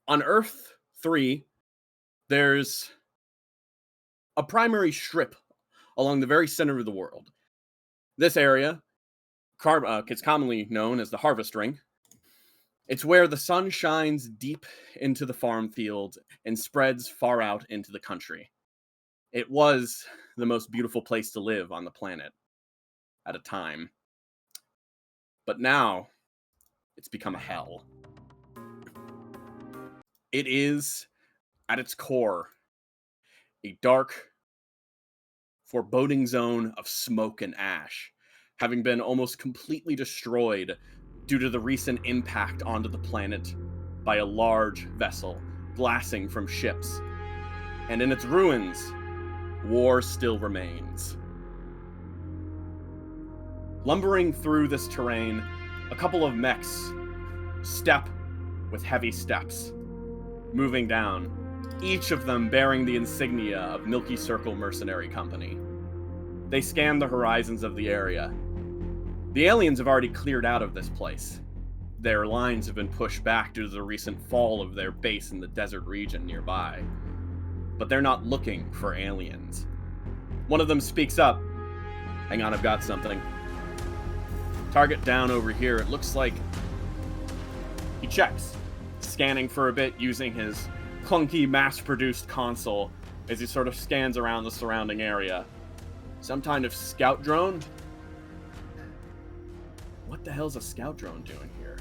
On Earth 3, there's a primary strip along the very center of the world. This area, it's commonly known as the Harvest Ring. It's where the sun shines deep into the farm fields and spreads far out into the country. It was the most beautiful place to live on the planet at a time. But now, it's become a hell. It is, at its core, a dark, foreboding zone of smoke and ash, having been almost completely destroyed due to the recent impact onto the planet by a large vessel glassing from ships. And in its ruins, war still remains. Lumbering through this terrain, a couple of mechs step with heavy steps, moving down, each of them bearing the insignia of Milky Circle Mercenary Company. They scan the horizons of the area. The aliens have already cleared out of this place. Their lines have been pushed back due to the recent fall of their base in the desert region nearby. But they're not looking for aliens. One of them speaks up. Hang on, I've got something. Target down over here. It looks like he checks, scanning for a bit using his clunky mass-produced console as he sort of scans around the surrounding area. Some kind of scout drone? What the hell's a scout drone doing here?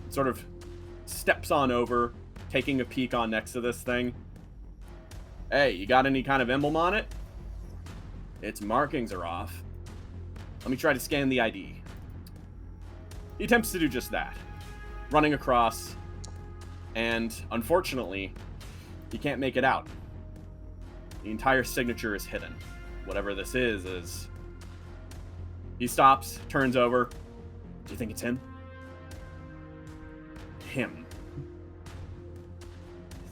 Sort of steps on over, taking a peek on next to this thing. Hey, you got any kind of emblem on it? Its markings are off. Let me try to scan the ID. He attempts to do just that, running across, and unfortunately, he can't make it out. The entire signature is hidden. Whatever this is... He stops, turns over. Do you think it's him? Him.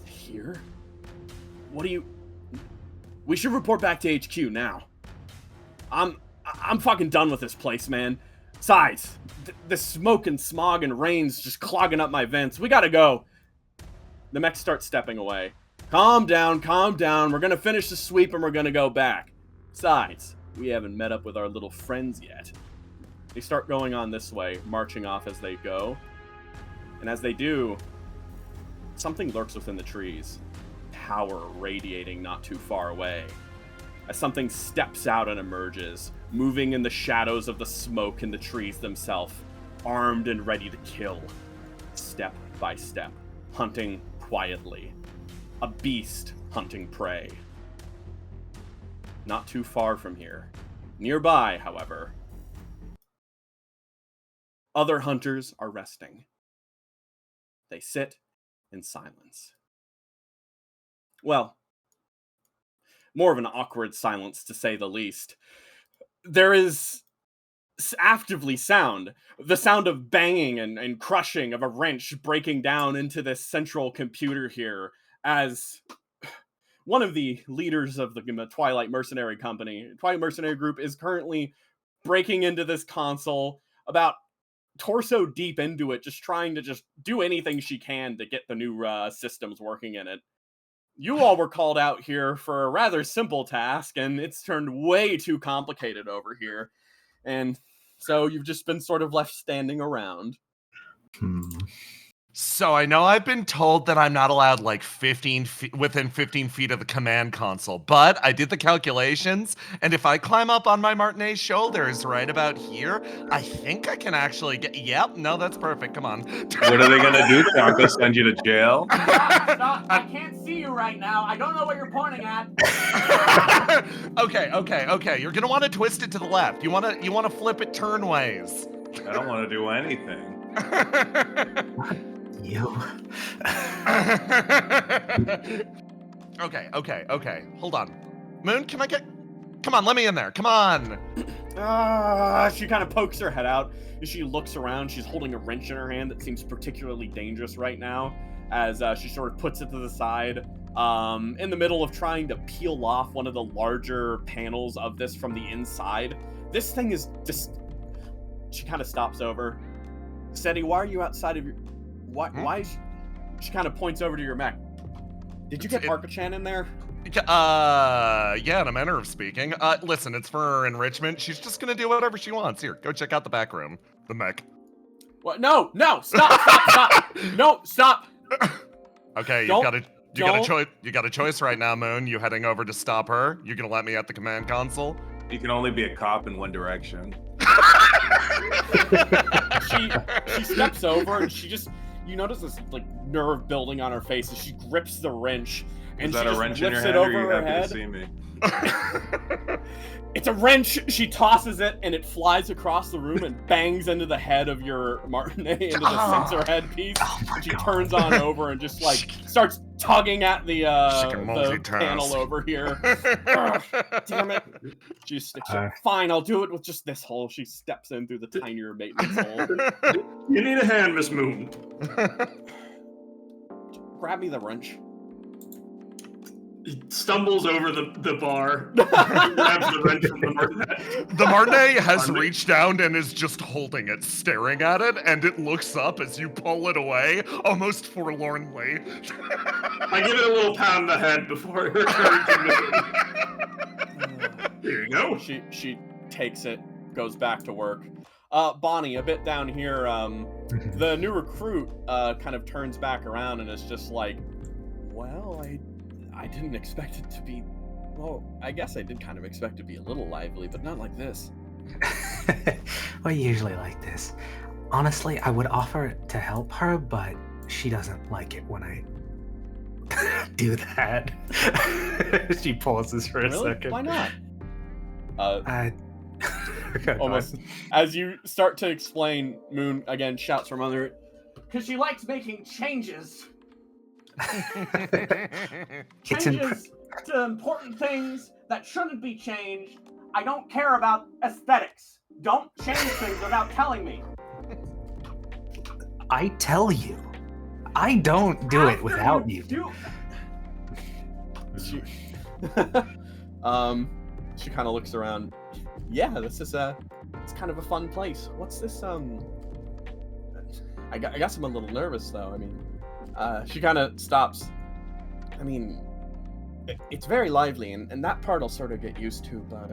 Here? What do you... We should report back to HQ now. I'm fucking done with this place, man. Besides, the smoke and smog and rain's just clogging up my vents. We gotta go. The mechs start stepping away. Calm down, calm down. We're gonna finish the sweep and we're gonna go back. Besides, we haven't met up with our little friends yet. They start going on this way, marching off as they go. And as they do, something lurks within the trees. Power radiating not too far away. As something steps out and emerges, moving in the shadows of the smoke and the trees themselves, armed and ready to kill. Step by step, hunting quietly. A beast hunting prey. Not too far from here. Nearby, however, other hunters are resting. They sit in silence. Well, more of an awkward silence, to say the least. There is actively sound. The sound of banging and crushing of a wrench breaking down into this central computer here as one of the leaders of the Twilight Mercenary Company, Twilight Mercenary Group, is currently breaking into this console, about torso deep into it, just trying to just do anything she can to get the new systems working in it. You all were called out here for a rather simple task, and it's turned way too complicated over here. And so you've just been sort of left standing around. So I know I've been told that I'm not allowed like 15 feet, within 15 feet of the command console, but I did the calculations, and if I climb up on my Martinet's shoulders right about here, I think I can actually get... Yep, no, that's perfect. Come on. What are they gonna do, Tonka? Send you to jail? Stop. I can't see you right now. I don't know what you're pointing at. Okay. You're gonna want to twist it to the left. You wanna flip it turnways. I don't want to do anything. You. Okay. Hold on. Moon, can I get... Come on, let me in there. Come on. She kind of pokes her head out. As she looks around, she's holding a wrench in her hand that seems particularly dangerous right now, as she sort of puts it to the side, in the middle of trying to peel off one of the larger panels of this from the inside. This thing is just... She kind of stops over. Steady, why are you outside of your... Why is... She kind of points over to your mech. Did you get Marka-chan in there? Yeah, in a manner of speaking. Listen, it's for her enrichment. She's just gonna do whatever she wants. Here, go check out the back room. The mech. What? No, stop. No, stop. Okay, you got a choice right now, Moon. You heading over to stop her? You gonna let me at the command console? You can only be a cop in one direction. She steps over and she just, you notice this like nerve building on her face as she grips the wrench and Is that she a just wrench in your lifts head, it or over are you her happy head. to see me? It's a wrench. She tosses it and it flies across the room and bangs into the head of your Martinet, into the sensor headpiece. And she turns on over and just like starts tugging at the panel over here. Damn it. She sticks it. Fine, I'll do it with just this hole. She steps in through the tinier maintenance hole. You need a hand, Miss Moon. Grab me the wrench. He stumbles over the bar, grabs the wrench from the Martinet. The Martinet has reached down and is just holding it, staring at it, and it looks up as you pull it away, almost forlornly. I give it a little pound in the head before it returns to me. There you go. She takes it, goes back to work. Bonnie, a bit down here, the new recruit kind of turns back around and is just like, well, I didn't expect it to be, well, I guess I did kind of expect it to be a little lively, but not like this. Well, usually like this. Honestly, I would offer to help her, but she doesn't like it when I do that. She pauses for a second. Why not? Almost. As you start to explain, Moon again shouts from under, because she likes making changes. Changes to important things that shouldn't be changed. I don't care about aesthetics. Don't change things without telling me. I tell you. I don't do it without you. She kind of looks around. Yeah, this is it's kind of a fun place. What's this? I guess I'm a little nervous though. I mean, she kind of stops. I mean, it's very lively, and that part I'll sort of get used to, but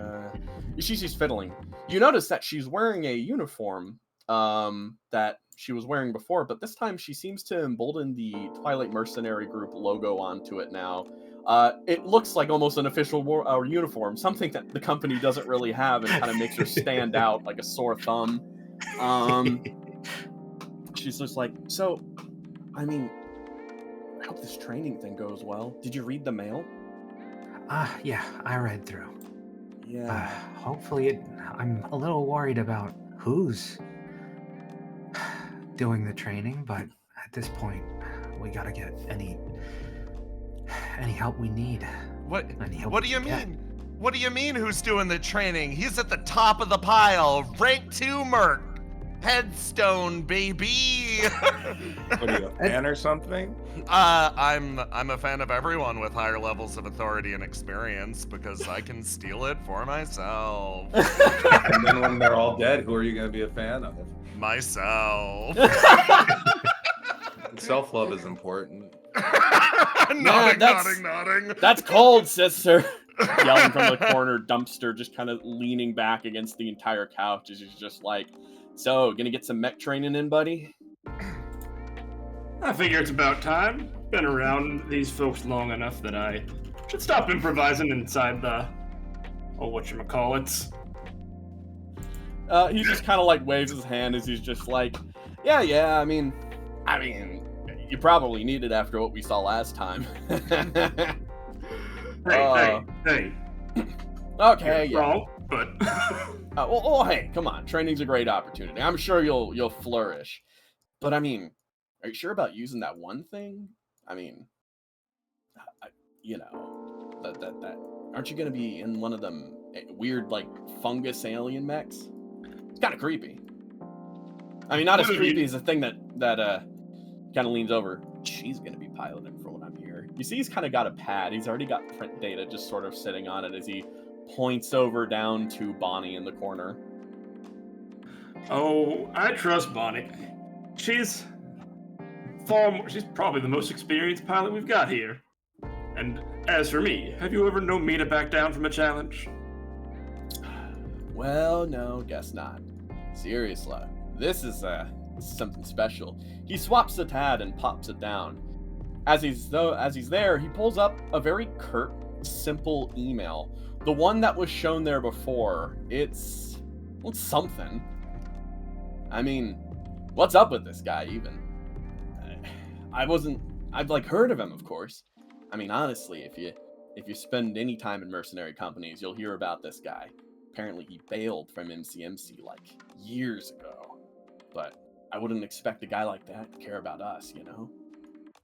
she's fiddling. You notice that she's wearing a uniform that she was wearing before, but this time she seems to embolden the Twilight Mercenary Group logo onto it now. It looks like almost an official uniform, something that the company doesn't really have, and kind of makes her stand out like a sore thumb. She's just like, so, I mean, I hope this training thing goes well. Did you read the mail? Yeah, I read through. Yeah. Hopefully I'm a little worried about who's doing the training, but at this point, we gotta get any help we need. What do you mean? What do you mean who's doing the training? He's at the top of the pile. Rank 2 Merc. Headstone, baby. What are you, a fan or something? I'm a fan of everyone with higher levels of authority and experience because I can steal it for myself. And then when they're all dead, who are you going to be a fan of? Myself. Self-love is important. Nodding. That's cold, sister. Yelling from the corner dumpster, just kind of leaning back against the entire couch as she's just like, so, gonna get some mech training in, buddy? I figure it's about time. Been around these folks long enough that I should stop improvising inside the, whatchamacallits. He just kind of like waves his hand as he's just like, yeah, I mean, you probably need it after what we saw last time. Hey. Okay, You're wrong, but... hey, come on. Training's a great opportunity. I'm sure you'll flourish. But I mean, are you sure about using that one thing? I mean, that aren't you gonna be in one of them weird like fungus alien mechs? It's kind of creepy. I mean, not as creepy as the thing that kind of leans over. She's gonna be piloting for what I'm here. You see, he's kind of got a pad. He's already got print data just sort of sitting on it as he points over down to Bonnie in the corner. Oh, I trust Bonnie. She's She's probably the most experienced pilot we've got here. And as for me, have you ever known me to back down from a challenge? Well, no, guess not. Seriously, this is something special. He swaps the TAD and pops it down. As he's there, he pulls up a very curt, simple email. The one that was shown there before. It's something. I mean, what's up with this guy even? I've like heard of him, of course. I mean, honestly, if you spend any time in mercenary companies, you'll hear about this guy. Apparently he bailed from MCMC like years ago. But I wouldn't expect a guy like that to care about us, you know?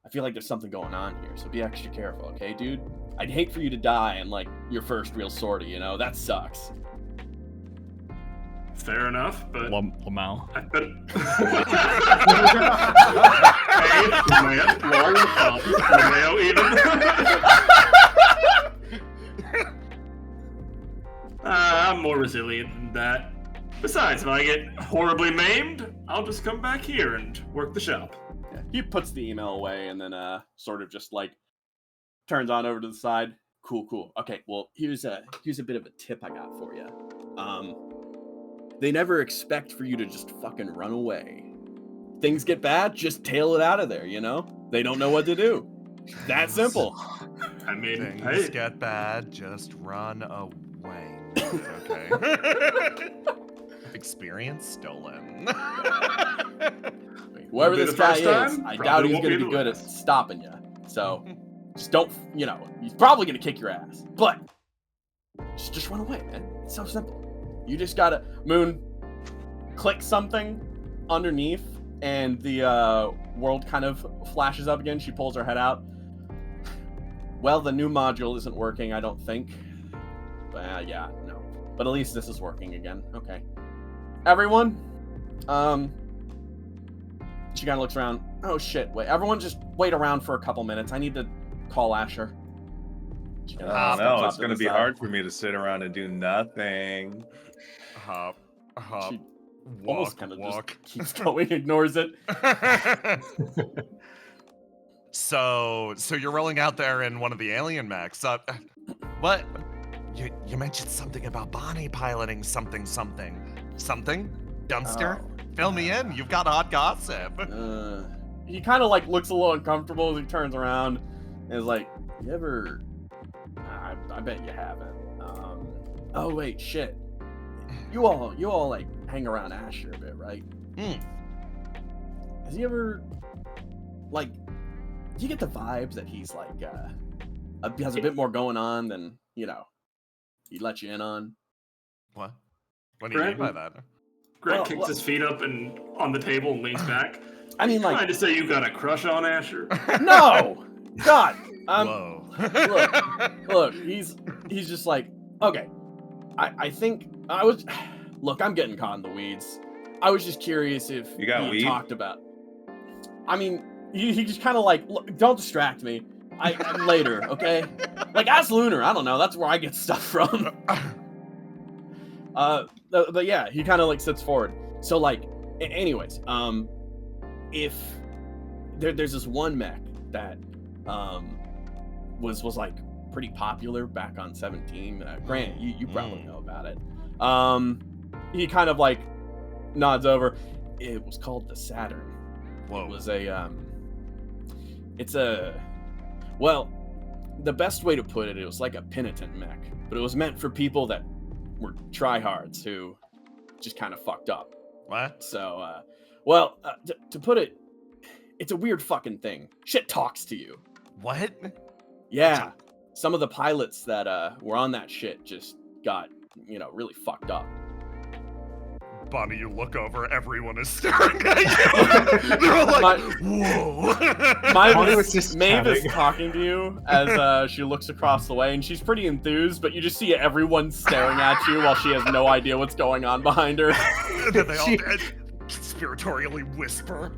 I feel like there's something going on here, so be extra careful, okay, dude? I'd hate for you to die in like your first real sortie, you know? That sucks. Fair enough, but Lamau. I bet. Hey, even. I'm more resilient than that. Besides, if I get horribly maimed, I'll just come back here and work the shop. Yeah, he puts the email away and then sort of just like turns on over to the side. Cool. Okay, well, here's a bit of a tip I got for you. They never expect for you to just fucking run away. Things get bad, just tail it out of there, you know? They don't know what to do. That simple. I mean, Things get bad, just run away. Okay. Experience stolen. Whoever this guy is, I doubt he's won't going to be be the good at last. stopping you. So, just don't, he's probably going to kick your ass. But, just run away, man. It's so simple. You just gotta, Moon, click something underneath, and the world kind of flashes up again. She pulls her head out. Well, the new module isn't working, I don't think. Yeah, no. But at least this is working again. Okay. Everyone, she kind of looks around. Oh, shit. Wait, everyone just wait around for a couple minutes. I need to call Asher. No, it's going to be hard for me to sit around and do nothing. Hop. She almost kind of walk. just keeps going, ignores it. So you're rolling out there in one of the alien mechs. What? You mentioned something about Bonnie piloting something. Dumpster? Fill me in. You've got hot gossip. He kind of like looks a little uncomfortable as he turns around and is like, "You ever? I bet you haven't. Oh wait, shit. You all like hang around Asher a bit, right? Has he ever like? Do you get the vibes that he's like has a bit more going on than he'd let you in on? What? What do you mean by that? Greg kicks his feet up and on the table and leans back. I mean, like, trying to say you got a crush on Asher? No, God. Whoa. Look, he's just like, okay. I think I was. Look, I'm getting caught in the weeds. I was just curious if You got weed? talked about. I mean, he just kind of like, look, don't distract me. I'm later, okay? Like, ask Lunar. I don't know. That's where I get stuff from. But yeah, he kind of like sits forward. So like, anyways, if there's this one mech that was like pretty popular back on 17. Grant, you probably know about it. He kind of like nods over. It was called the Saturn. Whoa. It was well, the best way to put it, it was like a penitent mech, but it was meant for people that were tryhards who just kind of fucked up. What? So, to put it, it's a weird fucking thing. Shit talks to you. What? Yeah. Some of the pilots that were on that shit just got, really fucked up. Bonnie, you look over, everyone is staring at you. They're all like, whoa. Maeve is talking to you as she looks across the way, and she's pretty enthused, but you just see everyone staring at you while she has no idea what's going on behind her. And then they all conspiratorially whisper.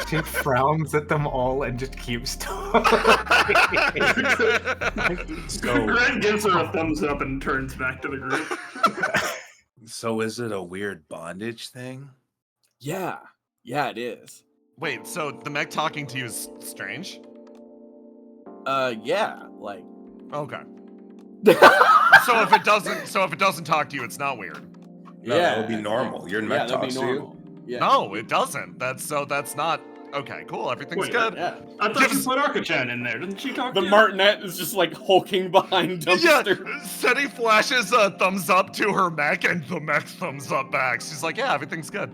She frowns at them all and just keeps talking. Greg gives her a thumbs up and turns back to the group. So is it a weird bondage thing? Yeah, it is. Wait, so the mech talking to you is strange? Yeah, like. Okay. So if it doesn't talk to you, it's not weird. No, that would be normal. Your mech that'd be talks to you. normal. Yeah. No, it doesn't. That's not. Okay, cool. Everything's Wait, good. Yeah. I thought you put Arca-chan in there. Didn't she talk The to you? Martinet is just like hulking behind dumpster. Yeah, Seti flashes a thumbs up to her mech, and the mech thumbs up back. She's like, "Yeah, everything's good."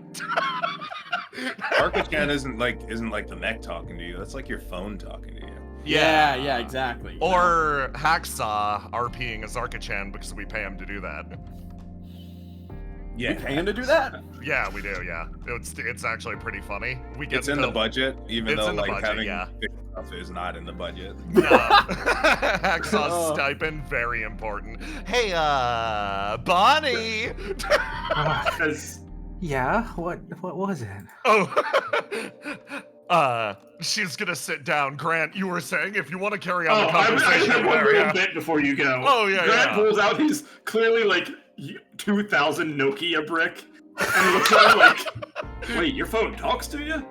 Arca-chan isn't like the mech talking to you. That's like your phone talking to you. Yeah, exactly. Or Hacksaw RPing as Arca-chan because we pay him to do that. Yeah. You pay him to do that? Yeah, we do. Yeah, it's actually pretty funny. We get It's in the budget, even It's though in the like budget, having yeah. big stuff is not in the budget. No. Hacksaw's Oh. stipend, very important. Hey, Bonnie. Because Yeah, what was it? Oh, she's gonna sit down. Grant, you were saying if you want to carry on the I conversation have in one there, little yeah. bit before you go. Oh, yeah, Grant yeah. pulls out his clearly like 2000 Nokia brick and looks at her like, "Wait, your phone talks to you?"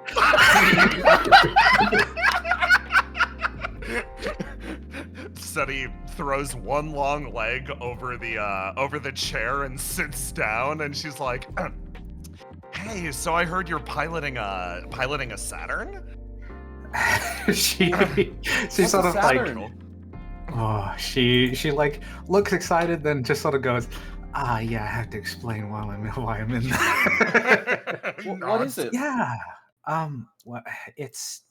Seti throws one long leg over the chair and sits down, and she's like, "Hey, so I heard you're piloting a Saturn?" she What's sort a of like, Saturn? oh, she like looks excited, then just sort of goes, yeah, I have to explain why I'm in there. What is it? Yeah, what it's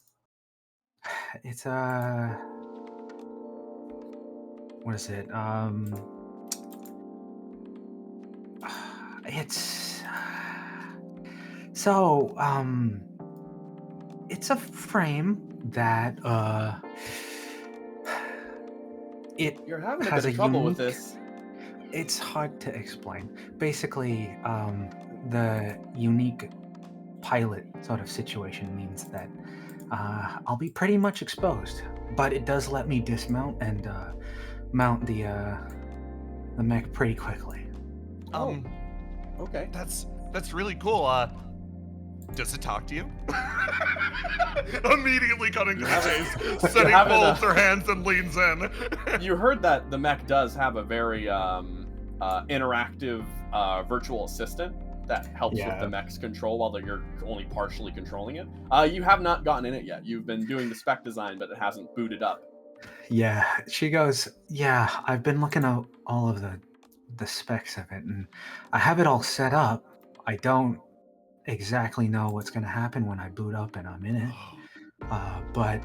what is it? It's so it's a frame that it You're having a has bit of a trouble with unique- this. It's hard to explain. Basically, the unique pilot sort of situation means that I'll be pretty much exposed, but it does let me dismount and mount the mech pretty quickly. Okay. That's really cool. Does it talk to you? Immediately cutting to the chase. Seti having folds a- her hands and leans in. You heard that the mech does have a very interactive virtual assistant that helps with Yeah. the mech's control while you're only partially controlling it. You have not gotten in it yet. You've been doing the spec design, but it hasn't booted up. Yeah, she goes, yeah, I've been looking at all of the specs of it, and I have it all set up. I don't exactly know what's going to happen when I boot up and I'm in it. But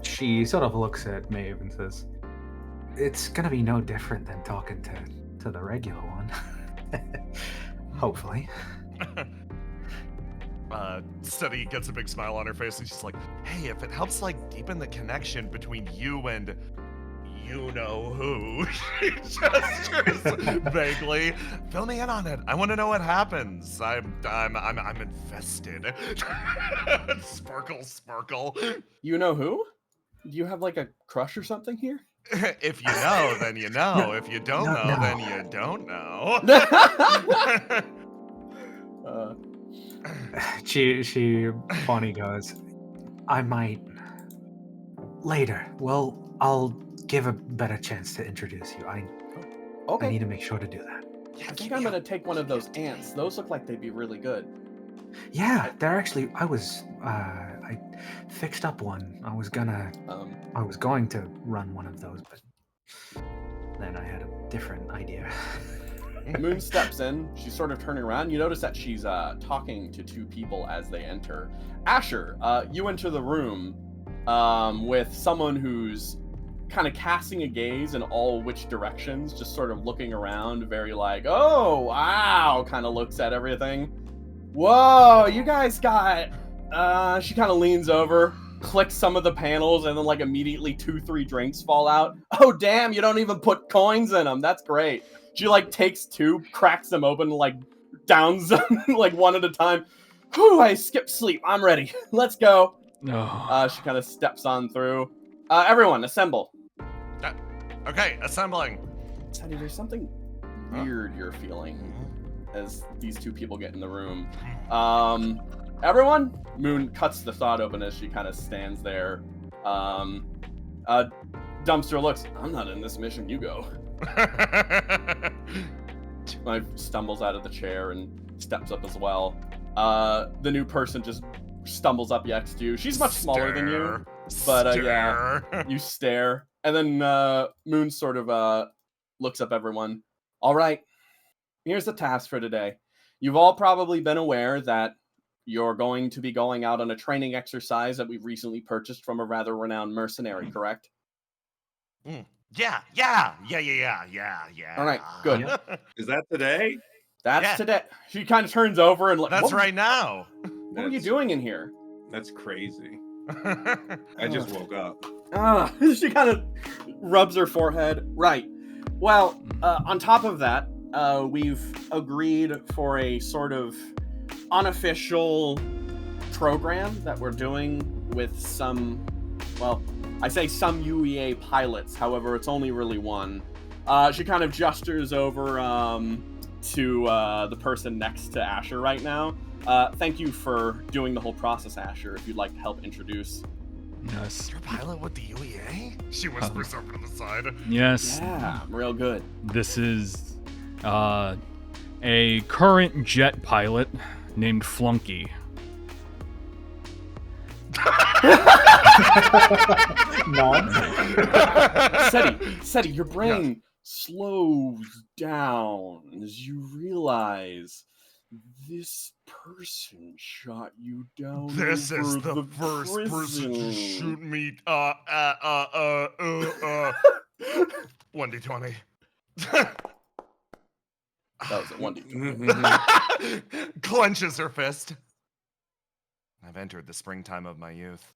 she sort of looks at Maeve and says, it's going to be no different than talking to the regular one. Hopefully. Seti gets a big smile on her face and she's like, "Hey, if it helps like deepen the connection between you and you know who," she gestures vaguely. "Fill me in on it. I want to know what happens. I'm invested." Sparkle. You know who? Do you have like a crush or something here? If you know, then you know. No, If you don't no, know, no. then you don't know. She Bonnie goes, I might later. Well, I'll give a better chance to introduce you. I Okay. need to make sure to do that. I think I'm gonna take one of those ants. Those look like they'd be really good. Yeah, they're actually. I fixed up one. I was going to run one of those, but then I had a different idea. Moon steps in. She's sort of turning around. You notice that she's talking to two people as they enter. Asher, you enter the room with someone who's kind of casting a gaze in all which directions, just sort of looking around, very like, oh, wow, kind of looks at everything. Whoa, you guys got... she kind of leans over, clicks some of the panels, and then like immediately 2-3 drinks fall out. Oh, damn, you don't even put coins in them. That's great. She like takes two, cracks them open, like downs them like one at a time. Whew, I skipped sleep. I'm ready. Let's go. No. She kind of steps on through. Everyone, assemble. Okay, assembling. Teddy, there's something weird you're feeling as these two people get in the room. everyone? Moon cuts the thought open as she kind of stands there. Dumpster looks, I'm not in this mission, you go. Stumbles out of the chair and steps up as well. The new person just stumbles up next to you. She's much smaller than you, but yeah, you stare. And then Moon sort of looks up everyone. All right, here's the task for today. You've all probably been aware that you're going to be going out on a training exercise that we've recently purchased from a rather renowned mercenary, correct? Yeah. All right, good. Yeah. Is that today? That's today. She kind of turns over and like, That's right now. What are you doing in here? That's crazy. I just woke up. She kind of rubs her forehead. Right. Well, on top of that, we've agreed for a sort of unofficial program that we're doing with some, well, I say some UEA pilots, however, it's only really one. She kind of gestures over to the person next to Asher right now. Thank you for doing the whole process, Asher, if you'd like to help introduce. Yes. You're a pilot with the UEA? She whispers over to the side. Yes. Yeah, real good. This is a current jet pilot named Flunky. Seti, your brain slows down as you realize this person shot you down. This is over the first person to prison. shoot me. 1d20. That was a 1D. Clenches her fist. I've entered the springtime of my youth.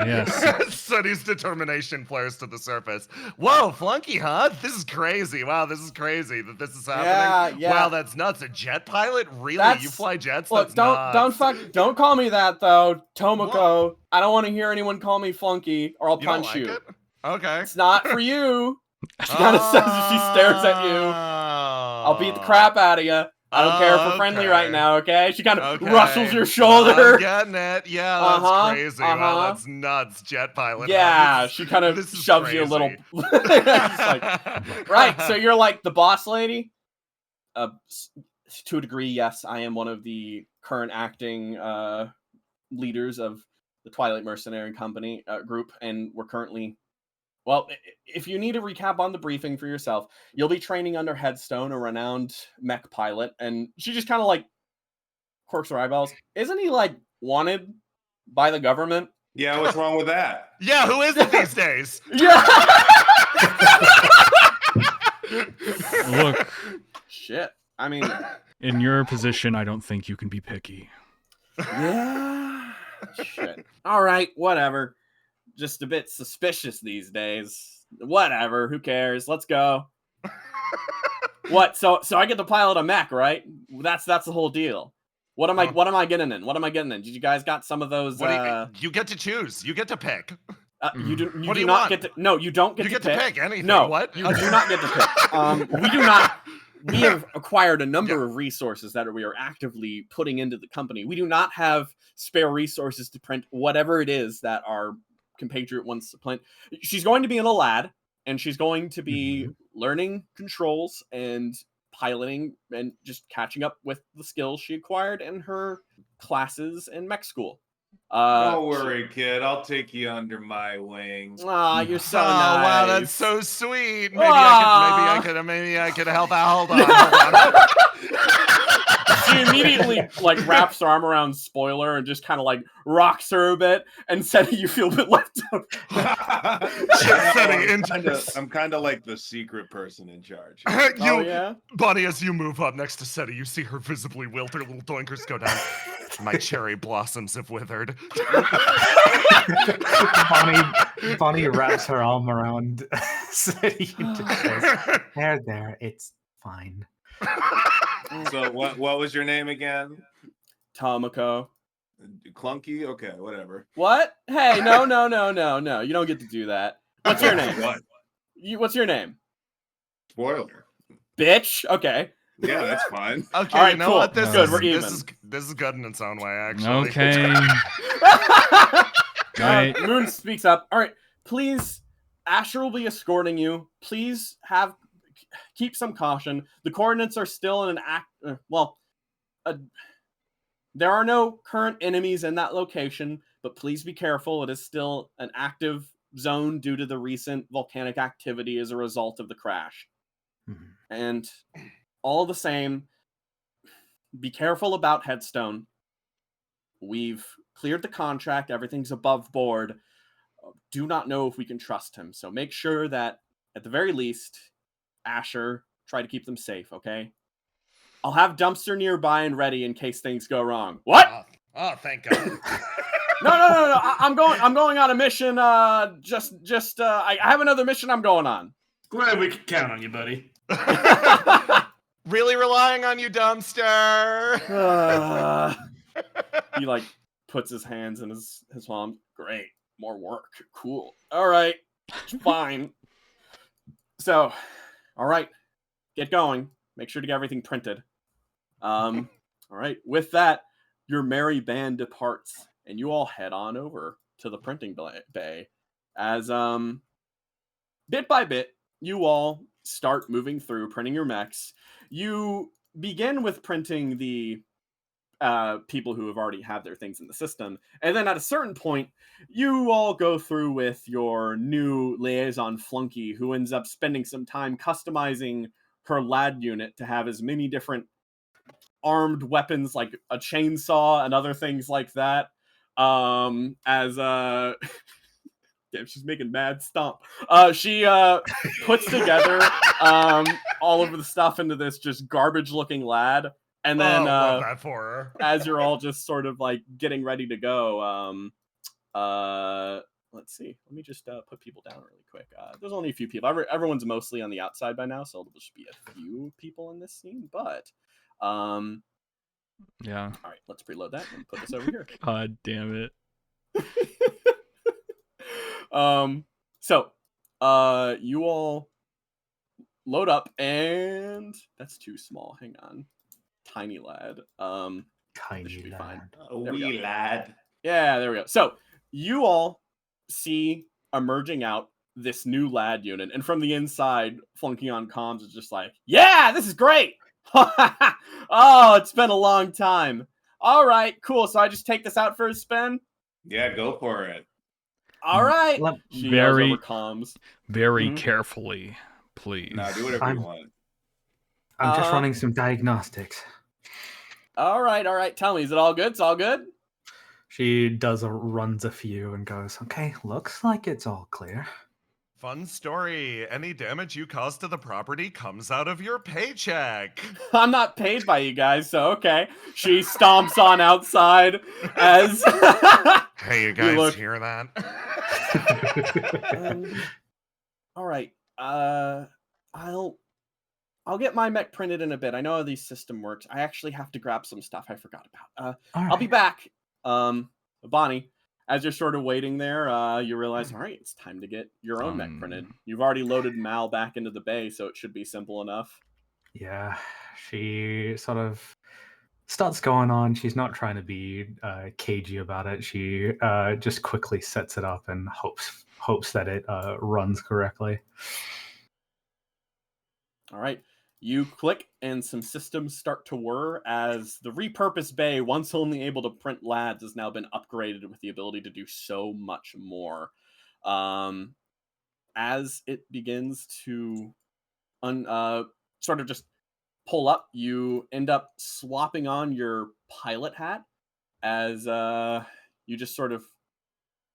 Yes. Sunny's determination flares to the surface. Whoa, Flunky, huh? This is crazy. Wow, this is crazy that this is happening. Yeah. Wow, that's nuts. A jet pilot? Really? That's- You fly jets? Look, That's nuts. don't call me that though, Tomoko. I don't want to hear anyone call me Flunky, or I'll You don't punch like you. it? Okay. It's not for you. She kind of says as she stares at you. I'll beat the crap out of you. I don't care if we're friendly right now, okay? She kind of rustles your shoulder. I'm getting it. Yeah, that's crazy. Wow, that's nuts. Jet pilot. Yeah, she kind of shoves you a little. Just like, right, so you're like the boss lady? To a degree, yes. I am one of the current acting leaders of the Twilight Mercenary Company group, and we're currently... Well, if you need a recap on the briefing for yourself, you'll be training under Headstone, a renowned mech pilot, and she just kind of like quirks her eyeballs. Isn't he like wanted by the government? Yeah, what's wrong with that? Yeah, who is it these days? Yeah. Look, Shit. I mean, in your position, I don't think you can be picky. yeah. Shit. All right, whatever. Just a bit suspicious these days. Whatever, who cares? Let's go. What? So I get to pilot a mech, right? That's the whole deal. What am I getting in? What am I getting in? Did you guys got some of those? You get to choose. You get to pick. You do What do you not want? get to. No, you don't get You to get to pick anything. No, What? you do not get to pick. We do not. We have acquired a number of resources that we are actively putting into the company. We do not have spare resources to print whatever it is that our compatriot wants to print. She's going to be in a lad, and she's going to be learning controls and piloting and just catching up with the skills she acquired in her classes in mech school. Don't worry, kid. I'll take you under my wing. Aw, you're so Oh nice. wow, that's so sweet. Maybe Aw. I could help out. Hold on. She immediately like wraps her arm around Spoiler and just kind of like rocks her a bit and said you feel a bit left out. I'm kind of like the secret person in charge. Oh yeah? Bonnie, as you move up next to Seti, you see her visibly wilt, her little doinkers go down. My cherry blossoms have withered. Bonnie wraps her arm around Sadie and just says, there, it's fine. So what was your name again? Tomoko. Clunky? Okay, whatever. What? Hey, no. You don't get to do that. What's your name? What? What's your name? Spoiler. Bitch? Okay. Yeah, that's fine. Okay, All right, you know cool. what? This Good, is we're even. this is good in its own way, actually. Okay. Right. Moon speaks up. All right, please. Asher will be escorting you. Please keep some caution. The coordinates are still in an there are no current enemies in that location, but please be careful. It is still an active zone due to the recent volcanic activity as a result of the crash. Mhm. And all the same, be careful about Headstone. We've cleared the contract. Everything's above board. Do not know if we can trust him. So make sure that, at the very least, Asher, try to keep them safe, okay? I'll have dumpster nearby and ready in case things go wrong. What? Oh, thank God. No. I'm going on a mission. I have another mission I'm going on. Glad we could count on you, buddy. Really relying on you, dumpster. He like puts his hands in his palm. Great, more work. Cool. All right, fine. So, all right, get going. Make sure to get everything printed. All right. With that, your merry band departs, and you all head on over to the printing bay. As bit by bit, you all start moving through printing your mechs. You begin with printing the people who have already had their things in the system, and then at a certain point, you all go through with your new liaison Flunky, who ends up spending some time customizing her lad unit to have as many different armed weapons like a chainsaw and other things like that. Damn, she's making mad stomp. She puts together all of the stuff into this just garbage looking lad, and then love that for her. as you're all just sort of like getting ready to go, let's see. Let me just put people down really quick. There's only a few people. Everyone's mostly on the outside by now, so there'll just be a few people in this scene. But Yeah. all right, let's preload that and put this over here. God damn it. So you all load up, and that's too small. Hang on, tiny lad. This should be fine. A There we wee go. lad. Yeah, there we go. So you all see emerging out this new lad unit, and from the inside, Flunky on comms is just like, "Yeah, this is great. Oh, it's been a long time. All right, cool. So I just take this out for a spin. Yeah, go for it. All right." She yells Very- over comms. Very Mhm. carefully, please. No, do whatever you want. I'm just running some diagnostics. All right. Tell me, is it all good? It's all good? She runs a few and goes, okay, looks like it's all clear. Fun story. Any damage you cause to the property comes out of your paycheck. I'm not paid by you guys, so okay. She stomps on outside as Hey, you guys look- hear that? all right. I'll get my mech printed in a bit. I know how this system works. I actually have to grab some stuff I forgot about. I'll be back. Bonnie, as you're sort of waiting there, you realize, all right, it's time to get your own mech printed. You've already loaded Mal back into the bay, so it should be simple enough. Yeah, she sort of starts going on. She's not trying to be cagey about it. She just quickly sets it up and hopes that it runs correctly. All right. You click and some systems start to whir as the repurposed bay, once only able to print lads, has now been upgraded with the ability to do so much more. As it begins to sort of just pull up, you end up swapping on your pilot hat as you just sort of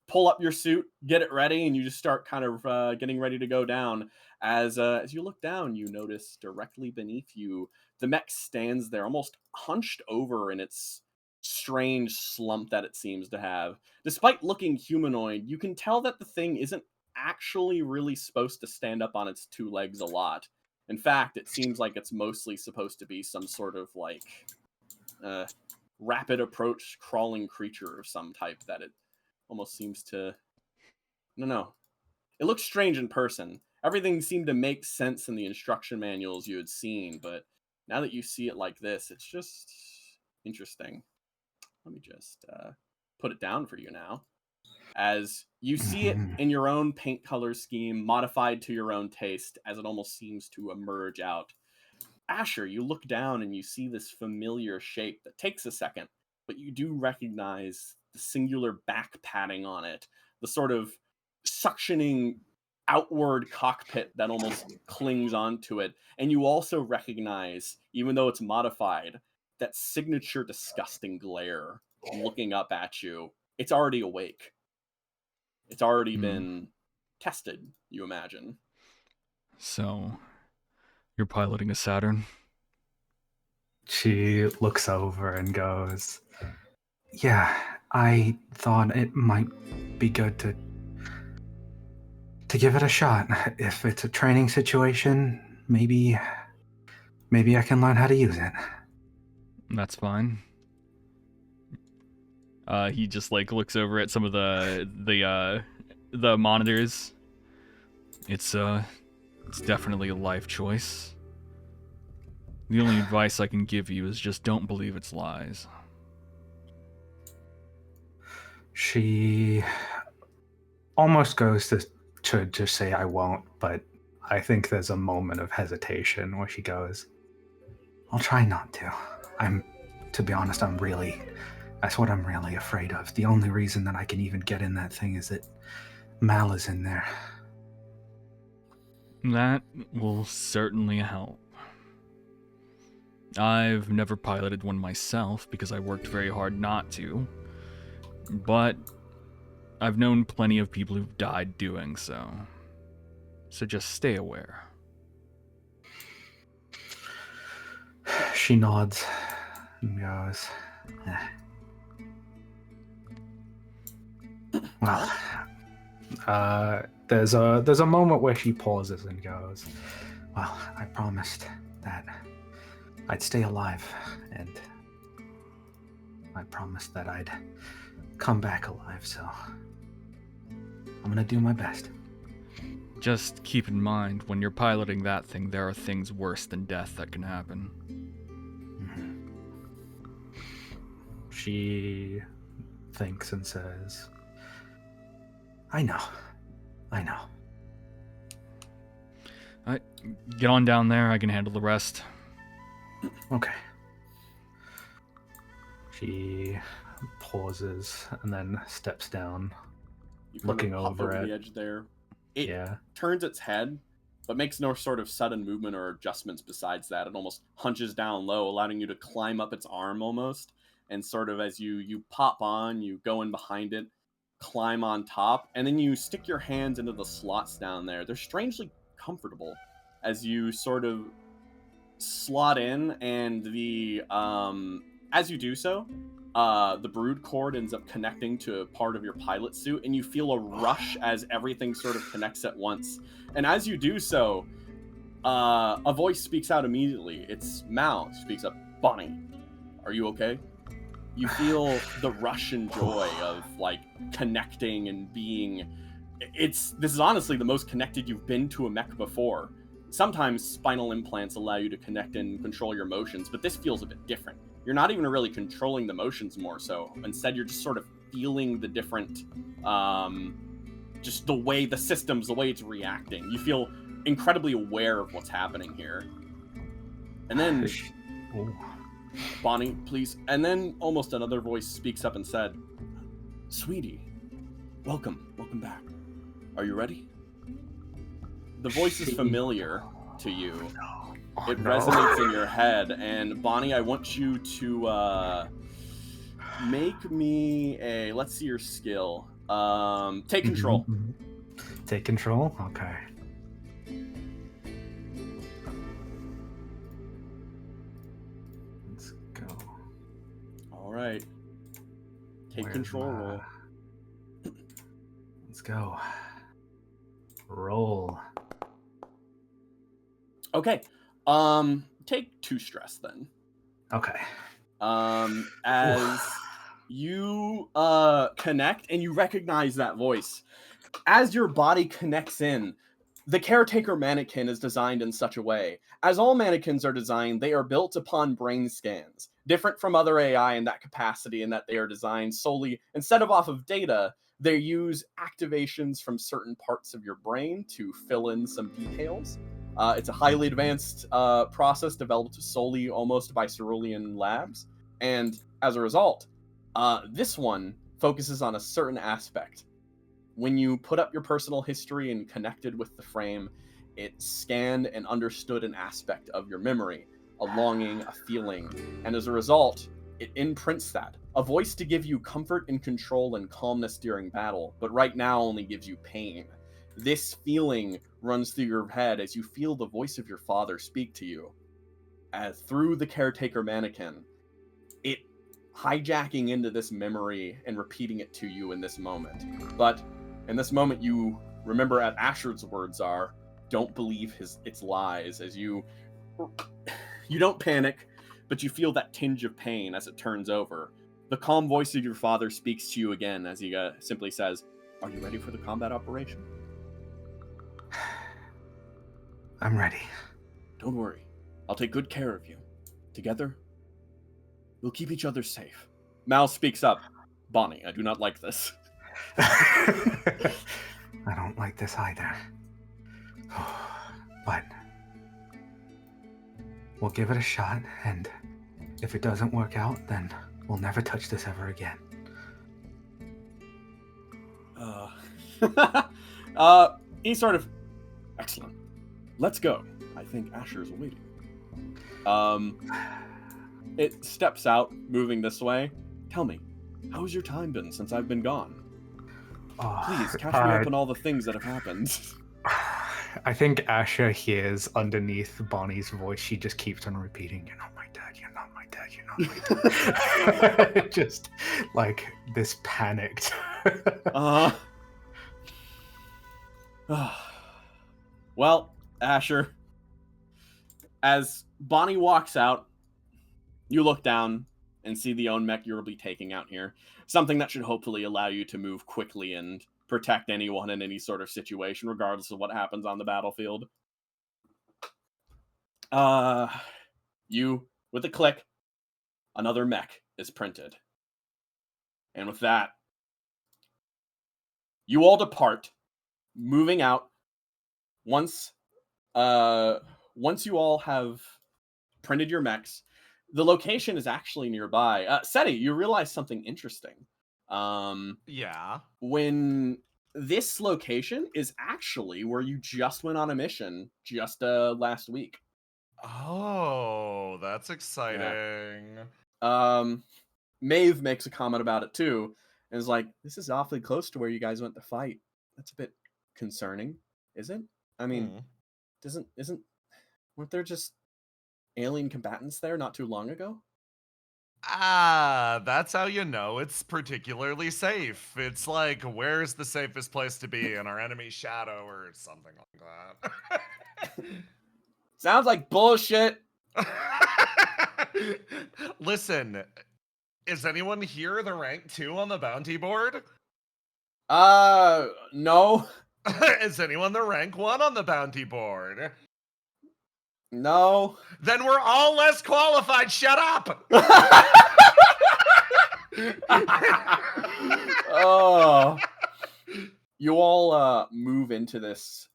pull up your suit, get it ready, and you just start kind of getting ready to go down. As you look down, you notice directly beneath you, the mech stands there, almost hunched over in its strange slump that it seems to have. Despite looking humanoid, you can tell that the thing isn't actually really supposed to stand up on its two legs a lot. In fact, it seems like it's mostly supposed to be some sort of like rapid approach crawling creature of some type that it almost seems to... No. It looks strange in person. Everything seemed to make sense in the instruction manuals you had seen, but now that you see it like this, it's just interesting. Let me just put it down for you now. As you see it in your own paint color scheme, modified to your own taste, as it almost seems to emerge out. Asher, you look down and you see this familiar shape that takes a second, but you do recognize the singular back padding on it, the sort of suctioning outward cockpit that almost clings onto it. And you also recognize, even though it's modified, that signature disgusting glare looking up at you. It's already awake. It's already been tested, you imagine. So, you're piloting a Saturn? She looks over and goes, yeah, I thought it might be good to give it a shot. If it's a training situation, maybe I can learn how to use it. That's fine. He just like looks over at some of the monitors. It's definitely a life choice. The only advice I can give you is just don't believe its lies. She almost goes to just say I won't, but I think there's a moment of hesitation where she goes, I'll try not to. To be honest, that's what I'm really afraid of. The only reason that I can even get in that thing is that Mal is in there. That will certainly help. I've never piloted one myself because I worked very hard not to, but I've known plenty of people who've died doing so. So just stay aware. She nods and goes, well, there's a moment where she pauses and goes, well, I promised that I'd stay alive, and I promised that I'd come back alive, so I'm gonna do my best. Just keep in mind, when you're piloting that thing, there are things worse than death that can happen. She thinks and says, I know. Get on down there, I can handle the rest. Okay. She pauses and then steps down, You kind looking of hop over the at... edge there. It Yeah. turns its head, but makes no sort of sudden movement or adjustments besides that. It almost hunches down low, allowing you to climb up its arm almost. And sort of as you pop on, you go in behind it, climb on top, and then you stick your hands into the slots down there. They're strangely comfortable as you sort of slot in, and the as you do so, the brood cord ends up connecting to a part of your pilot suit, and you feel a rush as everything sort of connects at once. And as you do so, a voice speaks out immediately. It's Mal speaks up. Bonnie, are you okay? You feel the rush and joy of like connecting and being. This is honestly the most connected you've been to a mech before. Sometimes spinal implants allow you to connect and control your motions, but this feels a bit different. You're not even really controlling the motions more so. Instead, you're just sort of feeling the different, just the way the system's, the way it's reacting. You feel incredibly aware of what's happening here. And then, Bonnie, please. And then almost another voice speaks up and said, Sweetie, welcome back. Are you ready? The voice is familiar to you. It resonates in your head. And Bonnie, I want you to make me a, let's see your skill. Take control. Take control? Okay. Let's go. All right. Take Where's control my- roll. Let's go. Roll. Okay. Take 2 stress then. Okay. As you connect and you recognize that voice. As your body connects in, The caretaker mannequin is designed in such a way. As all mannequins are designed, they are built upon brain scans, different from other AI in that capacity, in that they are designed solely, instead of off of data, they use activations from certain parts of your brain to fill in some details. It's a highly advanced process developed solely almost by Cerulean Labs, and as a result, this one focuses on a certain aspect. When you put up your personal history and connected with the frame, it scanned and understood an aspect of your memory, a longing, a feeling, and as a result, it imprints that. A voice to give you comfort and control and calmness during battle, but right now only gives you pain. This feeling runs through your head as you feel the voice of your father speak to you. As through the caretaker mannequin, it hijacking into this memory and repeating it to you in this moment. But in this moment, you remember as Asher's words are, don't believe its lies, as you don't panic, but you feel that tinge of pain as it turns over. The calm voice of your father speaks to you again as he simply says, are you ready for the combat operation? I'm ready. Don't worry. I'll take good care of you. Together, we'll keep each other safe. Mal speaks up. Bonnie, I do not like this. I don't like this either. But we'll give it a shot, and if it doesn't work out, then we'll never touch this ever again. He's sort of excellent. Let's go. I think Asher's waiting. It steps out, moving this way. Tell me, how has your time been since I've been gone? Please, catch me up on all the things that have happened. I think Asher hears underneath Bonnie's voice, she just keeps on repeating, you're not my dad, you're not my dad, you're not my dad. Just like this panicked. Well, Asher, as Bonnie walks out, you look down and see the own mech you'll be taking out here. Something that should hopefully allow you to move quickly and protect anyone in any sort of situation, regardless of what happens on the battlefield. With a click, another mech is printed. And with that, you all depart, moving out. Once you all have printed your mechs, the location is actually nearby. Seti, you realize something interesting. Yeah. When this location is actually where you just went on a mission just last week. Oh, that's exciting. Yeah. Maeve makes a comment about it too, and is like, "This is awfully close to where you guys went to fight. That's a bit concerning, isn't? I mean, weren't there just alien combatants there not too long ago?" That's how you know it's particularly safe. It's like, where's the safest place to be? In our enemy's shadow or something like that. Sounds like bullshit. Listen, is anyone here the rank 2 on the bounty board? No. Is anyone the rank 1 on the bounty board? No. Then we're all less qualified. Shut up. Oh. You all move into this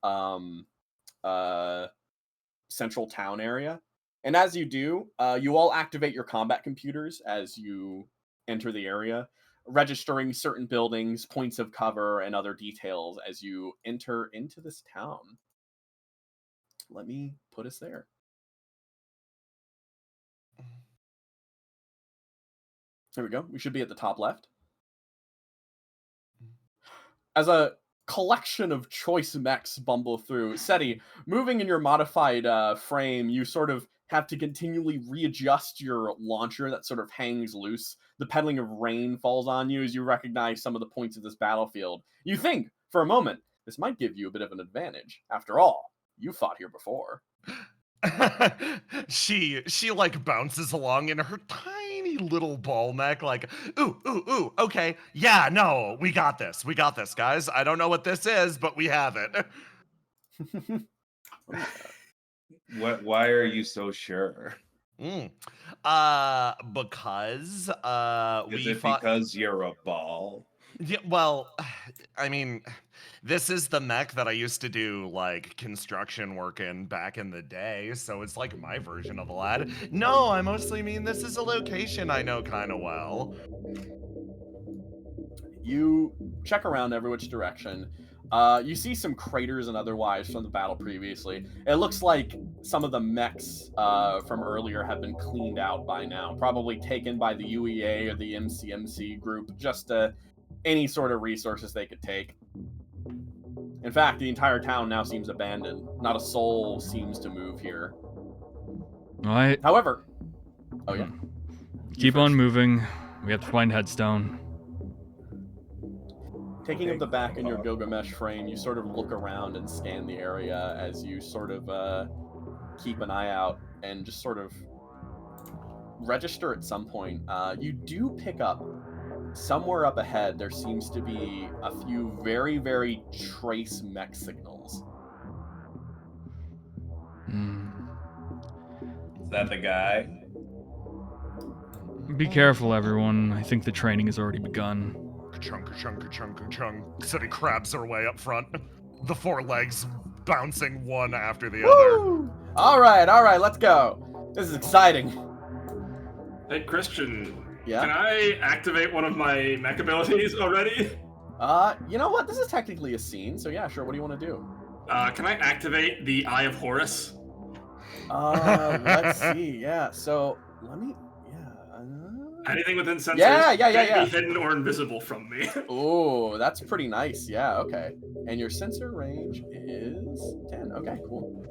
central town area. And as you do, you all activate your combat computers as you enter the area, registering certain buildings, points of cover, and other details as you enter into this town. Let me put us there. There we go. We should be at the top left. As a collection of choice mechs bumble through, Seti, moving in your modified frame, you sort of have to continually readjust your launcher that sort of hangs loose. The peddling of rain falls on you as you recognize some of the points of this battlefield. You think, for a moment, this might give you a bit of an advantage. After all, you fought here before. she like bounces along in her tiny little ball mech, like, ooh, okay, yeah, no, we got this, guys. I don't know what this is, but we have it. Why are you so sure? Because Is we it fought. because you're a ball? Yeah, well, I mean, this is the mech that I used to do like construction work in back in the day, so it's like my version of a lad. No, I mostly mean this is a location I know kind of well. You check around every which direction. You see some craters and otherwise from the battle previously. It looks like some of the mechs from earlier have been cleaned out by now, probably taken by the UEA or the MCMC group, just any sort of resources they could take. In fact, the entire town now seems abandoned. Not a soul seems to move here. Alright. However, oh yeah. Keep on moving. We have to find Headstone. Taking up the back in your Gilgamesh frame, you sort of look around and scan the area as you sort of keep an eye out and just sort of register at some point. You do pick up somewhere up ahead. There seems to be a few very, very trace mech signals. Is that the guy? Be careful, everyone. I think the training has already begun. Ka-chung, ka-chung, ka-chung, ka-chung. City crabs are way up front. The four legs bouncing one after the other. Woo! All right, let's go. This is exciting. Hey, Christian. Yeah? Can I activate one of my mech abilities already? You know what? This is technically a scene, so yeah, sure. What do you want to do? Can I activate the Eye of Horus? Let's see. Yeah, so let me. Anything within sensors Yeah. can't be hidden or invisible from me. Oh, that's pretty nice. Yeah, okay. And your sensor range is 10. Okay, cool.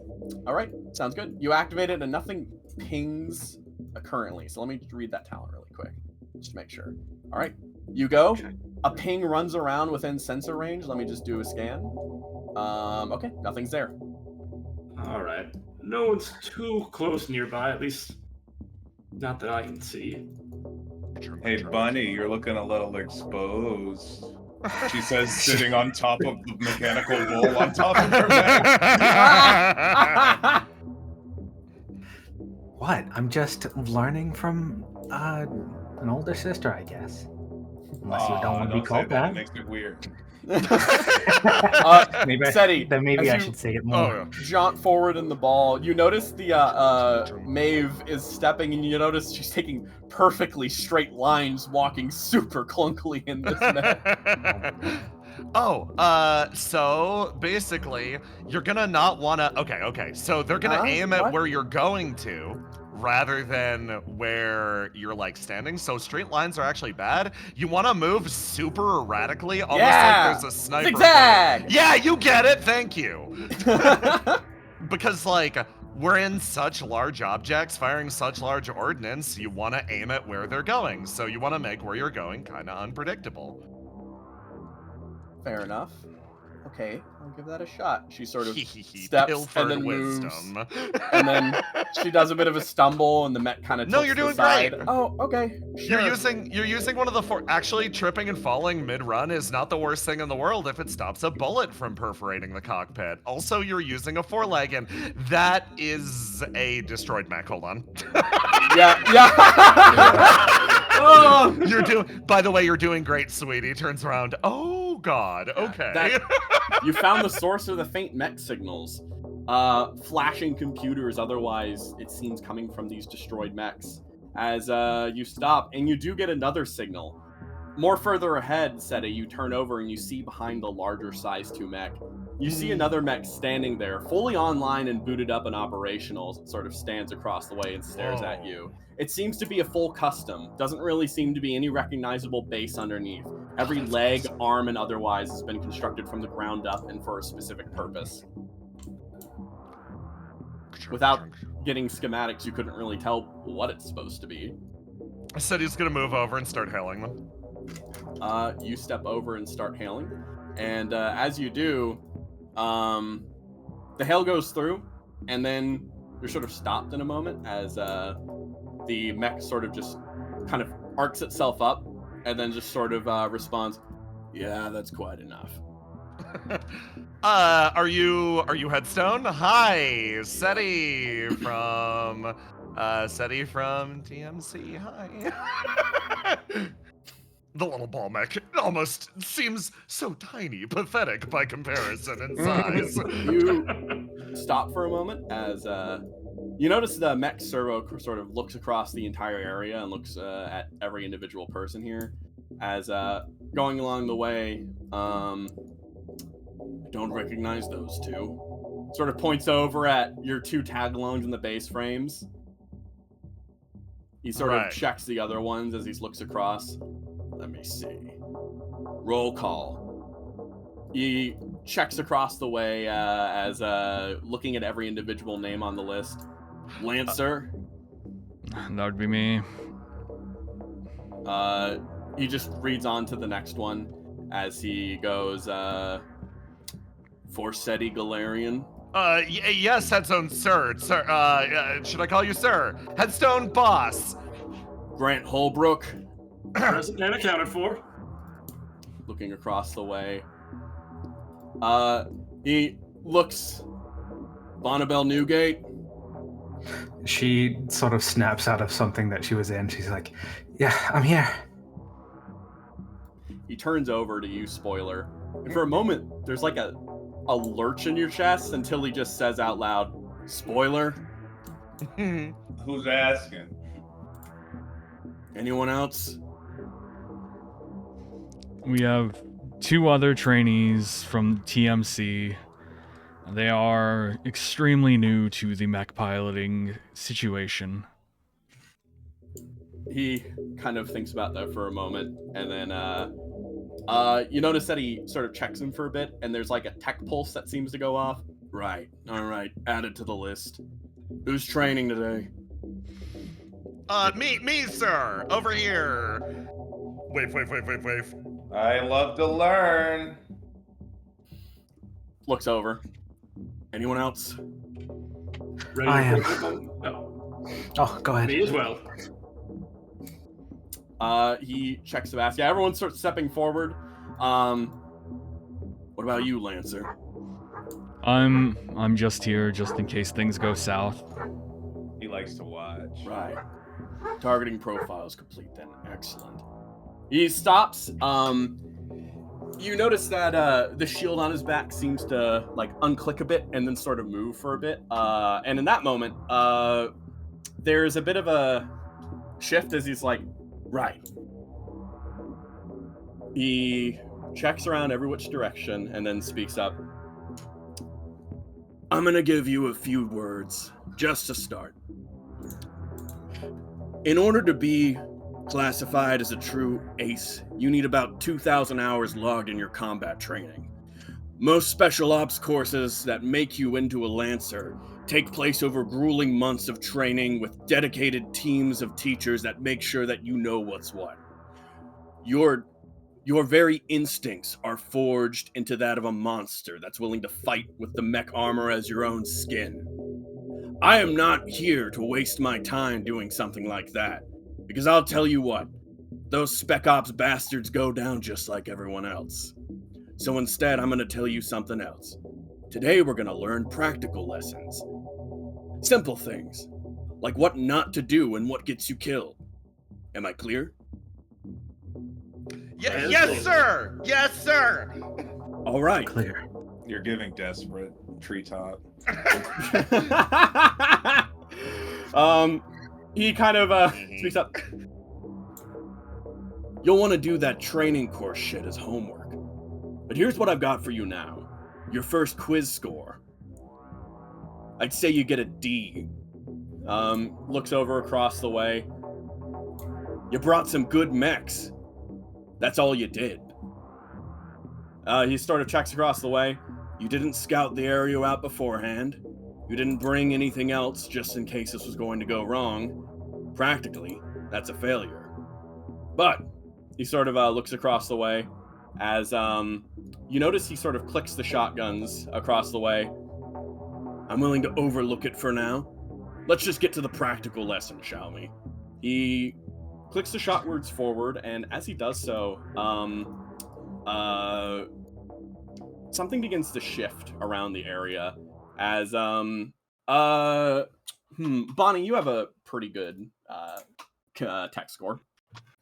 All right, sounds good. You activate it and nothing pings currently. So let me read that talent really quick, just to make sure. All right, you go. Okay. A ping runs around within sensor range. Let me just do a scan. Okay, nothing's there. All right. No one's too close nearby, at least not that I can see. Hey, Bunny, you're looking a little exposed. She says, sitting on top of the mechanical bull on top of her back. What? I'm just learning from an older sister, I guess. Unless you don't want to be called that. It that. makes it weird. Maybe Seti, then maybe as I you should say it more. jaunt forward in the ball. You notice the Maeve is stepping, and you notice she's taking perfectly straight lines, walking super clunkily in this mech. So basically, you're gonna not wanna. Okay. So they're gonna aim at where you're going to, rather than where you're like standing. So straight lines are actually bad. You want to move super erratically, almost like there's a sniper. Zigzag! Yeah, you get it. Thank you. Because like we're in such large objects, firing such large ordnance, you want to aim at where they're going. So you want to make where you're going kind of unpredictable. Fair enough. Okay, I'll give that a shot. She sort of steps and then moves, and then she does a bit of a stumble, and the mech kind of tilts you're to doing the side. great. Oh, okay. Sure. You're using one of the four. Actually, tripping and falling mid-run is not the worst thing in the world if it stops a bullet from perforating the cockpit. Also, you're using a four-leg, and that is a destroyed mech. Hold on. Yeah. Oh, by the way, you're doing great, sweetie. Turns around. Oh God. Okay. You found the source of the faint mech signals. Flashing computers, otherwise it seems coming from these destroyed mechs. As you stop, and you do get another signal. More further ahead, Seti, you turn over and you see behind the larger size 2 mech. You see another mech standing there, fully online and booted up and operational, as it sort of stands across the way and stares at you. It seems to be a full custom. Doesn't really seem to be any recognizable base underneath. Every leg, arm, and otherwise has been constructed from the ground up and for a specific purpose. Without getting schematics, you couldn't really tell what it's supposed to be. I said he's gonna move over and start hailing them. You step over and start hailing. And as you do, the hail goes through, and then you're sort of stopped in a moment as the mech sort of just kind of arcs itself up, and then just sort of responds, "Yeah, that's quite enough." Are you Headstone? Hi, Seti from TMC. Hi. The little ball mech almost seems so tiny, pathetic by comparison in size. You stop for a moment as you notice the mech servo sort of looks across the entire area and looks at every individual person here. As going along the way, I don't recognize those two. Sort of points over at your two tagalongs in the base frames. He sort of checks the other ones as he looks across. Let me see. Roll call. He checks across the way as looking at every individual name on the list. Lancer. That would be me. He just reads on to the next one as he goes, Forseti Galarian. Yes, Headstone, sir. Should I call you sir? Headstone boss. Grant Holbrook. Present and accounted for. Looking across the way. He looks. Bonnabelle Newgate. She sort of snaps out of something that she was in. She's like, yeah, I'm here. He turns over to you, Spoiler. And for a moment, there's like a lurch in your chest until he just says out loud, Spoiler? Who's asking? Anyone else? We have 2 other trainees from TMC. They are extremely new to the mech piloting situation. He kind of thinks about that for a moment, and then you notice that he sort of checks him for a bit, and there's like a tech pulse that seems to go off. Right, alright, add it to the list. Who's training today? Me, sir, over here. Wave. I love to learn. Looks over. Anyone else? Ready I am. No, Oh, go ahead. me as well. He checks the basket. Yeah, everyone starts stepping forward. What about you, Lancer? I'm just here just in case things go south. He likes to watch. Right. Targeting profile is complete then. Excellent. He stops. You notice that the shield on his back seems to like unclick a bit and then sort of move for a bit. And in that moment, there's a bit of a shift as he's like, right. He checks around every which direction and then speaks up. I'm gonna give you a few words just to start. In order to be classified as a true ace, you need about 2,000 hours logged in your combat training. Most special ops courses that make you into a Lancer take place over grueling months of training with dedicated teams of teachers that make sure that you know what's what. Your very instincts are forged into that of a monster that's willing to fight with the mech armor as your own skin. I am not here to waste my time doing something like that, because I'll tell you what, those Spec Ops bastards go down just like everyone else. So instead, I'm going to tell you something else. Today, we're going to learn practical lessons. Simple things, like what not to do and what gets you killed. Am I clear? Yes, sir. Yes, sir. All right. Clear. You're giving desperate, Treetop. He kind of speaks up. You'll want to do that training course shit as homework. But here's what I've got for you now. Your first quiz score. I'd say you get a D. Looks over across the way. You brought some good mechs. That's all you did. He sort of checks across the way. You didn't scout the area out beforehand. You didn't bring anything else just in case this was going to go wrong. Practically, that's a failure. But he sort of looks across the way as you notice he sort of clicks the shotguns across the way. I'm willing to overlook it for now. Let's just get to the practical lesson, shall we? He clicks the shot words forward, and as he does so, something begins to shift around the area as Bonnie, you have a pretty good tech score.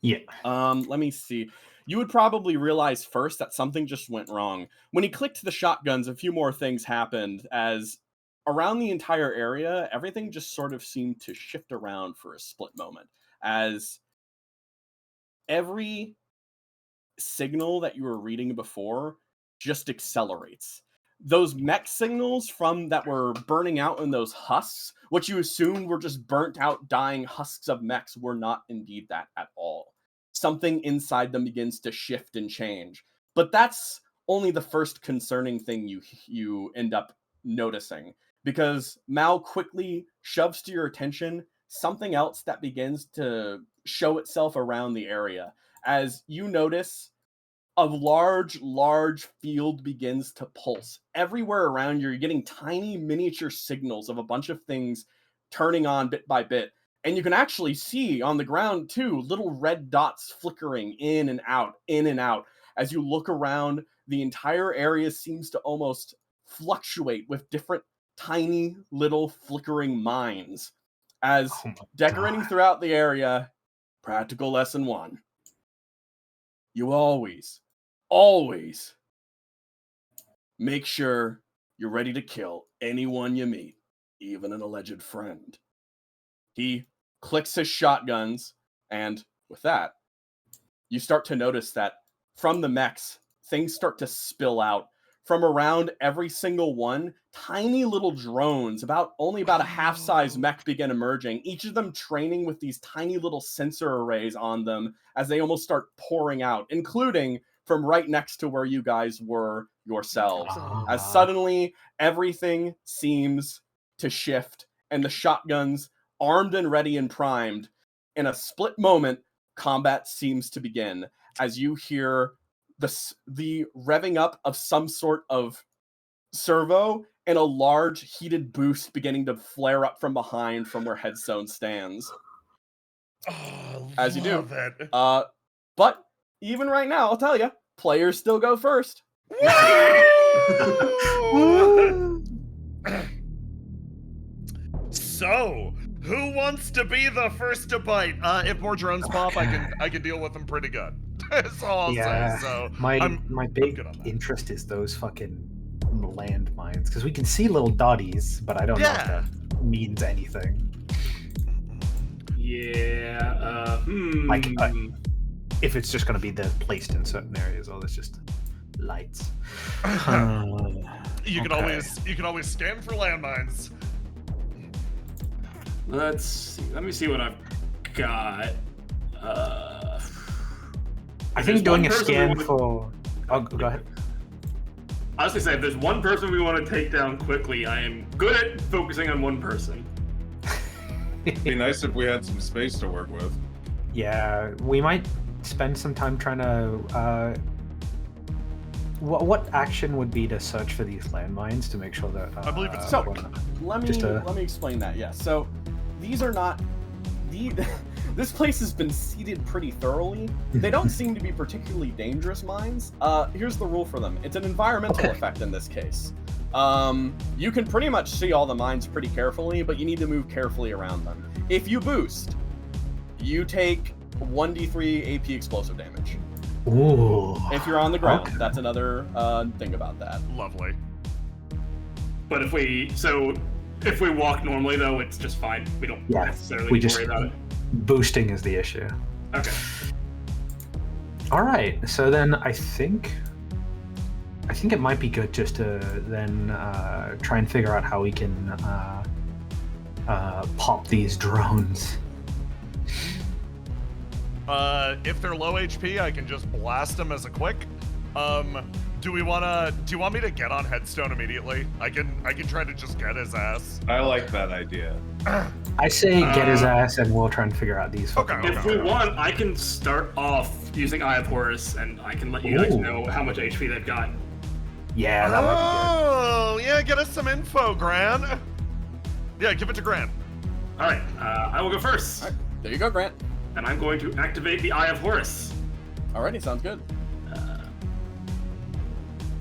Yeah. Let me see. You would probably realize first that something just went wrong. When he clicked the shotguns, a few more things happened as around the entire area, everything just sort of seemed to shift around for a split moment as every signal that you were reading before just accelerates. Those mech signals from that were burning out in those husks, what you assumed were just burnt out, dying husks of mechs, were not indeed that at all. Something inside them begins to shift and change. But that's only the first concerning thing you end up noticing, because Mal quickly shoves to your attention something else that begins to show itself around the area. As you notice, a large field begins to pulse. Everywhere around you, you're getting tiny miniature signals of a bunch of things turning on bit by bit. And you can actually see on the ground, too, little red dots flickering in and out. As you look around, the entire area seems to almost fluctuate with different tiny little flickering mines. As decorating throughout the area, practical lesson 1. You always make sure you're ready to kill anyone you meet, even an alleged friend. He clicks his shotguns, and with that, you start to notice that from the mechs, things start to spill out. From around every single one, tiny little drones, only about a half-size mech, begin emerging, each of them training with these tiny little sensor arrays on them as they almost start pouring out, including from right next to where you guys were yourselves. As suddenly, everything seems to shift, and the shotguns, armed and ready and primed, in a split moment, combat seems to begin, as you hear the revving up of some sort of servo and a large heated boost beginning to flare up from behind from where Headstone stands. As you do. But even right now, I'll tell you, players still go first. So, who wants to be the first to bite? If more drones pop, I can deal with them pretty good. That's all I'll say. So my big interest is those fucking landmines, because we can see little dotties, but I don't know if that means anything. Yeah. Like, if it's just going to be placed in certain areas, or there's just lights. You can always scan for landmines. Let's see. Let me see what I've got. I think doing a scan for... Oh, go ahead. I was going to say, if there's one person we want to take down quickly, I am good at focusing on one person. It'd be nice if we had some space to work with. Yeah, we might spend some time trying to... What action would be to search for these landmines to make sure that... I believe it's... So, let me explain that, yeah. So, these are not... This place has been seeded pretty thoroughly. They don't seem to be particularly dangerous mines. Here's the rule for them. It's an environmental effect in this case. You can pretty much see all the mines pretty carefully, but you need to move carefully around them. If you boost, you take 1d3 AP explosive damage. Ooh. If you're on the ground, that's another thing about that. Lovely. But if we walk normally, though, it's just fine. We don't necessarily worry about it. Boosting is the issue. Okay. All right. So then I think it might be good just to then try and figure out how we can pop these drones. If they're low HP, I can just blast them as a quick. Do you want me to get on Headstone immediately? I can try to just get his ass. I like that idea. I say get his ass, and we'll try and figure out these. If we want, I can start off using Eye of Horus, and I can let you guys know how much HP they've got. Yeah, that might be good. Oh, yeah, get us some info, Grant. Yeah, give it to Grant. All right, I will go first. All right, there you go, Grant. And I'm going to activate the Eye of Horus. Alrighty, sounds good.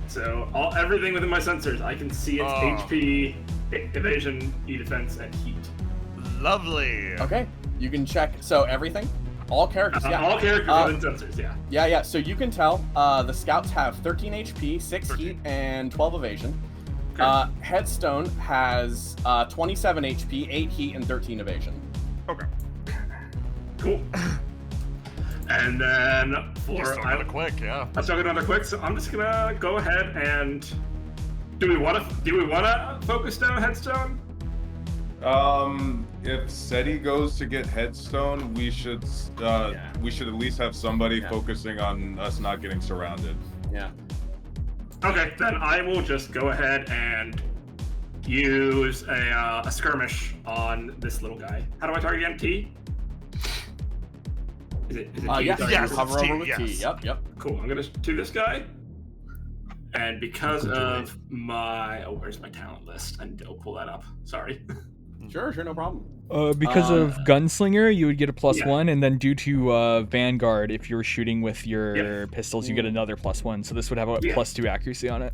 So everything within my sensors, I can see its HP, evasion, E defense, and heat. Lovely. Okay, you can check. So everything, all characters. Yeah. All characters within sensors. Yeah. Yeah. So you can tell the scouts have 13 HP, 6 heat, and 12 evasion. Okay. Headstone has 27 HP, 8 heat, and 13 evasion. Okay. Cool. And then Let's talk about it quick, yeah. Let's talk another quick. So I'm just gonna go ahead and do we want to focus down Headstone? If SETI goes to get Headstone, we should at least have somebody focusing on us not getting surrounded. Yeah. Okay, then I will just go ahead and use a skirmish on this little guy. How do I target again? T? Is it T? Yes. Yes, Hover it's over T, with yes. T. Yep. Cool. I'm gonna do this guy. And because of my where's my talent list? And I'll pull that up. Sorry. Sure, no problem. Because of Gunslinger, you would get a +1, and then due to Vanguard, if you're shooting with your pistols, you get another +1. So this would have a +2 accuracy on it.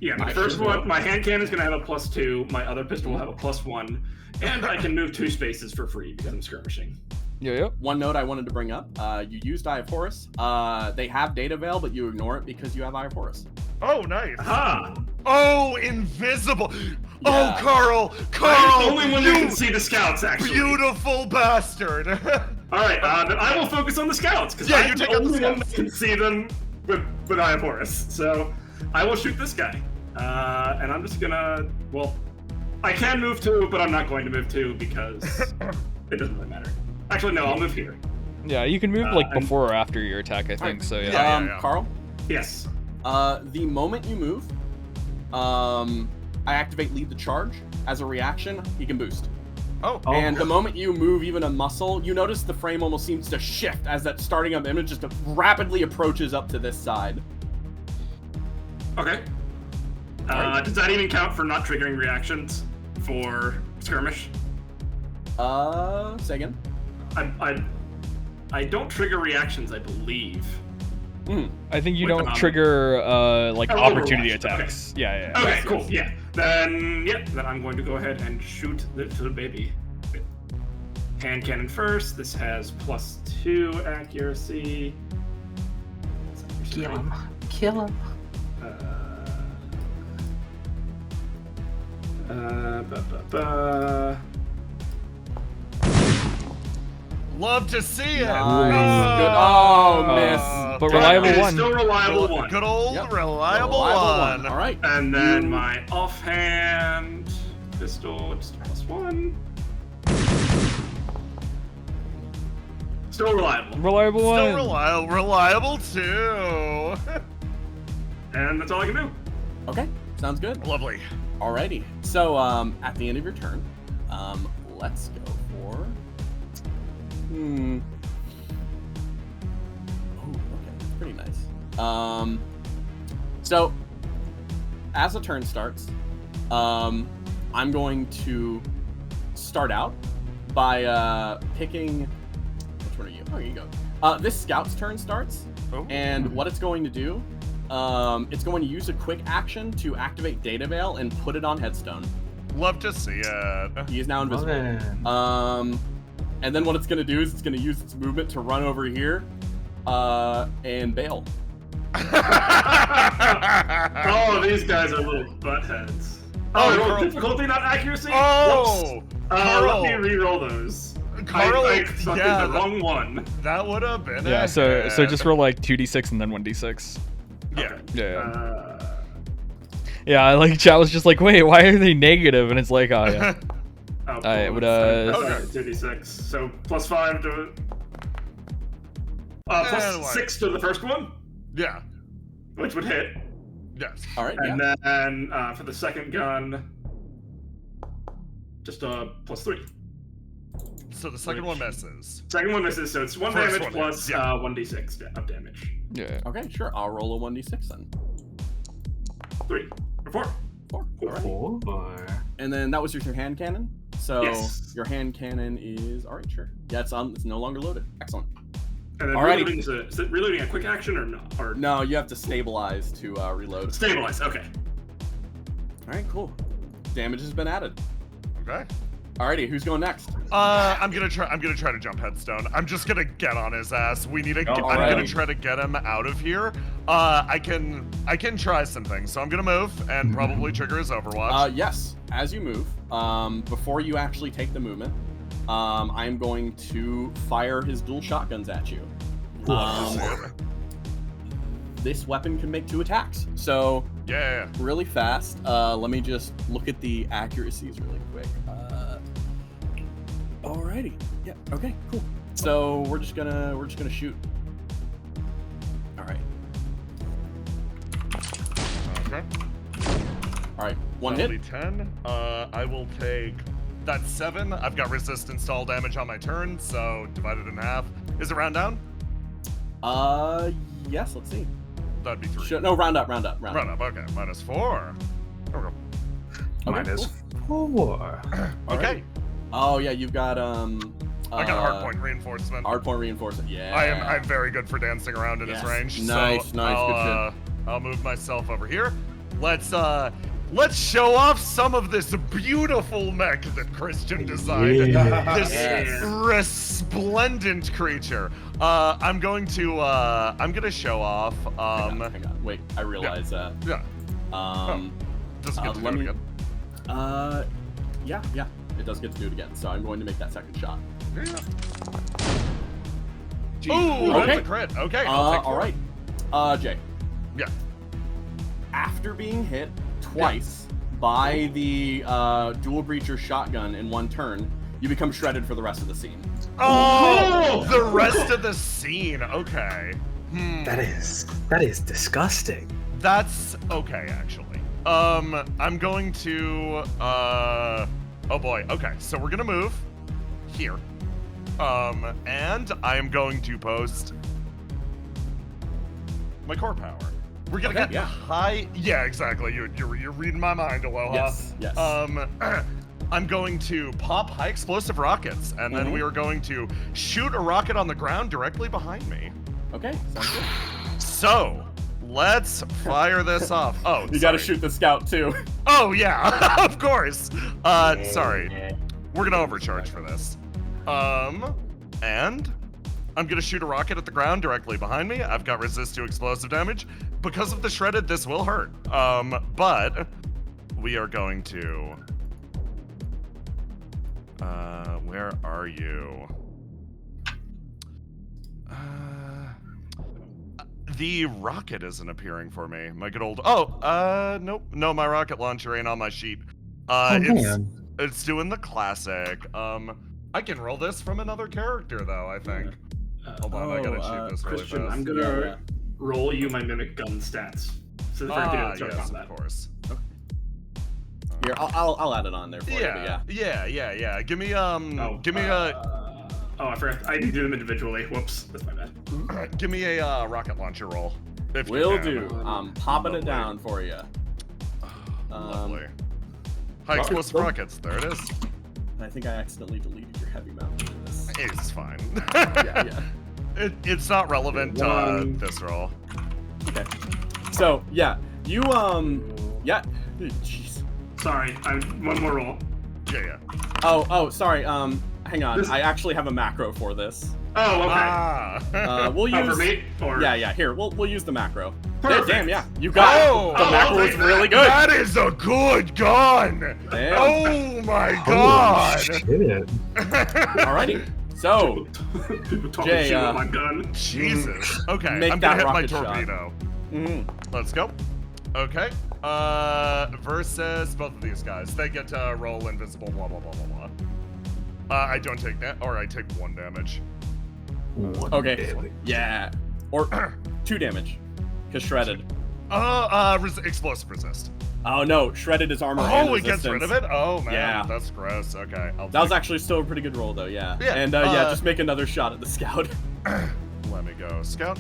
Yeah, my first one, my hand cannon is gonna have a +2. My other pistol will have a +1, and I can move 2 spaces for free because I'm skirmishing. Yep. One note I wanted to bring up: you used Eye of Horus. They have Data Veil, but you ignore it because you have Eye of Horus. Oh, nice. Aha! Oh, invisible. Yeah. Oh, Carl, I'm the only one that can see the scouts, actually. beautiful bastard. All right, then I will focus on the scouts because Yeah, I'm you the take out the only one that scouts. can see them with Eye of Horus. So I will shoot this guy, and I'm just gonna. Well, I can move 2, but I'm not going to move 2 because it doesn't really matter. Actually, no, I'll move here. Yeah, you can move before or after your attack, I think. So yeah. Yeah. Carl. Yes. The moment you move, I activate Lead the Charge. As a reaction, he can boost. Oh. And the moment you move even a muscle, you notice the frame almost seems to shift as that starting up image just rapidly approaches up to this side. Okay. Does that even count for not triggering reactions for skirmish? Say again? I don't trigger reactions, I believe. I think you With don't an trigger opportunity Overwatch, attacks. okay. Yeah. Okay, cool. Yeah. Then I'm going to go ahead and shoot the little baby. Hand cannon first. This has +2 accuracy. Kill him. Kill him. Love to see it. Nice. Good. Oh, miss. But reliable It's one. still reliable one. Good old Yep. reliable one. All right. And then my offhand pistol, just +1. Still reliable. Reliable one. Still reliable too. And that's all I can do. Okay, sounds good. Lovely. Alrighty. So at the end of your turn, let's go for. Oh, okay, that's pretty nice. So as the turn starts, I'm going to start out by picking. Which one are you? Oh, here you go. This scout's turn starts, and what it's going to do, it's going to use a quick action to activate Data Veil and put it on Headstone. Love to see it. He is now invisible. And then what it's going to do is it's going to use its movement to run over here and bail. Oh, these guys are little buttheads. Oh, difficulty, not accuracy? Oh, Whoops. Carl. Let me re-roll those. Carl, I selected the wrong one. That would have been Yeah, a so hit. just roll like 2d6 and then 1d6. Yeah. Yeah, like chat was just like, wait, why are they negative? And it's like, oh yeah. Oh, I would, okay, 2d6. So +5 to. +6 to the first one, Yeah. which would hit. Yes. All right. And Yeah. then for the second gun, just +3. So the second one misses. Second one misses, so it's 1 First damage one plus hits, yeah. 1d6 of damage. Yeah. Okay, sure. I'll roll a 1d6 then. 3 or 4. 4. All right. 4. And then that was your hand cannon. So Yes. your hand cannon is all right. Sure. Yeah, it's no longer loaded. Excellent. And then Alrighty. reloading is it reloading a quick action or not? Or No, you have to stabilize to reload. stabilize. Okay. All right, cool. Damage has been added. Okay. Alrighty, who's going next? I'm gonna try to jump Headstone. I'm just gonna get on his ass. We need to. I'm alrighty. gonna try to get him out of here. I can try some things. So I'm gonna move and probably trigger his Overwatch. Yes. As you move, before you actually take the movement, I am going to fire his dual shotguns at you. This weapon can make 2 attacks. So Yeah. really fast. Let me just look at the accuracies really quick. Alrighty. Yeah. Okay. Cool. So we're just gonna shoot. All right. Okay. All right. One hit. 10. I will take. That's 7. I've got resistance to all damage on my turn, so divided in half. Is it round down? Yes. Let's see. That'd be 3. No, round up. Round up. Okay. -4. There we go. Minus cool. 4. Okay. Oh yeah, you've got I got hardpoint reinforcement. Hardpoint reinforcement. Yeah. I'm very good for dancing around in his range. Nice, so nice, I'll, I'll move myself over here. Let's show off some of this beautiful mech that Christian designed. Yeah. This Yes. resplendent creature. I'm gonna show off. Hang on. Wait, I realize that. Yeah. Doesn't get to do it again. Yeah. It does get to do it again, so I'm going to make that second shot. Yeah. Ooh, Ooh, okay. that's a crit. Okay. I'll take All 4. right. Jay. Yeah. After being hit twice by the dual breacher shotgun in one turn, you become shredded for the rest of the scene. Oh, the rest of the scene. Okay. That is disgusting. That's okay, actually. I'm going to, oh boy, okay, so we're gonna move here. And I'm going to post my core power. We're gonna get high, yeah, exactly, you're reading my mind, Aloha. Yes. I'm going to pop high explosive rockets, and then we are going to shoot a rocket on the ground directly behind me. Okay, sounds good. So, let's fire this off. Oh, You gotta shoot the scout too. Oh, yeah, of course. Sorry. We're gonna overcharge for this. And I'm gonna shoot a rocket at the ground directly behind me. I've got resist to explosive damage. Because of the shredded, this will hurt. But we are going to... where are you? The rocket isn't appearing for me. My good old... Oh, nope. No, my rocket launcher ain't on my sheet. It's doing the classic. I can roll this from another character, though, I think. Hold on, I gotta shoot this really Christian, fast. I'm gonna roll you my mimic gun stats. So that I can yes, combat. of course. Here, I'll add it on there for you. But Yeah. Give me, Oh, I forgot. I didn't do them individually. Whoops, that's my bad. give me a rocket launcher roll. If you Will can. do. I'm popping it Lovely. down for you. Lovely. High explosive rockets. There it is. I think I accidentally deleted your heavy mount for this. It's fine. Yeah. It's not relevant to this roll. Okay. So yeah, you yeah. Jeez. Sorry, one more roll. Yeah. Oh, sorry. Hang on. I actually have a macro for this. Oh, okay. We'll use. For me? Or... Yeah. Here, we'll use the macro. Perfect. Damn, yeah. You got it. The macro is really good. That is a good gun. Damn. Oh my god. Shit. Alrighty. So, People talking Jay, shit about my gun. Jesus. Okay, Make I'm gonna that hit my rocket shot. torpedo. mhm. Let's go. Okay. Versus both of these guys. They get to roll invisible, blah, blah, blah, blah, blah. I don't take that, or I take 1 damage. Okay. Yeah. Or 2 damage. Cause shredded. Explosive resist. Oh no, shredded is armor. and Oh, it gets rid resistance. of it? Oh, man. Yeah. That's gross. Okay. That was actually still a pretty good roll though, yeah. Yeah, And yeah, just make another shot at the scout. Let me go. Scout.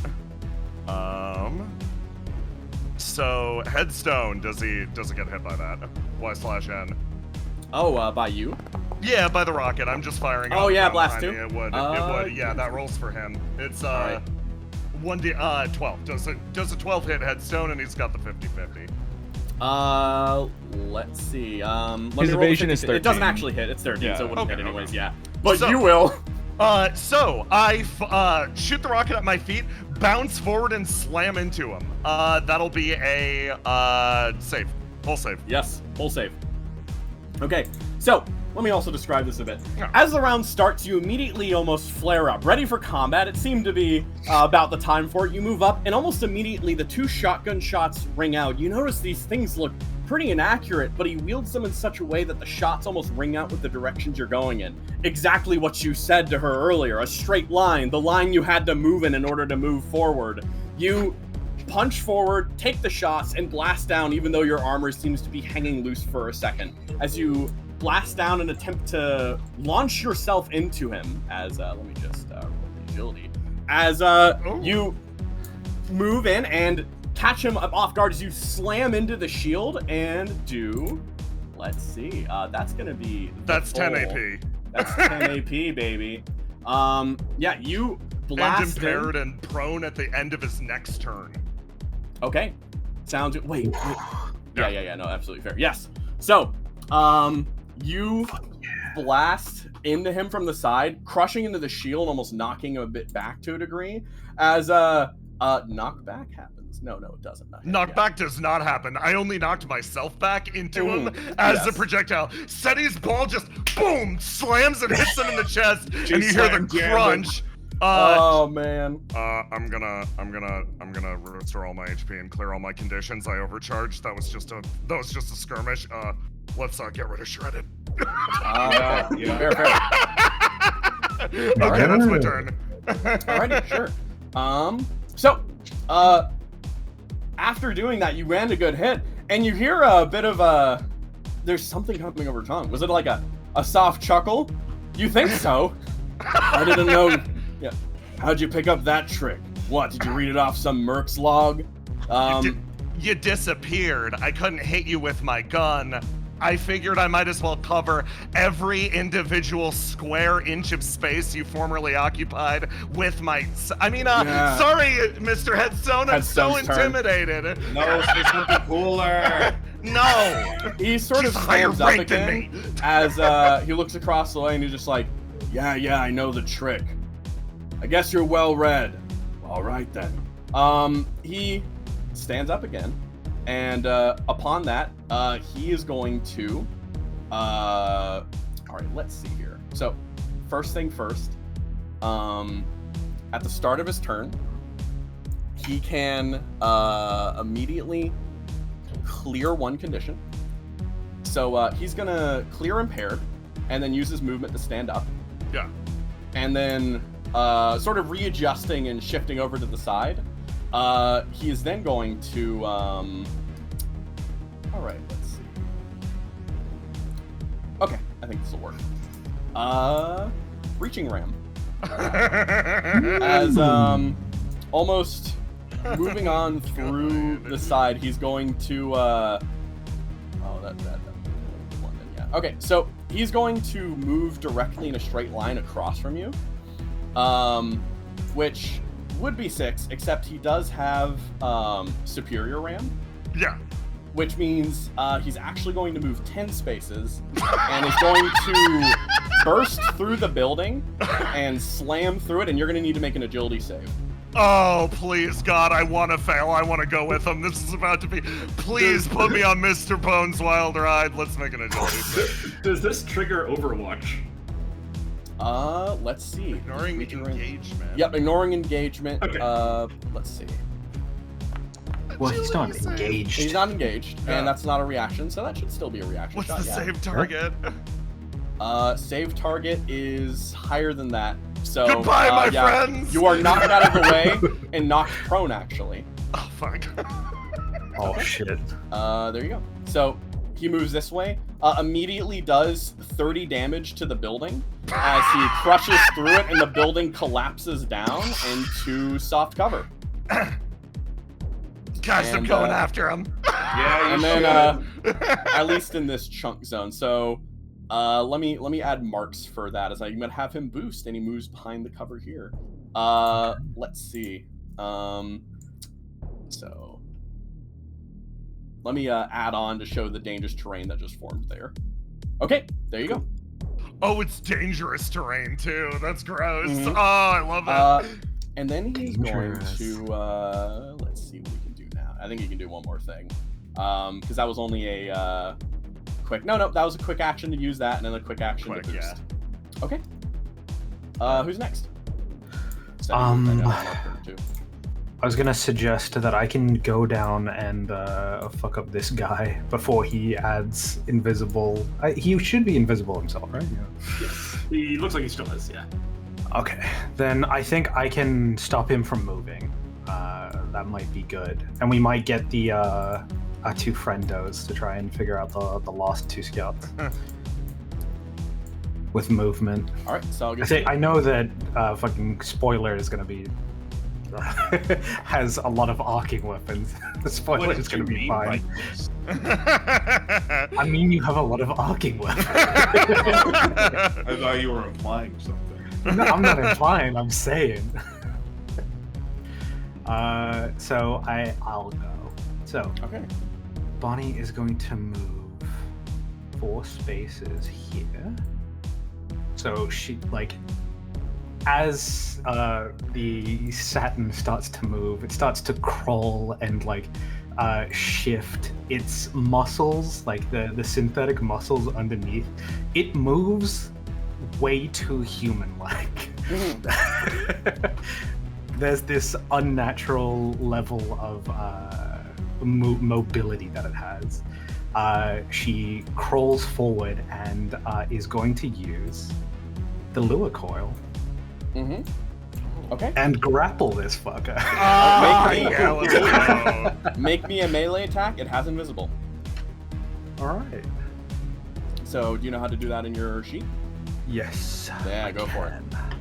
So, Headstone, does he get hit by that? Y/N? Oh, by you? Yeah, by the rocket. I'm just firing. Oh, up yeah, from blast behind 2? me. It would. Yeah, that rolls for him. It's Alright. 12. Does a 12 hit Headstone, and he's got the 50/50. Let's see. His evasion is 13. It doesn't actually hit. It's 13, Yeah. so it wouldn't hit Okay, anyways. okay. Yeah, but So- you will. So I shoot the rocket at my feet, bounce forward, and slam into him. That'll be a save. Full save. Yes, full save. Okay, so let me also describe this a bit. Yeah. As the round starts, you immediately almost flare up, ready for combat. It seemed to be about the time for it. You move up, and almost immediately the 2 shotgun shots ring out. You notice these things look pretty inaccurate, but he wields them in such a way that the shots almost ring out with the directions you're going in. Exactly what you said to her earlier, a straight line, the line you had to move in order to move forward. You punch forward, take the shots, and blast down even though your armor seems to be hanging loose for a second. As you blast down and attempt to launch yourself into him, as, let me just roll the agility. As you move in and catch him up off guard as you slam into the shield and do, let's see, that's gonna be That's 10 full. AP. That's 10 AP, baby. Yeah, you blast And impaired him. and prone at the end of his next turn. Okay, sounds good. Wait. Yeah, no, absolutely fair. Yes. So, you blast into him from the side, crushing into the shield, almost knocking him a bit back to a degree. As knockback happens. No, it doesn't. Knockback does not happen. I only knocked myself back into him as the projectile. Setty's ball just boom slams and hits him in the chest, and you hear the crunch. Oh man. I'm gonna restore all my HP and clear all my conditions. I overcharged. That was just a skirmish. Let's get rid of shredded. Yeah. Fair. Okay, that's my turn. Alrighty, sure. So, after doing that, you land a good hit, and you hear a bit of there's something coming over tongue. Was it like a soft chuckle? You think so? I didn't know. Yeah. How'd you pick up that trick? What, did you read it off some Merc's log? You disappeared. I couldn't hit you with my gun. I figured I might as well cover every individual square inch of space you formerly occupied with my... Sorry, Mr. Headstone, I'm so Headstone's turn. intimidated. No, say something cooler. No. He sort of He's higher stands up ranked than again me. as he looks across the way and he's just like, yeah, I know the trick. I guess you're well read. All right then. He stands up again, and upon that, he is going to. All right, let's see here. So, first thing first. At the start of his turn, he can immediately clear one condition. So he's gonna clear impaired, and then use his movement to stand up. Yeah. And then sort of readjusting and shifting over to the side, he is then going to all right, let's see. Okay, I think this will work. Reaching ram. As almost moving on through the side, he's going to okay, so he's going to move directly in a straight line across from you, which would be 6, except he does have superior ram. Yeah. Which means he's actually going to move 10 spaces and is going to burst through the building and slam through it, and you're going to need to make an agility save. Oh, please, God, I want to fail. I want to go with him. This is about to be... Please put me on Mr. Bones' wild ride. Let's make an agility save. Does this trigger Overwatch? Let's see. Ignoring engagement. Yep, ignoring engagement. Okay. Let's see. Well, he's not engaged. He's not engaged, Yeah. and that's not a reaction, so that should still be a reaction What's shot. the save target? Save target is higher than that. So Goodbye, my friends! You are knocked out of the way and knocked prone, actually. Oh, fuck. Oh, shit. There you go. So he moves this way. Immediately does 30 damage to the building as he crushes through it, and the building collapses down into soft cover. Guys, I'm And, going after him. Yeah, you And should. then, at least in this chunk zone. So Let me add marks for that, as I'm gonna have him boost, and he moves behind the cover here. Let's see. So let me add on to show the dangerous terrain that just formed there. Okay, there you go. Oh, it's dangerous terrain too. That's gross. Mhm. Oh, I love it. And then he's going Dangerous. to let's see what we can do now. I think he can do one more thing, because that was only a quick. No, that was a quick action to use that, and then a quick action to boost. Yeah. Okay. Who's next? I was gonna suggest that I can go down and fuck up this guy before he adds invisible. He should be invisible himself, right? Yeah. He looks like he still is, yeah. Okay, then I think I can stop him from moving. That might be good, and we might get the our two friendos to try and figure out the lost two scouts with movement. All right, so I'll get I know that fucking spoiler is gonna be has a lot of arcing weapons. The spoiler is gonna be fine. I mean, you have a lot of arcing weapons. I thought you were implying something. No, I'm not implying. I'm saying. So I'll go. So Okay. Bonnie is going to move 4 spaces here. So she as the Saturn starts to move, it starts to crawl and shift its muscles, like the synthetic muscles underneath. It moves way too human-like. There's this unnatural level of mobility that it has. She crawls forward and is going to use the lure coil Okay. and grapple this fucker. Yeah, let's go. Make me a melee attack. It has invisible. All right. So do you know how to do that in your sheet? Yes. Yeah, I go for it. can.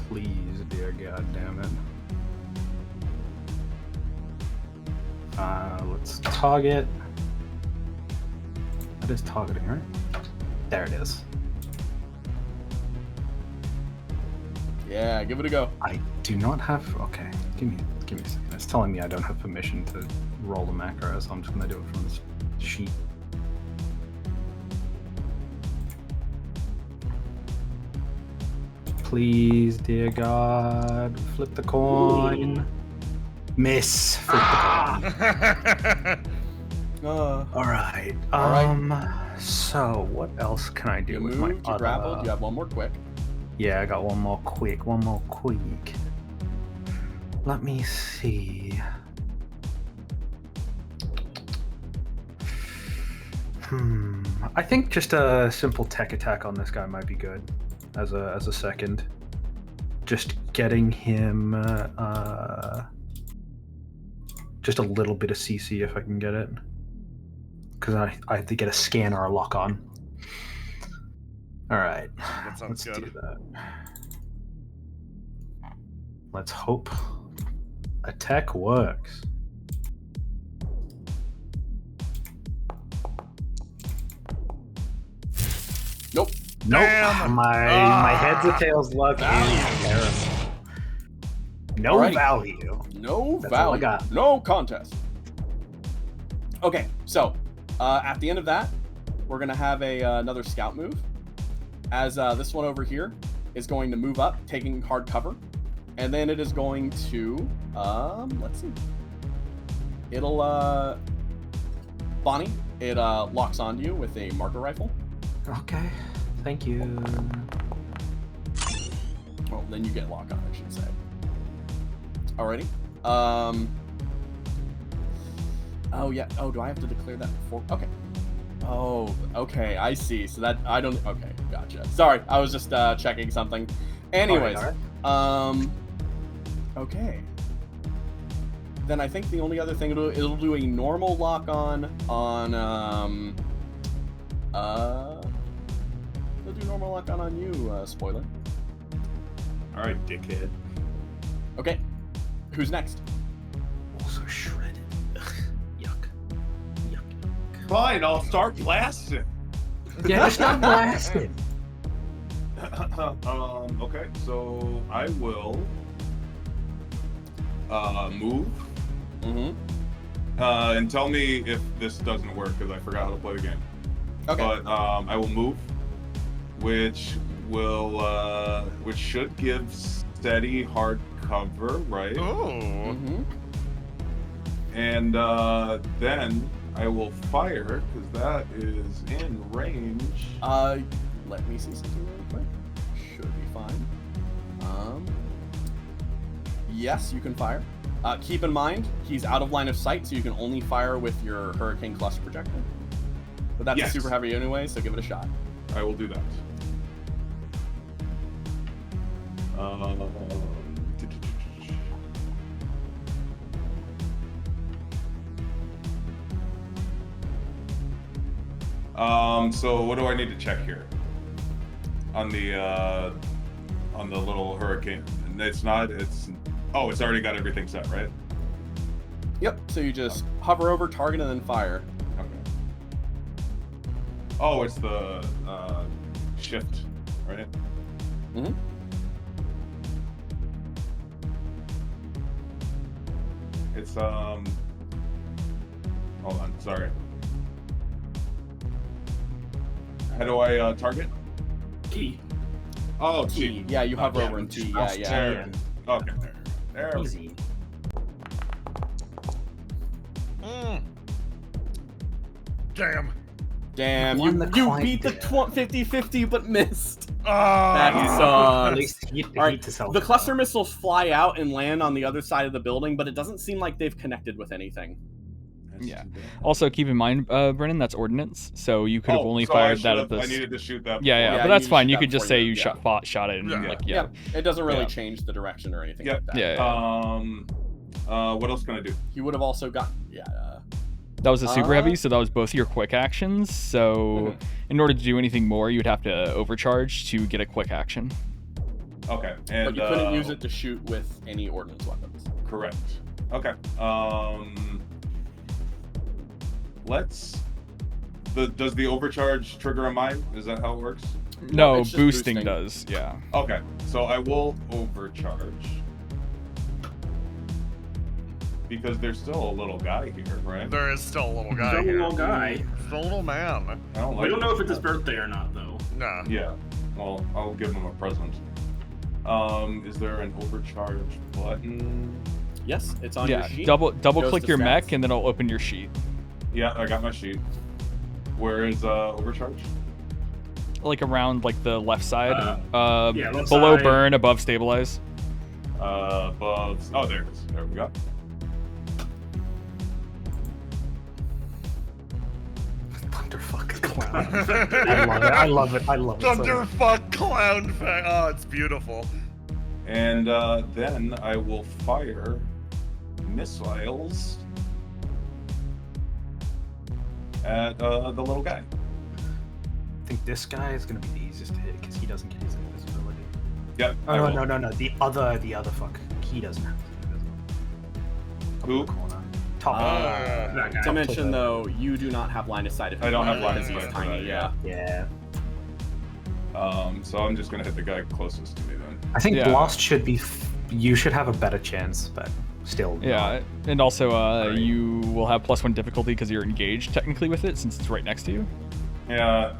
Please, dear God damn it. Let's target. That is targeting, right? There it is. Yeah, give it a go. I do not have. Okay, give me a second. It's telling me I don't have permission to roll the macro, so I'm just gonna do it from this sheet. Please, dear God, flip the coin. Ooh. Miss. Flip the coin. All right. So what else can I do You with moved, my you grappled, you have one more quick. Yeah, I got one more quick. Let me see. I think just a simple tech attack on this guy might be good as a second. Just getting him just a little bit of CC if I can get it. Because I have to get a scan or a lock on. Alright. That sounds Let's good. do that. Let's hope attack works. Nope. Nope. Damn. My heads or tails luck is terrible. No Alrighty. value. No That's all I value. got. No contest. Okay, so at the end of that, we're gonna have another scout move. As this one over here is going to move up, taking hard cover, and then it is going to let's see. It'll Bonnie, it locks onto you with a marker rifle. Okay. Thank you. Well, then you get lock on, I should say. Alrighty. Oh yeah. Oh, do I have to declare that before? Okay. Oh, okay. I see. So that I don't. Okay, gotcha. Sorry, I was just checking something. Anyways, Alright. Okay. Then I think the only other thing it'll do a normal lock on it'll do normal lock on you. Spoiler. All right, dickhead. Okay. Who's next? Also shredded. Ugh, yuck. Fine, I'll start blasting. Yeah, just not blasted. Okay, so I will move. And tell me if this doesn't work because I forgot how to play the game. Okay. But I will move, which should give steady hard cover, right? Oh. And then I will fire because that is in range. Let me see something really quick. Should be fine. Yes, you can fire. Keep in mind, he's out of line of sight, so you can only fire with your Hurricane Cluster projector. But that's super heavy anyway, so give it a shot. I will do that. So what do I need to check here? On the little hurricane. It's already got everything set, right? Yep, so you just hover over, target, and then fire. Okay. Oh, it's the shift, right? It's hold on, sorry. How do I target? T. Oh, T. T. Yeah, you hover over in T. Yeah. Okay. There. Easy. Damn, Won you the beat the client. 50-50 but missed. Ah. That At sucks. least he Alright, to self. the cluster missiles fly out and land on the other side of the building, but it doesn't seem like they've connected with anything. That's Yeah. too bad. Also, keep in mind, Brennan, that's ordnance, so you could have only so fired I that at should've- this. I needed to shoot that. Yeah, Yeah, but that's you fine. shoot You that could just before say you- you yeah. shot it, and Yeah. Yeah, it doesn't really Yeah. change the direction or anything Yep. like that. Yeah. What else can I do? He would have also got That was a super heavy, so that was both your quick actions. So, in order to do anything more, you'd have to overcharge to get a quick action. Okay, and but you couldn't use it to shoot with any ordnance weapons. Correct. Okay. Does the overcharge trigger a mine? Is that how it works? No, it's just boosting boosting. does. Yeah. Okay, so I will overcharge. Because there's still a little guy here, right? There is still a little guy Still a here. little guy. Still a little man. I don't like We don't know if it. it's his birthday or not, though. Nah. Yeah. Well, I'll give him a present. Is there an overcharge button? Yes, it's on your Yeah. sheet. Double Shows click the your stats. mech, and then it'll open your sheet. Yeah, I got my sheet. Where is overcharge? Like around like the left side. yeah, left Below side. burn, above stabilize. Above. Oh, there it is. There we go. Thunderfuck clown. I love it. I love it. so much. Thunderfuck clown fa- Oh, it's beautiful. And then I will fire missiles at the little guy. I think this guy is gonna be the easiest to hit because he doesn't get his invisibility. Yep. Oh I will. no. The other fuck. He doesn't have his invisibility. Who? Corner. Top. That guy. To mention though, you do not have line of sight. If I don't you have line of because sight he's for tiny. that, Yeah. Yeah. So I'm just gonna hit the guy closest to me then. I think Yeah. Blast should be. You should have a better chance, but still. Yeah, and also Right. you will have +1 difficulty because you're engaged technically with it since it's right next to you. Yeah,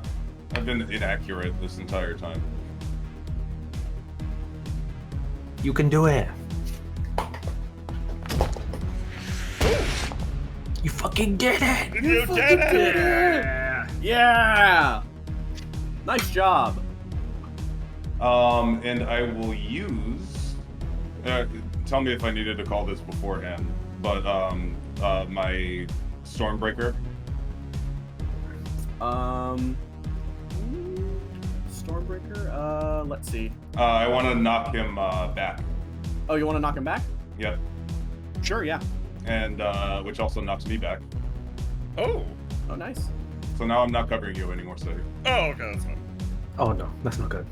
I've been inaccurate this entire time. You can do it. You fucking did it! You did it! Yeah. Yeah. Nice job. And I will use. Tell me if I needed to call this beforehand, but my Stormbreaker. Stormbreaker. Let's see. I want to knock him back. Oh, you want to knock him back? Yep. Sure. Yeah. And which also knocks me back. Oh. Oh, nice. So now I'm not covering you anymore, so. Oh, okay, that's fine. Oh no, that's not good.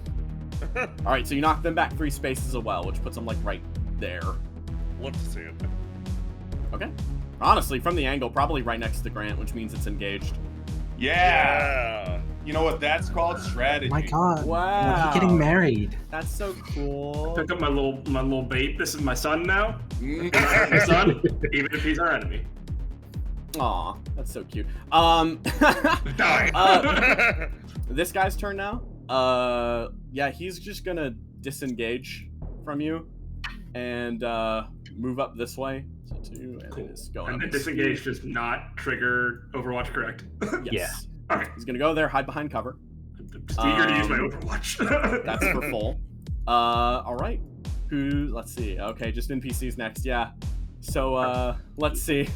All right, so you knock them back 3 spaces as well, which puts them like right there. Love to see it. Okay. Honestly, from the angle, probably right next to Grant, which means it's engaged. Yeah. You know what that's called? Strategy. Oh my god. Wow. When are you getting married? That's so cool. Pick up my little bait. This is my son now. My son, even if he's our enemy. Aw, that's so cute. Die. This guy's turn now. Yeah, he's just gonna disengage from you and move up this way. So 2, and Cool. then just go And up. the disengage does not trigger Overwatch, correct? Yes. Okay. He's gonna go there, hide behind cover. I'm just eager to use my Overwatch. That's for full. All right. Let's see. Okay, just NPCs next. Yeah. So let's see.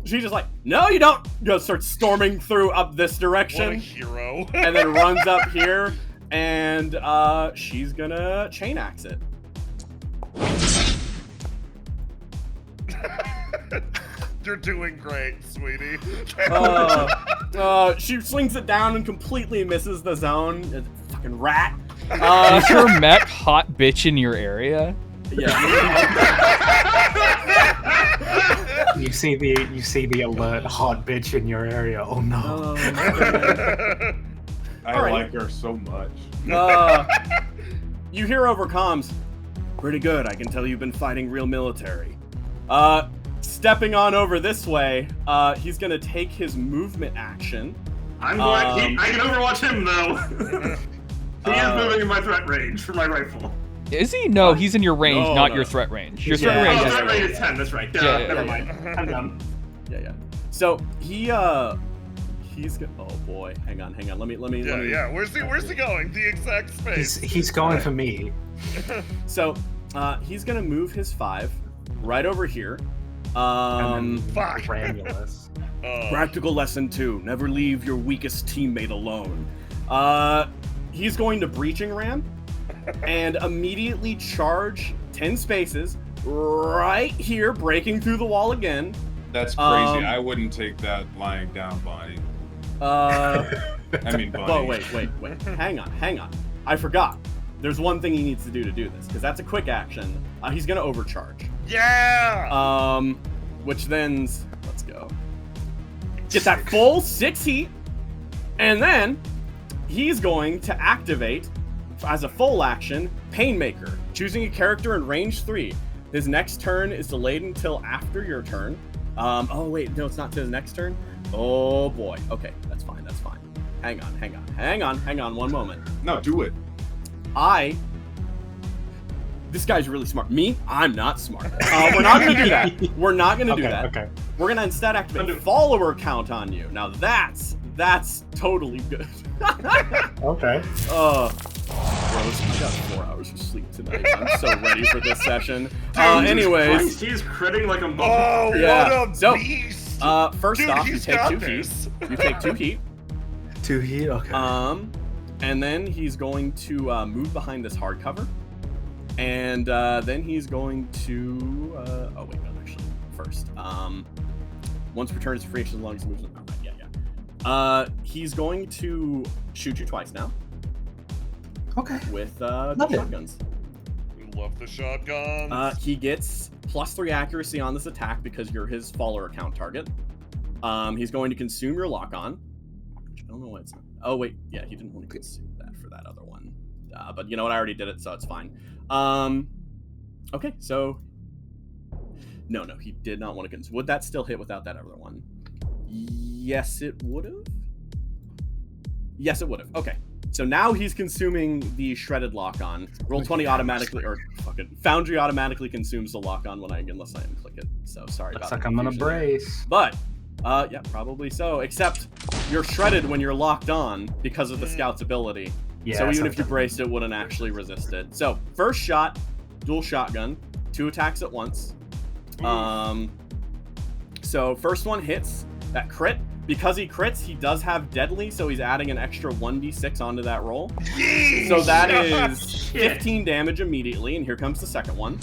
She's just like, no, you don't. Starts storming through up this What a direction, hero. and then runs up here, and she's gonna chain axe it. You're doing great, sweetie. She slings it down and completely misses the zone. It's a fucking rat. Is your mech hot bitch in your area? Yeah. You see the alert hot bitch in your area. Oh no. I All right. like her so much. You hear over comms. Pretty good. I can tell you've been fighting real military. Stepping on over this way, he's gonna take his movement action. I'm going. I can Overwatch him though. He is moving in my threat range for my rifle. Is he? No, he's in your range, No, not no. your threat range. Your Yeah. threat range Oh, is threat range is 10. That's right. Yeah, Never yeah. mind. I'm done. Yeah. So he's gonna. Oh boy, hang on. Let me. Yeah. Where's he going? The exact space. He's going for me. So he's gonna move his 5 right over here. And then Fuck. Ramulus. Practical lesson 2: never leave your weakest teammate alone. He's going to breaching ram and immediately charge 10 spaces right here, breaking through the wall again. That's crazy. I wouldn't take that lying down, Bonnie. I mean, Bonnie. Oh, wait. Hang on. I forgot. There's one thing he needs to do this, because that's a quick action. He's gonna overcharge. Yeah. Which then's, let's go. Get that full 6 heat, and then he's going to activate, as a full action, Painmaker, choosing a character in range 3. His next turn is delayed until after your turn. Oh wait, no, it's not to his next turn. Oh boy. Okay, that's fine. Hang on. One moment. No, do it. This guy's really smart. Me, I'm not smart. We're not gonna do that. We're not gonna do that. Okay. We're gonna instead activate follower count on you. Now that's totally good. Okay. Gross. I got 4 hours of sleep tonight. I'm so ready for this session. Christ, Anyways, he's critting like a Oh, motherfucker. Yeah. what a So, beast. first Dude, off, you he's take got 2 this. heat. You take 2 heat. 2 heat. Okay. And then he's going to move behind this hardcover. And then he's going to. Oh wait, no, actually, first. Once returns to free action as long as he moves. Oh, right, yeah. He's going to shoot you twice now Okay. with the Love it. shotguns. We love the shotguns. He gets +3 accuracy on this attack because you're his follower account target. He's going to consume your lock-on. I don't know why it's not. Oh wait, yeah, he didn't want to consume that for that other one. But you know what? I already did it, so it's fine. Okay, so no, he did not want to consume. Would that still hit without that other one? Yes, it would have. Yes, it would have. Okay, so now he's consuming the shredded lock-on. Roll 20 automatically, or fucking Foundry automatically consumes the lock-on when unless I unclick it. So sorry Looks about like the I'm gonna confusion there. brace. But, yeah, probably so. Except you're shredded when you're locked on because of the scout's ability. Yeah. So even if you something. braced, it wouldn't actually resist it. So first shot, dual shotgun, 2 attacks at once. So first one hits, that crit. Because he crits, he does have deadly, so he's adding an extra 1d6 onto that roll. So that is 15 damage immediately, and here comes the second one.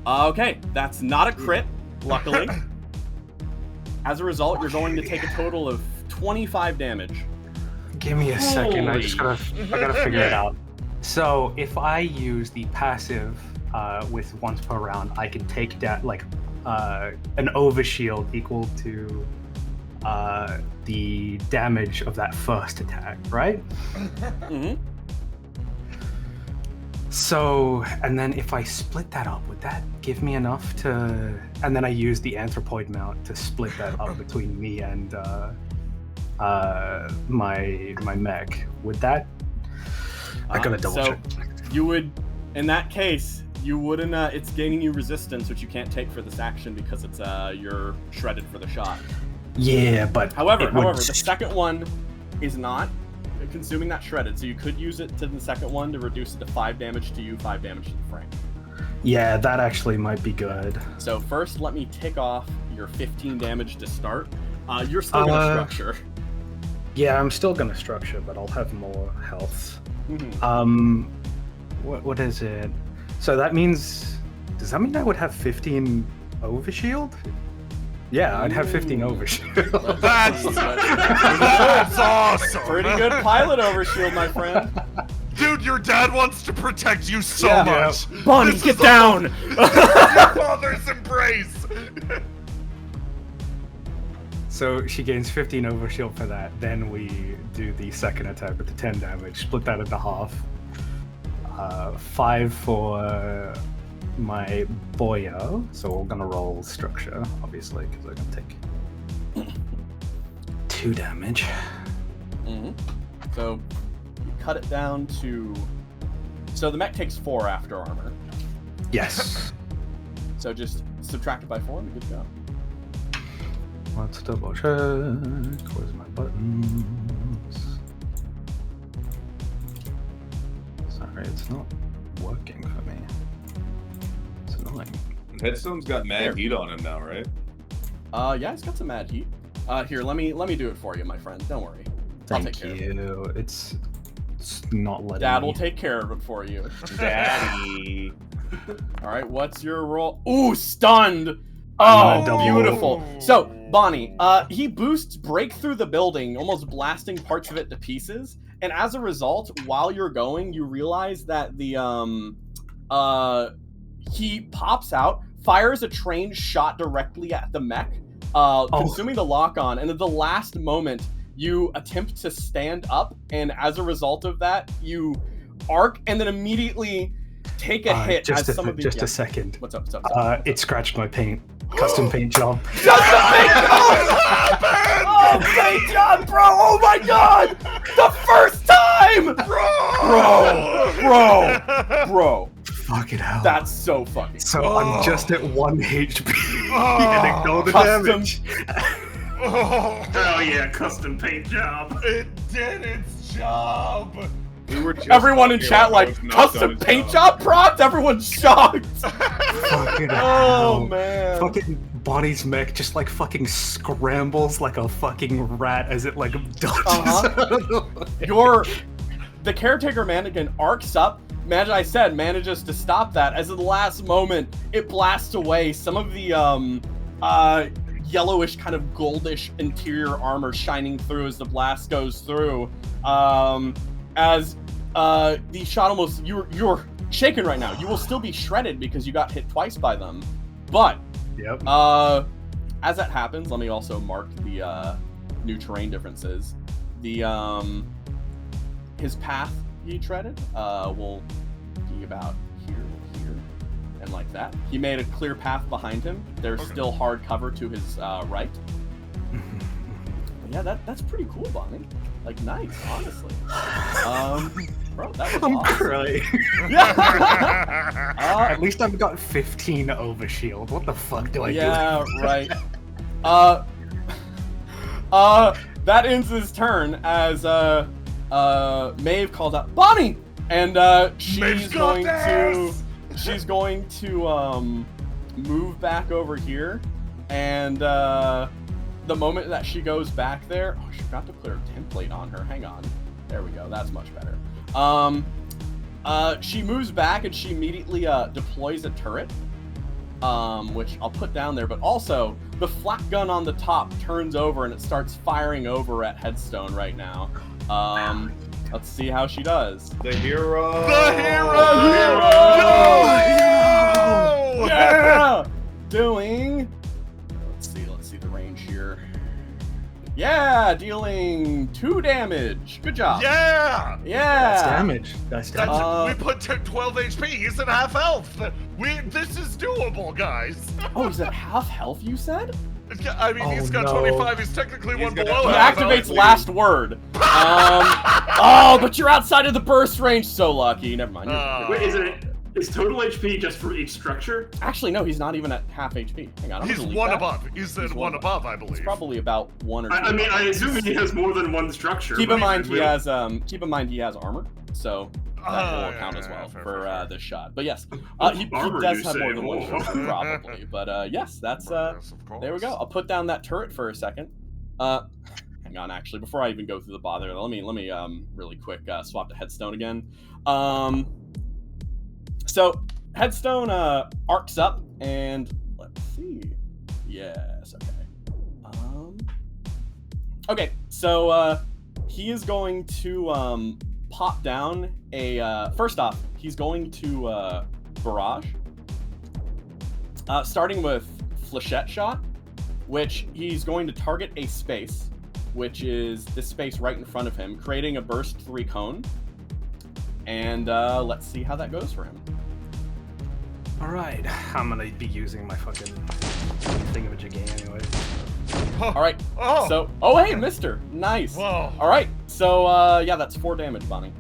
Okay, that's not a crit, luckily. As a result, you're going to take a total of 25 damage. Give me a second. I gotta figure it Yeah. out. So if I use the passive with once per round, I can take that an overshield equal to the damage of that first attack, right? Mm-hmm. So, and then if I split that up, would that give me enough to... And then I use the anthropoid mount to split that up between me and my mech. Would that... I gotta double check. You would, in that case, you wouldn't, it's gaining you resistance, which you can't take for this action because it's, you're shredded for the shot. Yeah, but... However, the second one is not consuming that shredded, so you could use it to the second one to reduce it to 5 damage to you, 5 damage to the frame. Yeah, that actually might be good. So first, let me tick off your 15 damage to start. You're still gonna structure. Yeah, I'm still gonna structure, but I'll have more health. Mm-hmm. What is it? So that means... Does that mean I would have 15 overshield? Yeah, I'd have 15 overshield. That's awesome. Pretty good pilot overshield, my friend. Dude, your dad wants to protect you so Yeah. much. Bonnie, This get is down! Your father's embrace. So she gains 15 overshield for that. Then we do the second attack with the 10 damage. Split that into half. 5 for my boyo. So we're gonna roll structure, obviously, because I'm gonna take 2 damage. Mm-hmm. So you cut it down to... So the mech takes 4 after armor. Yes. So just subtract it by 4 and good go. Let's double check. Where's my buttons? Sorry, it's not working for me. It's annoying. Headstone's got mad heat on him now, right? Yeah, it's got some mad heat. Here, let me do it for you, my friend. Don't worry. I'll take Thank care of it. you. It's not letting Dad me. will take care of it for you. Daddy. All right, what's your roll? Ooh, stunned. I'm Oh, gonna double. beautiful. So, Bonnie, he boosts break through the building, almost blasting parts of it to pieces. And as a result, while you're going, you realize that the he pops out, fires a trained shot directly at the mech, consuming the lock-on. And at the last moment, you attempt to stand up, and as a result of that, you arc and then immediately take a hit. Just as some of the, a second. What's up? What's up? What's up? It scratched my paint. Custom paint job. Just a paint job! Oh, paint job, bro! Oh my god! The first time! Bro! Fucking hell. That's so fucking. So I'm just at 1 HP and ignore the damage. Oh yeah, custom paint job. It did its job. We were just Everyone in talking chat about like, how it's not custom done its paint job prompt? Everyone's shocked! Fucking Oh hell. man. Fucking Bonnie's mech just like fucking scrambles like a fucking rat as it like dodges. The caretaker mannequin arcs up. I said manages to stop that. As at the last moment, it blasts away some of the yellowish kind of goldish interior armor shining through as the blast goes through. As the shot almost you're shaken right now. You will still be shredded because you got hit twice by them. But Yep. as that happens, let me also mark the new terrain differences. The his path he treaded will be about here, and like that. He made a clear path behind him. There's still hard cover to his right. But yeah, that's pretty cool, Bonnie. Like, nice, honestly. Bro, that was I'm awesome. crying. At least I've got 15 overshield. What the fuck do I do? Yeah, right. That ends his turn as Maeve calls out Bonnie, and she's going to move back over here, and the moment that she goes back there, oh, she forgot to clear a template on her. Hang on, there we go. That's much better. She moves back and she immediately deploys a turret, which I'll put down there, but also the flak gun on the top turns over and it starts firing over at Headstone right now. Let's see how she does. The hero! The hero! Yeah! Doing dealing 2 damage. Good job. Yeah! Yeah. That's damage. That's damage. We put 12 HP. He's at half health. This is doable, guys. Oh, he's at half health, you said? I mean, he's got 25. He's technically one got below He half activates health. last word. Oh, but you're outside of the burst range. So lucky. Never mind. Wait, is total HP just for each structure? Actually, no, he's not even at half HP. Hang on, I'm He's gonna delete one that. above. He's at one above, I believe. It's probably about 1 or 2. I mean, I assume he has more than one structure. Keep but in mind we- he has armor, so that will count as well fair, for fair. this shot. But yes, he Armor, does you have more say? than one Oh. structure, probably. But yes, that's Yes, of course. there we go. I'll put down that turret for a second. Hang on, actually, before I even go through the bother, let me really quick swap to Headstone again. So Headstone arcs up, and let's see. Yes, okay. Okay, so he is going to pop down a. First off, he's going to barrage, starting with Flechette Shot, which he's going to target a space, which is this space right in front of him, creating a burst 3 cone. And let's see how that goes for him. Alright, I'm gonna be using my fucking thingamajiggy anyway. All right. Oh. So, oh hey, Mister, nice. Whoa. All right. So yeah, that's 4 damage, Bonnie.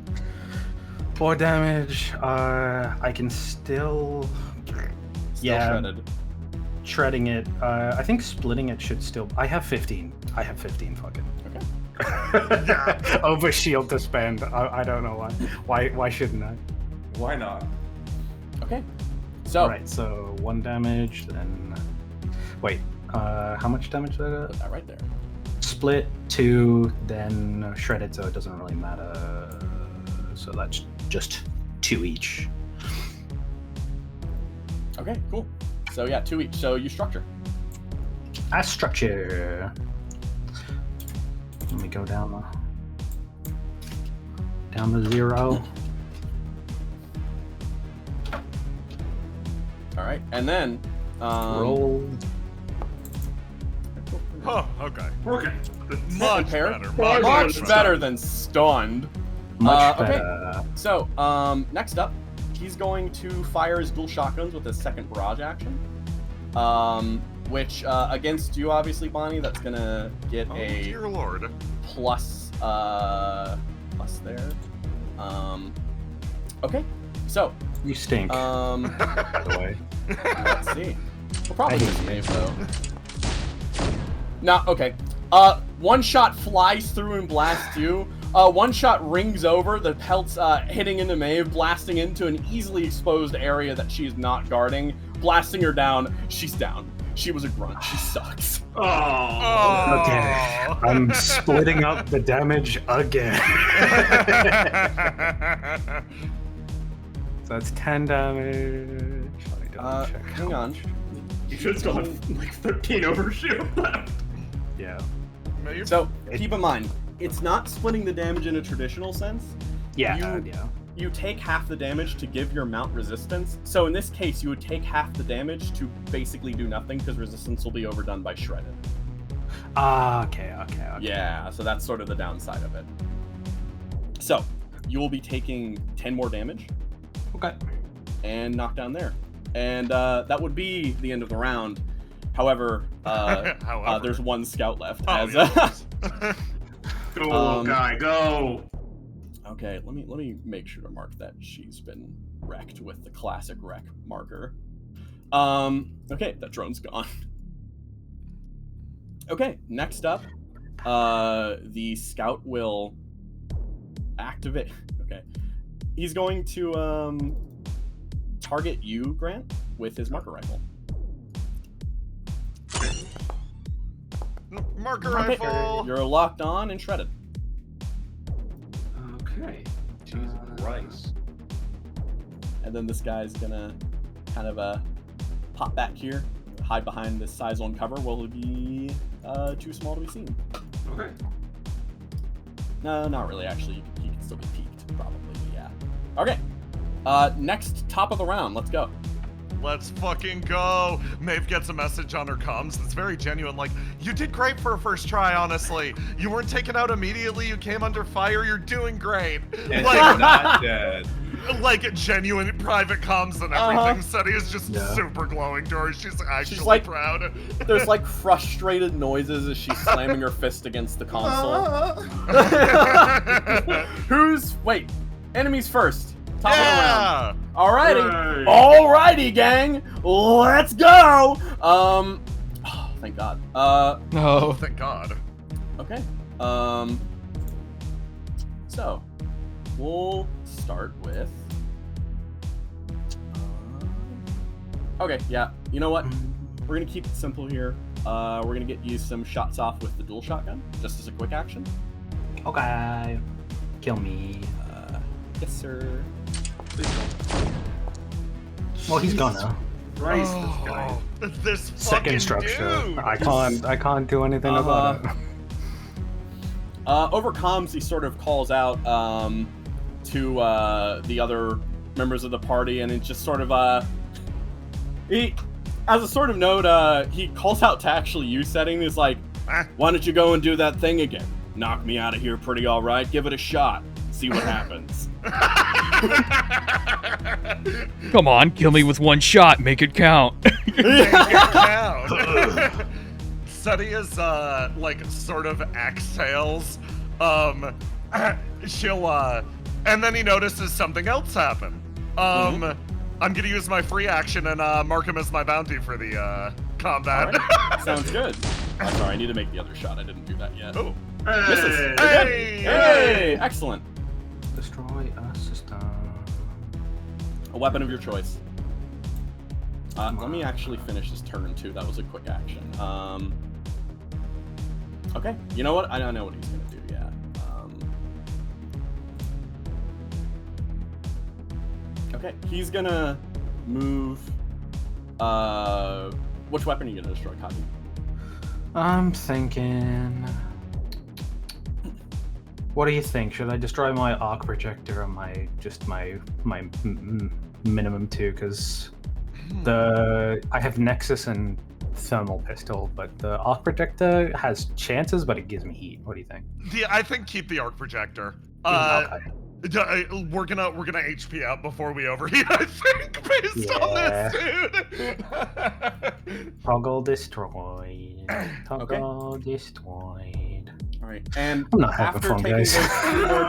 4 damage. I can still. Still shredded. Shredding it. I think splitting it should still. I have 15. I have 15 fucking. Okay. Over shield to spend. I don't know why. Why shouldn't I? Why not? Okay. So Alright, so 1 damage, then. Wait, how much damage did I put that right there. split 2, then shredded, so it doesn't really matter. So that's just 2 each. Okay, cool. So yeah, 2 each. So you structure. A structure. Let me go down to 0. All right, and then Roll. Oh, okay. Okay. Much compare. better. Much better than stunned. Much okay. better. So next up, he's going to fire his dual shotguns with his second barrage action. Which against you, obviously, Bonnie, that's gonna get Oh, a dear lord. plus there. Okay, so You stink, by the way. let's see. We'll probably I get hate Dave though. No, okay. One shot flies through and blasts you. One shot rings over, the pelts hitting into Maeve, blasting into an easily exposed area that she is not guarding, blasting her down. She's down. She was a grunt. She sucks. Oh. Okay, I'm splitting up the damage again. So that's 10 damage. Let me double check how Hang on. much. You should still have like 13 overshield left. Yeah. Maybe. So keep in mind, it's not splitting the damage in a traditional sense. Yeah, You- yeah. You take half the damage to give your mount resistance. So in this case, you would take half the damage to basically do nothing because resistance will be overdone by shredded. Okay. Yeah, so that's sort of the downside of it. So you will be taking 10 more damage Okay. and knock down there. And that would be the end of the round. However, However. there's 1 scout left. Oh, as, yes. Go, little guy, go. Okay, let me make sure to mark that she's been wrecked with the classic wreck marker. Okay, that drone's gone. Okay, next up, the scout will activate. Okay, he's going to target you, Grant, with his marker rifle. Marker Okay, rifle. you're locked on and shredded. Okay. Jesus Christ. And then this guy's gonna kind of pop back here, hide behind this size on cover. Will it be too small to be seen? Okay. No, not really. Actually, he can still be peeked, probably. But yeah. Okay. Next, top of the round. Let's go. Let's fucking go. Maeve gets a message on her comms that's very genuine. Like, you did great for a first try, honestly. You weren't taken out immediately. You came under fire. You're doing great. And Like, you're not dead. like genuine private comms and everything. Sunny is just Yeah. super glowing to her. She's actually like- proud. There's like frustrated noises as she's slamming her fist against the console. Wait, enemies first. Top of the round. Yeah. Alrighty. Alrighty, gang. Let's go. Oh, thank God. Oh, No. thank God. Okay. So we'll start with. Okay, yeah. You know what? We're gonna keep it simple here. We're gonna get you some shots off with the dual shotgun, just as a quick action. Okay. Kill me. Yes, sir. Well, he's gonna. Christ, this guy. This Second fucking structure. dude. I can't do anything about it. Over comms, he sort of calls out to the other members of the party, and it's just sort of he, as a sort of note, he calls out to actually you setting. He's like, "Why don't you go and do that thing again? Knock me out of here pretty all right. Give it a shot. See what happens." Come on, kill me with one shot. Make it count. Sunny is like sort of exhales. She'll and then he notices something else happen. I'm gonna use my free action and mark him as my bounty for the combat. All right. Sounds good. I'm sorry, I need to make the other shot. I didn't do that yet. Oh. Misses. Hey. Hey! Hey, excellent. Destroy a system. A weapon of your choice. Let me actually finish this turn too. That was a quick action. Okay, you know what? I don't know what he's gonna do. Yeah. Okay, he's gonna move. Which weapon are you gonna destroy, Kagi? I'm thinking. What do you think? Should I destroy my arc projector or my minimum 2? Because I have Nexus and thermal pistol, but the arc projector has chances, but it gives me heat. What do you think? Yeah, I think keep the arc projector. Okay. We're gonna HP out before we overheat. I think based on this, dude. Toggle destroyed. Toggle destroyed. All right, and I'm not having after fun, taking guys. those two more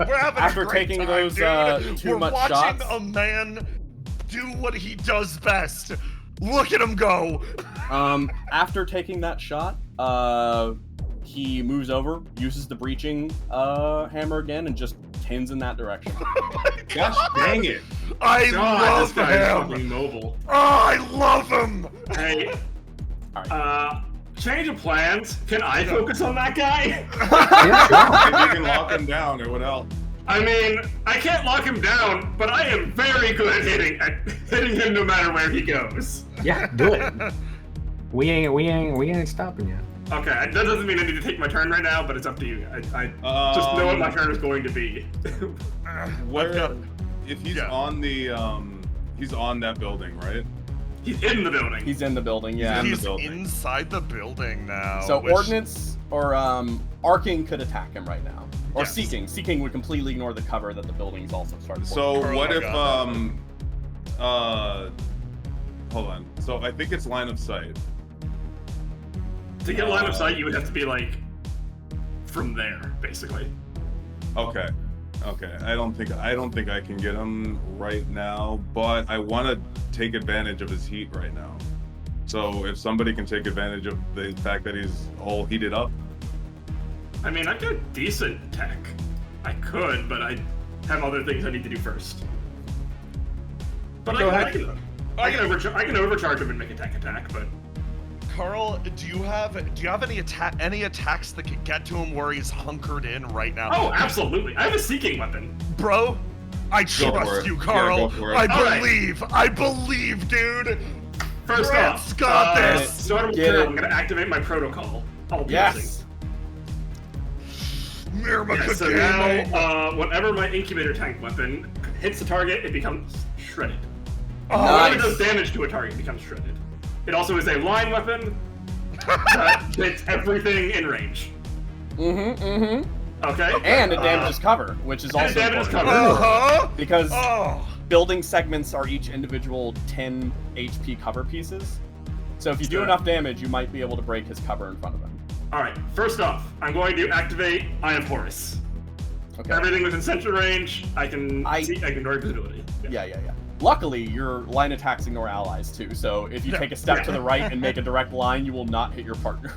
We're having after a great taking time, those dude. too We're much watching shots, a man do what he does best. Look at him go. after taking that shot, he moves over, uses the breaching hammer again, and just tends in that direction. Gosh dang it. I God, love this guy's him. fucking mobile. Oh, I love him. Hey, All right. change of plans. Can I focus on that guy? Yeah, sure. If you can lock him down or what else? I mean, I can't lock him down, but I am very good at hitting him no matter where he goes. Yeah, do it. We ain't stopping you. Okay, that doesn't mean I need to take my turn right now, but it's up to you. I just know what my turn is going to be. Where, if he's Yeah. on the he's on that building, right? He's in the building. He's in the building, yeah. in the He's building. inside the building now. So which- ordnance or arcing could attack him right now, or Yes. seeking would completely ignore the cover that the building's also started. So Oh what my if God. hold on. So I think it's line of sight. To get line of sight, you would have to be like from there, basically. Okay. Okay. I don't think I can get him right now, but I want to take advantage of his heat right now. So if somebody can take advantage of the fact that he's all heated up. I mean, I've got decent tech. I could, but I have other things I need to do first. But Go I ahead. can overcharge him and make a tech attack, but Carl, do you have any attacks that can get to him where he's hunkered in right now? oh, absolutely. I have a seeking weapon. Bro, I for trust it. you, Yeah, Carl. go for it. I believe, dude. First Grant's off, got this. start of Get turn, it. I'm gonna activate my protocol. All Yes. piercing. Mirma Yeah, so Kagame. now, whenever my incubator tank weapon hits the target, it becomes shredded. Whenever it does damage to a target, it becomes shredded. It also is a line weapon that hits everything in range. Okay. And it damages cover, which is also damages important. cover. Because building segments are each individual 10 HP cover pieces. So if you do enough damage, you might be able to break his cover in front of him. Alright, first off, I'm going to activate Eye of Horus. Okay. Everything within sentry range, I can ignore visibility. Yeah. Luckily, your line attacks ignore allies too, so if you take a step to the right and make a direct line, you will not hit your partner.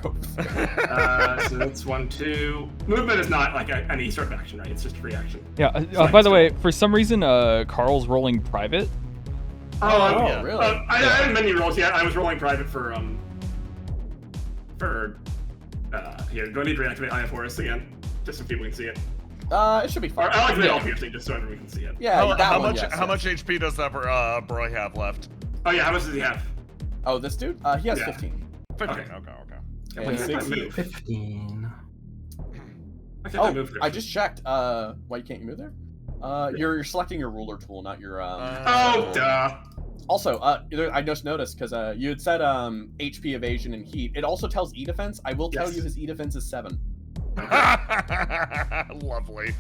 So that's 1, 2. Movement is not like any sort of action, right? It's just a free action. Yeah. By the way, for some reason, Carl's rolling private. Oh, really? I haven't many rolls yet. I was rolling private for here. Do I need to reactivate Eye of Horus again? Just so people can see it. It should be fine. Or I like to all piercing just so everyone can see it. Yeah, how much HP does that Broy have left? Oh yeah, how much does he have? Oh, this dude? He has 15. 15. Okay. And Wait, 16. 15. I think I moved. I just checked. Why can't you move there? You're selecting your ruler tool, not your oh, duh. Also, I just noticed because you had said HP evasion and heat. It also tells E defense. I will tell you his E defense is 7. Lovely.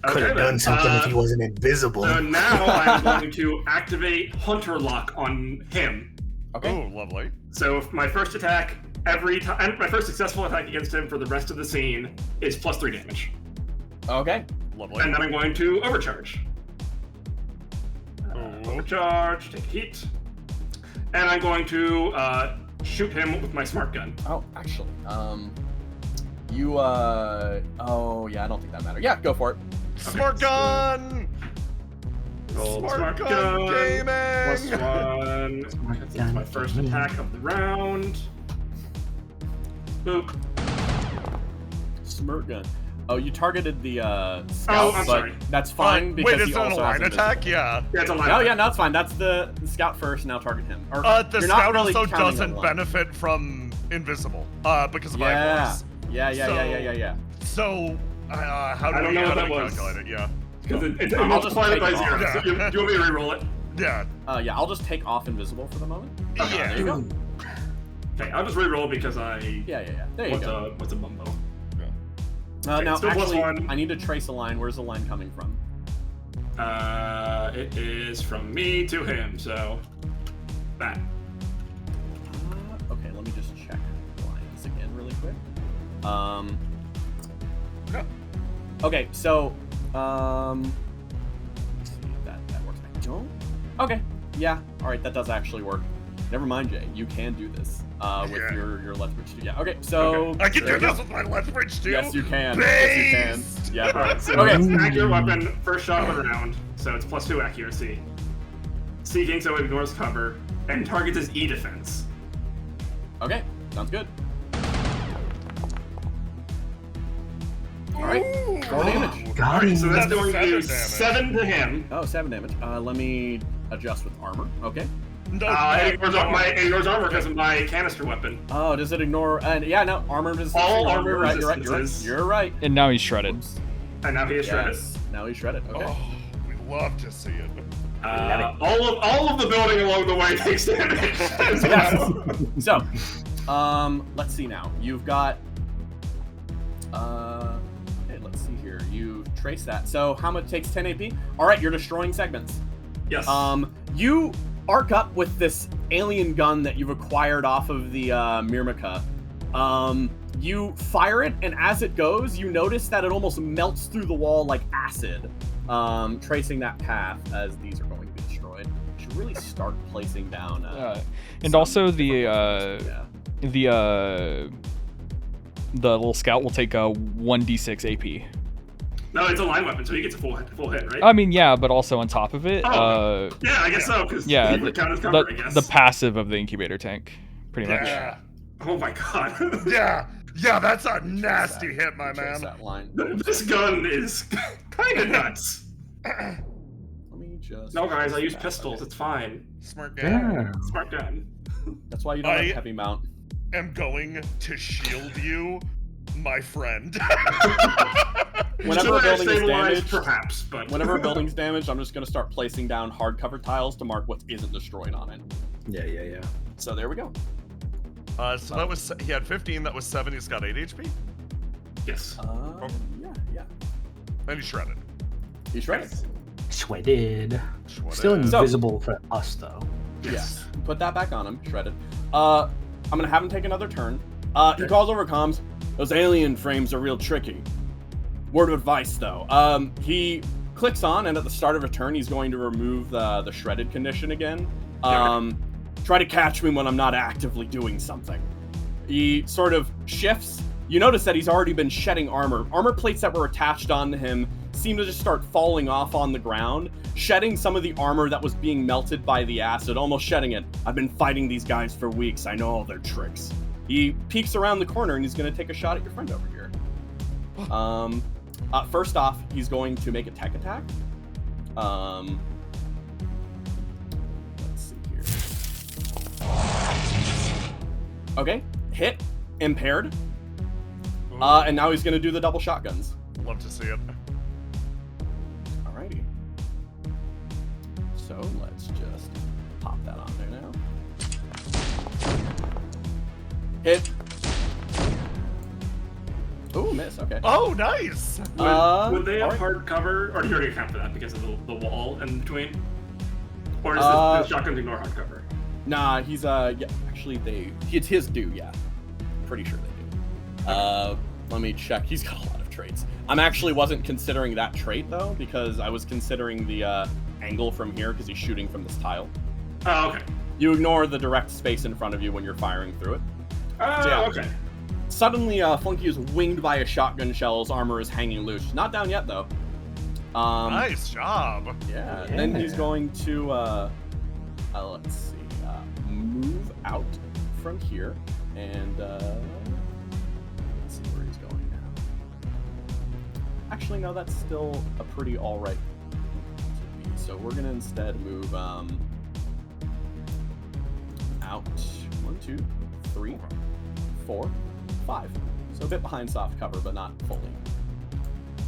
Could have done something if he wasn't invisible. So now I'm going to activate Hunter Lock on him. Okay. Oh, lovely. So if my first attack my first successful attack against him for the rest of the scene is +3 damage. Okay. Lovely. And then I'm going to overcharge. Overcharge, take heat. And I'm going to shoot him with my smart gun. Oh, actually, oh yeah, I don't think that matters. Yeah, go for it. Smart gun! Smart gun gaming! +1. That's my first attack of the round. Boop. Smart gun. Oh, you targeted the scout, I'm but sorry. that's fine because wait, is he that a also line has attack? Yeah. Yeah, it's a line Oh attack. yeah, no, it's fine. That's the scout first. Now target him. Or, The you're not scout really also counting doesn't on line. benefit from invisible because of my Yeah. force. Yeah. So, how do I don't we know what that was. calculate it? Yeah. Because it I'll multiplied just it by take it 0. off. So do you want me to re-roll it? Yeah. Yeah, I'll just take off invisible for the moment. Yeah. There you go. Okay, I'll just re-roll because I... Yeah. There you go. What's a bumbo? Now, still actually, +1. I need to trace a line. Where's the line coming from? It is from me to him, so... That. Okay, let me just check lines again really quick. Okay, so, let's see if that works. I don't. Okay, yeah, all right, that does actually work. Never mind, Jay. You can do this with your left bridge too. Yeah. Okay, so I can there do you this go. with my left bridge too. Yes, you can. Based. Yes, you can. Yeah. Alright, so Okay. it's an accurate weapon, first shot of the round, so it's +2 accuracy. Seeking, so it ignores cover, and targets his E defense. Okay, sounds good. All right, 4 damage. Got him. So that's going to do 7 7 to him. Oh, 7 damage. Let me adjust with armor. Okay. No, It ignores armor because of my canister weapon. Oh, does it ignore? Yeah, no, armor resistance. All You're armor right. resistances. You're right. And now he's shredded. Oops. And now he is shredded. Yes. Now he's shredded. Okay. Oh, we love to see it. All of the building along the way takes damage as well. So, let's see now. You've got. Okay, let's see here. You trace that. So, how much takes 10 AP? All right, you're destroying segments. Yes. You arc up with this alien gun that you've acquired off of the Myrmica. You fire it, and as it goes, you notice that it almost melts through the wall like acid, tracing that path as these are going to be destroyed. You should really start placing down. And some also different- the little scout will take a 1d6 AP. No, it's a line weapon, so he gets a full hit, right? I mean, yeah, but also on top of it, Yeah, I guess so, because yeah, he would count as cover, I guess. the passive of the incubator tank, pretty much. Yeah. Oh my god. Yeah, that's a nasty hit, my Trace man. that line. This gun is kind of nuts. Let me just. No, guys, I use that. pistols. Okay. It's fine. Smart guy. Yeah. Smart gun. That's why you don't have heavy mount. I'm going to shield you, my friend. whenever a building is stabilized, damaged, perhaps, but whenever a building's damaged, I'm just gonna start placing down hardcover tiles to mark what isn't destroyed on it. Yeah. So there we go. So that was, he had 15, that was 7, he's got 8 HP, yes. Yeah. and he's shredded. He's shredded. Shredded. Shredded. Still invisible for us though. Yes. Put that back on him, shredded. I'm gonna have him take another turn. He calls over comms. Those alien frames are real tricky. Word of advice, though. He clicks on, and at the start of a turn, he's going to remove the shredded condition again. Try to catch me when I'm not actively doing something. He sort of shifts. You notice that he's already been shedding armor. Armor plates that were attached onto him seem to just start falling off on the ground, shedding some of the armor that was being melted by the acid, almost shedding it. I've been fighting these guys for weeks. I know all their tricks. He peeks around the corner, and he's going to take a shot at your friend over here. First off, he's going to make a tech attack. Let's see here. Okay, hit, impaired. And now he's going to do the double shotguns. Love to see it. Alrighty. So let's just pop that on there now. Hit. Ooh, miss. Okay. Oh, nice! Would they have alright. hard cover, or do you already account for that because of the wall in between? Or is the shotgun ignore hard cover? Nah, he's yeah, actually it's his due, yeah. Pretty sure they do. Let me check. He's got a lot of traits. Wasn't considering that trait though, because I was considering the angle from here because he's shooting from this tile. Oh, okay. You ignore the direct space in front of you when you're firing through it. Oh, yeah. okay. Suddenly, Flunky is winged by a shotgun shell. His armor is hanging loose. Not down yet, though. Nice job. Yeah. Then he's going to, let's see, move out from here, and let's see where he's going now. Actually, no, that's still a pretty all right to be. So we're gonna instead move out 1, 2, 3, 4, 5. So a bit behind soft cover, but not fully.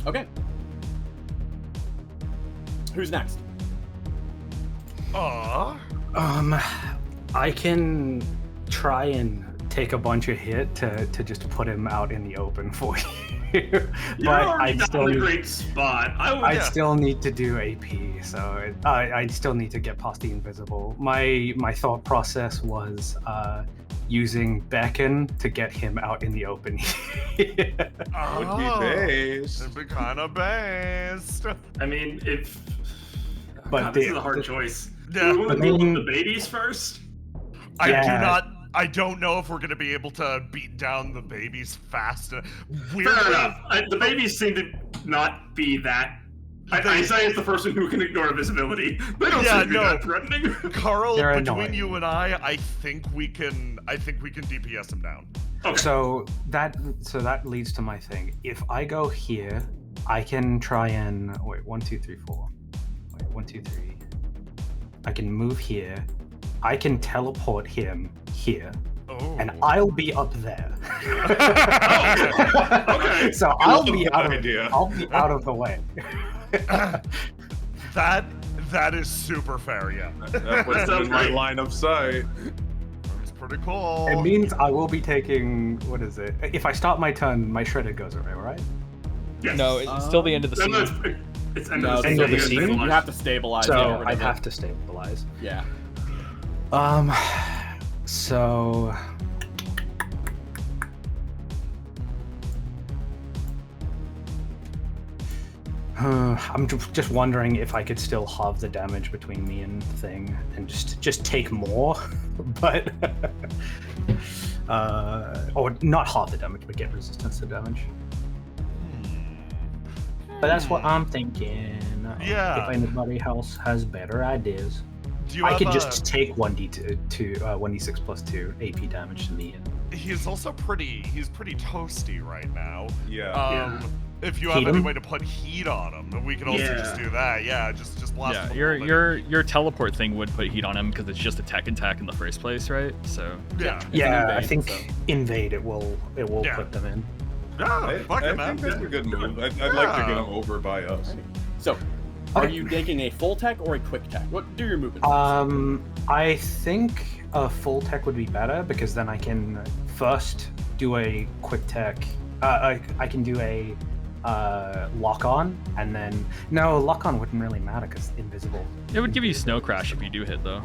Okay. Who's next? I can try and take a bunch of hit to just put him out in the open for you. You're already in a great spot. I'd still need to do AP, so I'd still need to get past the invisible. My thought process was using beckon to get him out in the open. Would be based. It'd be kind of based. I mean, if... But God, this is a hard choice. Yeah. Do we want to deal with the babies first? I don't know if we're going to be able to beat down the babies fast enough. Fair enough. The babies seem to not be that... I say it's the person who can ignore invisibility. They don't seem to be that threatening. Carl, They're between annoying. you and I think we can DPS him down. Okay. So that leads to my thing. If I go here, I can try and wait. 1, 2, 3, 4. Wait, 1, 2, 3. I can move here. I can teleport him here. Oh. And I'll be up there. Okay. So I'll be out of the way. That is super fair, yeah. That puts him in my line of sight. It's pretty cool. It means I will be taking, what is it? If I stop my turn, my shredded goes away, right? Yes. No, it's still the end of the scene. No, it's end of the end of the scene. scene? You have to stabilize. So I have to stabilize. Yeah. So I'm just wondering if I could still halve the damage between me and Thing and just take more, but or not halve the damage, but get resistance to damage. But that's what I'm thinking. Yeah. If anybody else has better ideas, Do you I have could just take 1d6 plus 2 AP damage to me. He's also pretty toasty right now. Yeah. If you have Heat any him? way to put heat on him, we can also just do that. Yeah, just blast Yeah, him. your teleport thing would put heat on him because it's just a tech attack in the first place, right? So Yeah. Yeah, I invade, think so. invade it will Yeah. put them in. Yeah, fuck I it, man. think that's a good move. I'd like to get him over by us. So, are Okay. you taking a full tech or a quick tech? What do your movement? I think a full tech would be better because then I can first do a quick tech. I can do a lock on, and then no, lock on wouldn't really matter because invisible. It would give you snow crash if you do hit though.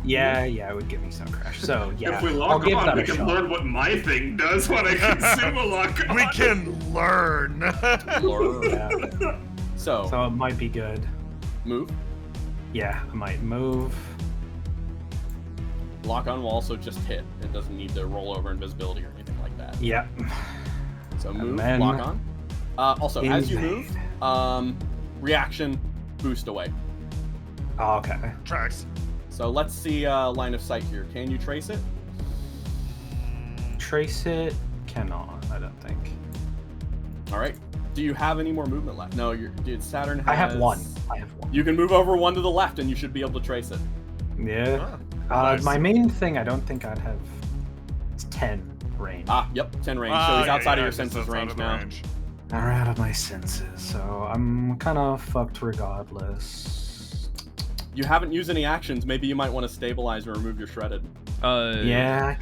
Yeah, it would give me some crash. So yeah, If we I'll lock give on, that we a can shot. learn what my thing does when I consume a lock on. We can learn. Yeah. So, So it might be good. move. Yeah, I might move. Lock on will also just hit. It doesn't need to roll over invisibility or anything like that. Yep. So And move, then- lock on. Also, as you move, Invade. reaction, boost away. Oh, okay. Tracks. So let's see line of sight here. Can you trace it? Trace it. Cannot. I don't think. All right. Do you have any more movement left? No, dude, Saturn has... I have one. You can move over one to the left and you should be able to trace it. Yeah. Nice. My main thing, I don't think I'd have. It's 10 range. Ah, yep, 10 range. So he's outside of your just senses outside range of the now. range. I'm out of my senses, so I'm kind of fucked regardless. You haven't used any actions. Maybe you might want to stabilize or remove your shredded. Yeah.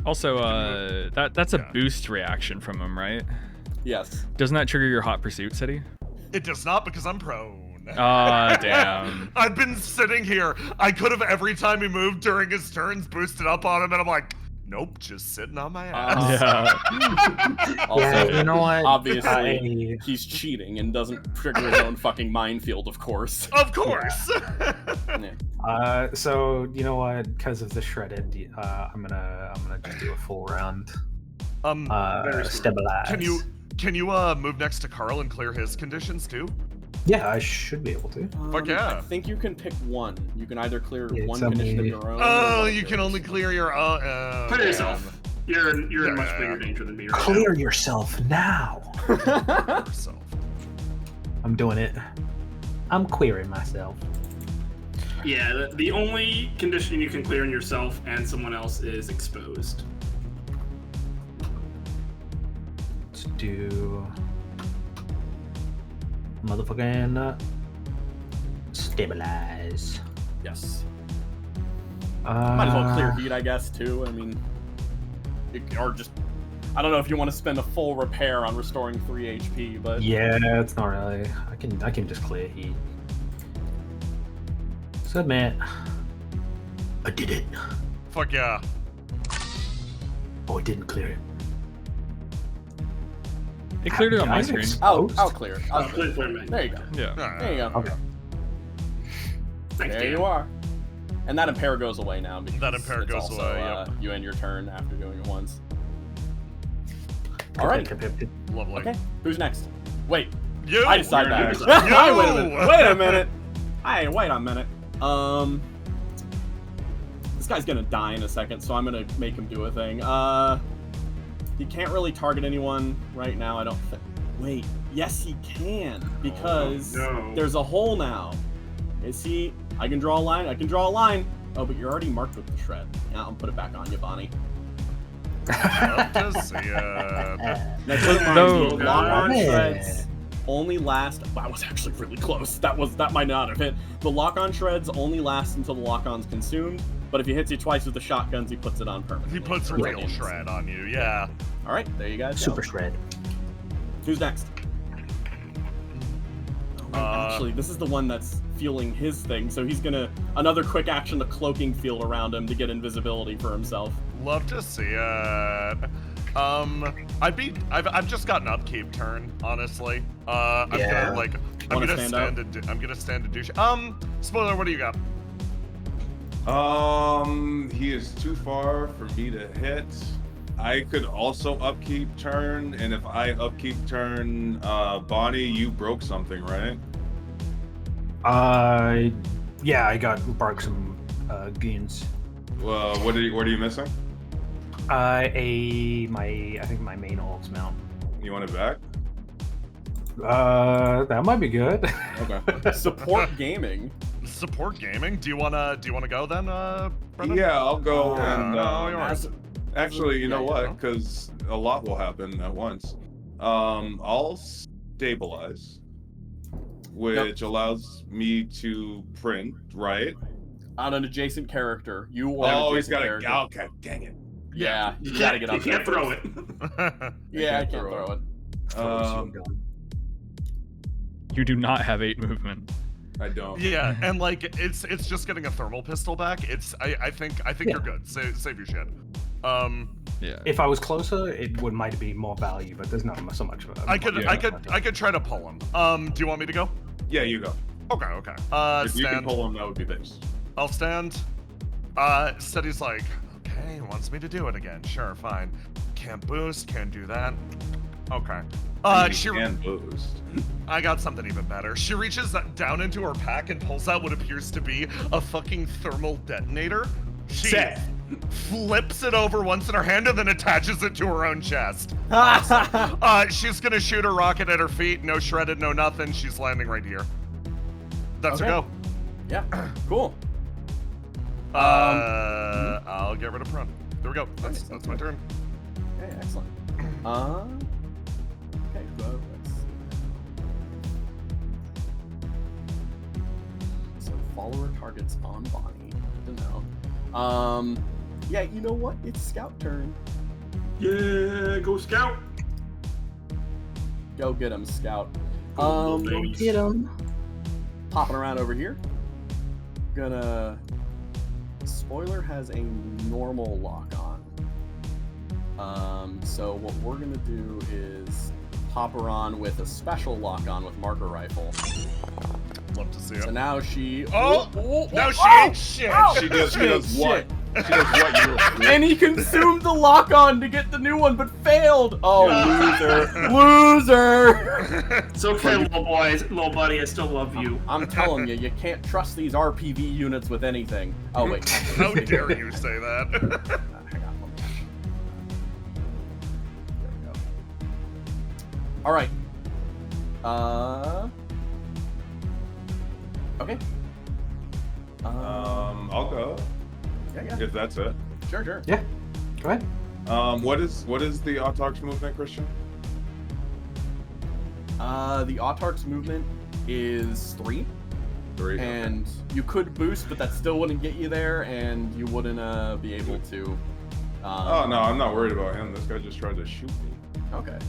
Also, that's a Yeah. boost reaction from him, right? Yes. Doesn't that trigger your hot pursuit, City? It does not because I'm prone. Ah, damn. I've been sitting here. I could have every time he moved during his turns boosted up on him, and I'm like, nope, just sitting on my ass. Yeah. Also, Yeah, you know what? obviously, he's cheating and doesn't trigger his own fucking minefield, of course. Of course. Yeah. So you know what? Because of the shredded, I'm gonna just do a full round. Very smart. Stabilize. Can you move next to Carl and clear his conditions too? Yeah, I should be able to. Fuck yeah. I think you can pick one. You can either clear Yeah, one tell condition of me. your own. Oh, or you can theirs. only clear your own. Clear yourself. You're in much Yeah. bigger danger than me right Clear yourself now. Yourself. I'm doing it. I'm queering myself. now. Yeah, the only condition you can clear in yourself and someone else is exposed. Let's do motherfucking stabilize. Yes. Might as well clear Uh, heat, I guess, too. I mean, or just, I don't know if you want to spend a full repair on restoring 3 HP, but Yeah, it's not really. I can just clear heat. Submit. I did it. Fuck yeah. Oh, I didn't clear it. It cleared it on my Guys, screen. I'll exposed? clear it. Oh, clear for me. There you go. Yeah. There you go. Okay. Thanks, There Dan. you are. And that impair goes away now because That impair it's goes also, away, yep. You end your turn after doing it once. All right. Lovely. Okay. Who's next? Wait. You. I decide you're that. next. Hey, wait a minute. Wait a minute. Hey, wait a minute. This guy's gonna die in a second, so I'm gonna make him do a thing. He can't really target anyone right now, I don't think. Wait, yes he can, because no. there's a hole now. Is he? I can draw a line. I can draw a line. Oh, but you're already marked with the shred. Yeah, I'll put it back on you, Bonnie. Love to see it. Now, keep in mind, No. the lock-on Yeah. shreds only last. That was actually really close. That might not have hit. The lock-on shreds only last until the lock-on's consumed. But if he hits you twice with the shotguns, he puts it on permanently. He puts a For real seconds. shred on you, yeah. All right, there you guys go. Super shred. Who's next? Oh, actually, this is the one that's fueling his thing. So he's gonna another quick action, the cloaking field around him to get invisibility for himself. Love to see it. I've just got an upkeep turn, honestly. I'm Yeah. gonna like I'm Wanna gonna stand I'm gonna stand and douche. Spoiler, what do you got? He is too far for me to hit. I could also upkeep turn, and if I upkeep turn, Bonnie, you broke something, right? Yeah, I broke some goons. What are you missing? I think my main orcs mount. You want it back? That might be good. Okay. Support gaming. Support gaming. Do you wanna go then, Brendan? Yeah, I'll go Yeah. and Oh, yours. Actually, you know Yeah, what? Because a lot will happen at once. I'll stabilize, which allows me to print, right? On an adjacent character. You or an Oh, he's adjacent got character. a. Okay, dang it. Yeah, you gotta get up You can't there throw first. it. Yeah, I can't throw it. You do not have 8 movement. I don't. Yeah, and like it's just getting a thermal pistol back. I think you're good. Save your shit. Yeah. If I was closer, it might be more value, but there's not so much. I could try to pull him. Do you want me to go? Yeah, you go. Okay. If you can Stand. pull him, that would be nice. I'll stand. Steady's like, okay, wants me to do it again. Sure, fine. Can't boost, can't do that. Okay. She can boost. I got something even better. She reaches down into her pack and pulls out what appears to be a fucking thermal detonator. She flips it over once in her hand and then attaches it to her own chest. She's gonna shoot a rocket at her feet. No shredded, no nothing. She's landing right here. That's her go. Yeah, cool. I'll get rid of prone. There we go. That's my turn. Okay, excellent. Okay, well, let's see. So follower targets on Bonnie. Good to know. Yeah, you know what? It's Scout turn. Yeah, go Scout. Go get him, Scout. Go babies. Get him. Popping around over here. Gonna. Spoiler has a normal lock on. So what we're gonna do is pop her on with a special lock on with marker rifle. Love to see it. So now she. No, she ain't shit. She does what? She does what? You And he consumed the lock on to get the new one, but failed. Oh, loser! It's okay, little boy, little buddy. I still love you. I'm telling you, you can't trust these RPV units with anything. Oh wait. How dare you say that? Hang on. There we go. All right. Okay. I'll go. Yeah. If that's it. Sure. Yeah. Go ahead. What is the Autarch's movement, Christian? The Autarch's movement is 3. 3. And you could boost, but that still wouldn't get you there, and you wouldn't be able to. Oh no, I'm not worried about him. This guy just tried to shoot me. Okay.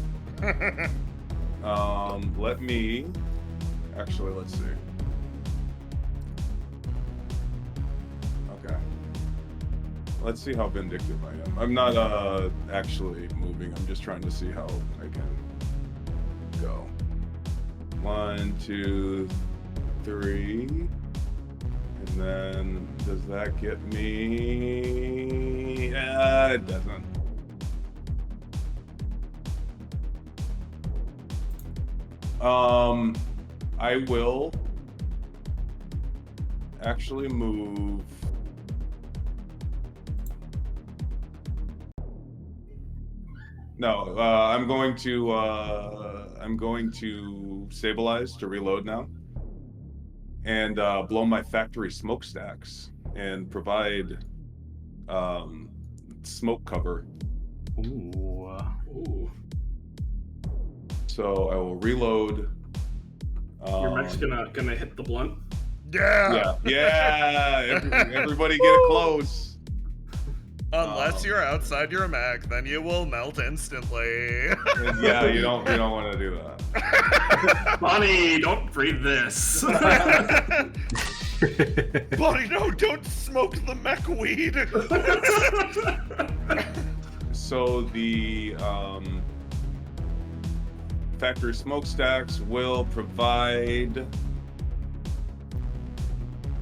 Let me. Actually, let's see. Okay. Let's see how vindictive I am. I'm not actually moving. I'm just trying to see how I can go. 1, 2, 3. And then does that get me? It doesn't. I will actually move. No, I'm going to stabilize to reload now, and blow my factory smokestacks and provide smoke cover. Ooh. So I will reload. Your mech's gonna hit the blunt. Yeah. Everybody get it close. Unless you're outside your mech, then you will melt instantly. Yeah, you don't want to do that. Bonnie, don't breathe this. Bonnie, no, don't smoke the mech weed. So the factory smokestacks will provide.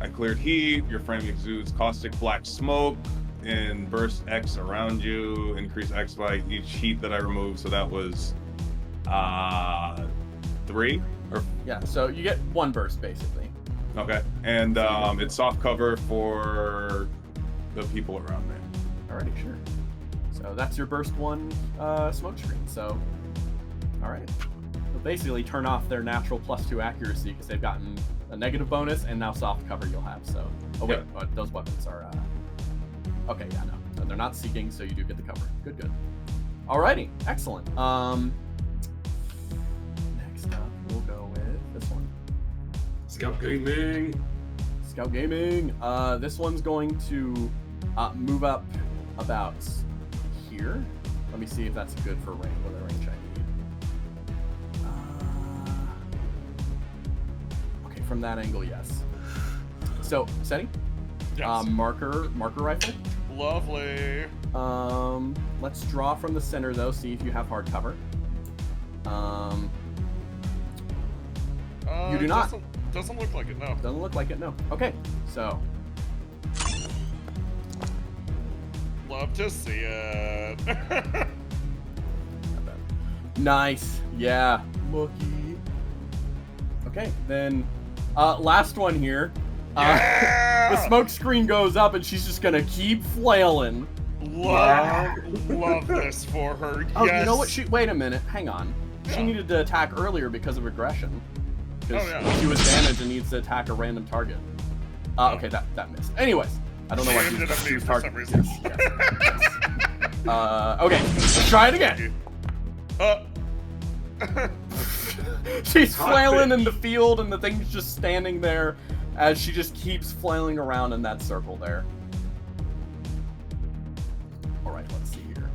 I cleared heat. Your frame exudes caustic black smoke and burst X around you. Increase X by each heat that I remove. So that was 3 or Yeah. So you get 1 burst basically. okay, and it's soft cover for the people around me. Alrighty, sure. So that's your burst 1 smoke screen. So, all right. You'll basically turn off their natural +2 accuracy because they've gotten a negative bonus and now soft cover you'll have. So, oh wait, those weapons are. Okay, yeah, no, they're not seeking, so you do get the cover. Good, good. Alrighty, excellent. Next up, we'll go with this one. Scout Gaming. Scout Gaming. This one's going to move up about here. Let me see if that's good for range. What range I need. Okay, from that angle, yes. So, Seti? Yes. Marker rifle. Lovely. Let's draw from the center though. See if you have hard cover. You do not. Doesn't look like it. No. Doesn't look like it. No. Okay. So. Love to see it. Nice. Yeah. Mookie. Okay. Then, last one here. Yeah! The smoke screen goes up and she's just gonna keep flailing. Love this for her. Oh, yes. you know what? Wait a minute. Hang on. She Yeah. needed to attack earlier because of aggression. Because Oh, yeah. she was damaged and needs to attack a random target. Okay, that missed. Anyways, I don't know why She ended up she me was for target. some reason. Yes. Okay, let's try it again. She's Hot flailing bitch. in the field and the thing's just standing there as she just keeps flailing around in that circle there. Alright, let's see here.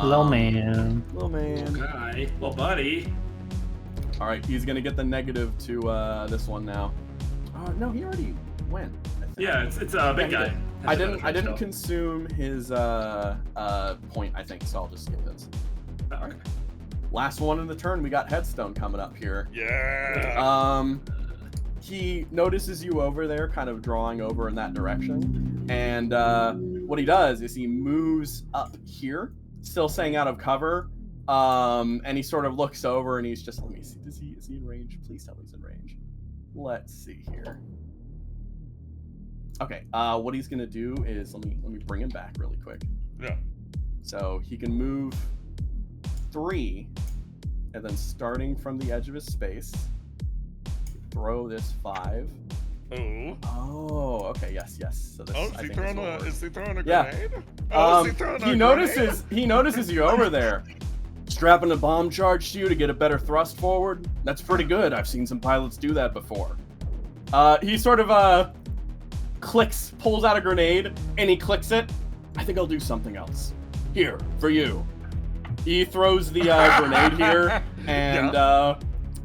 Little man. Little man. Okay. Well, buddy. Alright, he's gonna get the negative to this one now. No, he already went. I think. Yeah, it's a big Yeah, he guy. did. I didn't Still. consume his point, I think, so I'll just skip this. Okay. Last one in the turn, we got Headstone coming up here. Yeah. He notices you over there, kind of drawing over in that direction. And what he does is he moves up here, still staying out of cover. And he sort of looks over and he's just, let me see, is he in range? Please tell me he's in range. Let's see here. Okay, what he's gonna do is, let me bring him back really quick. Yeah. So he can move 3, and then starting from the edge of his space, throw this 5. Oh. Oh, okay, yes. So this, Oh, I is he think throwing this will work. is he throwing a Yeah. grenade? Oh, is he throwing a He grenade? notices you over there. Strapping a bomb charge to you to get a better thrust forward. That's pretty good. I've seen some pilots do that before. He sort of pulls out a grenade, and he clicks it. I think I'll do something else. Here, for you. He throws the grenade here, and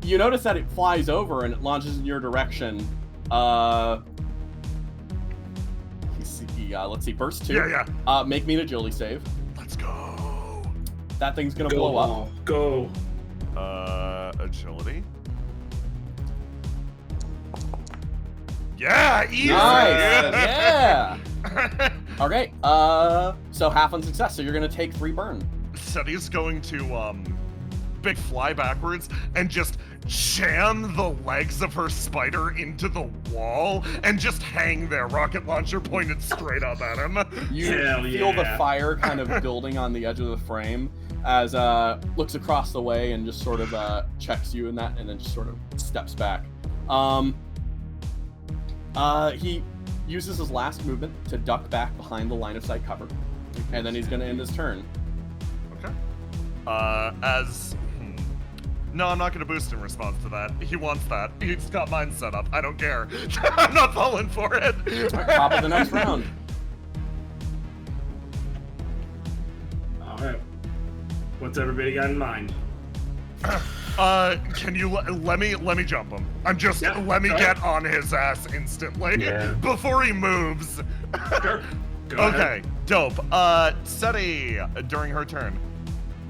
you notice that it flies over and it launches in your direction. Let's see, burst 2. Yeah. Make me an agility save. Let's go. That thing's gonna blow up. Go. Agility. Yeah, easy. Nice. Yeah. Okay. So half on success. So you're gonna take 3 burn. Seti's going to big fly backwards and just jam the legs of her spider into the wall and just hang there, rocket launcher pointed straight up at him. You Hell feel the yeah. fire kind of building on the edge of the frame as looks across the way and just sort of checks you in that, and then just sort of steps back. He uses his last movement to duck back behind the line of sight cover, and then he's gonna end his turn. Okay. No, I'm not going to boost in response to that. He wants that. He's got mine set up. I don't care. I'm not falling for it. Top of the next round. All right. What's everybody got in mind? Can you let me jump him? Yeah, let me go get ahead. on his ass instantly Yeah. before he moves. Sure. Go Okay, ahead. dope. Seti, during her turn,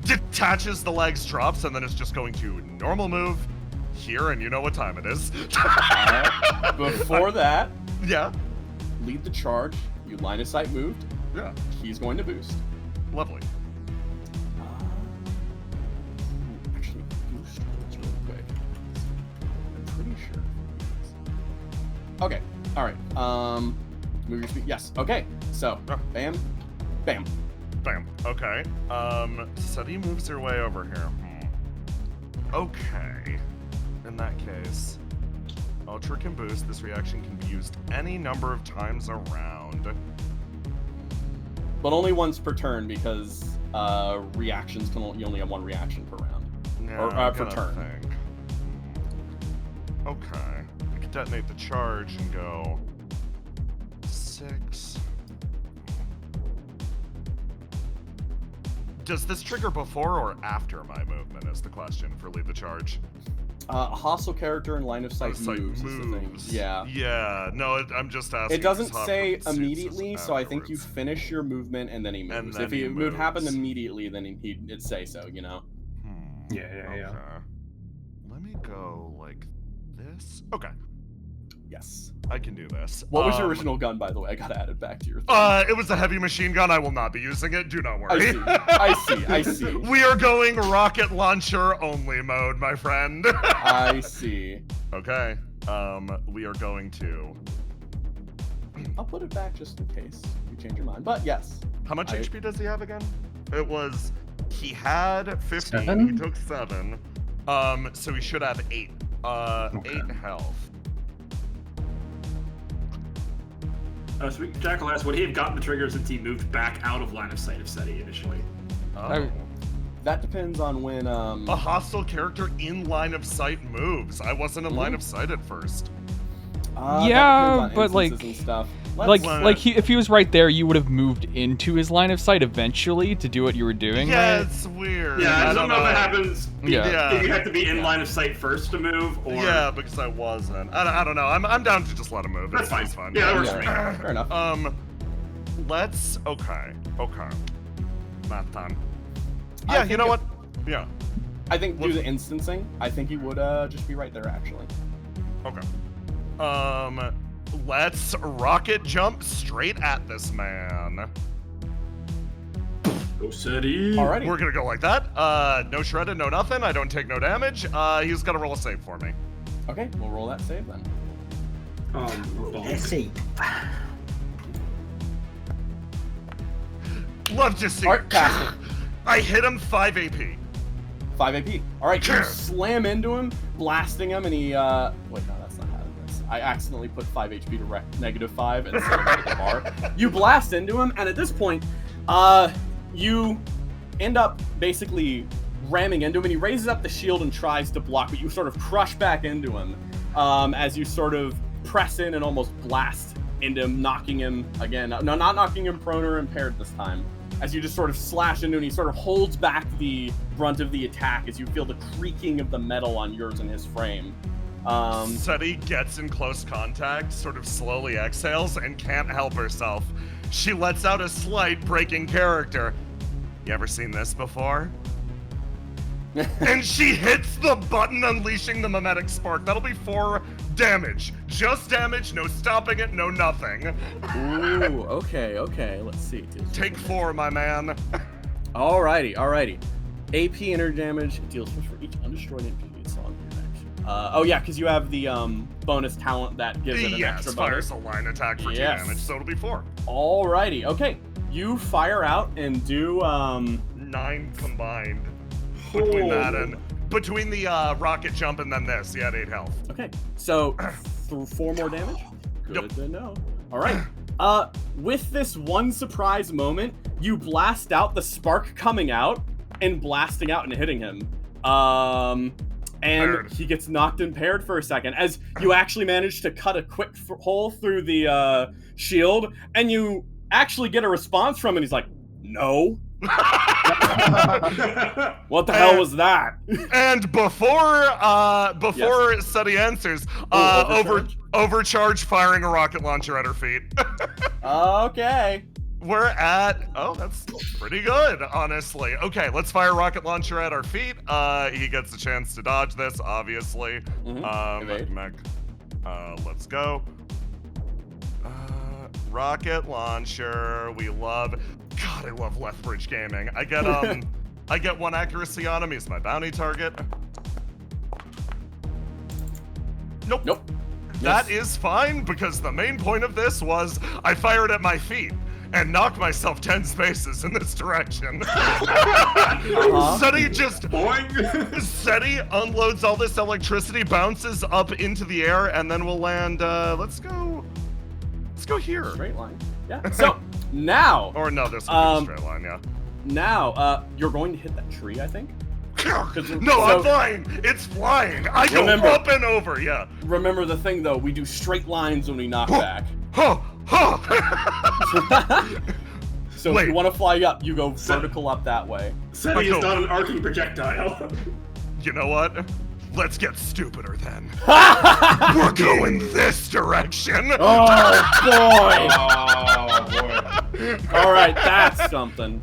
detaches the legs, drops, and then it's just going to normal move here, and you know what time it is. Before that, Yeah. lead the charge. You line of sight moved. Yeah. He's going to boost. Lovely. Actually, boost this really quick. I'm pretty sure. Okay. All right. Move your speed. Yes. Okay. So, bam, bam. Bam. Okay. Seti moves her way over here. Okay. In that case, Ultra can boost. This reaction can be used any number of times around. but only once per turn because reactions you only have one reaction per round or per turn. Think. Okay, I can detonate the charge and go 6. Does this trigger before or after my movement is the question for lead the charge. A hostile character in line of sight moves is the thing. Yeah. Yeah. No, I'm just asking. It doesn't say immediately, so I think you finish your movement and then he moves. If it would happen immediately, then it'd say so, you know? Yeah. Okay. Let me go like this. Okay. Yes. I can do this. What was your original gun, by the way? I gotta add it back to your thing. It was a heavy machine gun. I will not be using it. Do not worry. I see. We are going rocket launcher only mode, my friend. I see. Okay. We are going to... I'll put it back just in case you change your mind. But yes. How much HP does he have again? It was... He had 15. 7? He took 7. So he should have 8. Okay. 8 health. So Jackal asked, would he have gotten the trigger since he moved back out of line of sight of SETI initially? Oh. That depends on when A hostile character in line of sight moves. I wasn't in line of sight at first. that Yeah, depends on but, like- instances and stuff. If he was right there, you would have moved into his line of sight eventually to do what you were doing. Yeah, right? it's weird. Yeah, I don't know if it happens. Yeah. Did you have to be in line of sight first to move? Or... Yeah, because I wasn't. I don't know. I'm down to just let him move. That's fine. It's fun. Yeah, that works for me. Fair enough. Let's... Okay. Math time. Yeah, you know what? Yeah. I think do the instancing. I think he would just be right there, actually. Okay. Let's rocket jump straight at this man. Go SETI. Alrighty. We're gonna go like that. No shredded, no nothing. I don't take no damage. He's gonna roll a save for me. Okay, we'll roll that save then. Let's see. Love to see. Alright, pass it. I hit him 5 AP. 5 AP. Alright, you slam into him, blasting him, and he, wait, no, that's not how it is. I accidentally put 5 HP to -5 instead of the bar. You blast into him, and at this point, you end up basically ramming into him, and he raises up the shield and tries to block, but you sort of crush back into him as you sort of press in and almost blast into him, knocking him again. No, not knocking him prone or impaired this time. As you just sort of slash into him, he sort of holds back the brunt of the attack as you feel the creaking of the metal on yours and his frame. SETI gets in close contact, sort of slowly exhales, and can't help herself. She lets out a slight breaking character. You ever seen this before? And she hits the button, unleashing the mimetic spark. That'll be 4 damage. Just damage, no stopping it, no nothing. Ooh, okay. Let's see. Take 4, my man. Alrighty. AP energy damage deals for each undestroyed NPC it's on your action. Oh yeah, because you have the bonus talent that gives it an extra bonus. Fires a line attack for 2 damage, so it'll be 4. Alrighty, okay. You fire out and do 9 combined. Between that and between the rocket jump and then this, he had 8 health. Okay, so 4 more damage. Good to know. All right. With this one surprise moment, you blast out the spark coming out and blasting out and hitting him. And he gets knocked impaired for a second as you actually manage to cut a quick hole through the shield, and you actually get a response from him. And he's like, "No." What the hell was that? And before SETI answers, overcharge firing a rocket launcher at her feet. Okay. We're at that's pretty good, honestly. Okay, let's fire a rocket launcher at our feet. He gets a chance to dodge this, obviously. Mech, let's go. Rocket launcher. We love. God, I love Lethbridge Gaming. I get I get 1 accuracy on him. He's my bounty target. Nope. That is fine because the main point of this was I fired at my feet and knocked myself 10 spaces in this direction. SETI just boing. SETI unloads all this electricity, bounces up into the air, and then we'll land. Let's go here. Straight line. Yeah. So Now, Or no, this would be a straight line, yeah. now, you're going to hit that tree, I think. No, I'm flying. It's flying. I go up and over, yeah. Remember the thing, though. We do straight lines when we knock back. So if you want to fly up, you go vertical up that way. Seti is not an arcing projectile. You know what? Let's get stupider then. We're going this direction. Oh, boy. Oh, boy. All right, that's something.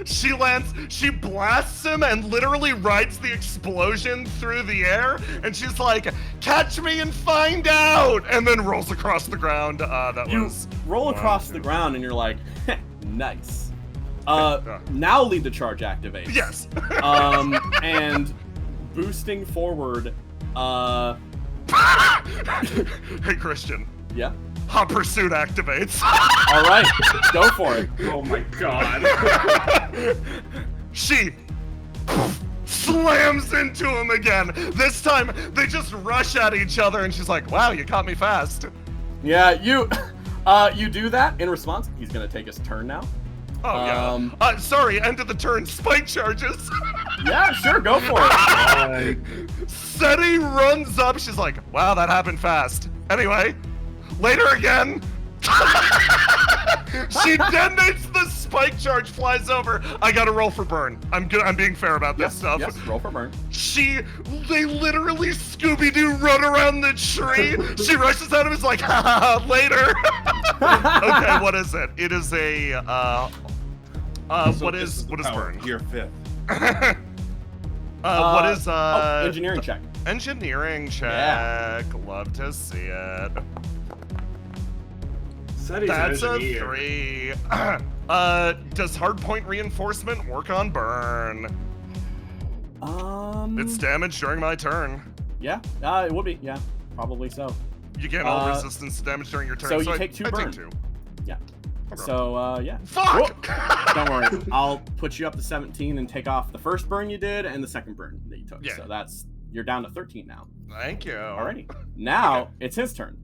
She lands, she blasts him and literally rides the explosion through the air, and she's like, catch me and find out, and then rolls across the ground. You roll across the ground and you're like, nice. Now lead the charge activates. Yes. And boosting forward, Hey, Christian. Yeah? Hot Pursuit activates. All right, go for it. Oh my god. She slams into him again. This time, they just rush at each other, and she's like, wow, you caught me fast. Yeah, you do that. In response, he's gonna take his turn now. Oh, yeah. Sorry, end of the turn. Spike charges. Yeah, sure, go for it. Seti runs up. She's like, wow, that happened fast. Anyway, later again. She detonates the spike charge, flies over. I gotta roll for burn. I'm being fair about this stuff. Yes, roll for burn. They literally Scooby-Doo run around the tree. She rushes at him and is like, haha, later. Okay, what is it? It is a, what is burn? You're 5th. What is, engineering check. Engineering check. Yeah. Love to see it. Seti's That's a engineer. 3. Does hardpoint reinforcement work on burn? It's damage during my turn. Yeah, it would be. Yeah, probably so. You gain all resistance to damage during your turn. So you take 2 I burn. take 2. Yeah. Okay. So, yeah. Fuck! Don't worry. I'll put you up to 17 and take off the first burn you did and the second burn that you took. Yeah. So you're down to 13 now. Thank you. Alrighty. Now it's his turn.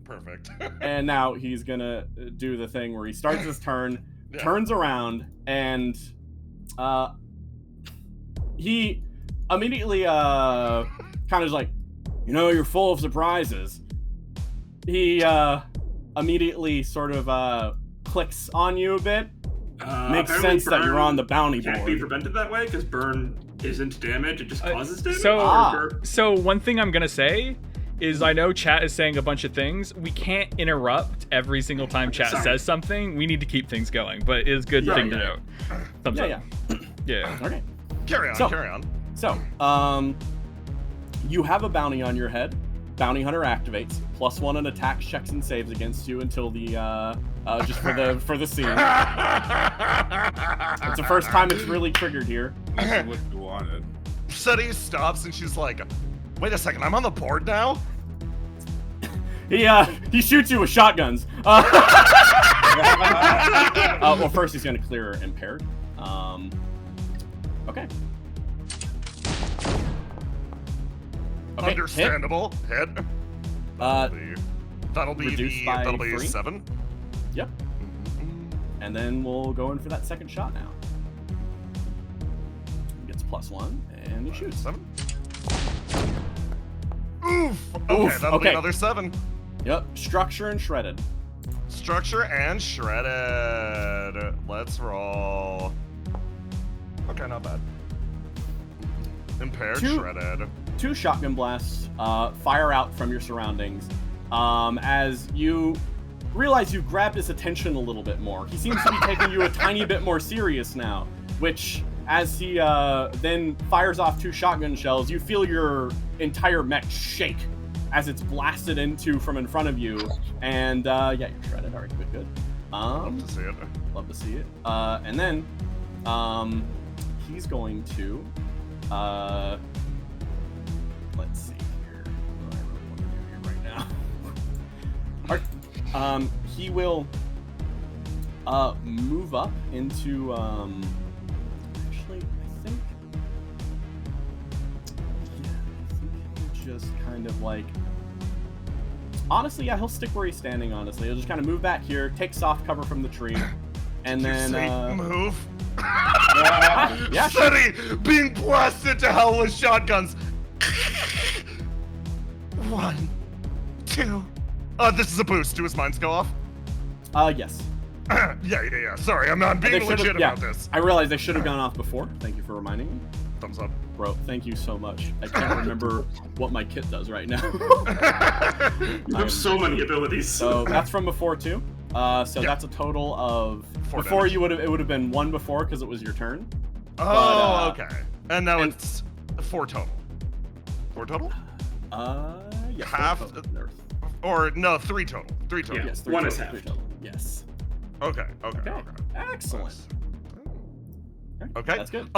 Perfect. And now he's gonna do the thing where he starts his turn, turns around, and he immediately kind of is like, you're full of surprises. He immediately sort of clicks on you a bit. Makes sense that you're on the bounty board. Can't be prevented that way because burn isn't damage; it just causes damage. So one thing I'm gonna say is I know chat is saying a bunch of things. We can't interrupt every single time chat says something. We need to keep things going, but it is a good thing to note. Thumbs up. Yeah. Okay. Carry on. So, you have a bounty on your head. Bounty Hunter activates. +1 on attacks, checks, and saves against you until the just for the scene. It's the first time it's really triggered here. This is what you wanted. Seti stops and she's like, wait a second, I'm on the board now? He shoots you with shotguns. Well, first he's gonna clear impaired. Okay. Understandable. Hit. That'll be reduced by 3. 7. Yep. And then we'll go in for that second shot now. He gets +1 and he shoots. 7. Oof. Okay, that'll be another 7. Yep. Structure and shredded. Structure and shredded. Let's roll. Okay, not bad. Impaired, shredded. 2 shotgun blasts fire out from your surroundings as you realize you've grabbed his attention a little bit more. He seems to be taking you a tiny bit more serious now, which as he then fires off 2 shotgun shells, you feel your entire mech shake as it's blasted into from in front of you. And yeah, you're shredded. All right, good. Love to see it. Love to see it. And then he's going to let's see here. What do I really want to do here right now? All right. He will move up into actually I think he'll just kind of like Honestly, yeah, he'll stick where he's standing, honestly. He'll just kind of move back here, take soft cover from the tree, and then... move? yeah, sure. Sonny, being blasted to hell with shotguns. 1, 2. This is a boost. Do his mines go off? Yes. Yeah. Sorry, I'm being legit about this. I realized they should have gone off before. Thank you for reminding me. Thumbs up. Bro, thank you so much. I can't remember what my kit does right now. You have so many abilities. So that's from before too. That's a total of 4 before damage. it would have been 1 before because it was your turn. Oh, okay. And now it's 4 total. 4 total? Yeah. Half. 4 total. Or no, 3 total. 3 total. Yeah. Yes, 3 1 total, is half. 3 total. Yes. Okay. Excellent. Okay. That's good.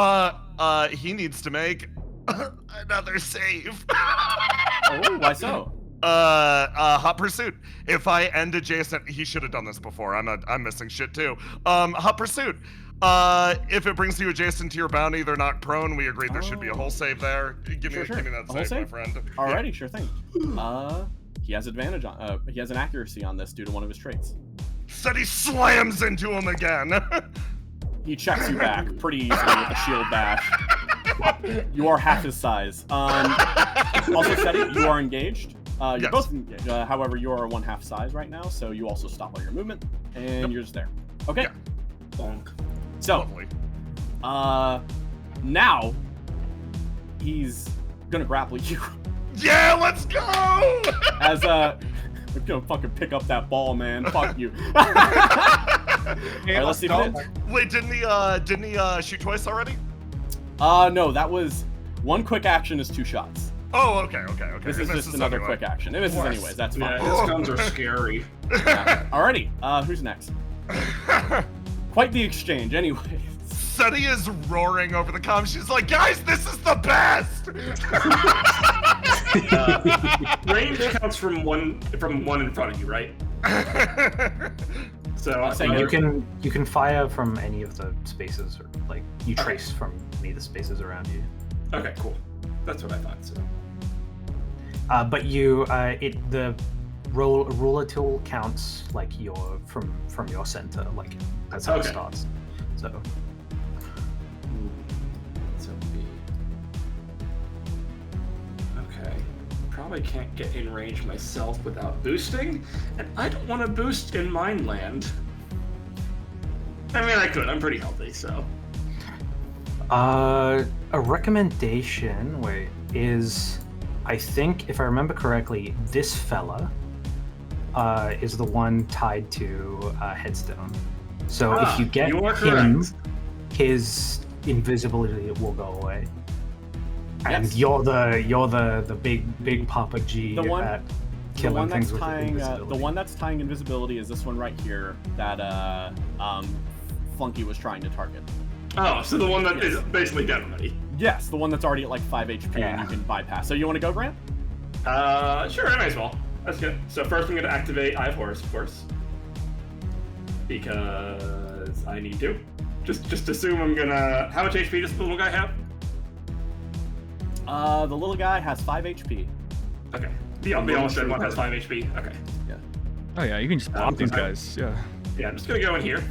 He needs to make another save. Oh, why so? Hot Pursuit. If I end adjacent, he should have done this before. I'm missing shit too. Hot Pursuit. If it brings you adjacent to your bounty, they're not prone. We agreed there should be a whole save there. Give me that A whole save, my friend. Alrighty, sure thing. He has advantage on. He has an accuracy on this due to one of his traits. Said he slams into him again. He checks you back pretty easily with a shield bash. You are half his size. Also, Seti, you are engaged. You're Yes. both engaged. However, you are 1/2 size right now, so you also stop all your movement, and you're just there. Okay. Yeah. Bonk. So, Lovely. now he's gonna grapple you. Yeah, let's go! As I'm gonna fucking pick up that ball, man. Fuck you. Alright, let's see if it. Wait, didn't he shoot twice already? No, that was 1 quick action is 2 shots. Oh, okay. This is just another quick action. It misses anyways. That's fine. Yeah, his guns are scary. Yeah. Alrighty, who's next? Quite the exchange, anyways. Seti is roaring over the comm. She's like, guys, this is the best! Range counts from one in front of you, right? So saying You can fire from any of the spaces, or like you trace from any of the spaces around you. okay, cool. That's what I thought. So But the ruler tool counts like your from your center, like that's how it Okay. starts. So okay, probably can't get in range myself without boosting, and I don't want to boost in Mine Land. I mean, I could. I'm pretty healthy, so. a recommendation is, I think if I remember correctly, this fella is the one tied to Headstone. So if you get you are him, correct. his invisibility will go away. And Yes. you're the big Papa G The one- at The killing one that's things with tying invisibility. the one that's tying invisibility is this one right here that Flunky was trying to target. Oh, so the one that is Yes. basically dead already. Yes, the one that's already at like 5 HP and Yeah. you can bypass. So you want to go, Grant? Sure, I might as well. That's good. So first I'm going to activate Eye of Horus, of course. Because I need to. Just assume I'm gonna... How much HP does the little guy have? The little guy has 5 HP. Okay. The almost dead one has 5 HP. Okay. Oh yeah, you can just pop these guys. Yeah. Yeah, I'm just gonna go in here.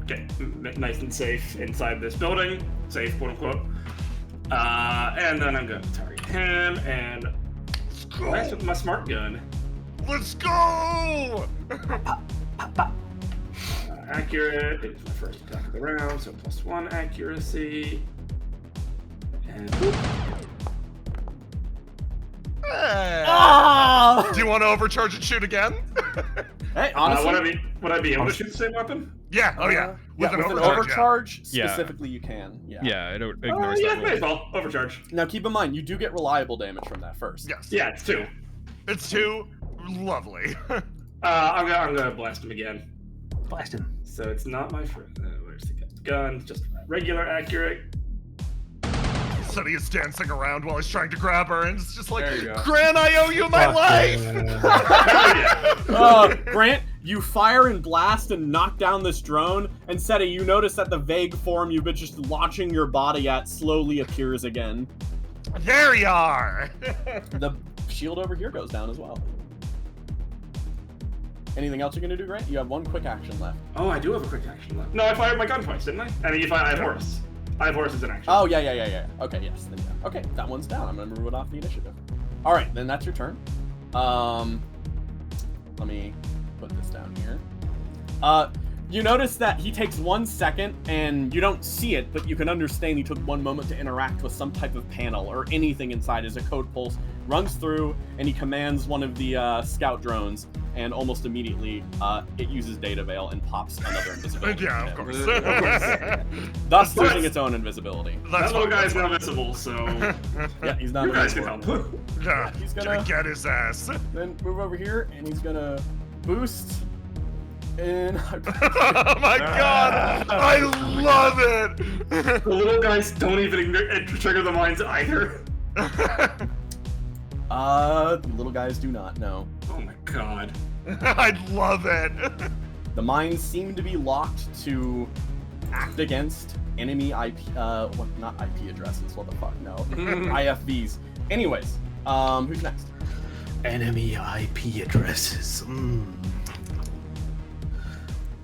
Get nice and safe inside this building. Safe, quote unquote. And then I'm gonna target him and blast with my smart gun. Let's go! Accurate. It's my first attack of the round, so +1 accuracy. And boop. Hey. Ah! Do you want to overcharge and shoot again? Hey, honestly, would I be able to shoot the same weapon? Yeah, oh yeah. with an overcharge, Yeah. specifically you can. Yeah. Yeah, I don't ignore Yeah, that may as rule. well. Overcharge. Now keep in mind, you do get reliable damage from that first. Yes. Yeah, it's 2. It's 2. Lovely. I'm gonna blast him again. Blast him. So it's not my friend. Where's the gun? It's just regular accurate. Sonny is dancing around while he's trying to grab her, and it's just like, There you go. Gran, I owe you my life! Grant, you fire and blast and knock down this drone, and Seti, you notice that the vague form you've been just launching your body at slowly appears again. There you are! The shield over here goes down as well. Anything else you're gonna do, Grant? You have one quick action left. Oh, I do have a quick action left. No, I fired my gun twice, didn't I? I mean, I have Horus. I have Horus as an action. Oh, yeah. Okay, yes. Then, yeah. Okay, that one's down. I'm gonna move it off the initiative. All right, then that's your turn. Let me put this down here. You notice that he takes 1 second, and you don't see it, but you can understand he took 1 moment to interact with some type of panel or anything inside as a code pulse runs through, and he commands one of the scout drones, and almost immediately it uses data veil and pops another invisibility. Yeah, of command. course. Thus losing its own invisibility. That little guy's now visible, so Yeah, he's not you guys can invisible. help. Yeah, He's gonna get his ass. then move over here, and he's gonna boost. And Oh my god! I love it! The little guys don't even trigger the mines either. the little guys do not know. Oh my god. I love it! The mines seem to be locked to act against enemy IP, not IP addresses, what the fuck, no. IFVs. Anyways, who's next? Enemy IP addresses.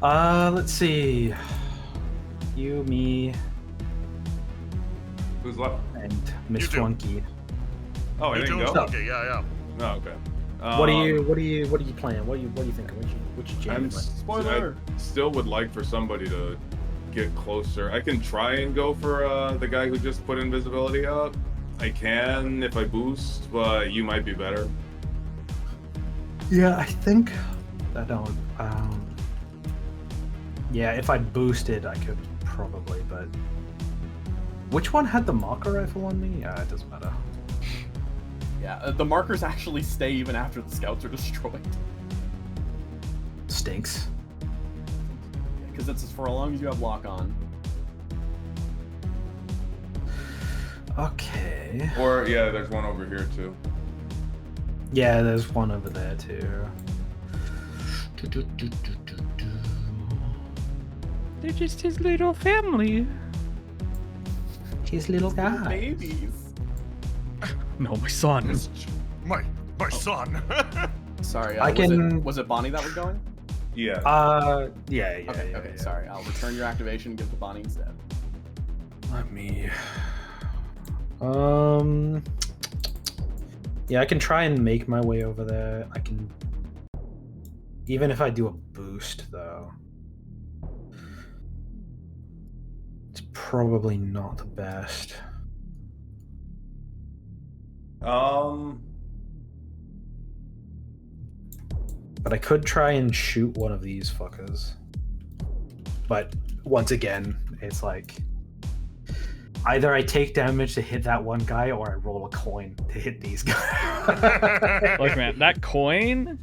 Let's see. You, me, Who's left? and Miss You do. Flunky. Oh, I You didn't do go. okay, yeah. No, okay. What are you playing? What are you thinking? What you jamming I'm with? Spoiler. I still would like for somebody to get closer. I can try and go for the guy who just put invisibility up. I can if I boost, but you might be better. Yeah, I think I don't. Yeah, if I boosted, I could probably, but which one had the marker rifle on me? Yeah, it doesn't matter. Yeah, the markers actually stay even after the scouts are destroyed. Stinks. Because it's for as long as you have lock on. Okay. Or yeah, there's one over here too. Yeah, there's one over there too. They're just his little family. His little guy. Babies. No, my son. My son. Sorry, I can- was it Bonnie that was going? Yeah. Yeah. Okay, sorry. I'll return your activation and give it to Bonnie instead. Let me. Yeah, I can try and make my way over there. I can. Even if I do a boost, though. It's probably not the best. But I could try and shoot one of these fuckers. But once again, it's like either I take damage to hit that one guy or I roll a coin to hit these guys. Look, man, that coin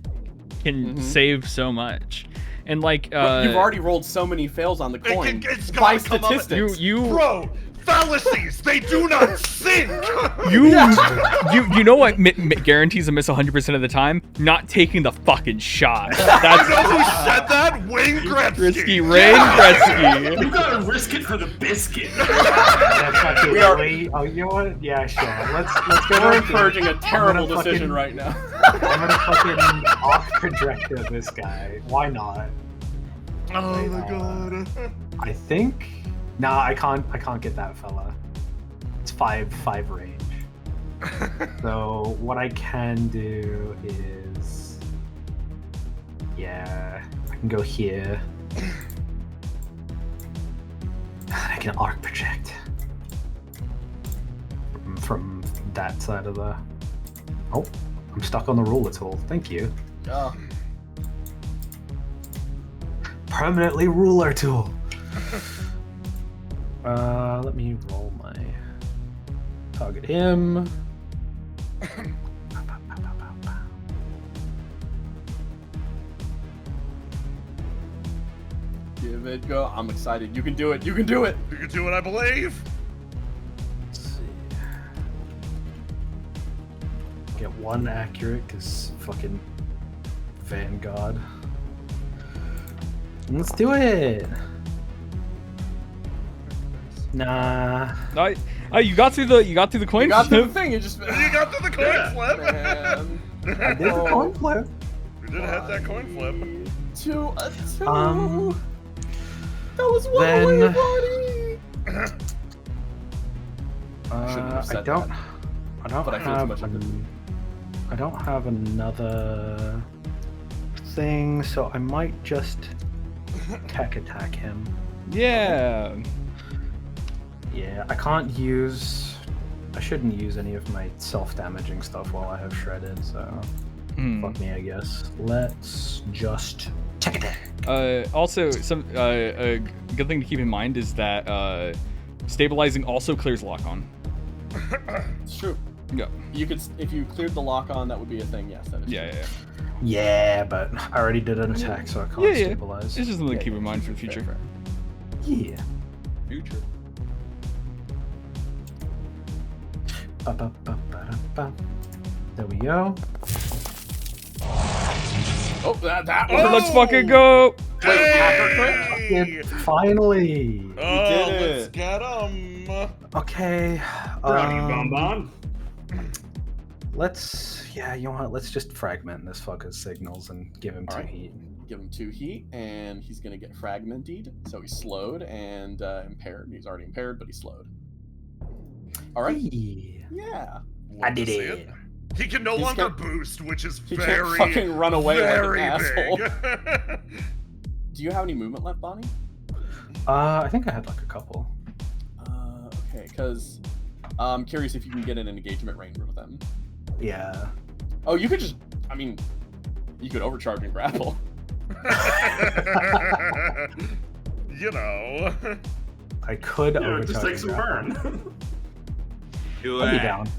can save so much. And like, But you've already rolled so many fails on the coin. It's By gotta come up- statistics. Bro, fallacies, they do not sink! you know what guarantees a miss 100% of the time? Not taking the fucking shot. You That's know who said that? Wayne Gretzky. risky. Wayne Gretzky. You gotta risk it for the biscuit. That's fucking We are- really- Oh, you know what? Yeah, sure. Let's go. We're with it. encouraging a terrible gonna decision fucking- right now. I'm gonna fucking off projector this guy. Why not? Oh my god. I think. Nah, I can't get that fella. It's 5 range. So what I can do is, yeah, I can go here. And I can arc project from that side of the. Oh, I'm stuck on the ruler tool. Thank you. Oh, Permanently ruler tool. Let me roll my target him. give it go. I'm excited. You can do it. You can do it. You can do it, I believe. Let's see. Get one accurate because fucking Vanguard. Let's do it. Nah. You got through the coin You got flip. the thing. You just. You got to the coin flip. Man. I did the coin flip. You did have that coin flip. 2 a 2. That was one then- away, buddy. Shouldn't have I said don't. that, I don't but I feel too have. much empathy. I don't have another thing, so I might just tech attack him. Yeah. Yeah, I can't use. I shouldn't use any of my self-damaging stuff while I have shredded, so fuck me, I guess. Let's just tech attack. Also, a good thing to keep in mind is that stabilizing also clears lock on. It's true. Yeah. You could, if you cleared the lock on, that would be a thing. Yes, that is. Yeah, true. yeah. Yeah, but I already did an attack, so I can't Yeah. stabilize. It's just something to keep in mind for the future. Fair. Yeah. Future. Ba-ba-ba-ba-da-ba. There we go. Oh, that Oh, worked. let's fucking go! Wait, half a crit? Hey! Finally. Oh, did let's it. get him. Okay. Brownie bonbon. Let's. Yeah, you know what? Let's just fragment this fucker's signals and give him 2 Alright. heat. Give him 2 heat, and he's gonna get fragmented. So he's slowed and impaired. He's already impaired, but he's slowed. All right. Yeah. Yeah. I Love to did see it. He can no He's longer got- boost, which is He very, can't fucking run away very like an asshole. big. Do you have any movement left, Bonnie? I think I had like a couple. Okay, because I'm curious if you can get in an engagement range with them. Yeah. Oh, you could just. I mean, you could overcharge and grapple. You know. I could Yeah, just overcharge take some and burn. Do I'll be that. down.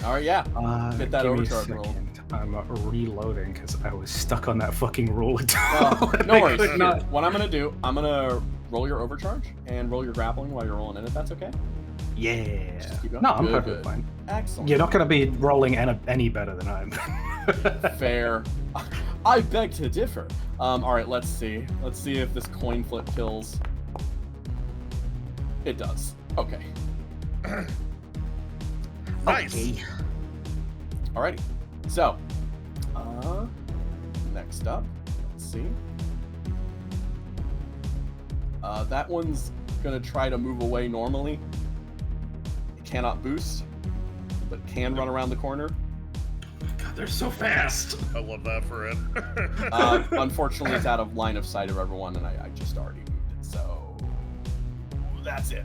All right, yeah. Get that give me a overcharge roll. second. I'm reloading because I was stuck on that fucking rule. Well, And no I worries. could Here, not- what I'm gonna do, I'm gonna roll your overcharge and roll your grappling while you're rolling in. If that's okay. Yeah. Just keep going. No, I'm Good, perfectly good. fine. Excellent. You're not going to be rolling any better than I'm. Fair. I beg to differ. All right, let's see. Let's see if this coin flip kills. It does. Okay. Nice. Okay. Alrighty. So, next up, let's see. That one's gonna try to move away normally. It cannot boost, but can run around the corner. God, they're so fast. I love that for it. Unfortunately, it's out of line of sight of everyone, and I just already moved it, so that's it.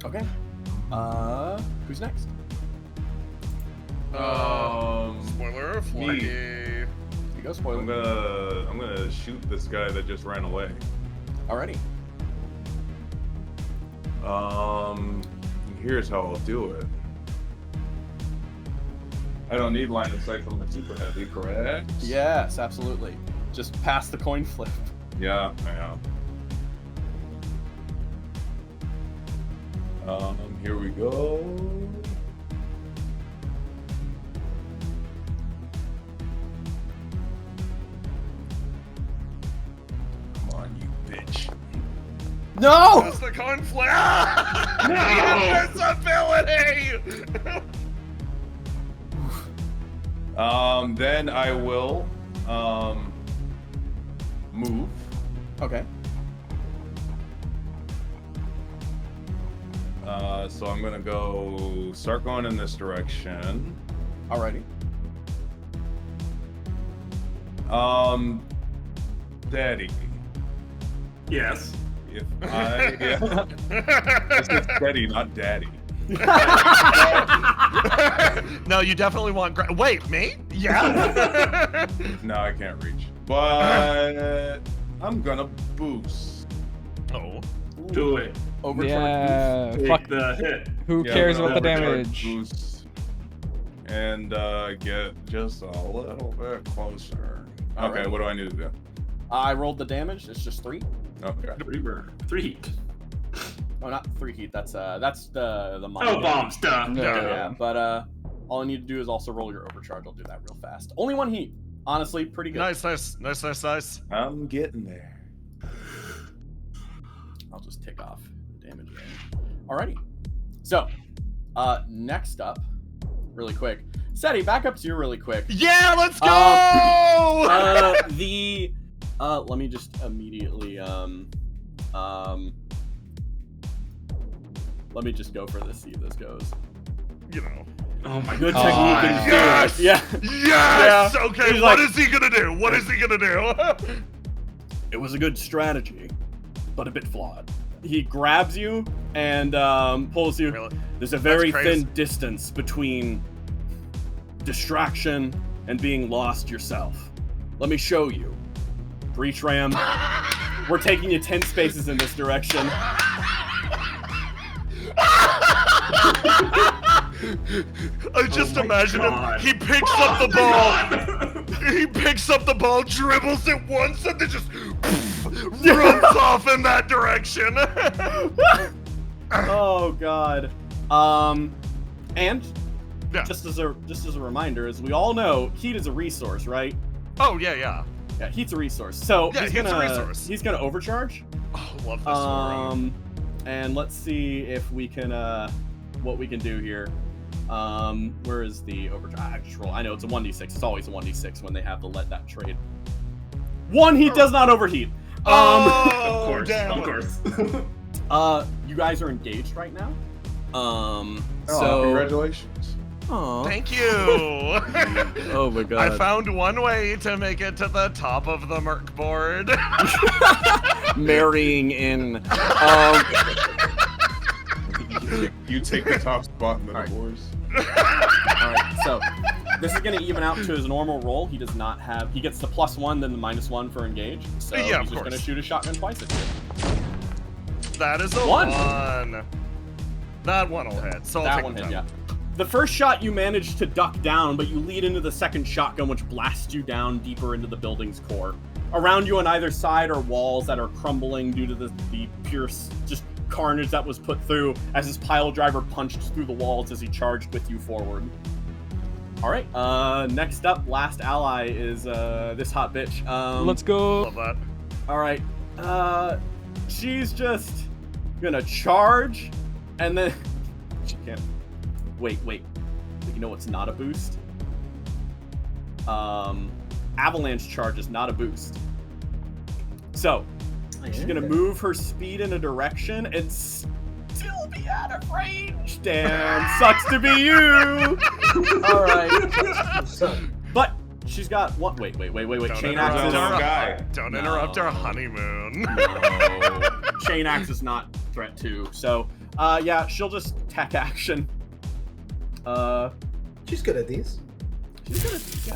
Okay. Who's next? Spoiler, Flaky. Here you go, spoiler. I'm gonna shoot this guy that just ran away. Alrighty. Here's how I'll do it. I don't need line of sight from the super heavy, correct? Yes, absolutely. Just pass the coin flip. Yeah, I am. Here we go. Come on, you bitch. No! That's the coin flip. No! Invincibility! Then I will move. Okay. So I'm gonna start going in this direction. Alrighty. Daddy, Yes. if I this is Daddy, not Daddy. No, you definitely want. Wait, me? Yeah. No, I can't reach. But I'm gonna boost. Oh. Do it. Overcharge Yeah. Take Fuck. the hit. Who Yeah, cares I'm about the gonna overcharge damage? Boost and get just a little bit closer. Okay, Alright. what do I need to do? I rolled the damage. It's just 3. Okay. 3 heat. Oh, not 3 heat. That's the Oh, mine. bombs. Duh. No. Yeah, but all I need to do is also roll your overcharge. I'll do that real fast. Only 1 heat. Honestly, pretty good. Nice. I'm getting there. I'll just tick off the damage there. Alrighty. So, next up, really quick, Seti, back up to you really quick. Yeah, let's go! Let me just immediately, let me just go for this, see if this goes. You know. Oh my Good god. technique and Yes! yeah. Yes! Yeah. Okay, He's what like- is he gonna do? What is he gonna do? It was a good strategy, but a bit flawed. He grabs you and pulls you. Really? There's a very crazy. thin distance between distraction and being lost yourself. Let me show you. Breach ram. We're taking you 10 spaces in this direction. I just imagine God. him. He picks up the ball. He picks up the ball, dribbles it once, and then just runs off in that direction. Oh god. And Yeah. just as a reminder, as we all know, heat is a resource, right? Oh yeah, yeah. Yeah, heat's a resource. So Yeah, he's heat's a gonna resource. he's gonna overcharge. Oh, love this one. And let's see if we can what we can do here. Where is the overcharge? Just roll. I know it's a 1d6. It's always a 1d6 when they have to let that trade. One heat does not overheat. Oh, Of course, damn. of course. You guys are engaged right now. Oh, So congratulations. Aw. Thank you. Oh my god. I found one way to make it to the top of the Merc board. Marrying in. You take the top spot in the boys. Alright, so this is gonna even out to his normal roll. He does not have. He gets the +1, then the -1 for engage. So Yeah, of he's just gonna course. shoot a shotgun twice at you. That is a One. 1. That one will hit. So I'll That take one the hit, 10. yeah. The first shot you manage to duck down, but you lead into the second shotgun, which blasts you down deeper into the building's core. Around you on either side are walls that are crumbling due to the pure just carnage that was put through as his pile driver punched through the walls as he charged with you forward. All right, next up, last ally is this hot bitch. Let's go. Love that. All right, she's just gonna charge, and then she can't. Wait. You know what's not a boost? Avalanche charge is not a boost. So she's gonna move her speed in a direction and still be out of range. Damn, sucks to be you. All right, but she's got one. Wait. Don't Chain interrupt axe is our guy. Don't No. interrupt our honeymoon. no. Chain axe is not threat 2. So yeah, she'll just tech action. She's good at these. She's good at these, yeah.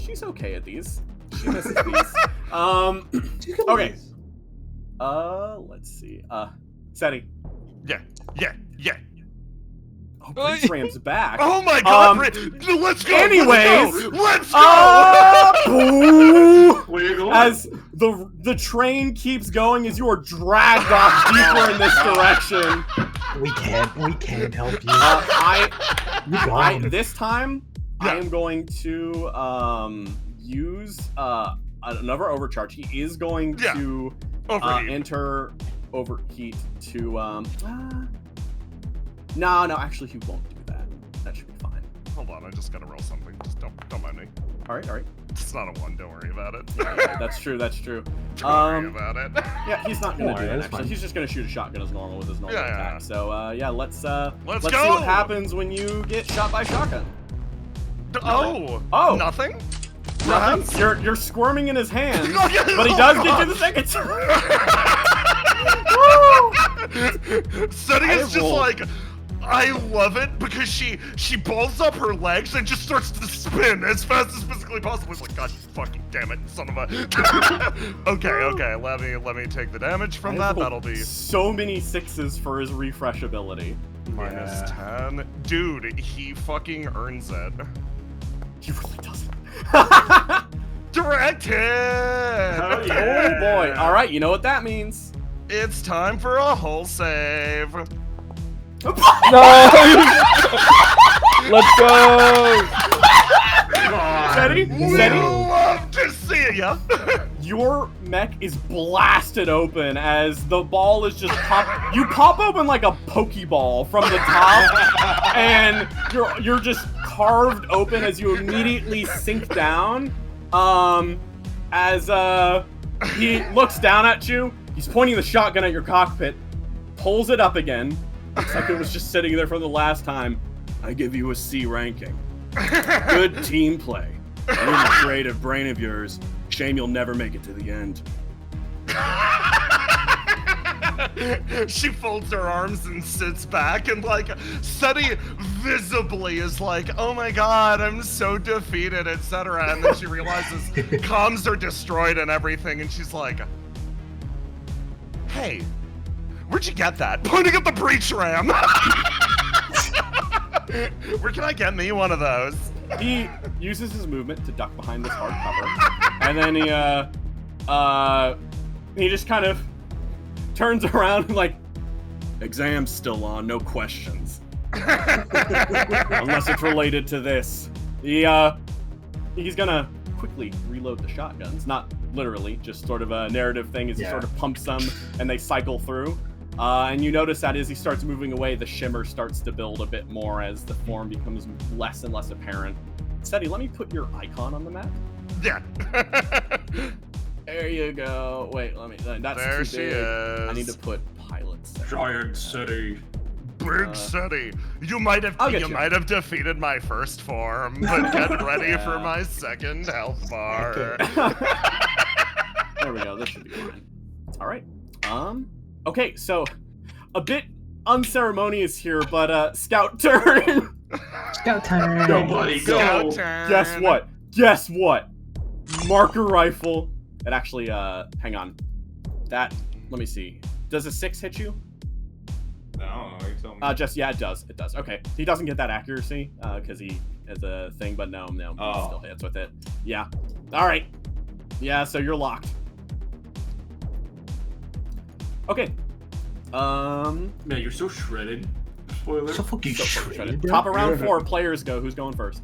She's okay at these. She misses these. She's good at Okay. these. Let's see. Seti. Yeah. Oh, Breach Ram's back. Oh my god, let's go! anyways, let's go! Boo! Where you going? As the train keeps going, as you are dragged off deeper in this direction. We can't help you. You I gone. this time I Yeah. am going to use another overcharge. He is going Yeah. to Overheat. enter overheat to No, actually he won't do that. That should be fine. Hold on, I just gotta roll something. Just don't mind me. All right. It's not a 1, don't worry about it. That's true. Don't worry about it. Yeah, he's not gonna Don't do worry, that. that's Actually, fine. he's just gonna shoot a shotgun as normal with his normal Yeah, attack. yeah. So yeah, let's Let's see go! what happens when you get shot by shotgun. Oh! Oh. Nothing? Nothing. You're squirming in his hand, Oh, yeah. but he does get to the second turn. Setting I is just rolled. like, I love it because she balls up her legs and just starts to spin as fast as physically possible. It's like, God fucking damn it, son of a. okay. Let me take the damage from that. That'll be so many 6s for his refresh ability. minus 10. Dude, he fucking earns it. He really doesn't. Direct hit! Oh, Oh yeah. boy! All right, you know what that means. It's time for a whole save. No! Let's go! Steady. We love to see it, yeah. your mech is blasted open as the ball is just you pop open like a Pokeball from the top, and you're just carved open as you immediately sink down. As he looks down at you, he's pointing the shotgun at your cockpit, pulls it up again. Looks like it was just sitting there from the last time. I give you a C ranking. Good team play. You're the creative brain of yours. Shame you'll never make it to the end. She folds her arms and sits back, and like Seti visibly is like, oh my god, I'm so defeated, etc. And then she realizes comms are destroyed and everything, and she's like, hey, where'd you get that? Pointing at the breach ram. Where can I get me one of those? He uses his movement to duck behind this hard cover, and then he just kind of turns around and like, exam's still on, no questions. Unless it's related to this. He's gonna quickly reload the shotguns, not literally, just sort of a narrative thing as he sort of pumps them and they cycle through. And you notice that as he starts moving away, the shimmer starts to build a bit more as the form becomes less and less apparent. Seti, let me put your icon on the map. Yeah. There you go. Wait, let me. That's there too she big. is. I need to put Pilots. Giant city. Big Seti. You might have defeated my first form, but get ready for my second health bar. There we go. This should be fine. All right. Okay, so a bit unceremonious here, but Scout turn. Scout turn. Go, buddy, go. Scout turn. Guess what? Marker rifle. It actually, hang on. Let me see. Does a 6 hit you? No, you tell me. Yeah, it does. It does. Okay. He doesn't get that accuracy, because he has a thing, but no, he still hits with it. Yeah. All right. Yeah, so you're locked. Okay. Man, you're so shredded. Spoiler. So fucking shredded. Top of round 4, players go. Who's going first?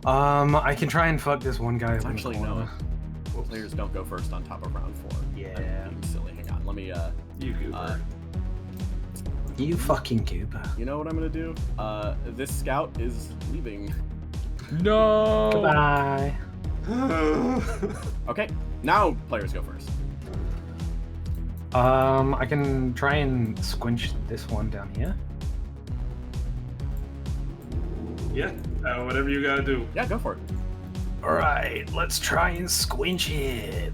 I can try and fuck this one guy. Actually, no. Players don't go first on top of round 4. Yeah. I'm being silly. Hang on. Let me, You goober. You fucking goober. You know what I'm gonna do? This scout is leaving. No. Goodbye. Okay. Now players go first. I can try and squinch this one down here. Yeah, whatever you gotta do. Yeah, go for it. Alright, let's try and squinch it.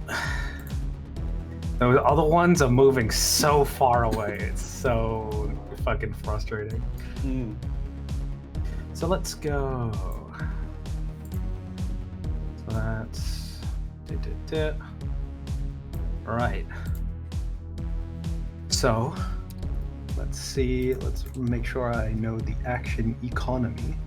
Those other ones are moving so far away. It's so fucking frustrating. So let's go. So that's... Alright. So, let's see. Let's make sure I know the action economy.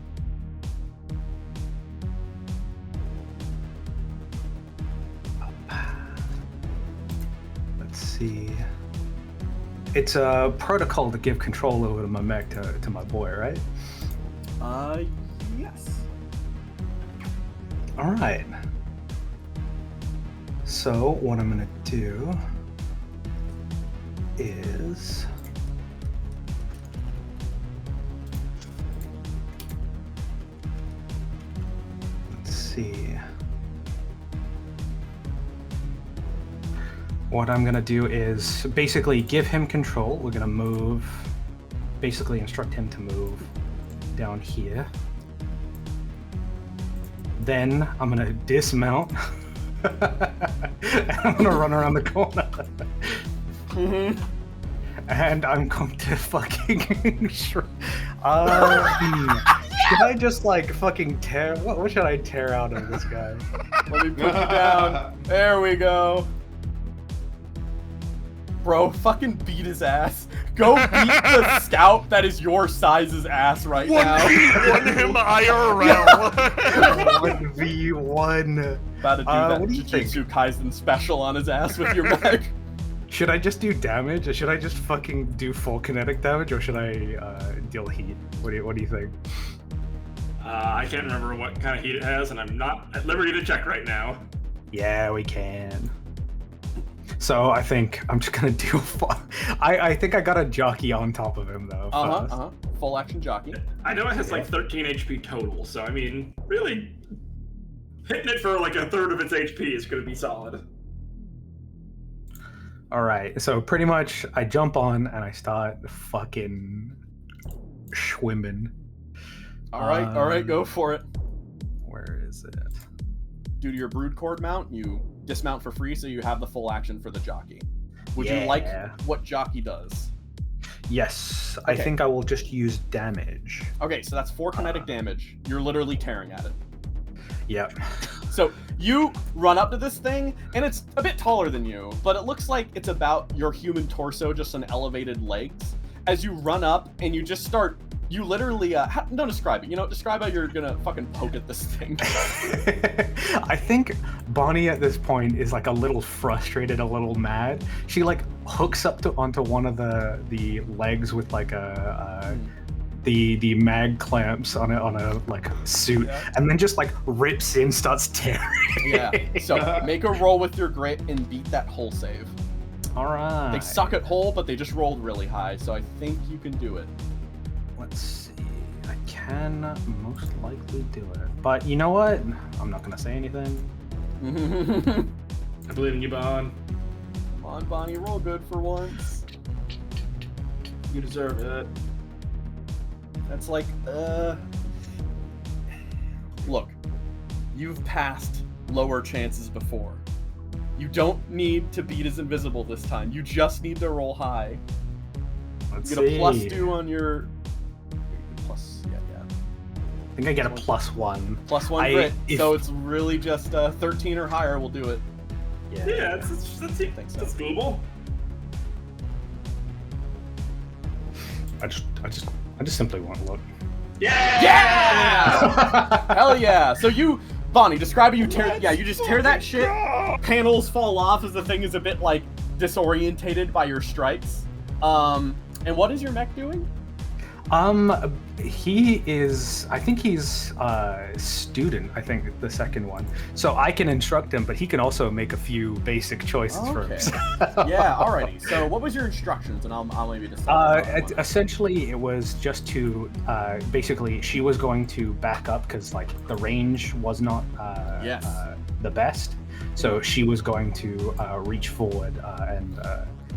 Let's see. It's a protocol to give control over my mech to my boy, right? Yes. All right. So what I'm gonna do is let's see. What I'm gonna do is basically give him control. We're gonna move, basically instruct him to move down here. Then I'm gonna dismount. I'm gonna run around the corner. And I'm going to fucking should I just like fucking tear what should I tear out of this guy? Let me put you down. There we go. Bro, fucking beat his ass. Go beat the scout that is your size's ass right now. 1v1 him IRL. 1v1. About to do that what do you think? Jujutsu Kaisen special on his ass with your mech. Should I just do damage? Or should I just fucking do full kinetic damage, or should I deal heat? What do you think? I can't remember what kind of heat it has, and I'm not at liberty to check right now. Yeah, we can. So I think I'm just gonna do. I think I got a jockey on top of him though. First. Full action jockey. I know it has like 13 HP total, so I mean, really, hitting it for like a third of its HP is going to be solid. All right, so pretty much I jump on and I start fucking swimming. All right, go for it. Where is it? Due to your brood cord mount, you dismount for free, so you have the full action for the jockey. Would you like what jockey does? Yes, Okay. I think I will just use damage. Okay, so that's 4 kinetic damage. You're literally tearing at it. Yep. So you run up to this thing, and it's a bit taller than you, but it looks like it's about your human torso, just on elevated legs. As you run up, and you just start, you literally, don't describe it, describe how you're gonna fucking poke at this thing. I think Bonnie at this point is like a little frustrated, a little mad. She like hooks up onto one of the legs with like the mag clamps on a like suit, and then just like rips in, starts tearing. Yeah. So make a roll with your grit and beat that hull save. All right. They suck at hull, but they just rolled really high, so I think you can do it. Let's see. I can most likely do it, but you know what? I'm not gonna say anything. I believe in you, Bon. Come on, Bonnie, roll good for once. You deserve it. That's like, look, you've passed lower chances before. You don't need to beat as invisible this time. You just need to roll high. Let's You get a see. +2 on your plus. Yeah. I think I get a +1. +1 grit. So it's really just 13 or higher will do it. Yeah, that's doable. I just simply won't look. Yeah! Hell yeah! So you, Bonnie, describe how you tear. Yeah, you just tear that shit. Panels fall off as the thing is a bit like disorientated by your strikes. And what is your mech doing? He is. I think he's student. I think the second one. So I can instruct him, but he can also make a few basic choices for himself. Yeah. Alrighty. So what was your instructions, and I'll maybe decide. Essentially, it was just to basically she was going to back up because like the range was not the best. So she was going to reach forward and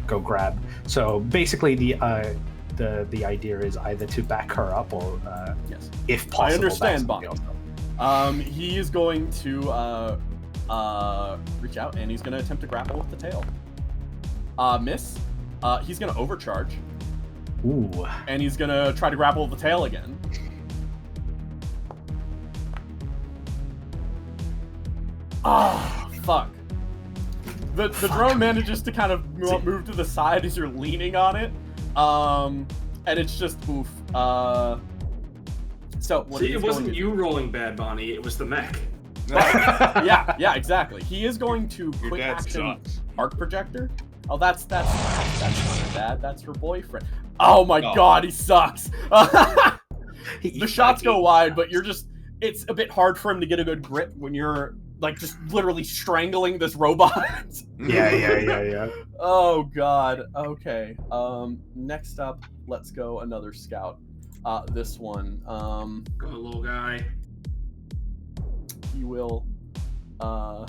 go grab. So basically, the idea is either to back her up or, if possible. I understand, Bonnie. He is going to reach out and he's going to attempt to grapple with the tail. Miss. He's going to overcharge. Ooh. And he's going to try to grapple with the tail again. Oh, fuck. The drone manages to kind of move to the side as you're leaning on it. And it's just oof. So what? See, it wasn't you rolling bad, Bonnie. It was the mech. yeah, exactly. He is going to quick action arc projector. Oh, that's not her dad. That's her boyfriend. Oh my god, he sucks. The shots go wide, but it's a bit hard for him to get a good grip when you're like just literally strangling this robot. Yeah. Oh god. Okay. Next up, let's go another scout. This one. Go, little guy. He will. Yeah.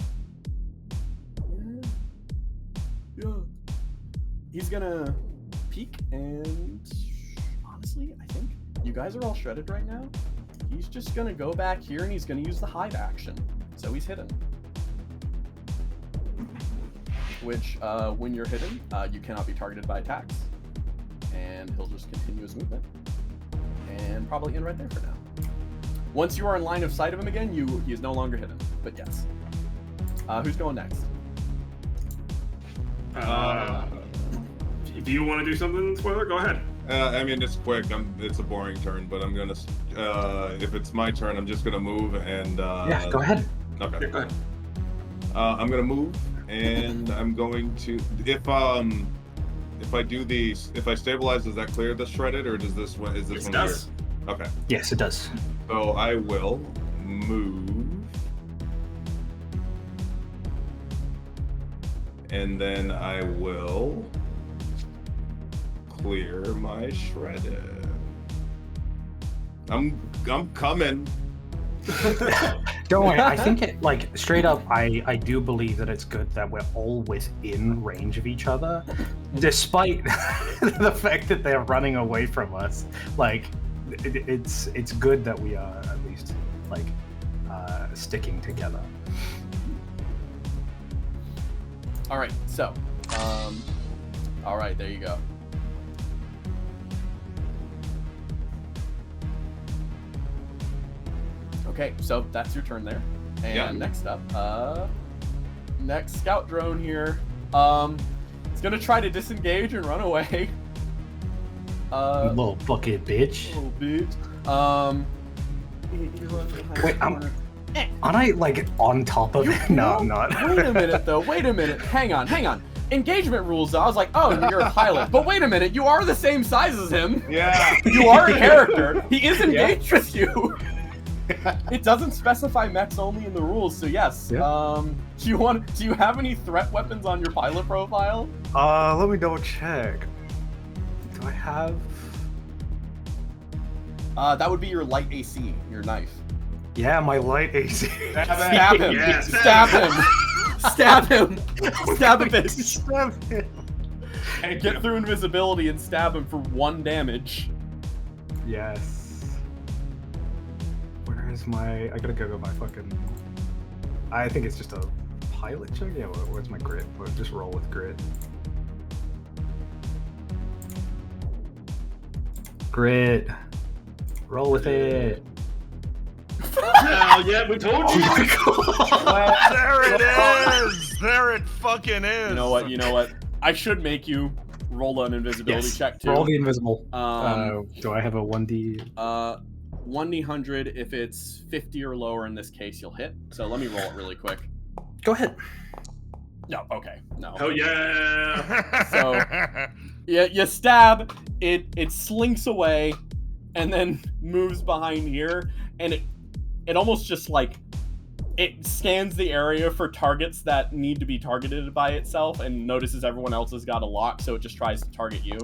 He's gonna peek, and honestly, I think you guys are all shredded right now. He's just gonna go back here, and he's gonna use the hide action. So he's hidden. Which, when you're hidden, you cannot be targeted by attacks. And he'll just continue his movement. And probably end right there for now. Once you are in line of sight of him again, he is no longer hidden. But yes. Who's going next? Do you want to do something, spoiler? Go ahead. I mean, it's quick. It's a boring turn, but I'm gonna. If it's my turn, I'm just gonna move and. Yeah, go ahead. Okay. Yeah, go ahead. I'm gonna move, and I'm going to. If I do these, if I stabilize, does that clear the shredded, or does this one? Is this one does. Weird? Okay. Yes, it does. So I will move. and then I will clear my shredded. I'm coming. Don't worry. I think it like straight up. I do believe that it's good that we're all within range of each other, despite the fact that they're running away from us. Like, it's good that we are at least like sticking together. All right, so, all right, there you go. Okay, so that's your turn there. And Yeah. next up, next scout drone here. It's gonna try to disengage and run away. You little bucket bitch. Little bitch. He runs behind Wait, the I'm- corner. Aren't I like on top of it? No, I'm not. Wait a minute, though. Wait a minute. Hang on. Engagement rules, though. I was like, oh, you're a pilot. But wait a minute. You are the same size as him. Yeah. You are a character. He is engaged with you. It doesn't specify mechs only in the rules, so yes. Yeah. Do you have any threat weapons on your pilot profile? Let me double check. Do I have? That would be your light AC, your knife. Yeah, my light AC. Stab him. Yes. Stab him. Stab him. Stab a bitch. Stab him. And get through invisibility and stab him for 1 damage. Yes. Where is my? I gotta go my fucking. I think it's just a pilot check. Yeah, where's my grit? Or just roll with grit. Grit. Roll with it. Hell yeah, we told you. There it is! There it fucking is! You know what? I should make you roll an invisibility Yes. check too. Roll the invisible. Do I have a 1D? 1d100. If it's 50 or lower in this case, you'll hit. So let me roll it really quick. Go ahead. No, okay, no. Oh yeah. So you stab it slinks away, and then moves behind here, and it almost just like it scans the area for targets that need to be targeted by itself, and notices everyone else has got a lock, so it just tries to target you.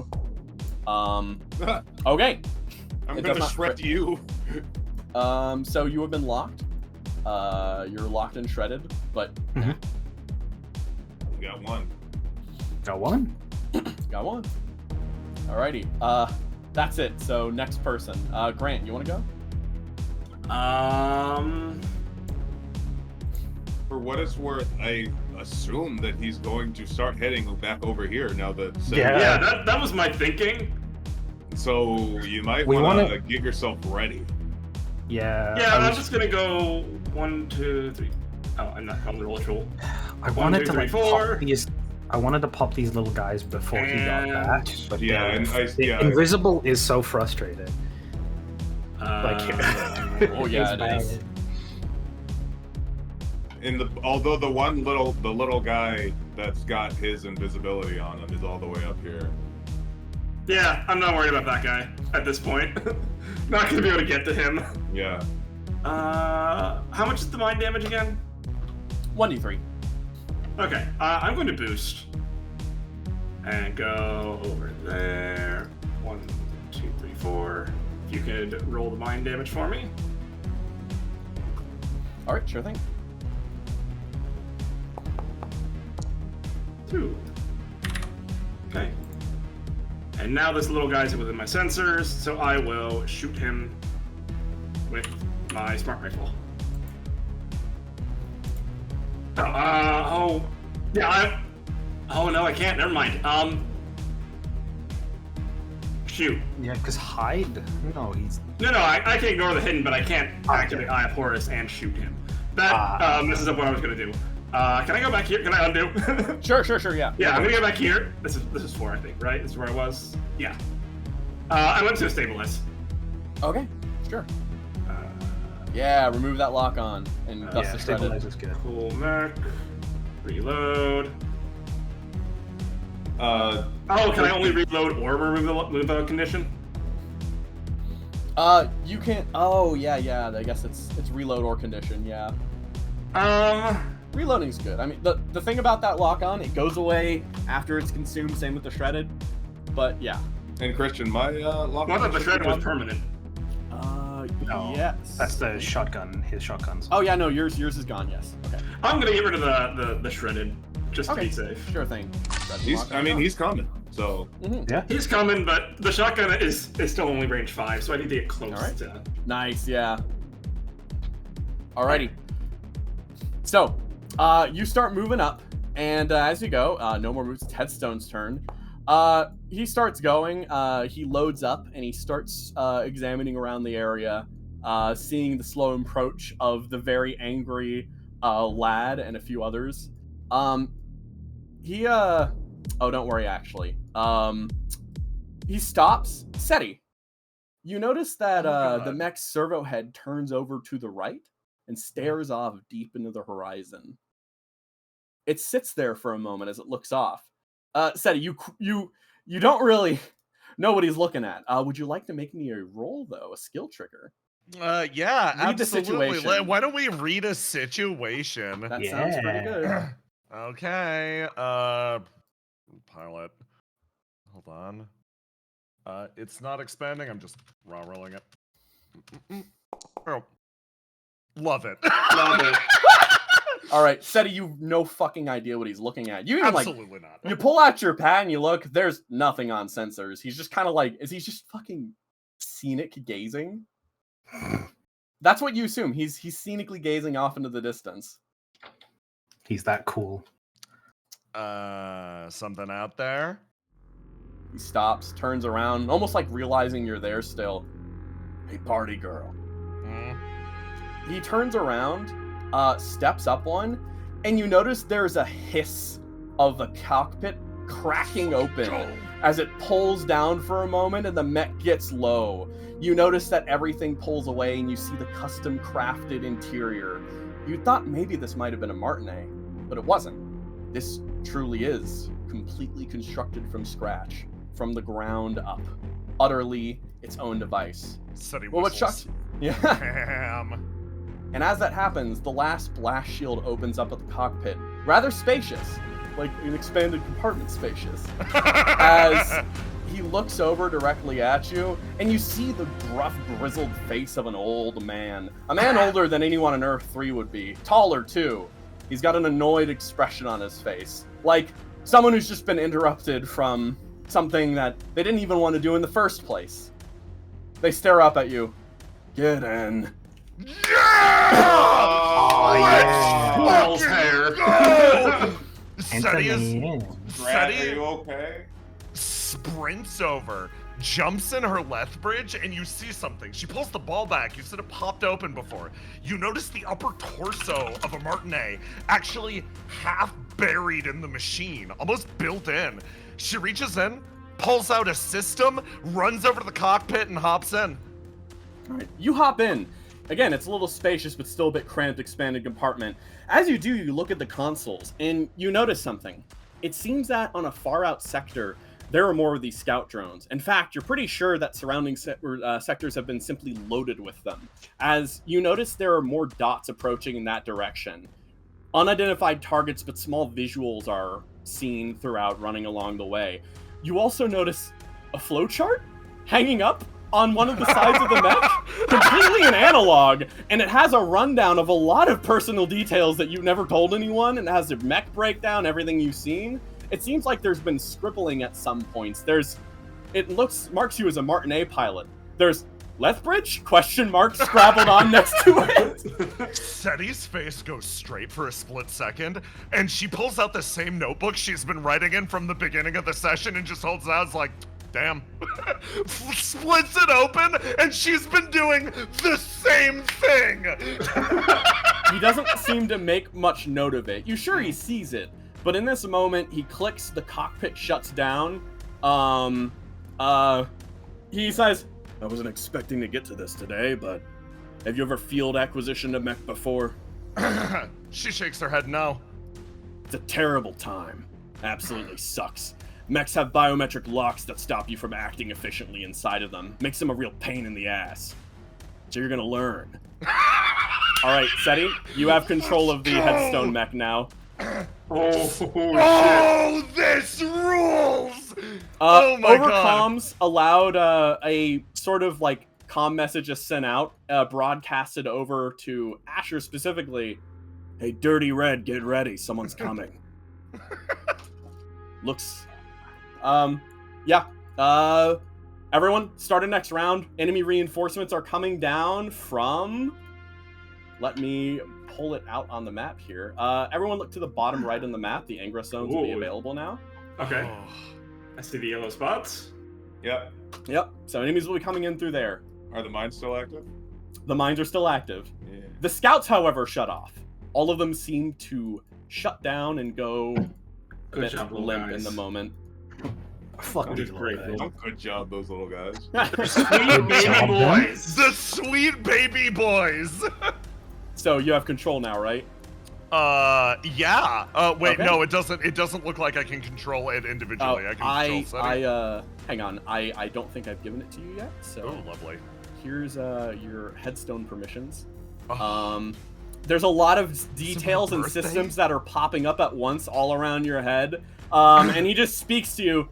Okay. I'm It gonna does not shred crit. you. So you have been locked. You're locked and shredded, but Mhm. You got one. Got one. got one. Alrighty. That's it. So next person. Grant, you want to go? For what it's worth, I assume that he's going to start heading back over here now that. Yeah. Yeah, that was my thinking. So you might We want to wanna- get yourself ready. Yeah. Yeah, I I'm was- just gonna go 1, 2, 3. Oh, I'm not on the roll tool. I 1, wanted 2, to 3, like 4. pop these. I wanted to pop these little guys before he got And- back, but Yeah, and Invisible is so frustrated. Oh, yeah, it's it is. bad. Although the little guy that's got his invisibility on him is all the way up here. Yeah, I'm not worried about that guy at this point. Not gonna be able to get to him. Yeah. How much is the mind damage again? 1d3. Okay, I'm going to boost and go over there. 1, 2, 3, 4. If you could roll the mind damage for me. All right, sure thing. 2. Okay. And now this little guy's within my sensors, so I will shoot him with my smart rifle. Oh no, I can't. Never mind. Shoot. Yeah, because hide. No, he's. No, I can ignore the hidden, but I can't activate Eye of Horus and shoot him. That messes up what I was gonna do. Can I go back here? Can I undo? Sure, yeah. Yeah, I'm gonna go back here. This is 4, I think, right? This is where I was. Yeah. I went to stabilize. Okay, sure. Yeah, remove that lock on and dust Yeah, the shredded. stabilize is good. Cool mech. Reload. Oh, can I only reload or remove the condition? You can't. Oh, yeah. I guess it's reload or condition. Yeah. Reloading's good. I mean, the thing about that lock-on, it goes away after it's consumed. Same with the shredded. But yeah. And Christian, my lock. I thought the shredded was permanent. No, Yes. that's the shotgun. His shotguns. Oh yeah, no, yours is gone. Yes. Okay. I'm gonna get rid of the shredded just to be safe. Sure thing. He's coming. So Yeah. He's coming, but the shotgun is still only range 5, so I need to get close Alright. to. Nice. Yeah. Alrighty. So, you start moving up, and as you go, no more moves. It's Headstone's turn. He starts going. He loads up and he starts examining around the area, seeing the slow approach of the very angry lad and a few others. Oh, don't worry. Actually, he stops. Seti, you notice that the mech's servo head turns over to the right and stares off deep into the horizon. It sits there for a moment as it looks off. Seti, you don't really know what he's looking at. Would you like to make me a roll, though? A skill trigger? Yeah, Read the absolutely. situation. Why don't we read a situation? That sounds pretty good. Okay. Pilot. Hold on. It's not expanding. I'm just raw rolling it. Oh. Love it. Love it. All right, Seti, you've no fucking idea what he's looking at. You even Absolutely not. you pull out your pad and you look. There's nothing on sensors. He's just kind of like, is he just fucking scenic gazing? That's what you assume. He's scenically gazing off into the distance. He's that cool. Something out there? He stops, turns around, almost like realizing you're there still. Hey, party girl. He turns around, steps up one, and you notice there's a hiss of the cockpit cracking open as it pulls down for a moment and the mech gets low. You notice that everything pulls away and you see the custom crafted interior. You thought maybe this might have been a Martinet, but it wasn't. This truly is completely constructed from scratch, from the ground up. Utterly its own device. Well, what shocks you? Yeah. Damn. And as that happens, the last blast shield opens up at the cockpit. Rather spacious, like an expanded compartment spacious. As he looks over directly at you, and you see the gruff, grizzled face of an old man. A man older than anyone on Earth 3 would be. Taller, too. He's got an annoyed expression on his face. Like someone who's just been interrupted from something that they didn't even want to do in the first place. They stare up at you. Get in. Oh, yeah. Squirrel's hair. Seti Brad, are you okay? sprints over, jumps in her Lethbridge, and you see something. She pulls the ball back. You said it popped open before. You notice the upper torso of a Martinet actually half buried in the machine, almost built in. She reaches in, pulls out a system, runs over to the cockpit, and hops in. All right, you hop in. Again, it's a little spacious, but still a bit cramped, expanded compartment. As you do, you look at the consoles, and you notice something. It seems that on a far-out sector, there are more of these scout drones. In fact, you're pretty sure that surrounding sectors have been simply loaded with them. As you notice, there are more dots approaching in that direction. Unidentified targets, but small visuals are seen throughout running along the way. You also notice a flowchart hanging up on one of the sides of the mech, completely in analog, and it has a rundown of a lot of personal details that you've never told anyone, and it has a mech breakdown, everything you've seen. It seems like there's been scribbling at some points. Marks you as a Martinet pilot. There's Lethbridge? ? Scrabbled on next to it. Seti's face goes straight for a split second, and she pulls out the same notebook she's been writing in from the beginning of the session and just holds it out. It's like, damn. Splits it open, and she's been doing the same thing. He doesn't seem to make much note of it. You're sure he sees it, but in this moment, he clicks, the cockpit shuts down. He says, I wasn't expecting to get to this today, but have you ever field acquisitioned a mech before? She shakes her head no. It's a terrible time. Absolutely sucks. Mechs have biometric locks that stop you from acting efficiently inside of them. Makes them a real pain in the ass. So you're gonna learn. All right, Seti, you have control of the Headstone mech now. Oh, this rules! Oh my over god. comms allowed a sort of like comm message is sent out, broadcasted over to Asher specifically. Hey, Dirty Red, get ready. Someone's coming. Looks... yeah. Everyone, start a next round. Enemy reinforcements are coming down from... Let me pull it out on the map here. Everyone look to the bottom right on the map. The Angra zones will be available now. Okay. I see the yellow spots. Yep. Yep. So enemies will be coming in through there. Are the mines still active? The mines are still active. Yeah. The scouts, however, shut off. All of them seem to shut down and go a bit limp in the moment. Fuck Just great. Good job, those little guys. Sweet baby boys. The sweet baby boys. So you have control now, right? Yeah. Wait, Okay. no, it doesn't look like I can control it individually. I can control Seti. hang on. I don't think I've given it to you yet. So Oh, lovely. here's your Headstone permissions. Oh. There's a lot of details and birthday? systems that are popping up at once all around your head. And he just speaks to you.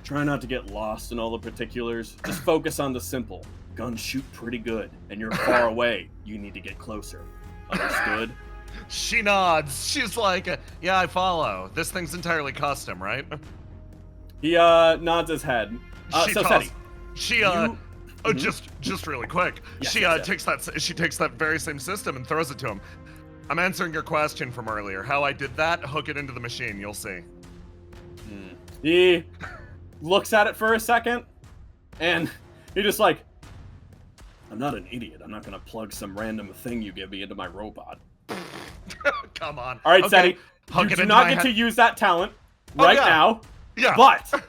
Try not to get lost in all the particulars. Just focus on the simple. Guns shoot pretty good, and you're far away. You need to get closer. Understood? She nods. She's like, yeah, I follow. This thing's entirely custom, right? He nods his head. She So toss- Seti, She you- just really quick. Yes, She yes, takes that very same system and throws it to him. I'm answering your question from earlier. How I did that? Hook it into the machine. You'll see. He looks at it for a second, and he just like, I'm not an idiot. I'm not gonna plug some random thing you give me into my robot. Come on. All right, Okay. Seti, Hook you it do into not my get to head. use that talent Oh, right yeah. now. Yeah. But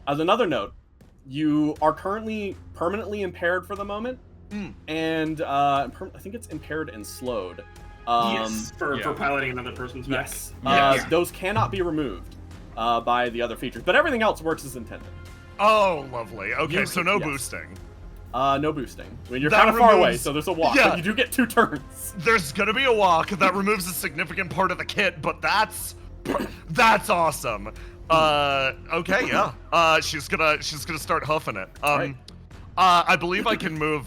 as another note, you are currently permanently impaired for the moment, and I think it's impaired and slowed. Yes, for piloting another person's mech. Yes. Those cannot be removed by the other features, but everything else works as intended. Oh, lovely. Okay, You so can- no yes. boosting. No boosting. I mean, you're That kind of far away, removes- so there's a walk, Yeah. but you do get 2 turns. There's gonna be a walk that removes a significant part of the kit, but that's awesome. Okay, yeah. She's gonna start huffing it. Right. I believe I can move.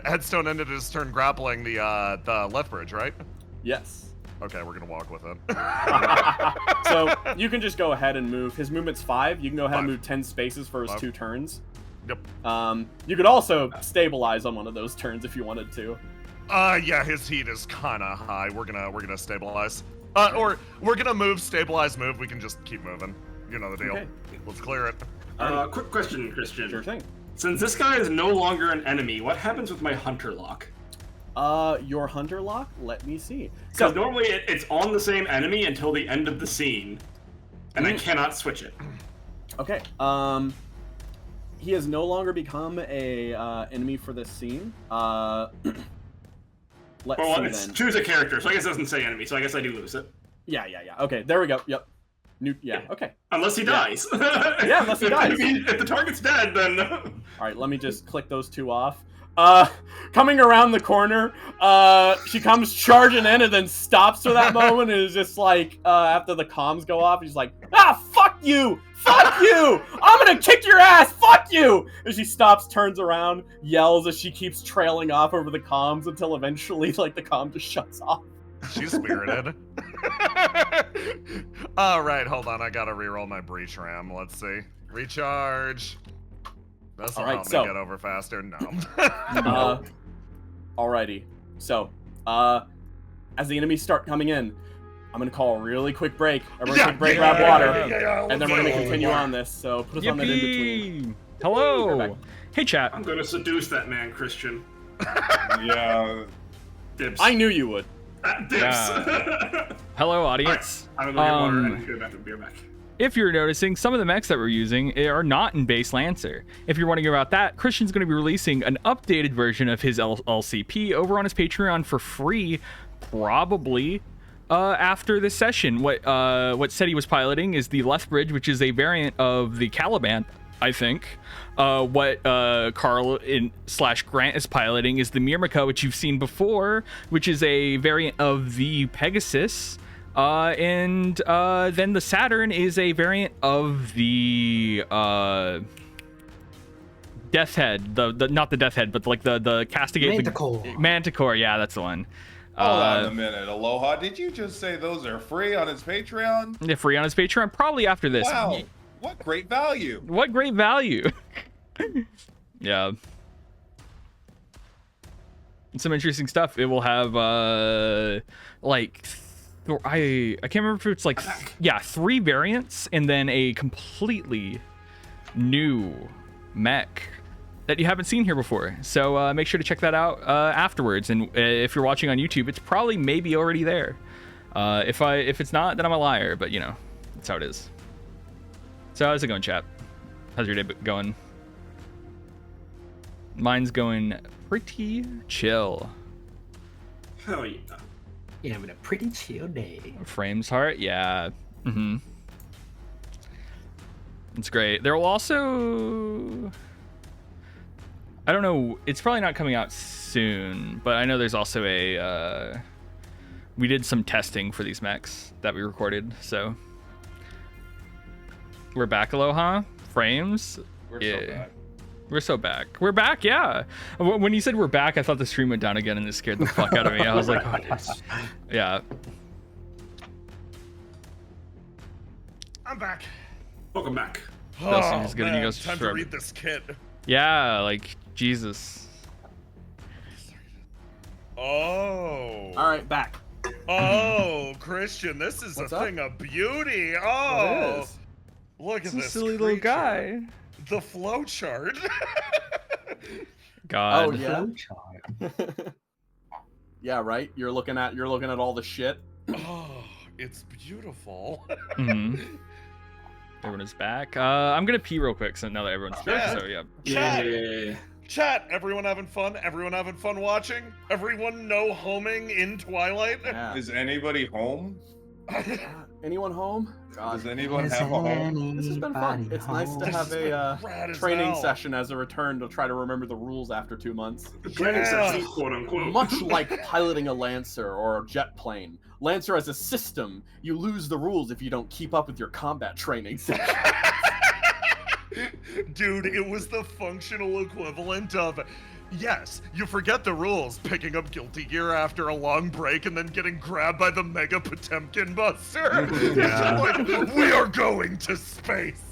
Headstone ended his turn grappling the left bridge, right? Yes. Okay, we're gonna walk with it. So you can just go ahead and move. His movement's 5. You can go ahead and 5. move 10 spaces for his 5. 2 turns. Yep. You could also stabilize on one of those turns if you wanted to. Yeah, his heat is kind of high. We're gonna stabilize. Or we're gonna move, stabilize, move. We can just keep moving. You know the deal. Okay. Let's clear it. Quick question, Christian. Sure thing. Since this guy is no longer an enemy, what happens with my hunter lock? Your hunter lock? Let me see. Because normally it's on the same enemy until the end of the scene, and I cannot switch it. Okay. He has no longer become a enemy for this scene. Let's Well, see it's then. choose a character, so I guess it doesn't say enemy, so I guess I do lose it. Yeah. Okay, there we go. Yep. Okay. Unless he dies. Yeah, unless he dies. If the target's dead, then... All right, let me just click those 2 off. Coming around the corner, she comes charging in and then stops for that moment and is just like, after the comms go off, he's like, fuck you! Fuck you! I'm gonna kick your ass! Fuck you! And she stops, turns around, yells as she keeps trailing off over the comms until eventually, like, the comm just shuts off. She's spirited. All right, hold on. I gotta reroll my breach ram. Let's see. Recharge. That's All not right, help me so- get over faster. No. Alrighty. So, as the enemies start coming in, I'm gonna call a really quick break. Everyone take a break, grab water, and then we're gonna continue on this. So put us on that in between. Yippee! Hello. Right back. Hey, chat. I'm gonna seduce that man, Christian. Yeah. Dibs. I knew you would. Dibs. Yeah. Hello, audience. I'm gonna get water and go back to beer back. If you're noticing, some of the mechs that we're using are not in base Lancer. If you're wondering about that, Christian's going to be releasing an updated version of his LCP over on his Patreon for free, probably after this session. What Seti was piloting is the left bridge, which is a variant of the Caliban. I think. What Carl / Grant is piloting is the Myrmica, which you've seen before, which is a variant of the Pegasus. And then the Saturn is a variant of the Death Head. The not the Death Head, but like the Castigate. Manticore. Manticore, yeah, that's the one. Hold on a minute, Aloha. Did you just say those are free on his Patreon? They're free on his Patreon, probably after this. Wow, what great value. What great value. Yeah. Some interesting stuff. It will have like I can't remember if it's like 3 variants and then a completely new mech that you haven't seen here before. So make sure to check that out afterwards. And if you're watching on YouTube, it's probably maybe already there. If it's not, then I'm a liar. But you know, that's how it is. So how's it going, chat? How's your day going? Mine's going pretty chill. Hell yeah. Yeah, having a pretty chill day. Frames heart, yeah. It's great. There will also, I don't know, it's probably not coming out soon, but I know there's also a we did some testing for these mechs that we recorded, so we're back. Aloha. Frames. We're so back. We're back, yeah. When you said we're back, I thought the stream went down again and it scared the fuck out of me. I was like, oh, yeah. I'm back. Welcome back. Nelson is good and he goes time to read this kit. Yeah, like, Jesus. Oh. All right, back. Oh, Christian, this is What's a up? thing of beauty. It Oh, is. look at This this silly little creature. guy. The flow chart. God. Oh, yeah? Flowchart. Yeah, right. You're looking at all the shit. Oh, it's beautiful. Everyone is back. I'm gonna pee real quick, so now that everyone's back, so yeah. Chat. Chat. Everyone having fun? Everyone having fun watching? Everyone no homing in Twilight? Yeah. Is anybody home? Anyone home? Does God, anyone Is have a home? this has been fun. anybody It's nice to home? have This has a been rad as training hell. session as a return to try to remember the rules after 2 months. Training Yeah. session, quote unquote. Much like piloting a Lancer or a jet plane. Lancer as a system, you lose the rules if you don't keep up with your combat training session. Dude, it was the functional equivalent of, yes, you forget the rules, picking up Guilty Gear after a long break and then getting grabbed by the Mega Potemkin Buster. Yeah. Like, we are going to space.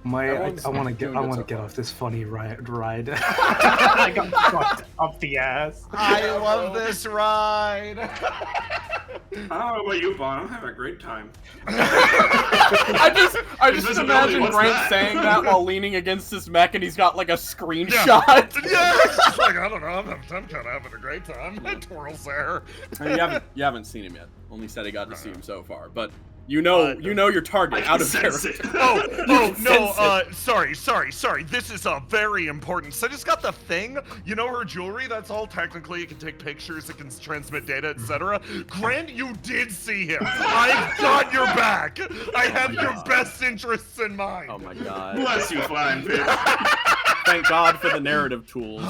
Everyone's I want to doing get good so get far. off this funny ride. I got fucked up the ass. I love this ride. I don't know about you, Bon. I'm having a great time. I just Invisibility, imagine what's Grant that? saying that while leaning against his mech and he's got like a screenshot. Yeah, it's like, I don't know, I'm kind of having a great time. Twirls there. You haven't seen him yet. Only said I got to see him so far, but you know your target I out can of sense character. it. Oh no, Sense sorry. This is very important. So I just got the thing. You know her jewelry? That's all technically. It can take pictures, it can transmit data, etc. Grant, you did see him. I've got your back. I have your best interests in mind. Oh my god. Bless you, flying fish. Thank God for the narrative tools.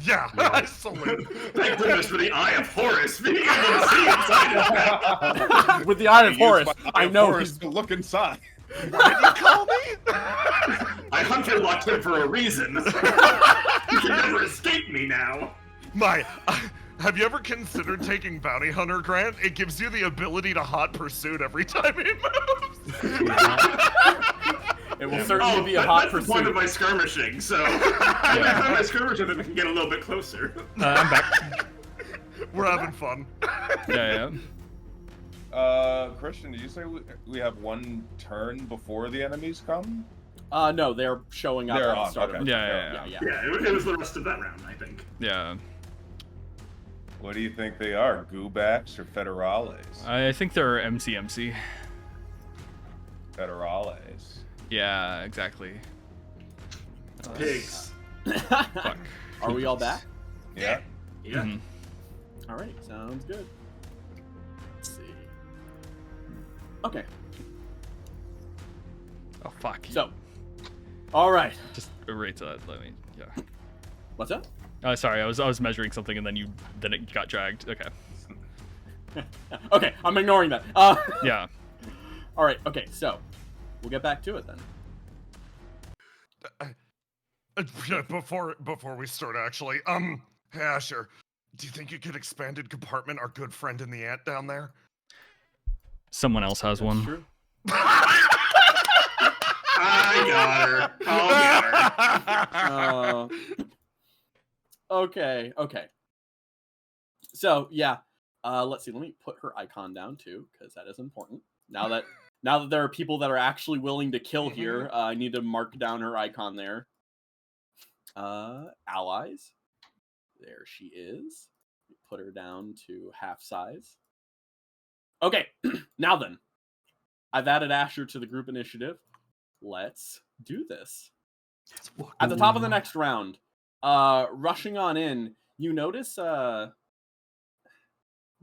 Yeah, I salute. Thank goodness for the Eye of Horus being able to see inside his back. With the Eye of Use Horus, my I eye of know Horus he's to look inside. What did you call me? I hunter locked him for a reason. You can never escape me now. Have you ever considered taking Bounty Hunter, Grant? It gives you the ability to hot pursuit every time he moves. it will certainly be a hot that's the point of pursuit. my skirmishing, so every time I skirmish with him, I can get a little bit closer. I'm back. We're having fun. Yeah. Christian, did you say we have one turn before the enemies come? No, they're showing up They're at the on, start of okay. the Yeah. Yeah, it was the rest of that round, I think. Yeah. What do you think they are? Goobacks or Federales? I think they're MCMC. Federales. Yeah, exactly. Pigs. Fuck. Are we all back? Yeah. Yeah. Mhm. Alright, sounds good. Let's see. Okay. Oh fuck. So, all right. Just erase that. Let me. Yeah. What's up? Sorry, I was measuring something and then it got dragged. Okay. Okay, I'm ignoring that. Yeah. All right. Okay, so we'll get back to it then. Before we start, actually, hey Asher, do you think you could expanded compartment our good friend in the ant down there? Someone else has one. True. I got her. I'll get her. Okay. So yeah, let's see. Let me put her icon down too, because that is important. Now that there are people that are actually willing to kill here, I need to mark down her icon there. Allies. There she is. Put her down to half size. Okay, now then. I've added Asher to the group initiative. Let's do this. At the top of the next round, rushing on in, you notice what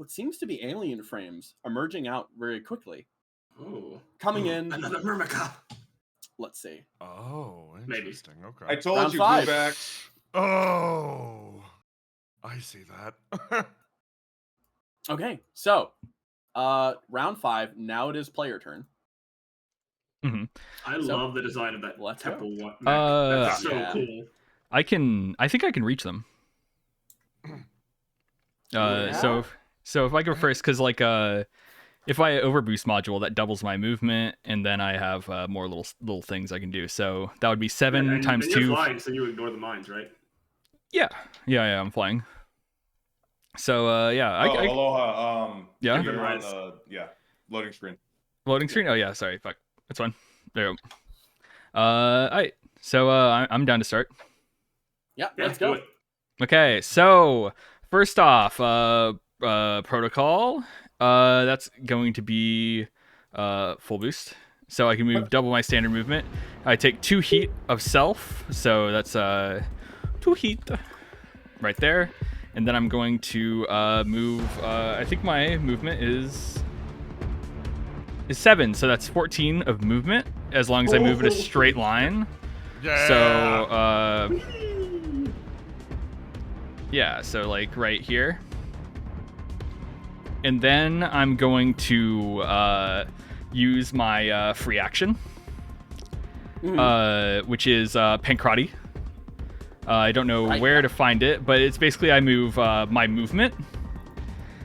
seems to be alien frames emerging out very quickly. Ooh. Coming in. Another Myrmica. Let's see. Oh, Maybe. interesting. Okay. I told Round you, 5. Bluebacks. Oh, I see that. Okay, so round 5. Now it is player turn. I love the design of that Let's temple one. Uh, That's so yeah. cool. I think I can reach them. Yeah? So if I go first, because like if I overboost module, that doubles my movement, and then I have more little things I can do. So that would be 7 and, times and 2. You're flying, so you ignore the mines, right? Yeah, I'm flying. So yeah, Aloha. Yeah? You're on the loading screen. Loading screen. Oh yeah, sorry, fuck, that's fine. There we go. Alright, so I'm down to start. Yeah, Yeah, let's do go. it. Okay, so first off, protocol. That's going to be full boost, so I can move double my standard movement. I take 2 heat of self, so that's 2 heat right there, and then I'm going to move. I think my movement is 7, so that's 14 of movement as long as I move in a straight line. Yeah. So yeah, so like right here. And then I'm going to use my free action, which is Pankrati. I don't know where to find it, but it's basically I move my movement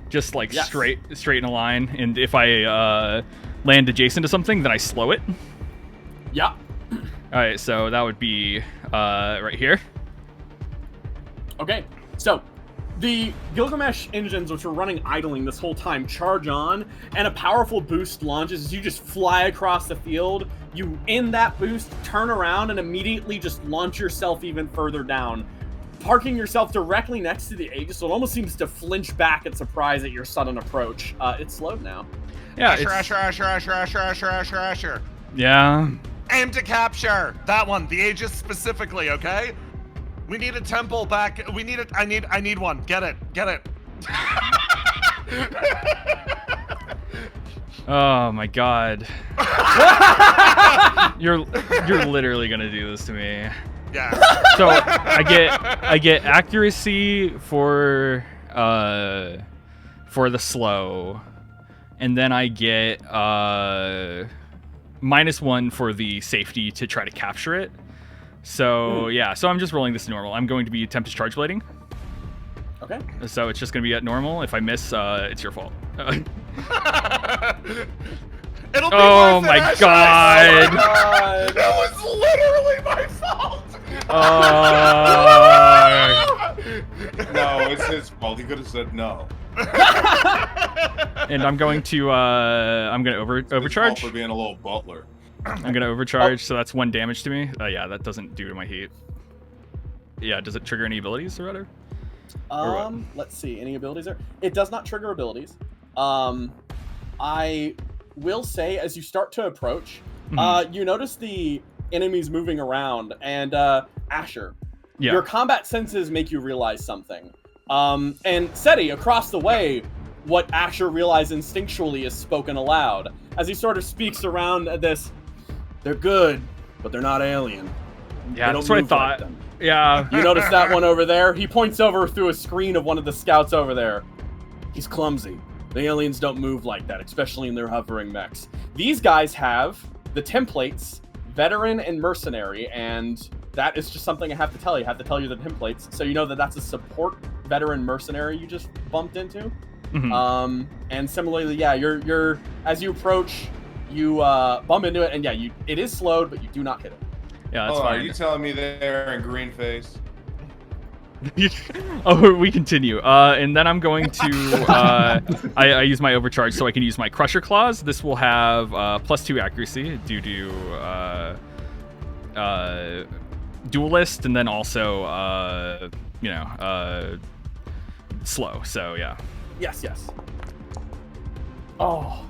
just like straight in a line, and if I land adjacent to something, then I slow it. Yeah. All right, so that would be right here. Okay, so the Gilgamesh engines, which were running idling this whole time, charge on, and a powerful boost launches as you just fly across the field. You, in that boost, turn around and immediately just launch yourself even further down, parking yourself directly next to the Aegis, so it almost seems to flinch back in surprise at your sudden approach. It's slowed now. Yeah, Asher. Yeah. Aim to capture that one, the Aegis specifically, okay? We need a temple back. We need it. I need one. Get it. Oh my god. You're literally gonna do this to me. Yeah. So I get accuracy for the slow, and then I get -1 for the safety to try to capture it. So yeah, so I'm just rolling this normal. I'm going to be Tempest Charge Blading. Okay. So it's just going to be at normal. If I miss, it's your fault. It'll be Oh worth it, my Asher. god! That was literally my fault. No, it's his fault. He could have said no. And I'm going to overcharge. For being a little butler. I'm gonna overcharge, so that's 1 damage to me. Yeah, that doesn't do to my heat. Yeah, does it trigger any abilities or other? Let's see, any abilities there? It does not trigger abilities. I will say, as you start to approach, you notice the enemies moving around, and Asher, your combat senses make you realize something. And Seti, across the way, what Asher realized instinctually is spoken aloud as he sort of speaks around this They're good, but they're not alien. Yeah, They don't that's what I move like thought. them. Yeah. You notice that one over there? He points over through a screen of one of the scouts over there. He's clumsy. The aliens don't move like that, especially in their hovering mechs. These guys have the templates, veteran and mercenary, and that is just something I have to tell you. I have to tell you the templates, so you know that that's a support veteran mercenary you just bumped into. Mhm. And similarly, yeah, you're as you approach, you bump into it, and yeah, it is slowed, but you do not hit it. Yeah, that's Hold on, fine. are you telling me they're in green face? Oh, we continue. And then I'm going to I use my overcharge so I can use my Crusher Claws. This will have +2 accuracy due to duelist, and then also slow. So yeah. Yes. Oh.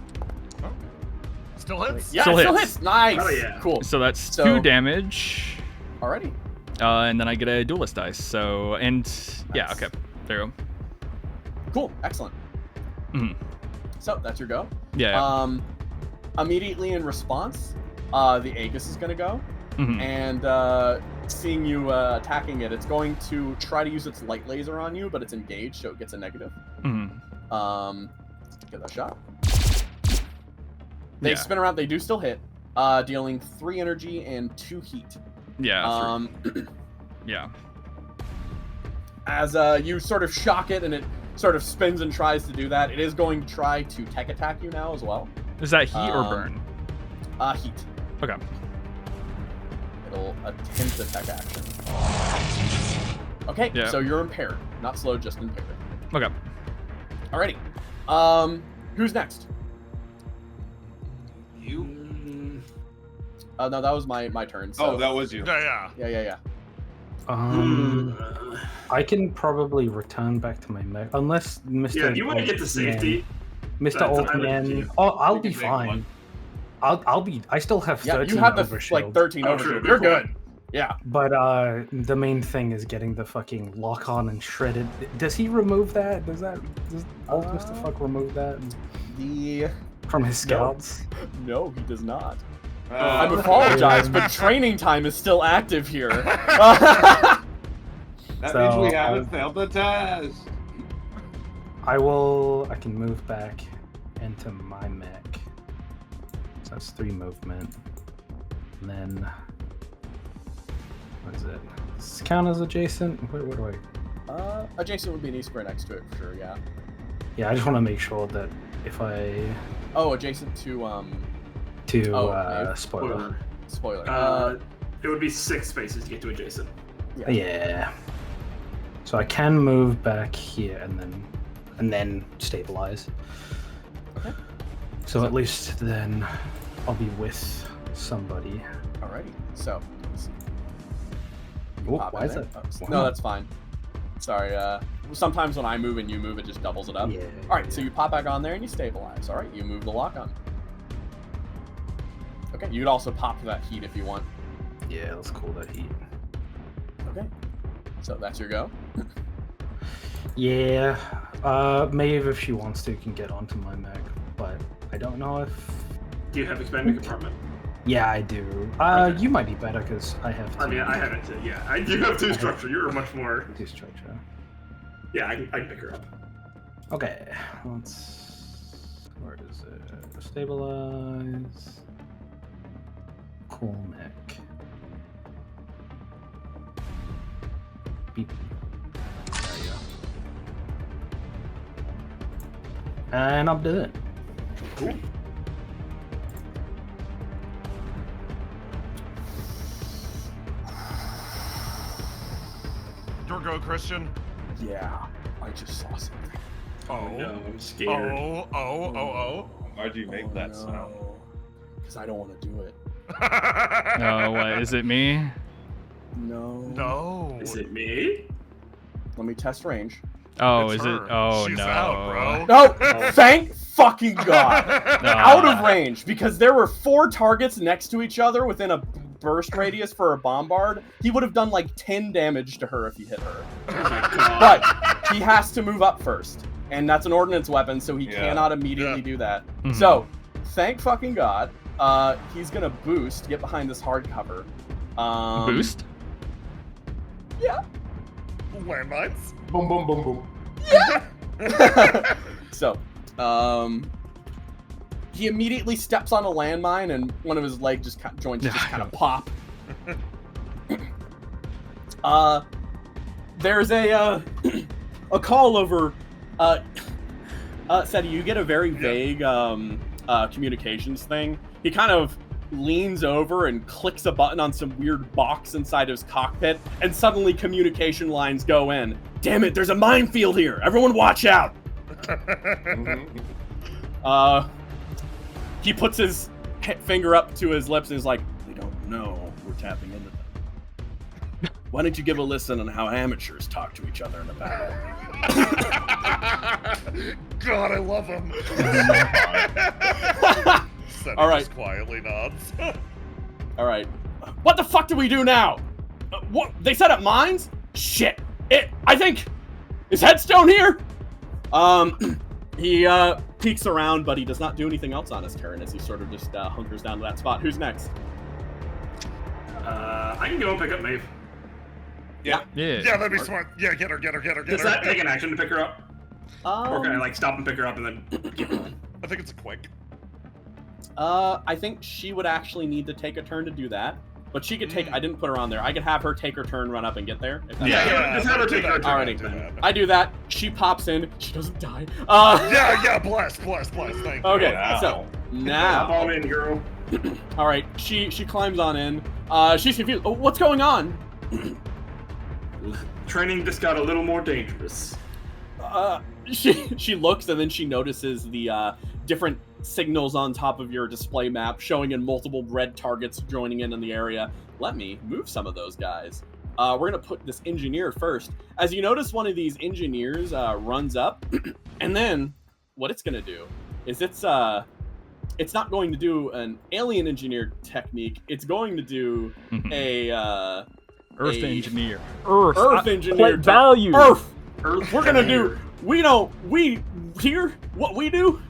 Still hits? Yeah, Still it still hits. hits. Nice. Oh, yeah. Cool. So that's So- 2 damage. Alrighty. And then I get a duelist dice. So, and yeah, Nice. okay. There you go. Cool. Excellent. Mhm. So that's your go. Yeah. Immediately in response, the Aegis is going to go, Mhm. and seeing you attacking it, it's going to try to use its light laser on you, but it's engaged, so it gets a negative. Mhm. Give that a shot. They Yeah. spin around. They do still hit, dealing 3 energy and 2 heat. Yeah. Yeah. As you sort of shock it, and it sort of spins and tries to do that, it is going to try to tech attack you now as well. Is that heat or burn? Heat. Okay. It'll attempt a tech action. Okay, Yeah. so you're impaired. Not slow, just impaired. Okay. Alrighty. Who's next? You? No, that was my turn. So. Oh, that was you. Yeah. Yeah. I can probably return back to my mech, unless Mr. Yeah, you want to get to safety. Mr. That's Old what I would Man. do. Oh, I'll You be can make fine. one. I'll be. I still have 13 Yeah, you have the overshield. like 13 Oh, over. sure, You're cool. good. Yeah. But the main thing is getting the fucking lock on and shredded. Does he remove that? Does old Mr. Fuck remove that The from his scouts? no, he does not. I I apologize, but training time is still active here. That So, means we haven't failed the test. I can move back into my mech. So that's 3 movement. And then what is it? Does this count as adjacent? What do I? Adjacent would be an E square next to it for sure. Yeah. Yeah, I just want to make sure that if I Oh, adjacent to spoiler. spoiler. It would be 6 spaces to get to adjacent. Yeah. So I can move back here and then stabilize. Okay. So at least then I'll be with somebody. Alrighty. So. Oh, pop why in is there. that? Oh, why no, not? that's fine. Sorry. Sometimes when I move and you move, it just doubles it up. Yeah. Alright, so you pop back on there and you stabilize. Alright, you move the lock on. Okay, you could also pop that heat if you want. Yeah, let's cool that heat. Okay. So that's your go. Yeah. Maeve, if she wants to, can get onto my mech, but I don't know if. Do you have expanded compartment? Yeah, I do. Okay. You might be better because I have. I mean, I have it too. Yeah, I do have 2 structure. You're much more. Two structure. Yeah, I can pick her up. Okay, let's. Where is it? Stabilize. Cool mech. Beep. There you go. And I'm done. Cool. Your go, Christian. Yeah, I just saw something. Oh no, I'm scared. Why'd you make that sound? Because I don't want to do it. Oh, what is it? Me? No. No. Is it me? Let me test range. Oh, It's is it? her. Oh She's no. out, bro. No! Thank fucking God! No. Out of range, because there were 4 targets next to each other within a burst radius for a bombard. He would have done like 10 damage to her if he hit her. But he has to move up first. And that's an ordnance weapon, so he Yeah. cannot immediately do that. Mhm. So, thank fucking God. he's gonna boost, get behind this hardcover. Boost? Yeah. Landmines? Boom, boom, boom, boom. So, he immediately steps on a landmine, and one of his leg joints just kind of pop. There's a call over. Seti, you get a very vague communications thing. He kind of leans over and clicks a button on some weird box inside his cockpit, and suddenly communication lines go in. Damn it, there's a minefield here! Everyone watch out! He puts his finger up to his lips and is like, we don't know we're tapping into them. Why don't you give a listen on how amateurs talk to each other in a battle? God, I love him. All right. Just quietly nods. All right. What the fuck do we do now? What? They set up mines? Shit. I think. Is Headstone here? He peeks around, but he does not do anything else on his turn as he sort of just hunkers down to that spot. Who's next? I can go and pick up Maeve. Yeah. Yeah. Yeah, that'd be smart. Yeah, get her. Does that take an action to pick her up? Or can I like stop and pick her up and then keep going? I think it's a quick. I think she would actually need to take a turn to do that. But she could take. I didn't put her on there. I could have her take her turn, run up, and get there. If that's Just have her take her turn. Alrighty. I do that. She pops in. She doesn't die. Yeah, bless. Thank you. Okay, Wow. so Hop now. on in, girl. All right, she climbs on in. She's confused. Oh, what's going on? Training just got a little more dangerous. She looks and then she notices the different signals on top of your display map showing in multiple red targets joining in the area. Let me move some of those guys. We're gonna put this engineer first. As you notice, one of these engineers runs up, and then what it's gonna do is it's not going to do an alien engineer technique. It's going to do a Earth engineer. Earth engineer. Value. Earth. Earth We're gonna engineer. do. We here. What we do?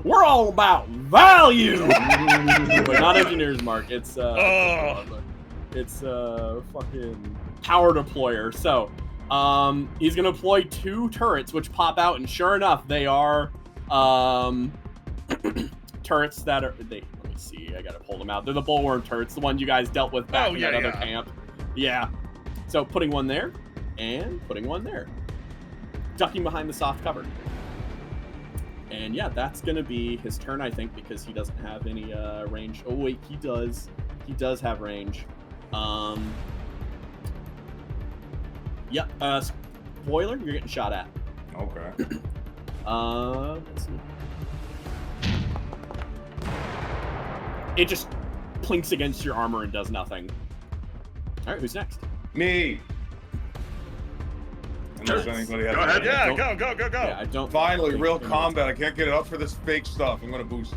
We're all about value. We're not engineers, Mark. It's fucking power deployer. So, he's gonna deploy 2 turrets, which pop out, and sure enough, they are turrets that are. Let me see. I gotta pull them out. They're the bullworm turrets, the one you guys dealt with back in that other camp. Yeah. So putting one there, and putting one there. Ducking behind the soft cover. And yeah, that's gonna be his turn, I think, because he doesn't have any range. Oh wait, he does. He does have range. Yep. Spoiler, you're getting shot at. Okay. Let's see. It just plinks against your armor and does nothing. All right, who's next? Me. Unless anybody has Go ahead. Yeah, Don't- go. Yeah, I don't. Finally, think real anyone's- combat. I can't get it up for this fake stuff. I'm gonna boost.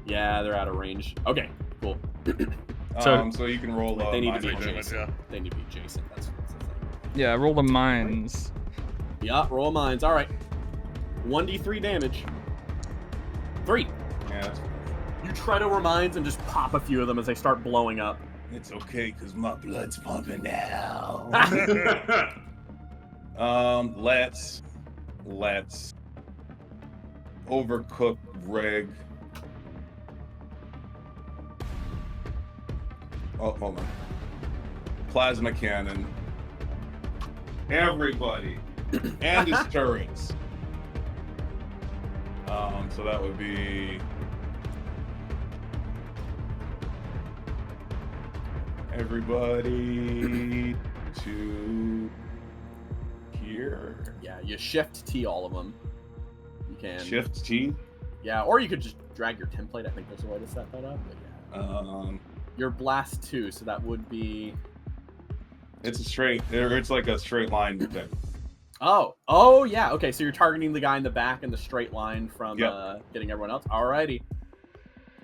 Yeah, they're out of range. Okay, cool. So- So you can roll. They need to be mine damage. adjacent. They need to be adjacent. That's the thing. Yeah, roll the mines. Yeah, roll mines. All right. 1d3 damage. 3. Yeah, that's You try to mines and just pop a few of them as they start blowing up. It's okay, because my blood's pumping now. Let's overcook Reg. Oh, hold on. Plasma cannon. Everybody. And his turrets. So that would be everybody to here. Yeah, you shift T all of them. You can. Shift T. Yeah, or you could just drag your template. I think there's a way to set that up. But yeah. Your blast 2, so that would be. It's a straight. It's like a straight line thing. Oh yeah. Okay, so you're targeting the guy in the back in the straight line from Yep. getting everyone else. Alrighty.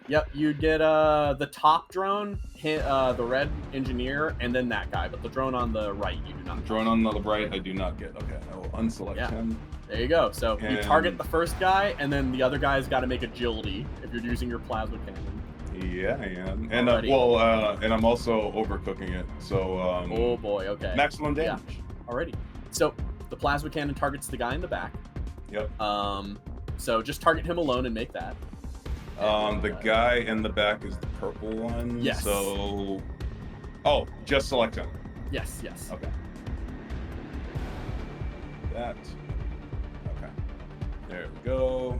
Yep, you'd get the top drone, hit the red engineer, and then that guy. But the drone on the right, you do not. Drone on the right, I do not get. Okay, I will unselect Yeah. him. There you go. So you And- target the first guy, and then the other guy's got to make agility if you're using your plasma cannon. Yeah, I am. And Alrighty. and I'm also overcooking it. So Oh boy, okay. maximum Yeah. damage. Alrighty. So the plasma cannon targets the guy in the back. Yep. So just target him alone and make that. The guy in the back is the purple one. Yes. So, just select him. Yes. Okay. That. Okay. There we go.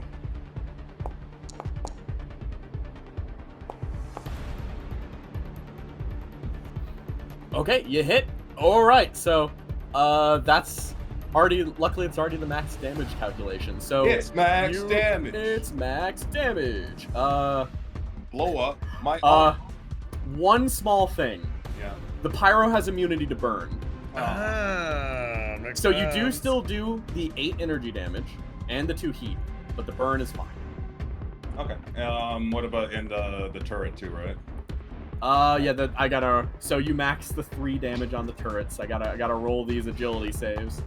Okay, you hit. All right. So, that's already. Luckily, it's already the max damage calculation. So It's max damage. It's max damage. Blow up. One small thing. Yeah. The pyro has immunity to burn. Makes So you do sense. still do the 8 energy damage and the 2 heat, but the burn is fine. Okay. What about in the turret too, right? Yeah, I gotta. So you max the 3 damage on the turrets. I gotta roll these agility saves.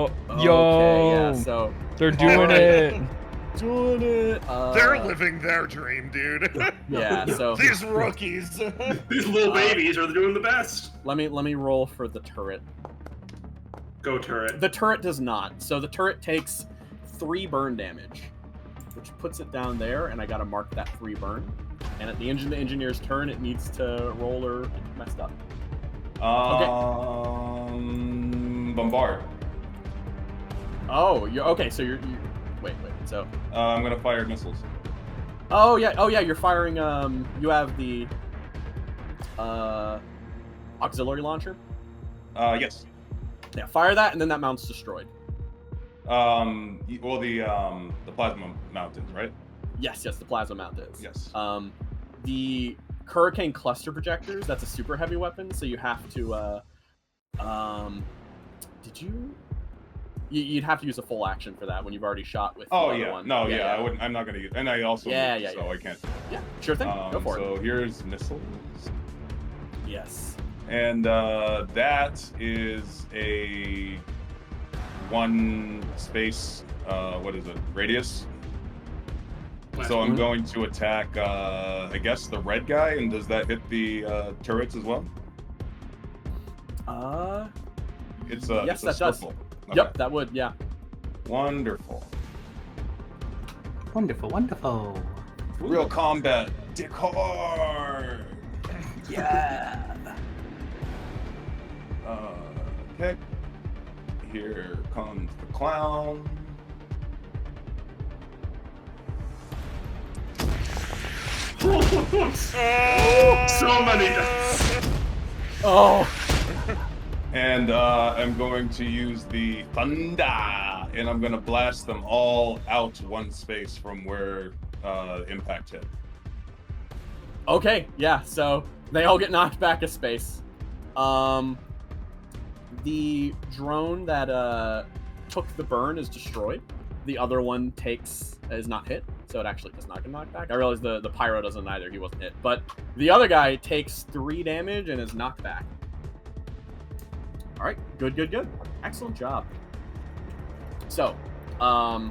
Oh, Okay, yo, yeah. So they're doing Alright. it. doing it. They're living their dream, dude. Yeah. So These rookies. These little babies are doing the best. let me roll for the turret. Go turret. The turret does not. So the turret takes 3 burn damage, which puts it down there, and I gotta mark that 3 burn. And at the engineer's turn, it needs to roll or get messed up. Bombard. Oh, you're okay. So you're wait. So I'm gonna fire missiles. oh yeah. You're firing. You have the auxiliary launcher. Yes. Yeah, fire that, and then that mount's destroyed. The plasma mountains, right? Yes, the plasma mount is. Yes. The hurricane cluster projectors. That's a super heavy weapon, so you have to. Did you? You'd have to use a full action for that when you've already shot with. Oh the other yeah. one. No, yeah. I wouldn't. I'm not gonna use. And I also. Yeah, moved, yeah, So I can't. Yeah, sure thing. Go for So it. here's missiles. Yes. And that is a 1 space. What is it? Radius. So I'm going to attack. I guess the red guy. And does that hit the turrets as well? It's yes, it's that does. purple. Yep, that would. Yeah. Wonderful. Wonderful. Real combat. Dick hard. Yeah. Okay. Here comes the clown. So many dice. Oh. And I'm going to use the thunder, and I'm going to blast them all out 1 space from where impact hit. Okay. Yeah. So they all get knocked back a space. The drone that took the burn is destroyed. The other one is not hit, so it actually does not get knocked back. I realize the pyro doesn't either. He wasn't hit, but the other guy takes 3 damage and is knocked back. All right, good. Excellent job. So, I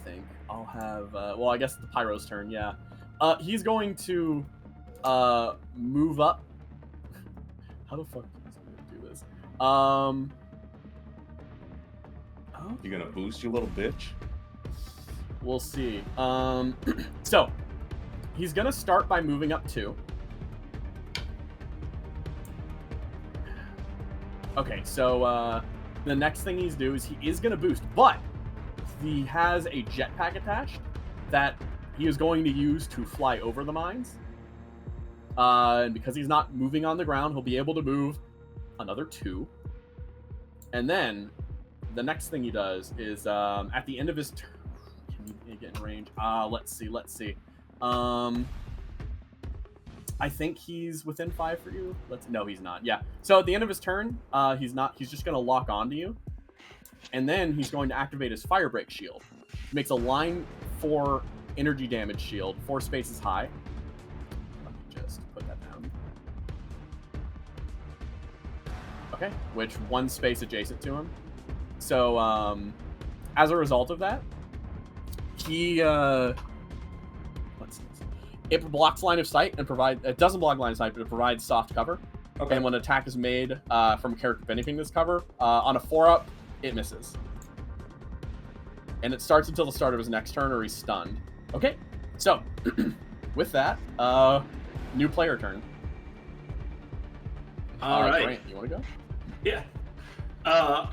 think I'll have. Well, I guess the pyro's turn. Yeah, he's going to move up. How the fuck is he gonna do this? You gonna boost, you little bitch? We'll see. So he's gonna start by moving up 2. Okay, so the next thing he's do is he is gonna boost, but he has a jetpack attached that he is going to use to fly over the mines. And because he's not moving on the ground, he'll be able to move another 2. And then the next thing he does is at the end of his turn. Can you get in range? Let's see. I think he's within 5 for you. No, he's not. Yeah. So at the end of his turn, he's not. He's just gonna lock onto you, and then he's going to activate his fire break shield. He makes a line 4 energy damage shield, 4 spaces high. Let me just put that down. Okay. Okay, which one space adjacent to him. So, as a result of that, he, it blocks line of sight and it doesn't block line of sight, but it provides soft cover. Okay. And when an attack is made from a character benefiting this cover, on a 4-up, it misses. And it starts until the start of his next turn, or he's stunned. Okay, so, with that, new player turn. All right. Grant, you want to go? Yeah.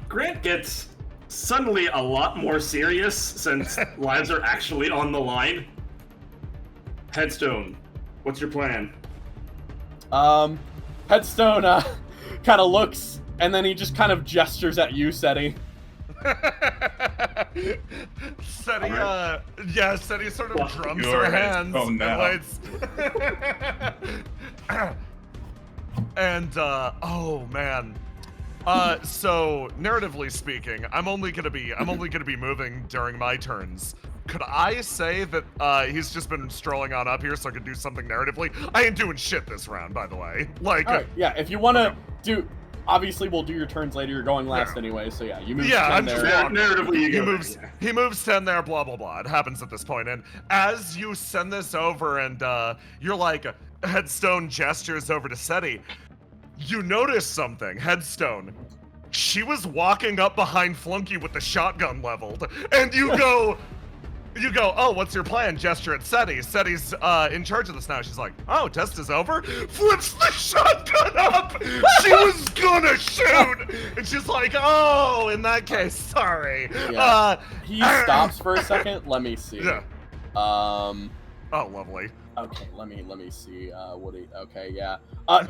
Grant gets suddenly a lot more serious since lives are actually on the line. Headstone, what's your plan? Headstone kind of looks, and then he just kind of gestures at you, Seti. Seti, Alright. Seti sort of Well, drums you're her right. hands Oh, no. and waits. And, oh man. So narratively speaking, I'm only gonna be moving during my turns. Could I say that he's just been strolling on up here so I could do something narratively? I ain't doing shit this round, by the way. Like, All right, yeah. If you want to do, obviously we'll do your turns later. You're going last Yeah. anyway, so yeah, you move. Yeah, 10 I'm there. just walking. Narratively, you he go moves. there, He moves 10 there. Blah blah blah. It happens at this point. And as you send this over, and you're like, Headstone gestures over to Seti. You notice something, Headstone. She was walking up behind Flunky with the shotgun leveled, and you go, oh, what's your plan? Gesture at Seti. Seti's in charge of this now. She's like, oh, test is over. Flips the shotgun up. She was gonna shoot, and she's like, oh, in that case, sorry. Yeah. He stops for a second. Let me see. Yeah. Oh, lovely. okay. Let me see. Okay, yeah.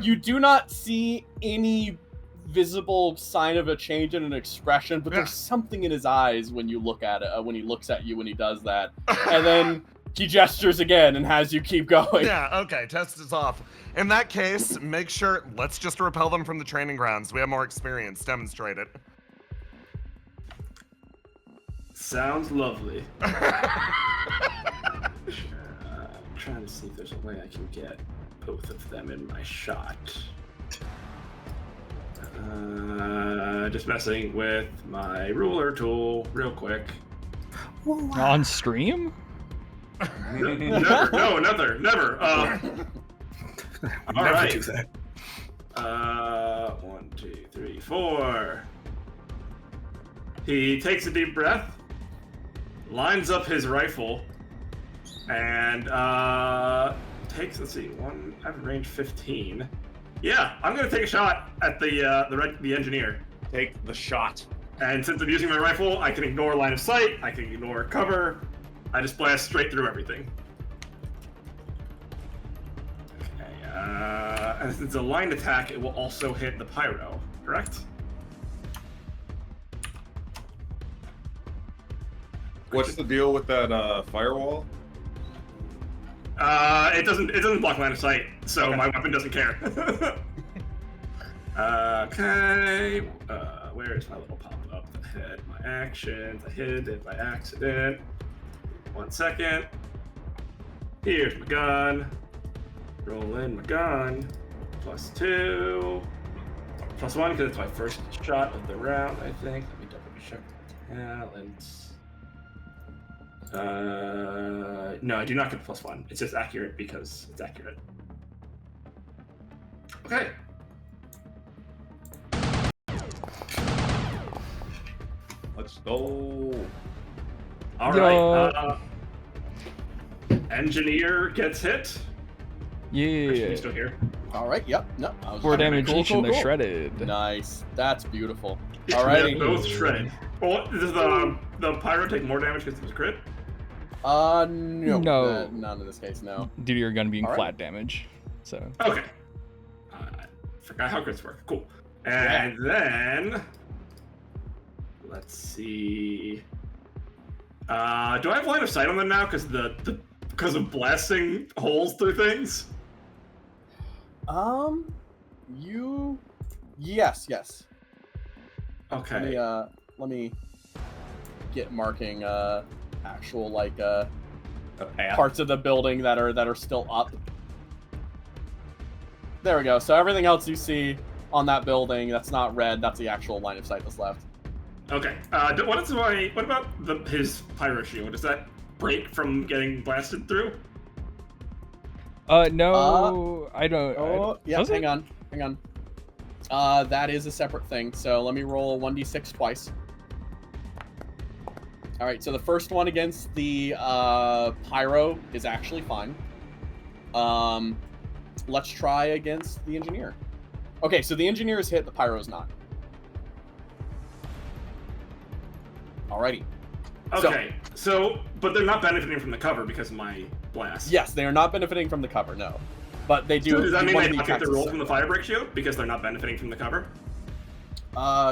You do not see any visible sign of a change in an expression, but there's something in his eyes when you look at it. When he looks at you when he does that, and then he gestures again and has you keep going. Yeah, okay, test is off. In that case, make sure, let's just repel them from the training grounds. We have more experience. Demonstrate it. Sounds lovely. Trying to see if there's a way I can get both of them in my shot. Just messing with my ruler tool real quick. On stream? Never. All Never right. do that. 1, 2, 3, 4. He takes a deep breath, lines up his rifle, and takes. Let's see, one. I have range 15. Yeah, I'm gonna take a shot at the engineer. Take the shot. And since I'm using my rifle, I can ignore line of sight. I can ignore cover. I just blast straight through everything. Okay. And since it's a line attack, it will also hit the pyro. Correct? What's the deal with that firewall? It doesn't block line of sight, so Okay. my weapon doesn't care. Okay. Where is my little pop-up that had my actions? I hid it by accident. 1 second. Here's my gun. Roll in my gun. +2. +1 because it's my first shot of the round, I think. Let me double check my talents. No, I do not get +1. It's just accurate because it's accurate. Okay. Let's go. All Yo. right. Engineer gets hit. Actually, Yeah. he's still here. All right. Yep. No. I was 4 okay, damage cool, each cool, and they're cool. shredded. Nice. That's beautiful. They're Alrighty. both shredded. Well, does the pyro take more damage because it was a crit? No. No. None in this case. No. Due to your gun being All right. flat damage. So. Okay. Forgot how crits work. Cool. And then let's see. Do I have line of sight on them now? Because because of blasting holes through things. Yes. Okay. Let me get marking actual like A path. parts of the building that are still up. There we go. So everything else you see on that building. That's not red. That's the actual line of sight that's left. Okay. What about his pyro shield? Does that break from getting blasted through? No, I don't. Oh, yeah, does it? hang on. That is a separate thing, so let me roll 1d6 twice. Alright, so the first one against the pyro is actually fine. Let's try against the engineer. Okay, so the engineer is hit, the pyro is not. Alrighty. Okay, but they're not benefiting from the cover because of my blast. Yes, they are not benefiting from the cover, no. But they do. So does that mean one they of the not get attacks the roll is from the separate. fire break shield because they're not benefiting from the cover?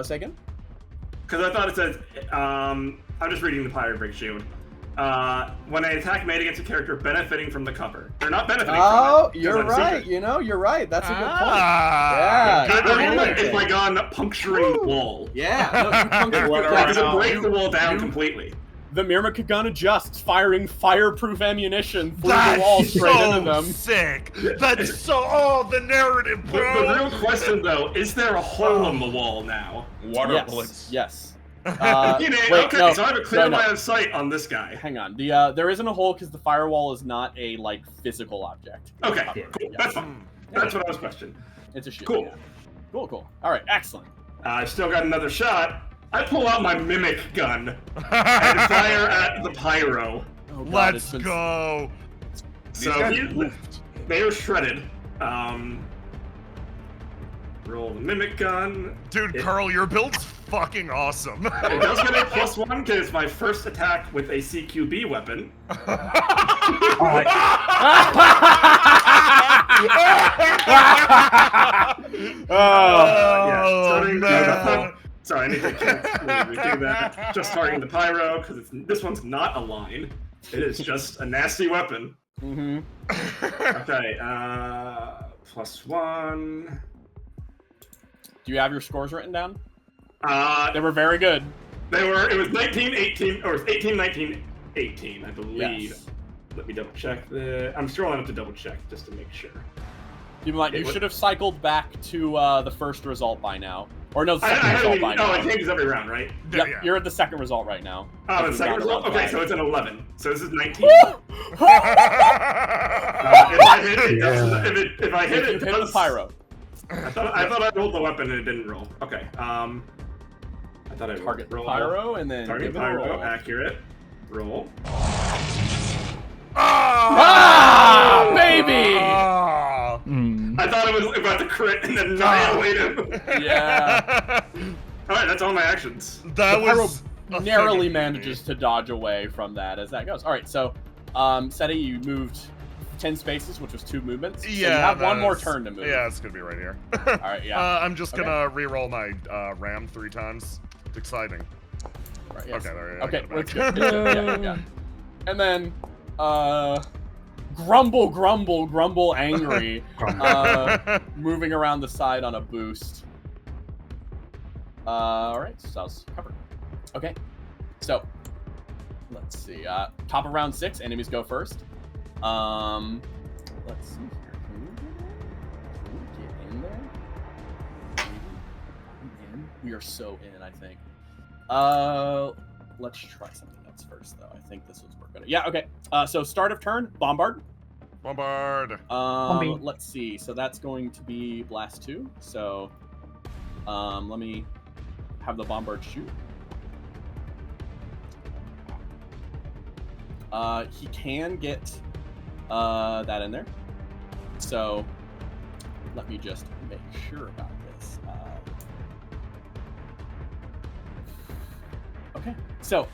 Say again? Because I thought it said, I'm just reading the fire break shield. When an attack made against a character benefiting from the cover, they're not benefiting from it. Oh, 'cause you're I'm right. secret. You know, you're right. That's a good point. Ah, Yeah. I mean, good is my gun puncturing the wall? Yeah. No, you punctured What the are Like, we does it now? break the wall down completely? The Myrmica gun adjusts, firing fireproof ammunition through the that's wall straight into so them. sick. That's so the narrative, The bro. real question, though, is there a hole in the wall now? Water Yes. bullets. Yes. You know, Wait, okay, no, so I have a clear no, no. line of sight on this guy. Hang on. There isn't a hole because the firewall is not a physical object. Okay, Yeah. cool. That's fine. That's what I was questioning. It's a shield. Cool. Yeah. Cool. All right, excellent. I've still got another shot. I pull out my mimic gun and fire at the pyro. Oh, God, Let's it's been- go. So guys they are shredded. Roll the mimic gun. Dude, It- Carl, your build's fucking awesome. It does get a +1 because it's my first attack with a CQB weapon. Starting man. Sorry, I need to redo that. Just targeting the pyro because this one's not a line. It is just a nasty weapon. Mhm. Okay, +1. Do you have your scores written down? Uh, They were very good. it was 19, 18, or it was 18, 19, 18, I believe. Yes. Let me double check I'm scrolling up to double check just to make sure. Keep in mind, Okay, you what- should have cycled back to the first result by now. Or no, the I second haven't result even, by now. it changes every round, right? Yep, Yeah. you're at the second result right now. Oh, As the we second found result? around Okay, five. so it's an 11. So this is 19. Woo! If I hit it, Yeah. if I hit If it, you hit the does- pyro. I thought I rolled the weapon and it didn't roll. Okay. I thought I Target the rolled pyro and then Target give it a pyro, roll. accurate. Roll. Ah, baby! Ah. Hmm. I thought it was about to crit and then annihilate him. Yeah. All right, that's all my actions. That The pyro was a narrowly thing of manages to dodge away from that as that goes. All right, so Seti, you moved 10 spaces, which was 2 movements. So Yeah, you have one more that's- turn to move. Yeah, it's gonna be right here. All right, yeah. I'm just Okay. gonna re-roll my ram 3 times. It's exciting. Right, yes. Okay, there. Okay, I got let's it go. back. Yeah. And then, grumble, angry, moving around the side on a boost. All right, so that's covered. Okay, so let's see. Top of round 6, enemies go first. Let's see here. Can we get in there? I'm in. We are so in, I think. Let's try something else first, though. I think this was we're gonna. Yeah, okay. So start of turn, bombard. Bombard. Bombing. Let's see. So that's going to be blast 2. So, let me have the bombard shoot. He can get that in there. So let me just make sure about this. Okay. So,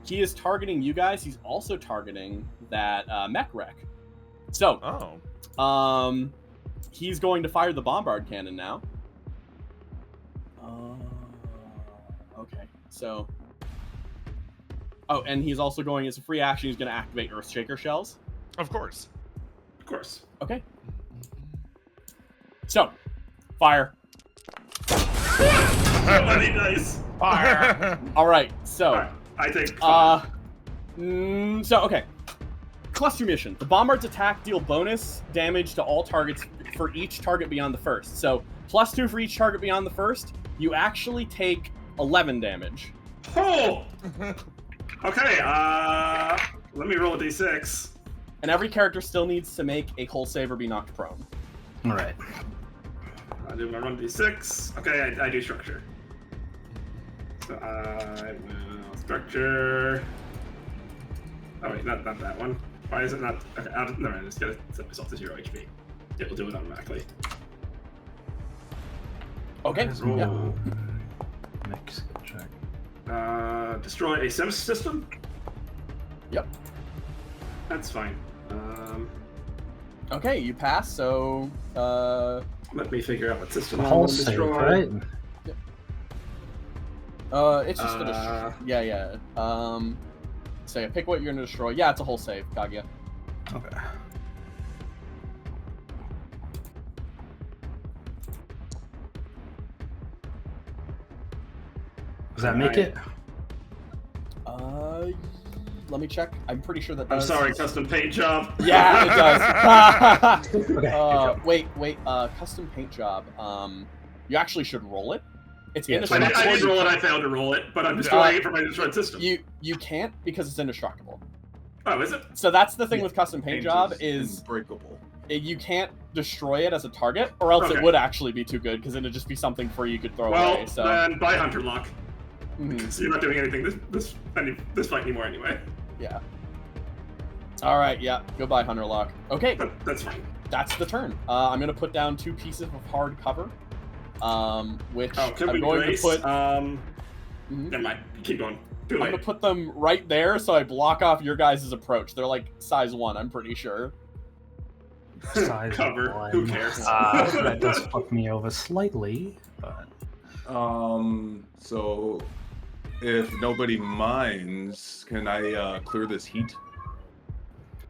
he is targeting you guys. He's also targeting that mech wreck. So, Oh. he's going to fire the bombard cannon now. Okay. So. Oh, and he's also going as a free action. He's going to activate Earthshaker shells. Of course. Of course. Okay. So, fire. Bloody nice. Fire. All right. So, All right, I take. 5. so okay. cluster mission. The Bombard's attack deal bonus damage to all targets for each target beyond the first. So +2 for each target beyond the first. You actually take 11 damage. Oh! Okay, let me roll a d6. And every character still needs to make a hull save or be knocked prone. All right. I do my run d6. Okay, I do structure. So I will structure. Oh wait, not that one. Why is it not? Okay, never mind. I just gotta set myself to 0 HP. It will do it automatically. Okay. Roll. Make skill check. Destroy a sim system. Yep. That's fine. Okay, you pass. So Let me figure out what system I Hull want to save, destroy. right? it's just yeah. So yeah, pick what you're gonna destroy. Yeah, it's a hull save, Kaguya. Okay. Does that make it? Let me check. I'm pretty sure that I'm does. sorry, custom paint job. Yeah, it does. Okay. good job. Wait. Custom paint job. You actually should roll it. It's Yes. I indestructible. did roll it. I failed to roll it, but I'm destroying it for my destroyed system. You can't because it's indestructible. Oh, is it? So that's the thing with custom paint job is unbreakable. you can't destroy it as a target, or else Okay. it would actually be too good because it'd just be something free you could throw Well, away. So then buy Hunter Luck. mhm, So you're not doing anything this fight anymore anyway. yeah. All right, yeah. Goodbye, Hunter Lock. Okay, But that's fine. that's the turn. I'm gonna put down 2 pieces of hard cover, which Oh, can I'm we going brace? to put. Mhm. Mhm. Never mind. Keep going. Too I'm late. gonna put them right there so I block off your guys' approach. They're like size 1, I'm pretty sure. Size Cover. one. Who cares? That does fuck me over slightly, but So if nobody minds, can I clear this heat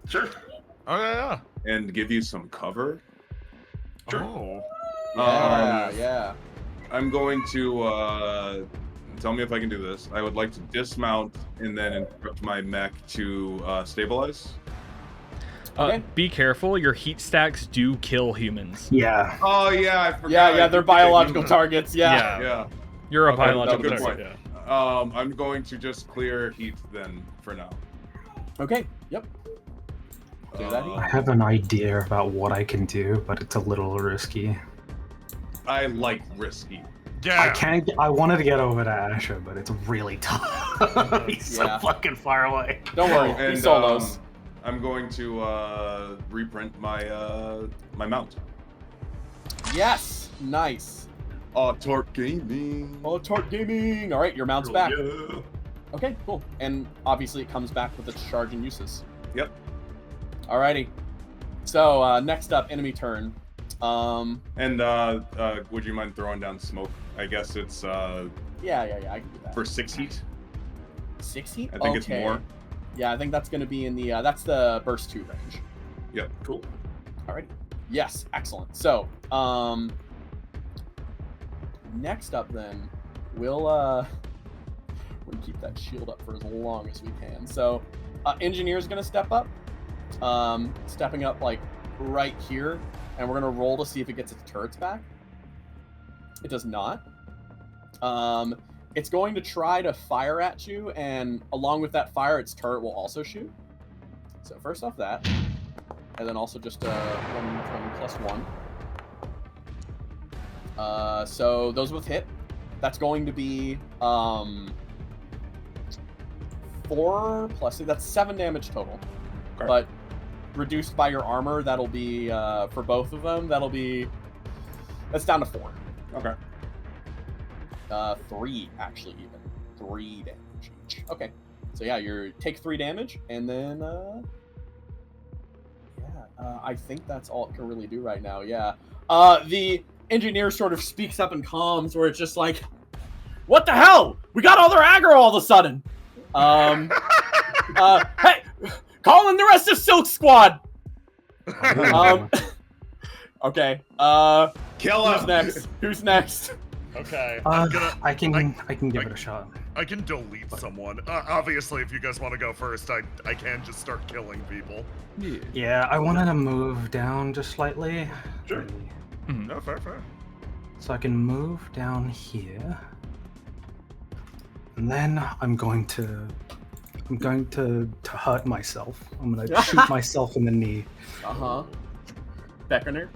Sure. Oh yeah. and give you some cover? Sure. Oh. Yeah. I'm going to tell me if I can do this. I would like to dismount and then instruct my mech to stabilize. Okay. Be careful. Your heat stacks do kill humans. yeah. Oh yeah, I forgot. Yeah, they're biological targets. Yeah. Yeah. You're a Okay, biological good target. point. Yeah. I'm going to just clear heat then for now. Okay. Yep. Do that. I have an idea about what I can do, but it's a little risky. I like risky. Yeah. I can't. I wanted to get over to Asher, but it's really tough. He's Yeah. so fucking far away. Don't worry. And He solos. I'm going to reprint my my mount. Yes. Nice. Torque Gaming. Oh, Tort Gaming. All right, your mount's back. Yeah. Okay, cool. And obviously it comes back with its charge and uses. Yep. Alrighty. So next up, enemy turn. And would you mind throwing down smoke? I guess it's Yeah, I can do that. for 6 heat. 6 heat? I think it's Okay. more. Yeah, I think that's going to be in the that's the burst 2 range. Yep. Cool. Alrighty. Yes, excellent. So next up then, we'll keep that shield up for as long as we can. So engineer's going to step up. Stepping up like right here, and we're going to roll to see if it gets its turrets back. It does not. It's going to try to fire at you, and along with that fire, its turret will also shoot. So first off that, and then also just 1 + 1. So those both hit. That's going to be 4 plus 2. That's 7 damage total. Okay. But reduced by your armor, that'll be for both of them. That's down to 4. Okay. 3 actually, even 3 damage each. Okay, so yeah, you take 3 damage, and then I think that's all it can really do right now. Yeah, the engineer sort of speaks up in comms, where it's just like, "What the hell? We got all their aggro all of a sudden." Hey, call in the rest of Silk Squad. Okay. Kill Who's him. next? Who's next? Okay. I can give it a shot. I can delete someone. Obviously, if you guys want to go first, I can just start killing people. Yeah, I wanted to move down just slightly. Sure. No, fair. So I can move down here. And then I'm going to hurt myself. I'm gonna shoot myself in the knee. Beckoner.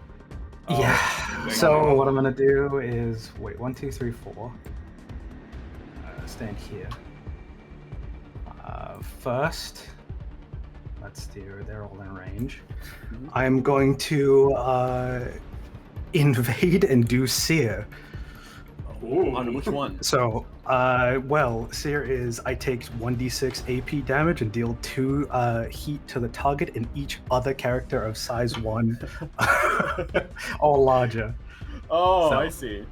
Yeah. So what I'm gonna do is wait, 1, 2, 3, 4. Stand here. First, let's do. They're all in range. I'm going to invade and do sear. Ooh. On which one? So, well, sear is I take 1d6 AP damage and deal 2 heat to the target and each other character of size 1 or larger. Oh, So- I see.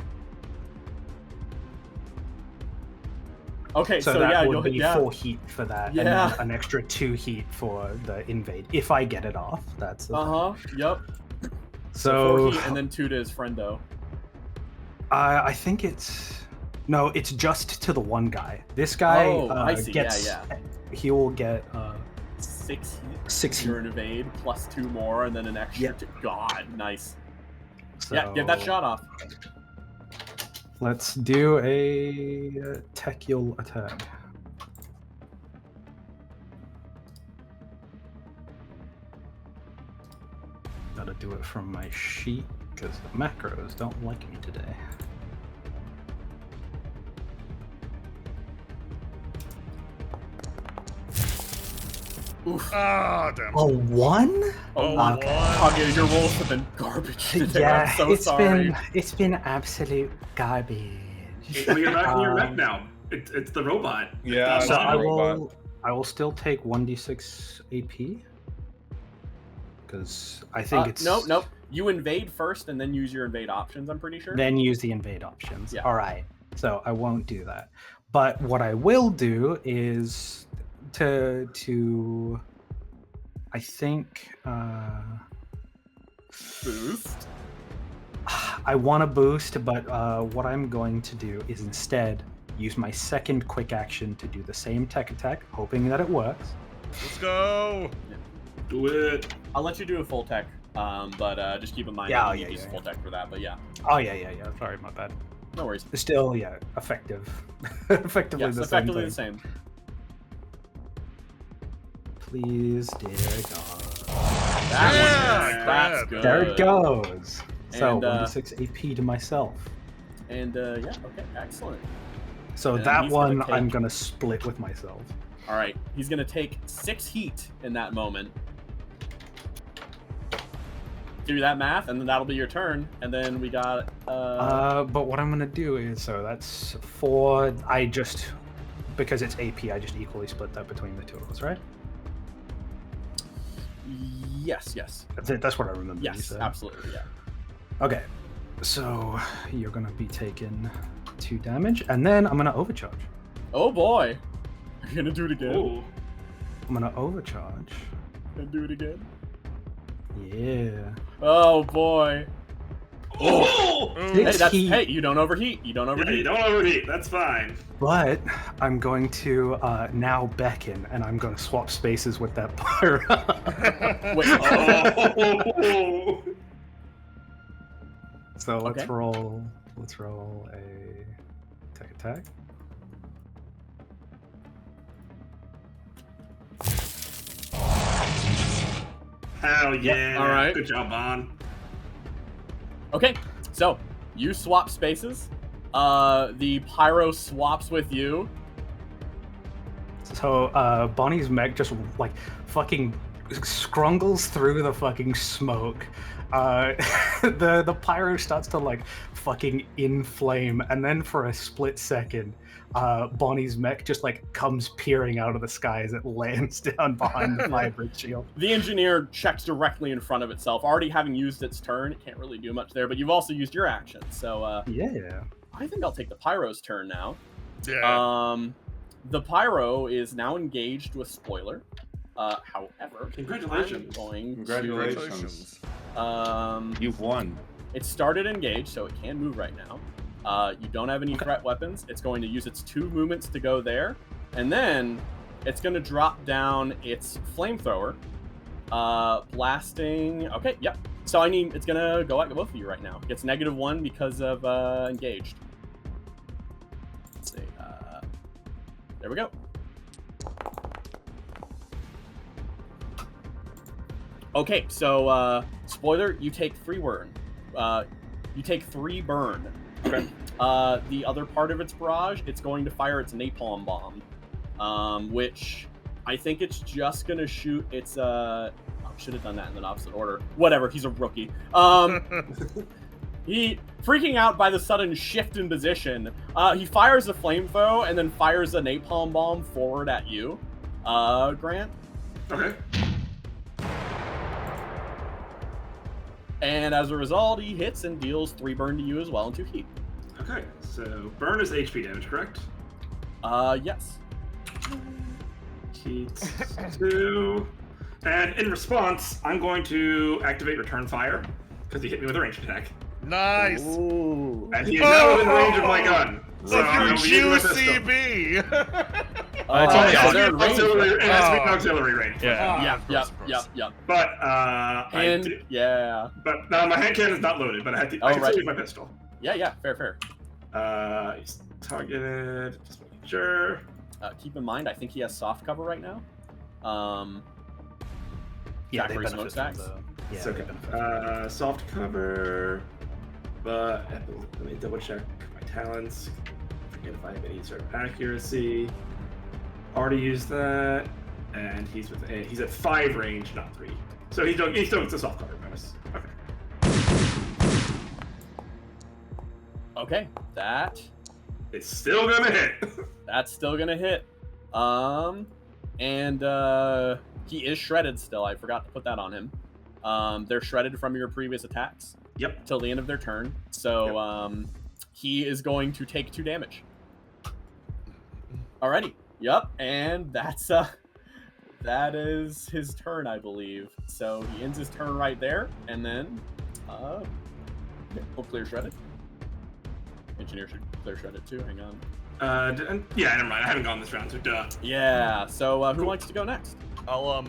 Okay, So, so that yeah, would you'll be hit 4 heat for that, Yeah. and then an extra 2 heat for the invade if I get it off. That's the thing. Yep. So 4 heat and then 2 to his friendo. I think it's it's just to the one guy. This guy I see. gets Yeah. he will get 6 heat. 6 heat. Your invade plus 2 more, and then an extra. Yep. God, nice. So Yeah, get that shot off. Let's do a technical attack. Gotta do it from my sheet because the macros don't like me today. Oof. Ah, damn. A 1? Oh, okay. Okay, your rolls have been garbage today. Yeah, I'm so sorry. it's been absolute garbage. Well, you're back in your mech Um, now. It's the robot. Yeah, It's So not I a robot. will still take 1d6 AP because I think it's Nope. You invade first, and then use your invade options. I'm pretty sure. then use the invade options. Yeah. All right. So I won't do that. But what I will do is to I think Boost. I want to boost, but what I'm going to do is instead use my second quick action to do the same tech attack, hoping that it works. Let's go. Do it. I'll let you do a full tech, but just keep in mind Yeah, that you yeah, use yeah, full tech for that. But yeah, Oh yeah. Sorry, my bad. no worries. Still, effective. Effectively Yes, the effectively same the thing. same. Please, dear God. That's good. There it goes. So And, 1d6 AP to myself. And okay, excellent. So and that he's gonna one take- I'm gonna split with myself. All right, he's gonna take 6 heat in that moment. Do that math, and then that'll be your turn. And then we got But what I'm gonna do is that's 4. Because it's AP, I just equally split that between the two of us, right? yes, That's what I remember. you yes, said. absolutely, yeah. Okay, so you're gonna be taking 2 damage, and then I'm gonna overcharge. Oh boy, are you gonna do it again? Ooh. I'm gonna overcharge. Gonna do it again? Yeah. Oh boy. Oh! Hey, Six that's heat. hey, you don't overheat. You don't Yeah, overheat. you don't overheat. That's fine. But I'm going to now beckon, and I'm going to swap spaces with that pyro. Wait. Oh! So let's Okay. roll. Let's roll a tech attack. Hell yeah! all right. Good job, Bon. Okay, so you swap spaces. The pyro swaps with you. So Bonnie's mech just like fucking scrungles through the fucking smoke. The pyro starts to like fucking inflame, and then for a split second, Bonnie's mech just like comes peering out of the sky as it lands down behind the vibrant shield. The engineer checks directly in front of itself. Already having used its turn, it can't really do much there, but you've also used your action. So Yeah. I think I'll take the pyro's turn now. Yeah. The pyro is now engaged with spoiler. However, Congratulations. I'm going Congratulations. to, You've won. it started engaged, so it can move right now. You don't have any threat weapons. It's going to use its 2 movements to go there, and then it's going to drop down its flamethrower, blasting. Okay, yep. So it's going to go at both of you right now. It gets -1 because of engaged. Let's see. There we go. Okay, so spoiler, you take 3 burn. You take 3 burn. Okay. The other part of its barrage, it's going to fire its napalm bomb, which I think it's just gonna shoot its. Should have done that in the opposite order. Whatever. He's a rookie. He freaking out by the sudden shift in position. He fires a flamethrower and then fires a napalm bomb forward at you, Grant. Okay. And as a result, he hits and deals 3 burn to you as well and 2 heat. Okay, so burn is HP damage, correct? Yes. Heat 2. And in response, I'm going to activate Return Fire, because he hit me with a ranged attack. Nice. Ooh. And he is now within range of my gun. So Look, I'm your gonna be using my pistol. QCB. It's only so auxiliary they're ranged, Auxiliary, right? it has to be an auxiliary range. Yeah. Yep. But, Yeah. But now my hand cannon is not loaded, but I can right. still use my pistol. Yeah, fair. He's targeted, just making sure. Keep in mind, I think he has soft cover right now. Yeah, they Zachary benefit from smokestacks. the. Yeah, So, they benefit from soft cover, but let me double check my talents. Forget if I have any sort of accuracy. Already used that, and he's at 5 range, not 3. So he still gets a soft cover bonus. Okay. Okay, that It's still gonna hit. that's still gonna hit. And he is shredded still. I forgot to put that on him. They're shredded from your previous attacks. Yep. Till the end of their turn. So he is going to take 2 damage. Alrighty. Yep. And that is his turn, I believe. So he ends his turn right there, and then we'll clear shredded. Engineer should clear shredded too. Hang on. Yeah, never mind. I haven't gone this round, so duh. Yeah. So who wants to go next? I'll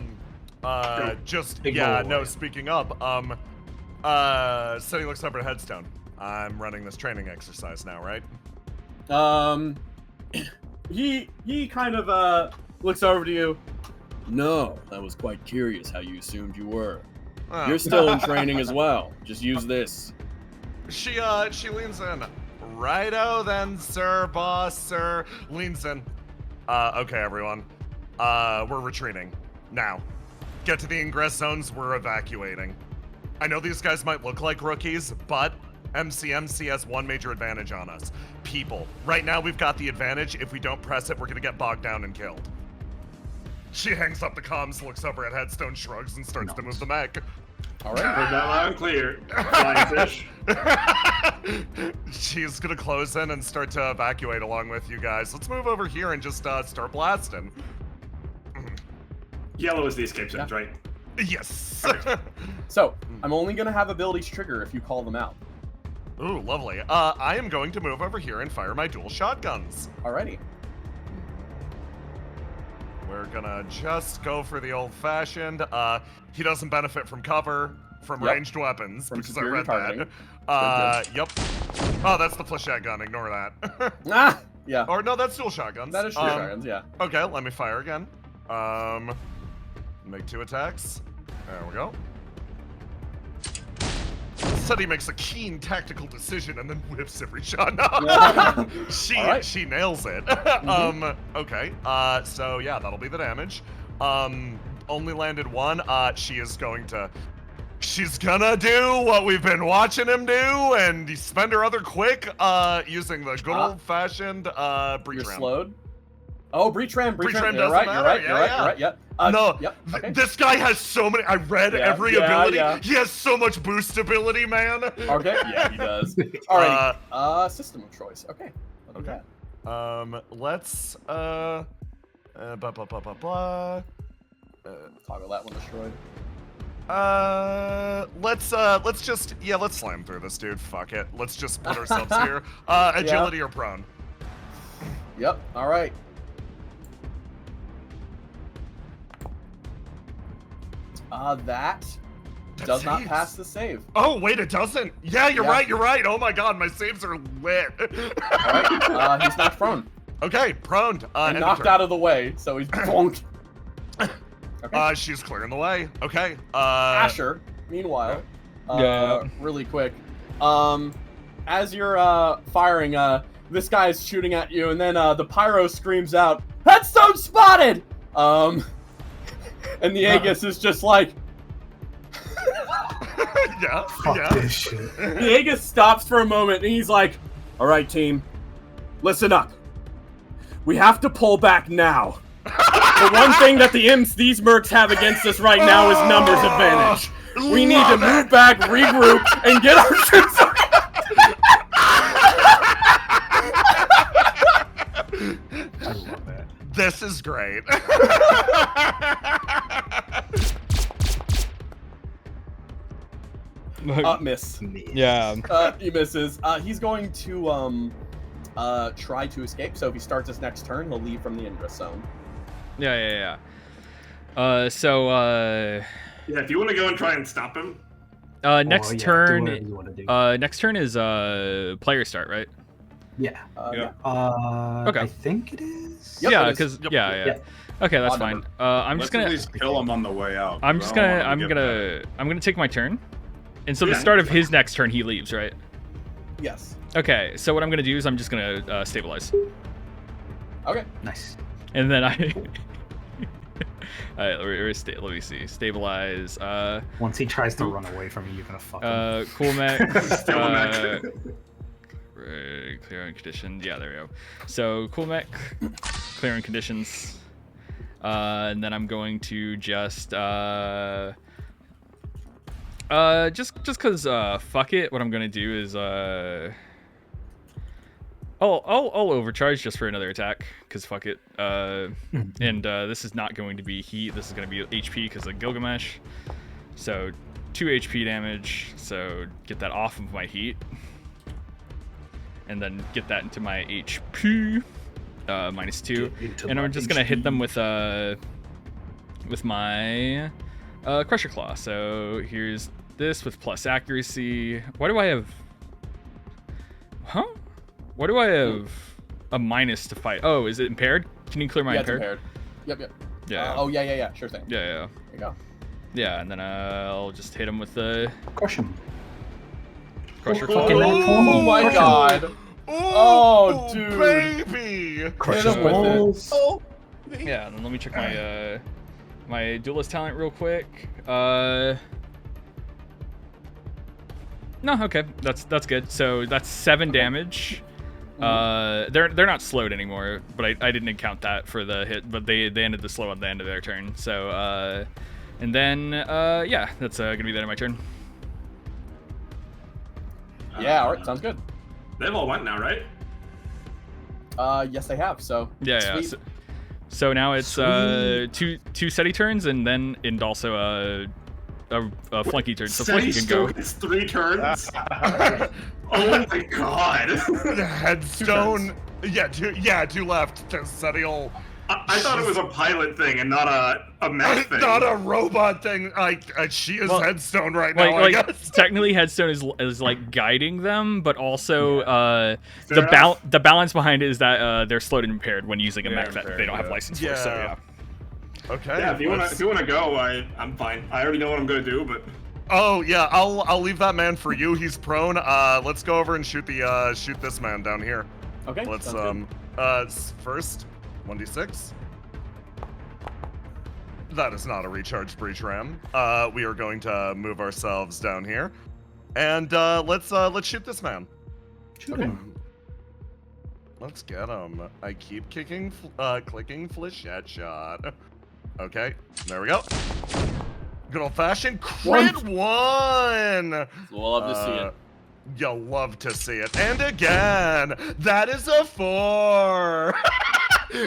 just Big yeah, boy. no, speaking up, Sonny looks over at Headstone. I'm running this training exercise now, right? He kind of looks over to you. No, I was quite curious how you assumed you were. Oh. You're still in training as well. Just use this. She leans in. Righto then, sir, boss, sir. Leans in. Okay, everyone. We're retreating. Now. Get to the ingress zones, we're evacuating. I know these guys might look like rookies, but MCMC has one major advantage on us. People. Right now we've got the advantage. If we don't press it, we're gonna get bogged down and killed. She hangs up the comms, looks over at Headstone, shrugs, and starts to move the mech. All right. Heard that loud and clear. Flying fish. She's gonna close in and start to evacuate along with you guys. Let's move over here and just start blasting. Yellow is the escape zones, right? Yes. So I'm only gonna have abilities trigger if you call them out. Ooh, lovely. I am going to move over here and fire my dual shotguns. Alrighty. We're gonna just go for the old-fashioned. He doesn't benefit from cover from Yep. ranged weapons From because I superior read targeting. that. Yep. Oh, that's the flechette gun. Ignore that. Ah, yeah. Or no, that's dual shotguns. That is true, shotguns, yeah. Okay, let me fire again. Make 2 attacks. There we go. Said he makes a keen tactical decision and then whiffs every shot. No. She nails it. Okay. So yeah, that'll be the damage. Only landed 1. She's gonna do what we've been watching him do and spend her other quick using the good old-fashioned breach You're ram. slowed. Oh, breach ram. Breach ram You're doesn't right. matter. You're right. Yeah. No, Yep. Okay. this guy has so many. I read Yeah, every yeah, ability. yeah. He has so much boost ability, man. Okay. Yeah, he does. Alrighty. System of choice. Okay. Okay. Let's blah blah blah blah blah. Toggle that one destroyed. Let's slam through this dude. Fuck it. Let's just put ourselves here. Agility or prone. Yep. All right. That does not pass the save. Oh wait, it doesn't. Yeah, you're right. You're right. Oh my god, my saves are lit. All right. He's knocked prone. Okay, prone. And knocked out of the way, so he's bonked. Okay. She's clearing the way. Okay. Asher, meanwhile, really quick, as you're firing, this guy's shooting at you, and then the pyro screams out, "Headstone spotted!" And the Aegis is just like, Fuck this shit. the Aegis stops for a moment, and he's like, "All right, team, listen up. We have to pull back now. The one thing that these mercs have against us right now is numbers advantage. We need to move back, regroup, and get our shit I love that. This is great. miss. Yeah. He misses. He's going to try to escape. So if he starts his next turn, he'll leave from the ingress zone. Yeah. Yeah, if you want to go and try and stop him. Next turn. Do whatever you wanna do. Next turn is player start, right? Yeah. Yeah. Okay. I think it is. Yep, yeah, it is. because Yep. yeah. Okay, that's Odd fine. number. I'm Let's just gonna at least kill him on the way out. I'm I just don't gonna want him I'm to get gonna I'm gonna take my turn. And so Yeah. the start of his next turn he leaves, right? Yes. Okay, so what I'm gonna do is I'm just gonna stabilize. Okay. Nice. And then I Alright, let me see. Stabilize. Once he tries to run away from you, you're gonna fuck him. Cool mech. Mech. Clearing conditions. Yeah, there we go. So cool mech, clearing conditions. And then I'm going to just cause fuck it. What I'm gonna do is I'll overcharge just for another attack, cause fuck it. And this is not going to be heat. This is going to be HP because of Gilgamesh. So 2 HP damage. So get that off of my heat, and then get that into my HP. -2. And I'm just gonna hit them with my Crusher Claw. So here's this with plus accuracy. Why do I have? Huh? Why do I have a minus to fight? Oh, is it impaired? Can you clear my Yeah, it's impaired? Yep. Yeah. Yeah. Sure thing. Yeah. There you go. Yeah, and then I'll just hit him with the Crush him. Crusher Fucking Claw. that Oh my Crush him. god. Oh, dude. Baby! Crush Hit him with it. balls. Oh. Yeah, and then let me check my my duelist talent real quick. No, okay, that's good. So that's 7 damage. They're not slowed anymore, but I didn't count that for the hit. But they ended the slow at the end of their turn. So and then yeah, that's gonna be the end of my turn. Yeah. All right. Sounds good. They've all went now, right? Yes, they have. So. Yeah. Sweet. So now it's Sweet. two steady turns and also a flunky turn. So flunky can go. It's 3 turns. Oh my god. The headstone. Yeah, 2 left. Sadiel. I thought it was a pilot thing and not a mech thing. Not a robot thing. She is headstone right now. I guess. Technically, headstone is like guiding them, but also Fair enough. the balance behind it is that they're slowed and impaired when using a Yeah, mech that they don't have yeah. license for. So yeah. Okay. Yeah, if you wanna go, I'm fine. I already know what I'm gonna do, but Oh yeah, I'll leave that man for you. He's prone. Let's go over and shoot this man down here. Okay. Let's sounds good. first 1d6. That is not a recharge breach ram. We are going to move ourselves down here, and let's shoot this man. Shoot Okay. him. Let's get him. I keep clicking flechette shot. Okay, there we go. Good old fashioned crit 1. We'll love to see it. You'll love to see it. And again, that is a 4.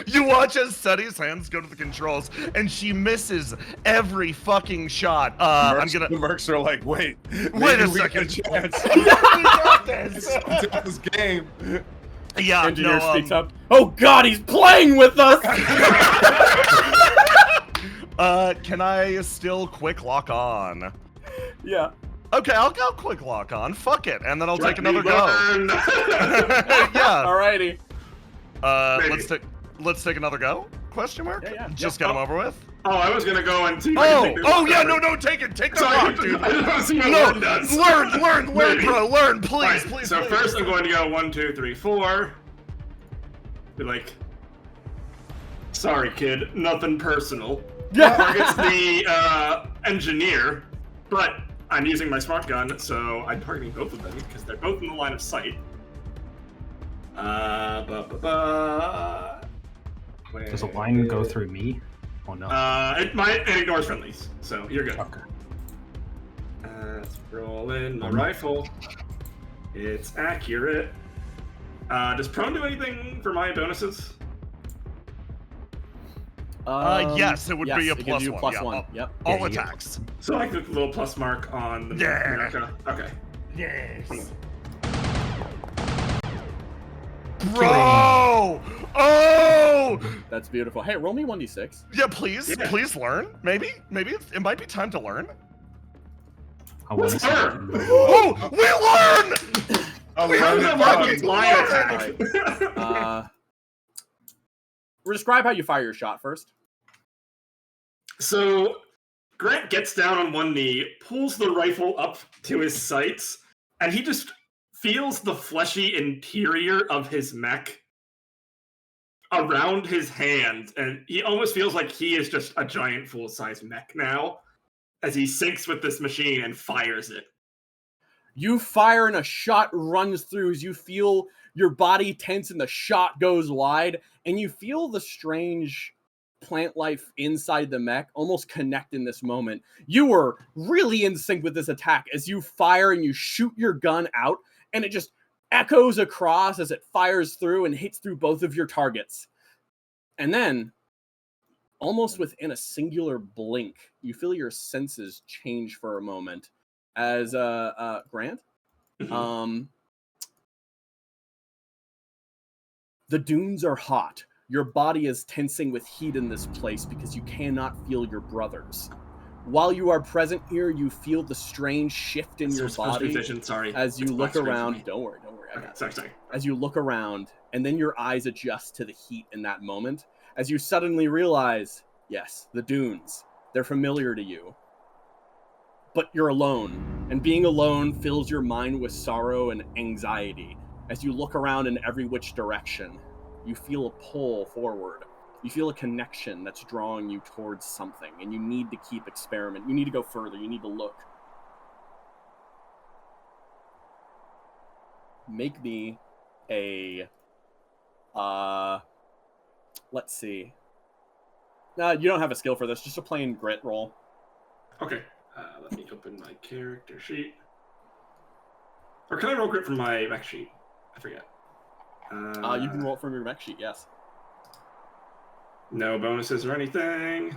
You watch as Sunny's hands go to the controls, and she misses every fucking shot. I'm gonna. The mercs are like, wait Wait maybe a we second. got a chance We got this. to take this game. Yeah, Engineer no, speaks up. Oh God, he's playing with us. Can I still quick lock on? Yeah. Okay, I'll go quick lock on. Fuck it, and then I'll take Let me another go. learn. Yeah. Alrighty. Let's take another go? Question mark? Yeah. Just get them over with. Oh, I was gonna go and see if I can take this Oh one yeah, over. no, take it. Take the Sorry, rock, dude. I just want to see what No, one does. learn, Maybe. bro, learn, please, Alright, please. so please. first I'm going to go 1, 2, 3, 4. Be like, sorry, kid, nothing personal. Targets the engineer, but I'm using my smart gun, so I'm targeting both of them because they're both in the line of sight. Does a line go through me? Oh no. It ignores friendlies, so you're good. Okay. Let's roll in my rifle. It's accurate. Does prone do anything for my bonuses? Yes, it would be a it gives you +1. Yeah, +1. Yep. all Yeah, you get attacks. So I click the little plus mark on the America. Okay. Yes. Bro! Oh! That's beautiful. Hey, roll me 1d6. Yeah, please, Yeah. please learn. Maybe it might be time to learn. I want to What's see. her? Oh, we learn! Oh, we How learned does it that work fucking with line attack? Describe how you fire your shot first. So Grant gets down on one knee, pulls the rifle up to his sights, and he just feels the fleshy interior of his mech around his hand, and he almost feels like he is just a giant full-size mech now as he syncs with this machine and fires it. You fire and a shot runs through as you feel your body tense and the shot goes wide, and you feel the strange plant life inside the mech almost connect in this moment. You were really in sync with this attack as you fire and you shoot your gun out, and it just echoes across as it fires through and hits through both of your targets. And then, almost within a singular blink, you feel your senses change for a moment as Grant. The dunes are hot. Your body is tensing with heat in this place because you cannot feel your brothers. While you are present here, you feel the strange shift in your body Sorry. as you It's look black screen for around. me. Don't worry. I Okay, got it. sorry. As you look around, and then your eyes adjust to the heat in that moment, as you suddenly realize, yes, the dunes, they're familiar to you. But you're alone, and being alone fills your mind with sorrow and anxiety. As you look around in every which direction, you feel a pull forward. You feel a connection that's drawing you towards something, and you need to keep experimenting. You need to go further. You need to look. Make me a, let's see. You don't have a skill for this, just a plain grit roll. Okay, let me open my character sheet. Or can I roll grit from my mech sheet? I forget. You can roll it from your mech sheet, yes. No bonuses or anything.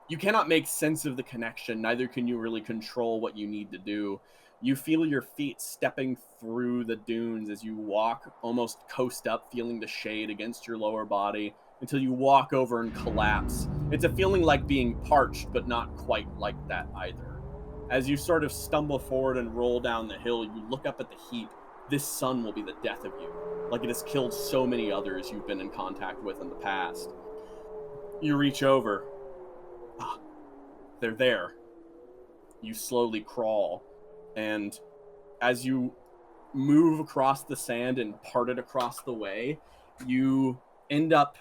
You cannot make sense of the connection, neither can you really control what you need to do. You feel your feet stepping through the dunes as you walk, almost coast up, feeling the shade against your lower body, until you walk over and collapse. It's a feeling like being parched, but not quite like that either. As you sort of stumble forward and roll down the hill, you look up at the heap. This sun will be the death of you, like it has killed so many others you've been in contact with in the past. You reach over. Ah, they're there. You slowly crawl, and as you move across the sand and part it across the way, you end up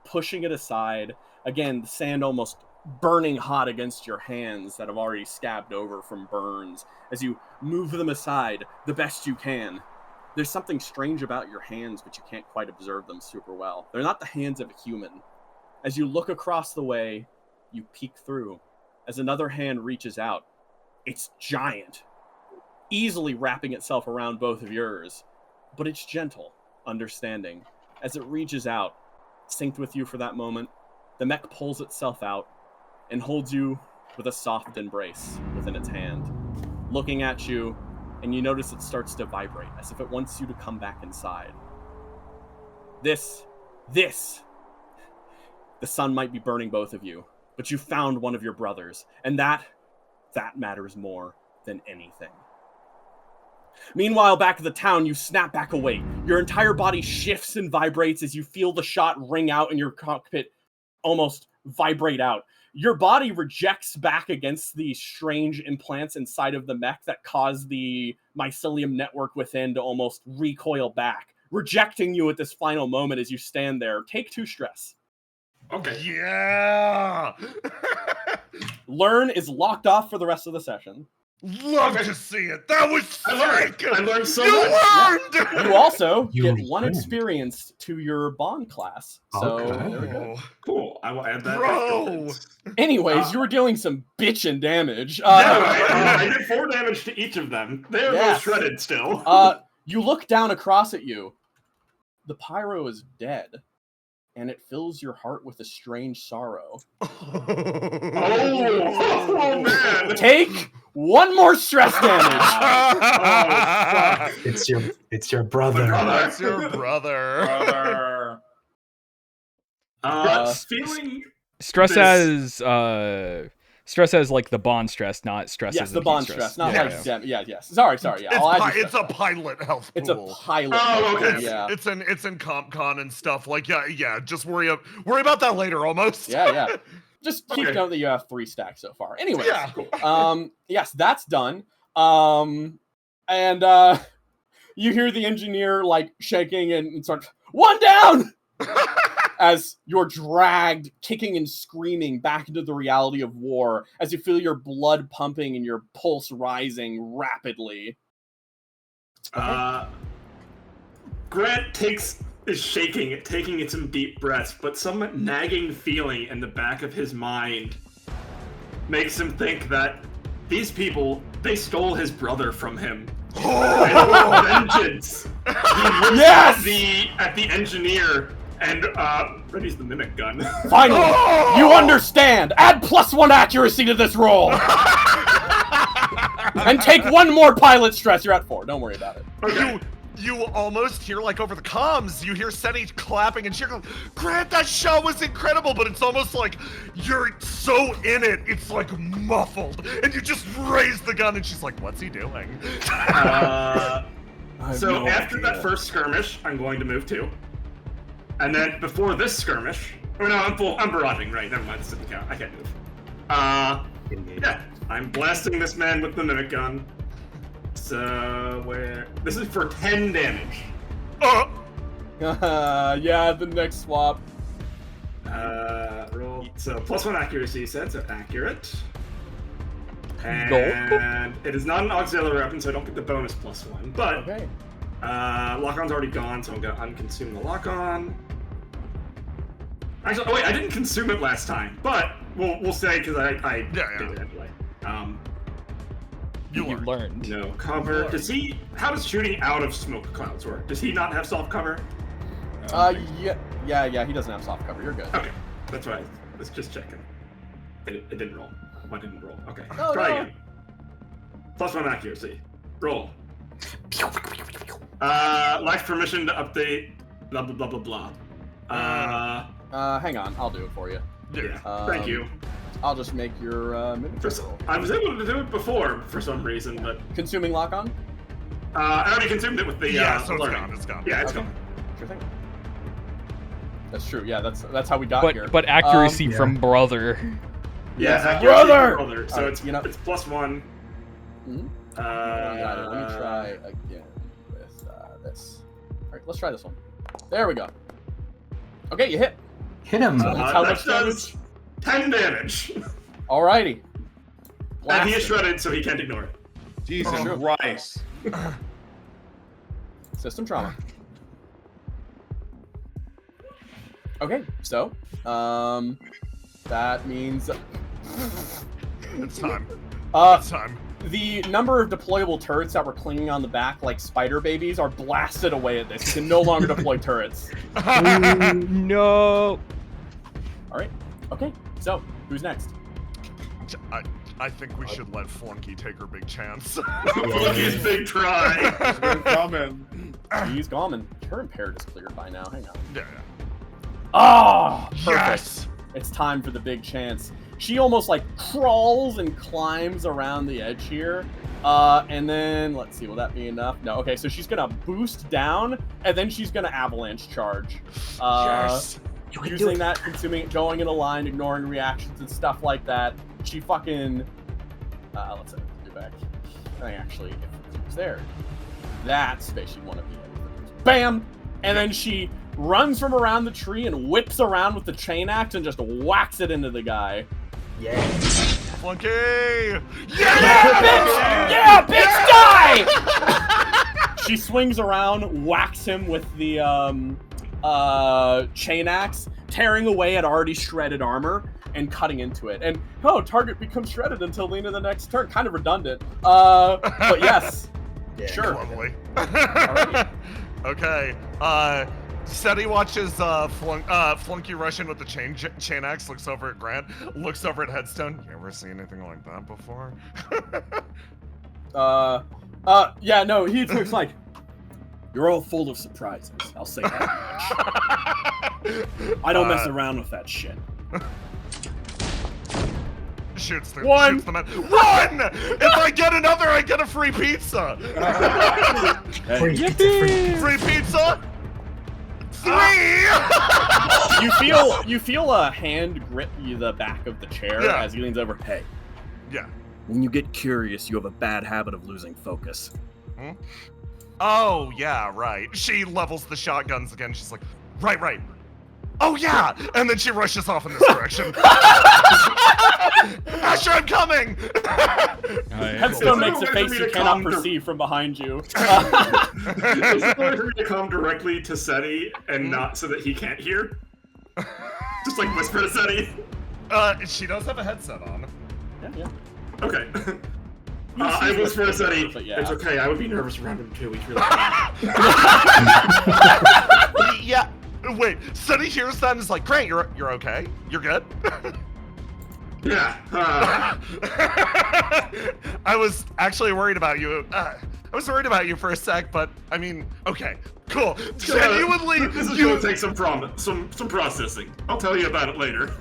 pushing it aside. Again, the sand almost burning hot against your hands that have already scabbed over from burns. As you move them aside the best you can, there's something strange about your hands, but you can't quite observe them super well. They're not the hands of a human. As you look across the way, you peek through. As another hand reaches out, it's giant. easily wrapping itself around both of yours, but it's gentle, understanding. As it reaches out, synced with you for that moment, the mech pulls itself out and holds you with a soft embrace within its hand, looking at you, and you notice it starts to vibrate as if it wants you to come back inside. This, the sun might be burning both of you, but you found one of your brothers, and that matters more than anything. Meanwhile, back at the town, you snap back awake. Your entire body shifts and vibrates as you feel the shot ring out and your cockpit almost vibrate out. Your body rejects back against the strange implants inside of the mech that cause the mycelium network within to almost recoil back, rejecting you at this final moment as you stand there. Take 2 stress. Okay. Yeah! Learn is locked off for the rest of the session. Love to see it. That was sick. I learned so You much. learned. You also You get 1 learned. experience to your bond class. So Okay. there we go. Cool. I will add that. Bro. Anyways, you were dealing some bitchin' damage. I did 4 damage to each of them. They're Yes. both shredded still. You look down across at you. The pyro is dead, and it fills your heart with a strange sorrow. Oh man! Take 1 more stress damage. Oh, It's your brother. That's your brother. Feeling. Stress This- as like the bond stress, not stress Yes, as the in bond heat stress, not Yeah, like yeah. yes. Sorry. Yeah, I'll add you It's stress. a pilot health It's a pool. pilot. Oh, okay. Yeah. It's in CompCon and stuff. Like, yeah. Just worry about that later, almost. Yeah. Just keep Okay. note that you have 3 stacks so far. Anyways, Yeah. yes, that's done. And you hear the engineer like shaking and sort of 1 down as you're dragged, kicking and screaming back into the reality of war as you feel your blood pumping and your pulse rising rapidly. Grant is shaking, taking some deep breaths, but some nagging feeling in the back of his mind makes him think that these people, they stole his brother from him. And vengeance. He looks Yes! at the engineer and readies the mimic gun. Finally, you understand. Add +1 accuracy to this roll. And take 1 more pilot stress. You're at 4. Don't worry about it. Okay. You almost hear, like, over the comms, you hear Seti clapping and cheering. Grant, that shot was incredible, but it's almost like you're so in it, it's like muffled. And you just raise the gun and she's like, what's he doing? So after that first skirmish, I'm going to move 2. And then before this skirmish, or no, I'm barraging, right? Never mind, this doesn't count. I can't move. Yeah, I'm blasting this man with the mimic gun. So this is for 10 damage. Yeah, the next swap. Roll. So +1 accuracy, so accurate. And it is not an auxiliary weapon, so I don't get the bonus +1. But Okay. lock-on's already gone, so I'm gonna unconsume the lock-on. Actually, oh wait, I didn't consume it last time, but we'll say because I did it anyway. You learned. No cover. How does shooting out of smoke clouds work? Does he not have soft cover? Yeah, he doesn't have soft cover. You're good. Okay, that's right. Let's just checking. It didn't roll. Why didn't roll? Okay, Oh, try no. again. +1 accuracy. Roll. Lacks permission to update. Blah blah blah blah blah. Hang on. I'll do it for you. Yeah. Thank you. I'll just make your mimic roll. I was able to do it before for some reason, but Consuming lock on? I already consumed it with the Yeah, so it's learning. gone, it's gone. Yeah, it's Okay. gone. Sure thing. That's true. Yeah, that's how we got here. But accuracy yeah. from brother. Yeah, Yeah, accuracy brother! for brother. So Alright, it's you know- it's +1. Mhm. Got it. Let me try again with this. All right, let's try this one. There we go. Okay, you hit. Hit him. That's how that much does 10 damage. Alrighty. And he is Blasted. shredded, so he can't ignore it. Jesus Sure. Christ. System trauma. Okay, so that means It's time. uh It's time. the number of deployable turrets that were clinging on the back like spider babies are blasted away at this. You can no longer deploy turrets. No. All right. Okay. So who's next? I think we should let Flunky take her big chance. Flunky's big try. He's gone. Her impaired is cleared by now. Hang on. Yeah. Oh, perfect. Yes! It's time for the big chance. She almost like crawls and climbs around the edge here. And then, let's see, will that be enough? No, okay, so she's gonna boost down, and then she's gonna avalanche charge. Yes! Using that, consuming it, going in a line, ignoring reactions and stuff like that. She fucking, let's do back. I think actually, if it was there, that space she'd want to be in. Bam! And then she runs from around the tree and whips around with the chain axe and just whacks it into the guy. Yeah. Flunky! Yeah, bitch! Yeah, bitch, die! She swings around, whacks him with the chain axe, tearing away at already shredded armor and cutting into it. And target becomes shredded until the end of the next turn. Kind of redundant. But yes, Yeah. sure. Lovely. Alrighty. Okay. Seti watches Flunky rush in with the chain axe, looks over at Grant, looks over at Headstone. You ever see anything like that before? Yeah, no, he looks like, you're all full of surprises. I'll say that much. I don't mess around with that shit. Shoots the One! man. One! If I get another, I get a free pizza. Free pizza. 3! You feel a hand grip the back of the chair Yeah. as he leans over. Hey, Yeah. when you get curious, you have a bad habit of losing focus. Hmm? Oh, yeah, right. She levels the shotguns again. She's like, right. Oh, yeah! And then she rushes off in this direction. Asher, I'm coming! Headstone makes a It's face for me you to cannot come to- perceive from behind you. Is it going for me to come directly to Seti and not so that he can't hear? Just like whisper to Seti? She does have a headset on. Yeah. Okay. I whisper to Seti, But yeah. it's okay, I would be nervous around him too, he's really Yeah. Wait, Seti hears that and is like, Grant, you're okay? You're good? Yeah. I was actually worried about you. I was worried about you for a sec, but I mean, okay, cool. Genuinely, This is gonna take some processing. I'll tell you about it later.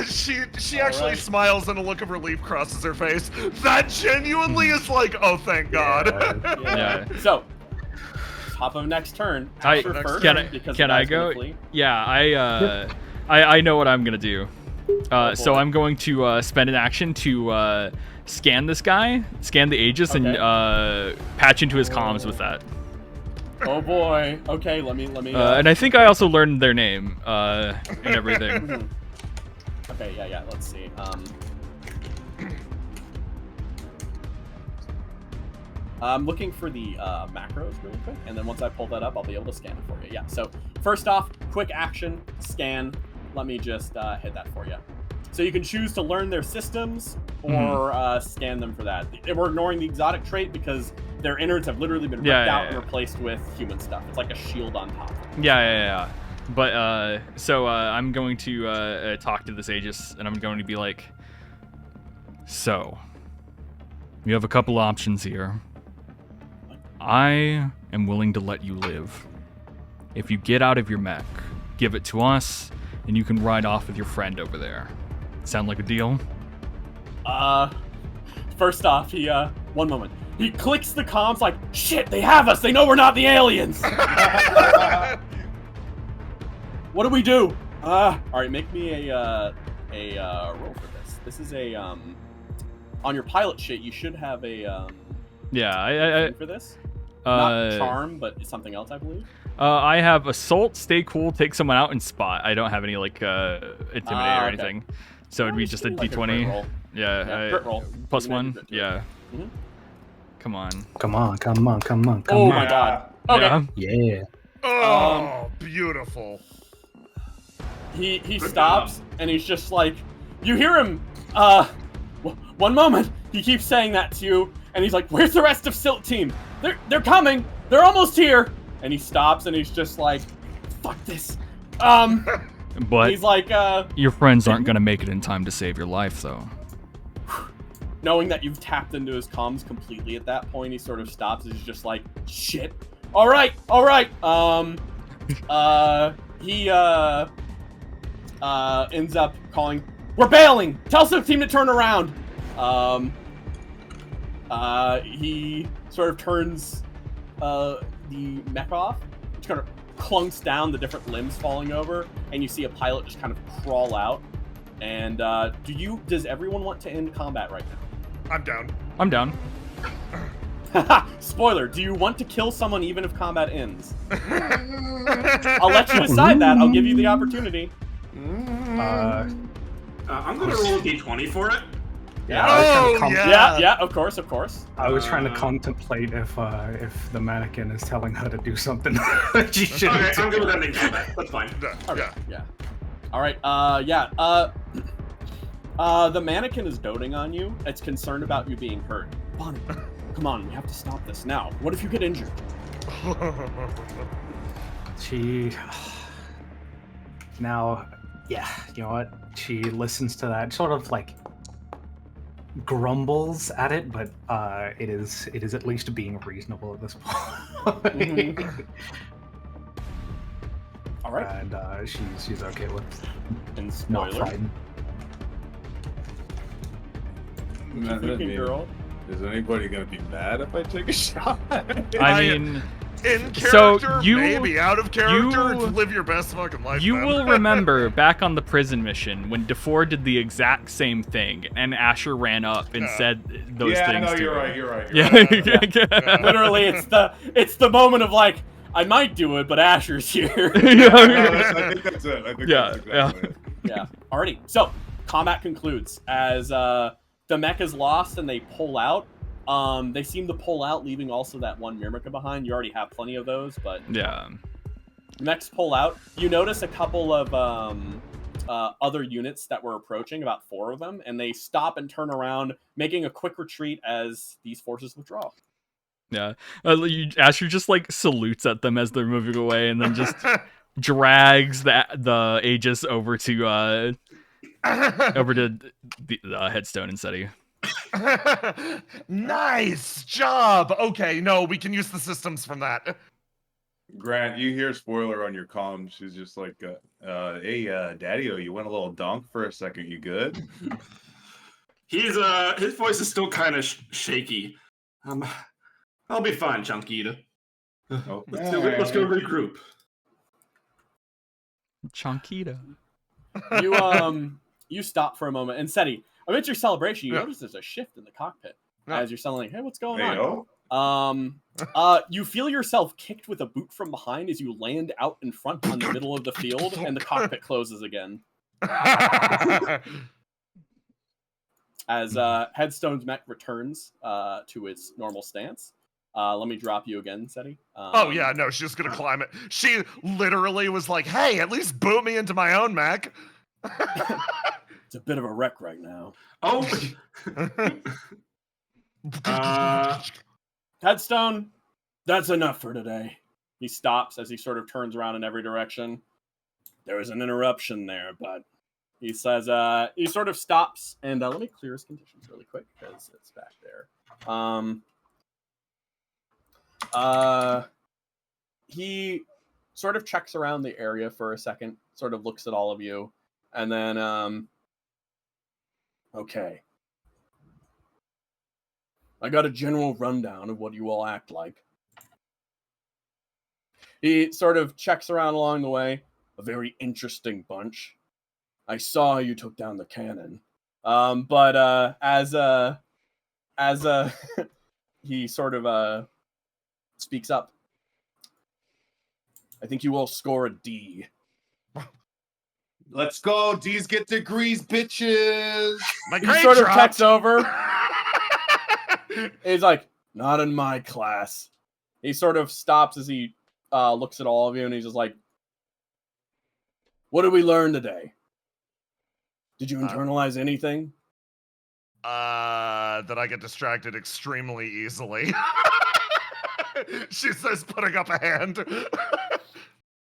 She actually smiles and a look of relief crosses her face. That genuinely is like, oh, thank God. Yeah. So, top of next turn. I- Asher first, because Can the I guy's gonna go? flee. Yeah, I know what I'm gonna do. So boy. I'm going to spend an action to scan this guy, scan the Aegis, and patch into his comms with that. Oh boy. Okay, let me. And I think I also learned their name and everything. Okay, yeah. Let's see. I'm looking for the macros really quick, and then once I pull that up, I'll be able to scan it for you. Yeah. So first off, quick action scan. Let me just hit that for you. So you can choose to learn their systems or scan them for that. We're ignoring the exotic trait because their innards have literally been ripped out and replaced with human stuff. It's like a shield on top. Yeah. But so I'm going to talk to this Aegis, and I'm going to be like, so you have a couple options here. I am willing to let you live. If you get out of your mech, give it to us, and you can ride off with your friend over there. Sound like a deal? First off, he one moment. He clicks the comms like, shit, they have us. They know we're not the aliens. What do we do? All right, make me a roll for this. This is a on your pilot shit. You should have a Yeah, thing for this. Not charm, but it's something else, I believe. I have assault, stay cool, take someone out, and spot. I don't have any like intimidate or anything, so it'd be just a Like d20. crit roll. Yeah, Crit roll. plus You can one. do it. Yeah. Mhm. Come on. Come on. Oh my god. Okay. Yeah. Yeah. Oh, beautiful. He stops and he's just like, you hear him. One moment. He keeps saying that to you, and he's like, "Where's the rest of Silt team? They're coming. They're almost here." And he stops and he's just like, "Fuck this." But he's like, your friends aren't gonna make it in time to save your life, though. knowing that you've tapped into his comms completely at that point, he sort of stops and he's just like, "Shit. All right. He ends up calling, "We're bailing! Tell Silt team to turn around!" He sort of turns the mech off, which kind of clunks down, the different limbs falling over, and you see a pilot just kind of crawl out. And does everyone want to end combat right now? I'm down. I'm down. Spoiler, do you want to kill someone even if combat ends? I'll let you decide that. I'll give you the opportunity. I'm gonna roll a d20 for it. Yeah, of course. I was trying to contemplate if the mannequin is telling her to do something she shouldn't. Okay, I'm good with ending combat. That's fine. Yeah. All right. The mannequin is doting on you. It's concerned about you being hurt. Bonnie, come on, we have to stop this now. What if you get injured? Now, yeah, you know what? She listens to that, sort of like grumbles at it, but it is at least being reasonable at this point. Mm-hmm. All right. And she's okay with And not spoiler, fighting. you thinking, girl? Is anybody gonna be mad if I take a shot? I mean, in so character, you- maybe out of character, you- live your best fucking life. you man. will remember back on the prison mission when DeFore did the exact same thing, and Asher ran up and said those yeah, things no, to you're her. right. You're right. Yeah. Literally, it's the moment of like, I might do it, but Asher's here. I think that's it. I think Yeah, that's exactly it. Yeah. Alrighty. So combat concludes as the mech is lost and they pull out. They seem to pull out, leaving also that one Myrmica behind. You already have plenty of those, but Yeah. mechs pull out. You notice a couple of other units that were approaching, about 4 of them, and they stop and turn around, making a quick retreat as these forces withdraw. Yeah. Asher just like salutes at them as they're moving away, and then just drags the Aegis over to the Headstone and SETI. Nice job. Okay, no, we can use the systems from that. Grant, you hear spoiler on your comm. She's just like, "Hey, Daddy-O, you went a little donk for a second. You good?" He's his voice is still kind of shaky. I'll be fine, Chunkita. Oh, Let's go regroup. Chonkita. You stop for a moment, and SETI, amidst your celebration, you Yeah. notice there's a shift in the cockpit Yeah. as you're selling. Hey, what's going Hey, on? oh. You feel yourself kicked with a boot from behind as you land out in front on the middle of the field, and the cockpit closes again. As Headstone's mech returns to its normal stance. Let me drop you again, SETI. Oh yeah, no, she's just gonna climb it. She literally was like, "Hey, at least boot me into my own mech." It's a bit of a wreck right now. Oh, Headstone, that's enough for today. He stops as he sort of turns around in every direction. There was an interruption there, but he says, he sort of stops, and let me clear his conditions really quick, because it's back there. He sort of checks around the area for a second, sort of looks at all of you, and then, okay. I got a general rundown of what you all act like. He sort of checks around along the way. A very interesting bunch. I saw you took down the cannon. But as he sort of speaks up, I think you all score a D. Let's go. D's get degrees, bitches. My He grade sort of dropped. checks over. He's like, not in my class. He sort of stops as he looks at all of you, and he's just like, what did we learn today? Did you internalize anything? that I get distracted extremely easily. She says, putting up a hand.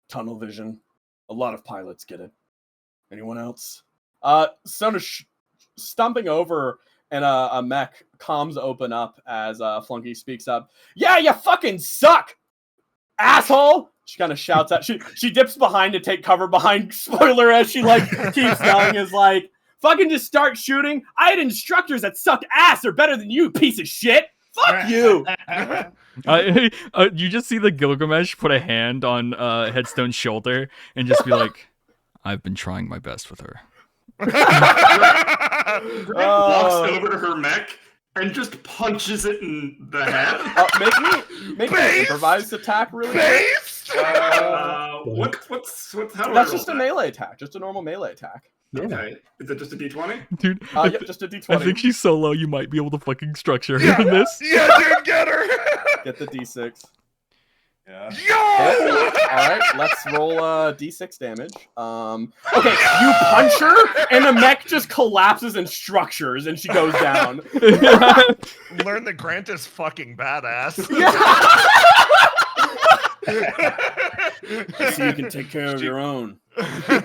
Tunnel vision. A lot of pilots get it. Anyone else? Sona stumping over, and a mech comms open up as Flunky speaks up. Yeah, you fucking suck, asshole! She kind of shouts out. She dips behind to take cover behind Spoiler as she like keeps yelling, is like, fucking just start shooting. I had instructors that suck ass. They're better than you, piece of shit. Fuck you. You just see the Gilgamesh put a hand on Headstone's shoulder and just be like, I've been trying my best with her. Walks over to her mech and just punches it in the head. Make an improvised attack really quick. What's how do That's I just a roll that? melee attack. Just a normal melee attack. Okay. Is it just a d20? Dude, Yep, just a d20. I think she's so low you might be able to fucking structure her in this. Yeah, dude, get her. Get the d6. Yeah. Yo! Alright, let's roll d6 damage. Okay, you punch her, and the mech just collapses and structures, and she goes down. Learn that Grant is fucking badass. So you can take care of your own. She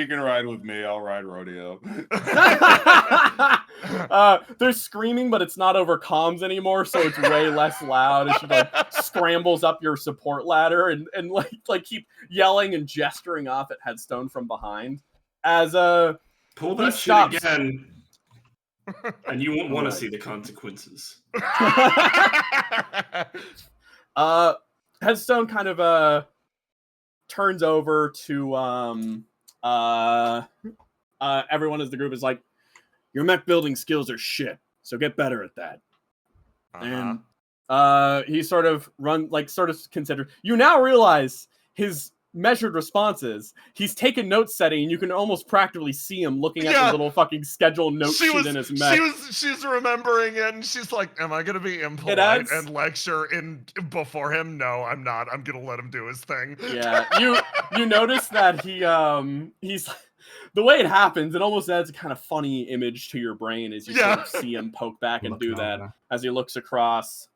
can ride with me. I'll ride rodeo. They're screaming, but it's not over comms anymore, so it's way less loud. And she like scrambles up your support ladder and like keep yelling and gesturing off at Headstone from behind. As Pull he that shit stops. again, and you won't want to see the consequences. Headstone kind of turns over to everyone as the group is like, your mech building skills are shit, so get better at that. And he sort of considered. You now realize his measured responses. He's taken note setting, and you can almost practically see him looking at the little fucking schedule note sheet in his mech. She's remembering it, and she's like, "Am I gonna be impolite and lecture before him? No, I'm not. I'm gonna let him do his thing." Yeah, you notice that he's the way it happens. It almost adds a kind of funny image to your brain as you sort of see him poke back and do that as he looks across.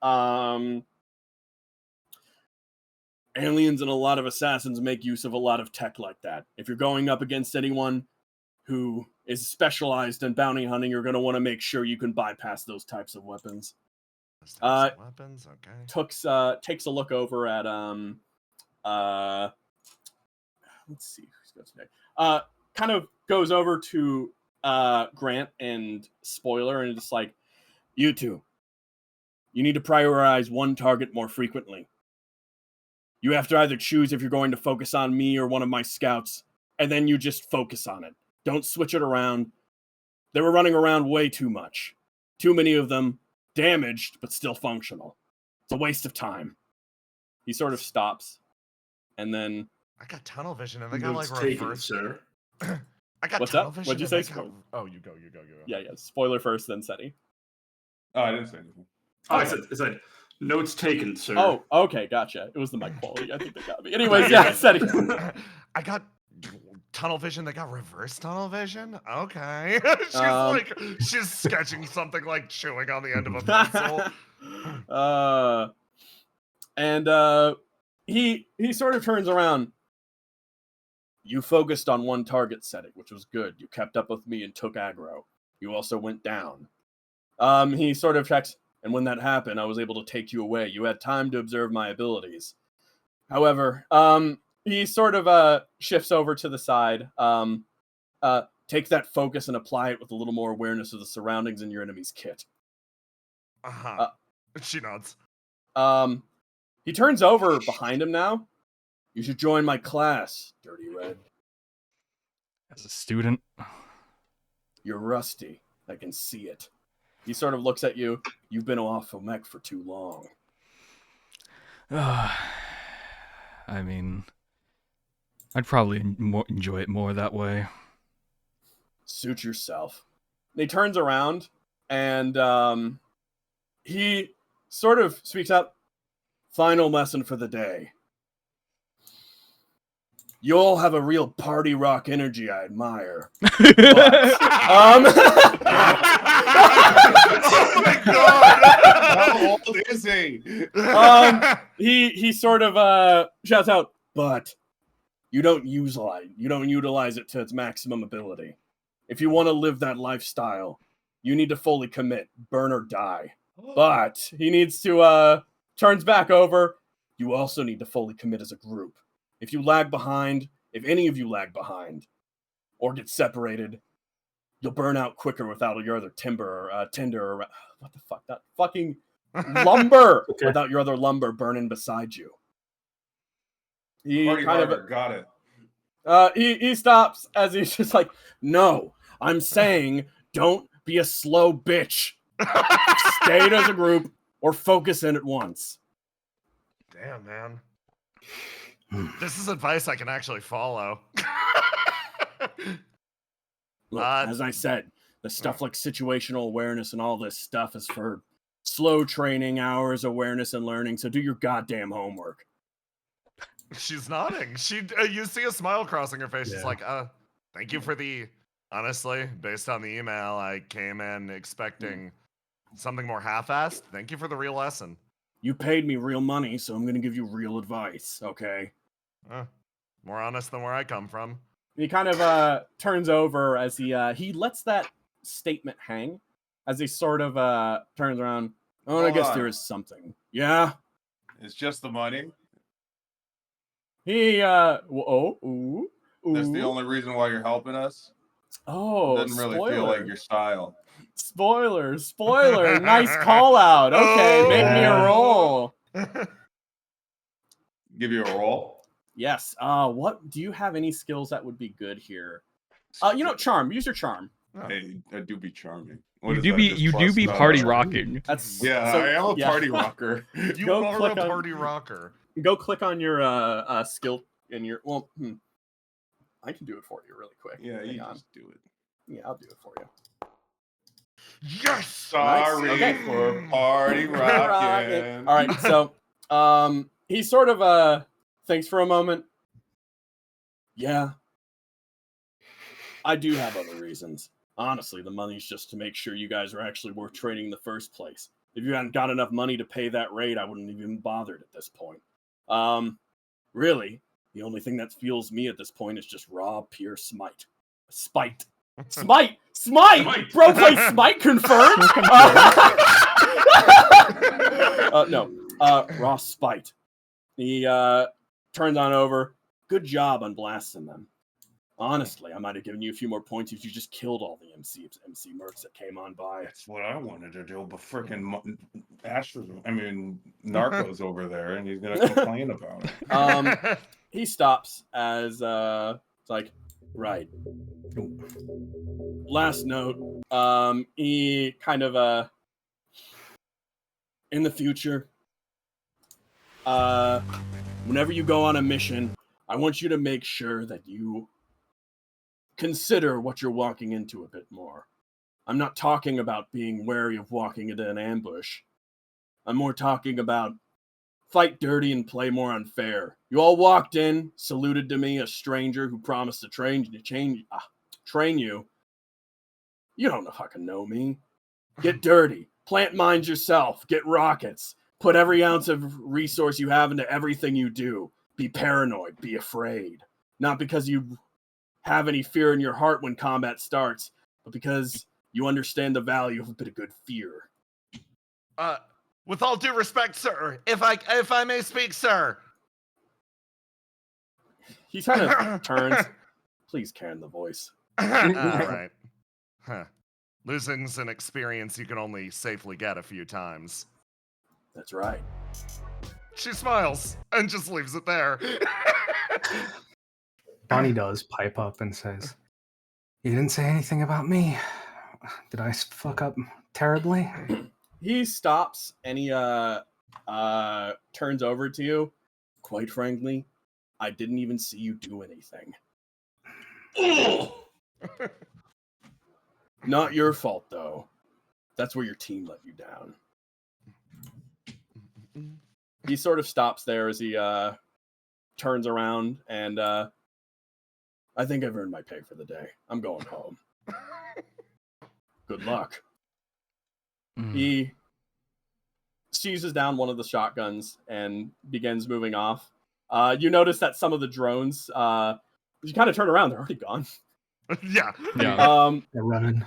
Aliens and a lot of assassins make use of a lot of tech like that. If you're going up against anyone who is specialized in bounty hunting, you're going to want to make sure you can bypass those types of weapons. Weapons, okay. Takes a look over at let's see who's goes next. Kind of goes over to Grant and Spoiler and just like, you two, you need to prioritize one target more frequently. You have to either choose if you're going to focus on me or one of my scouts, and then you just focus on it. Don't switch it around. They were running around way too much. Too many of them, damaged, but still functional. It's a waste of time. He sort of stops, and then... I got tunnel vision, and they got, Notes like, taken, reverse... sir. I got What's tunnel up? vision. What'd you and say? they got- Oh, you go. Yeah. Spoiler first, then Seti. Oh, I didn't say anything. Oh, I said, notes taken, sir. Oh, okay, gotcha. It was the mic quality. I think they got me. Anyways, yeah, Seti. I got tunnel vision. They got reverse tunnel vision. Okay. She's sketching something like chewing on the end of a pencil. And he sort of turns around. You focused on one target setting, which was good. You kept up with me and took aggro. You also went down. He sort of checks, and when that happened, I was able to take you away. You had time to observe my abilities. However, he sort of shifts over to the side. Take that focus and apply it with a little more awareness of the surroundings in your enemy's kit. She nods. He turns over behind him now. You should join my class, Dirty Red. As a student, You're rusty. I can see it. He sort of looks at you. You've been off of mech for too long. I mean, I'd probably enjoy it more that way. Suit yourself. And he turns around and he sort of speaks up. Final lesson for the day. You all have a real party rock energy I admire. Oh my god! How old is he? He sort of shouts out, but you don't utilize it to its maximum ability. If you want to live that lifestyle, you need to fully commit, burn or die. But he needs to turns back over. You also need to fully commit as a group. If you lag behind, if any of you lag behind, or get separated, you'll burn out quicker without your other tinder or what the fuck, that fucking lumber Okay. without your other lumber burning beside you. He Party kind harder, of got it. he stops as he's just like, no, I'm saying don't be a slow bitch. Stay as a group or focus in at once. Damn, man. This is advice I can actually follow. Look, as I said, the stuff like situational awareness and all this stuff is for slow training, hours, awareness, and learning. So do your goddamn homework. She's nodding. You see a smile crossing her face. Yeah. She's like, thank you for the, honestly, based on the email, I came in expecting something more half-assed. Thank you for the real lesson. You paid me real money, so I'm going to give you real advice, okay? More honest than where I come from. He kind of turns over as he lets that statement hang as he sort of turns around. Oh, I Hold guess on. there is something. Yeah? It's just the money. He, That's the only reason why you're helping us. Oh, Doesn't really spoiler. feel like your style. Spoiler. Nice call out. Okay, make me a roll. Give you a roll. Yes. What do you have any skills that would be good here? Charm. Use your charm. I do be charming. You do be party rocking. That's Yeah, I am a party rocker. You Go are click a on- party rocker. Go click on your skill in your I can do it for you really quick. Yeah, Hang you on. just do it. Yeah, I'll do it for you. Yes! Sorry Okay. for party rocking. All right, so he sort of thinks for a moment. Yeah, I do have other reasons. Honestly, the money's just to make sure you guys are actually worth trading in the first place. If you hadn't got enough money to pay that rate, I wouldn't even bothered at this point. Really, the only thing that fuels me at this point is just raw, pure Smite. Smite! Bro, play Smite confirmed? No. Raw spite. He turns on over. Good job on blasting them. Honestly, I might have given you a few more points if you just killed all the MC mercs that came on by. That's what I wanted to do, but freaking Narco's over there, and he's gonna complain about it. He stops as it's like, right. Last note. He kind of in the future, whenever you go on a mission, I want you to make sure that you consider what you're walking into a bit more. I'm not talking about being wary of walking into an ambush. I'm more talking about fight dirty and play more unfair. You all walked in, saluted to me, a stranger who promised to train you. You don't fucking know me. Get dirty. Plant mines yourself. Get rockets. Put every ounce of resource you have into everything you do. Be paranoid. Be afraid. Not because you have any fear in your heart when combat starts, but because you understand the value of a bit of good fear. With all due respect, sir, if I may speak, sir. He kind of turns. Please, Karen, the voice. All right. Huh. Losing's an experience you can only safely get a few times. That's right. She smiles and just leaves it there. Bonnie does pipe up and says, "You didn't say anything about me. Did I fuck up terribly?" He stops and he turns over to you. Quite frankly, I didn't even see you do anything. Not your fault, though. That's where your team let you down. He sort of stops there as he turns around and I think I've earned my pay for the day. I'm going home. Good luck. He seizes down one of the shotguns and begins moving off. You notice that some of the drones, you kind of turn around, they're already gone. Yeah. They're running.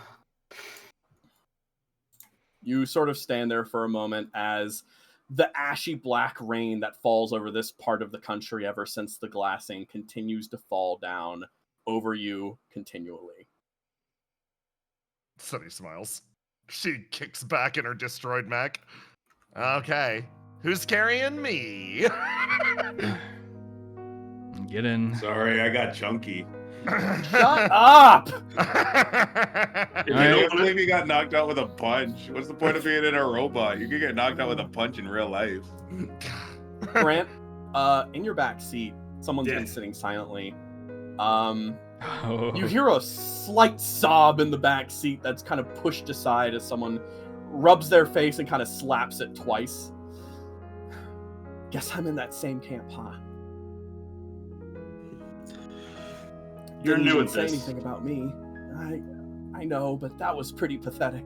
You sort of stand there for a moment as the ashy black rain that falls over this part of the country ever since the glassing continues to fall down over you continually. Sunny smiles. She kicks back in her destroyed mech. Okay, who's carrying me? Get in. Sorry, I got chunky. Shut up! I can't believe you got knocked out with a punch. What's the point of being in a robot? You could get knocked out with a punch in real life. Grant, in your back seat, someone's been sitting silently. You hear a slight sob in the back seat that's kind of pushed aside as someone rubs their face and kind of slaps it twice. Guess I'm in that same camp, huh? You're Didn't new even at say this. anything about me. I know, but that was pretty pathetic.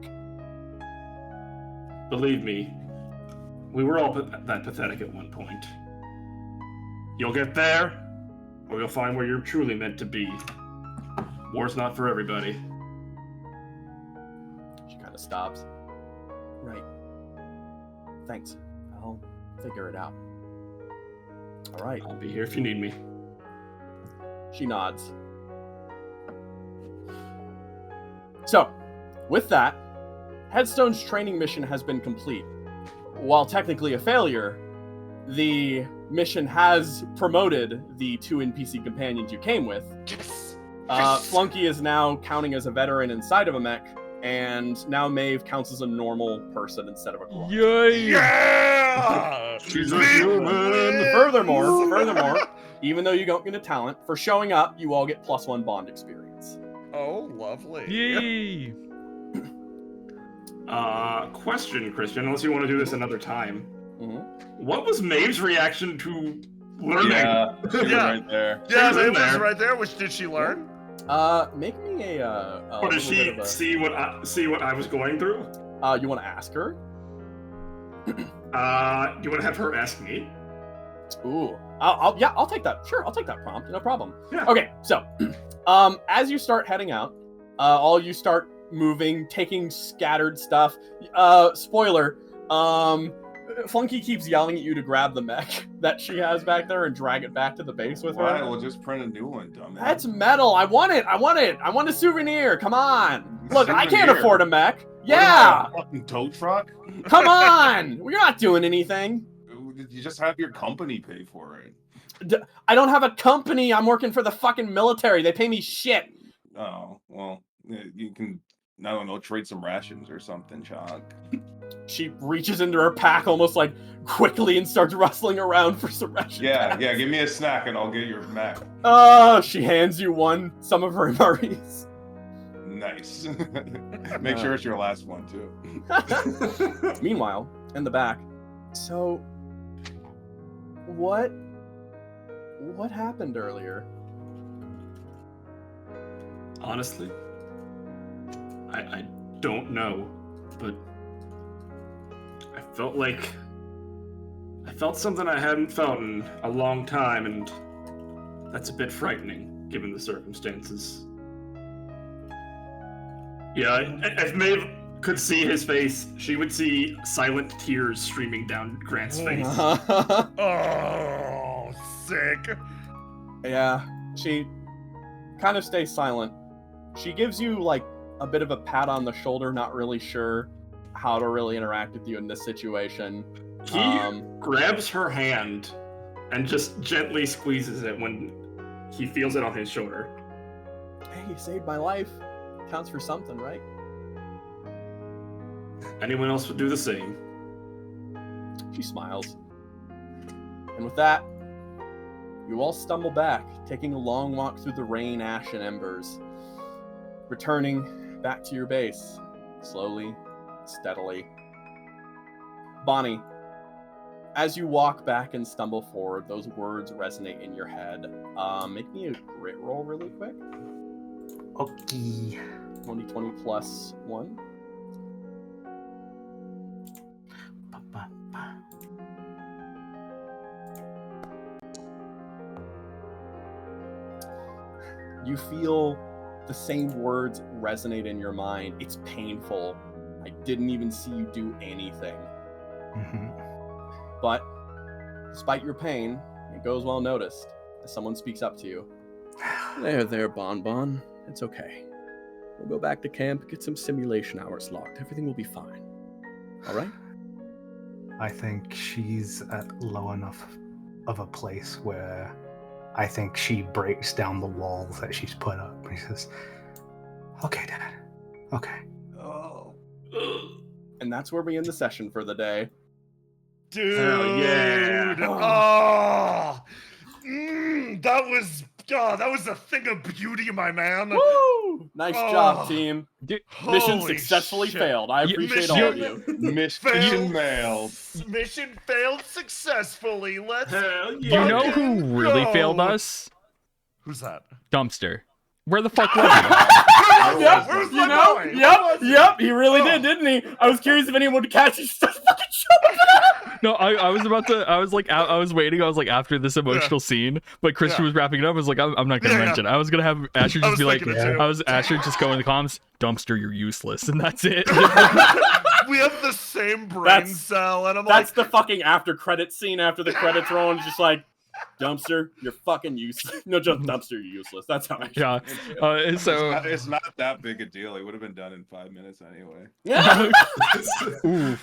Believe me, we were all that pathetic at one point. You'll get there, or you'll find where you're truly meant to be. War's not for everybody. She kind of stops. Right. Thanks. I'll figure it out. All right. I'll be here if you need me. She nods. So, with that, Headstone's training mission has been complete. While technically a failure, the mission has promoted the 2 NPC companions you came with. Flunky is now counting as a veteran inside of a mech, and now Maeve counts as a normal person instead of a grunt. Yeah! She's a human! Furthermore, even though you don't get a talent, for showing up, you all get +1 bond experience. Oh, lovely. Yay! Question, Christian, unless you want to do this another time. Mhm. What was Maeve's reaction to learning? Yeah, she was Yeah. right there. Yeah, was in it was there. right there. Which did she learn? Make me a Or did little bit she of a- see what I was going through? you want to ask her? You want to have her ask me? Ooh. I'll take that. Sure, I'll take that prompt. No problem. Yeah. Okay, so, as you start heading out, all you start moving, taking scattered stuff. Spoiler, Flunky keeps yelling at you to grab the mech that she has back there and drag it back to the base with Why? her. We'll just print a new one, dumbass. That's metal. I want it. I want a souvenir. Come on. Look, I can't Souvenir? afford a mech. What Yeah. am I, a fucking tow truck? Come on. We're not doing anything. You just have your company pay for it. I don't have a company. I'm working for the fucking military. They pay me shit. Oh, well, you can, I don't know, trade some rations or something, Shock. She reaches into her pack almost like quickly and starts rustling around for some ration. Yeah, packs. yeah, give me a snack and I'll get your Mac. She hands you some of her MREs. Nice. Make sure it's your last one, too. Meanwhile, in the back, so what happened earlier? Honestly, I don't know, but I felt something I hadn't felt in a long time, and that's a bit frightening given the circumstances. Yeah, as Maeve could see his face, she would see silent tears streaming down Grant's face. Oh, sick. Yeah, she kind of stays silent. She gives you like a bit of a pat on the shoulder, not really sure how to really interact with you in this situation. He grabs her hand and just gently squeezes it when he feels it on his shoulder. Hey, you saved my life. Counts for something, right? Anyone else would do the same. She smiles. And with that, you all stumble back, taking a long walk through the rain, ash, and embers, returning back to your base, slowly, steadily. Bonnie, as you walk back and stumble forward, those words resonate in your head. Make me a grit roll really quick. Okay. 20 plus 1. Ba-ba-ba. You feel the same words resonate in your mind. It's painful. I didn't even see you do anything. Mhm. But despite your pain, it goes well noticed as someone speaks up to you. There, Bon. It's okay. We'll go back to camp, get some simulation hours logged. Everything will be fine. All right? I think she's at low enough of a place where I think she breaks down the walls that she's put up. And she says, "Okay, Dad. Okay." Oh. And that's where we end the session for the day. Dude. Hell yeah. Oh. That was a thing of beauty, my man. Woo! Nice job, Oh. team. Dude, Mission Holy successfully shit. failed. I appreciate all of you. Mission mailed. Mission failed successfully. Let's. Hell you know yeah. who really Go. failed us? Who's that? Dumpster. Where the fuck was he? Yep, Where's you my know? boy? Yep, he really Oh. did, didn't he? I was curious if anyone would catch his fucking show. No, I was about to. I was like, I was waiting. I was like, after this emotional scene, but Christian Yeah. was wrapping it up. I was like, I'm not gonna Yeah, yeah. mention. I was gonna have Asher I just was be like, thinking it too. I was Asher just go in the comments, Dumpster, you're useless, and that's it. We have the same brain That's- cell, and I'm That's like, the fucking after credit scene after the credits roll, and it's just like, Dumpster, you're fucking useless. No, just Dumpster, you're useless. That's how I Yeah. So It's not that big a deal. It would have been done in 5 minutes anyway. Yeah.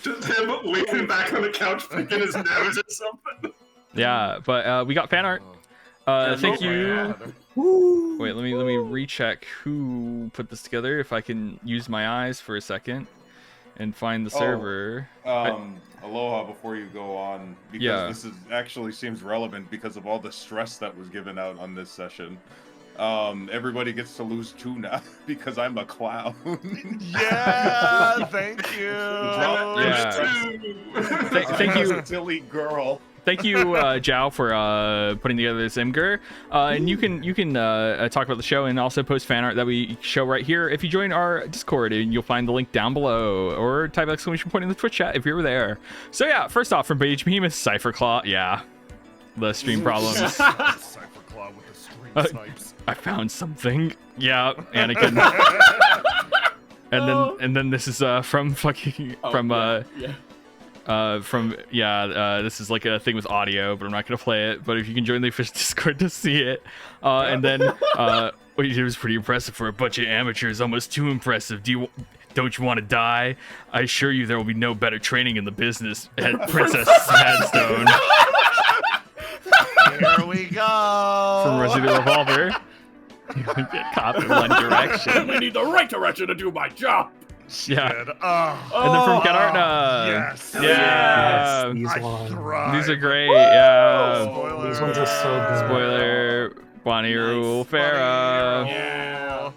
Just him leaning back on the couch, picking his nose at something. yeah, but we got fan art. Thank you. Wait, let me recheck who put this together. If I can use my eyes for a second and find the Oh. server. Aloha before you go on, because Yeah. this is actually seems relevant because of all the stress that was given out on this session. Everybody gets to lose 2 now because I'm a clown. yeah, thank you. Yeah. Thank you. Silly girl. Thank you, Jao, for putting together this Imgur. And you can talk about the show and also post fan art that we show right here if you join our Discord, and you'll find the link down below, or type exclamation point in the Twitch chat if you're there. So yeah, first off from Beige Behemoth, Cypherclaw, yeah, the stream problems. Cypherclaw with the stream snipes. I found something. Yeah, Anakin. and then this is from fucking this is like a thing with audio, but I'm not gonna play it. But if you can join the official Discord to see it, and then what you did was pretty impressive for a bunch of amateurs, almost too impressive. Don't you want to die? I assure you there will be no better training in the business at Princess Headstone. Here we go. From Resident Revolver. Get caught in one direction. We need the right direction to do my job. Yeah. Good. Oh, And then from Cadarna. yes. Yeah. Yes, these I ones. thrive. These are great. Yeah. Spoiler. These ones are so good. Spoiler. Bonnie Rule Farah. Yeah.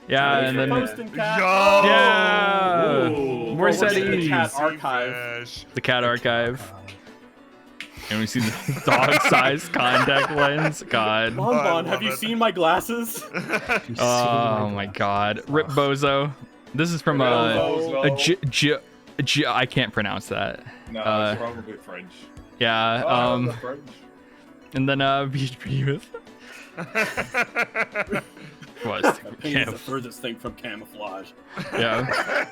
Yeah, and then Posting cat. Yo. yeah, Ooh. more We're seeing the settings. cat archive. Fish. The cat archive, and we see the dog-sized contact lens. God. Bonbon, have love you it. seen my glasses? You've Oh seen my God. Rip Bozo. This is from I can't pronounce that. No, Uh, it's probably French. Yeah. Oh, the French. And then BHP with was Paint is the furthest thing from camouflage. yeah.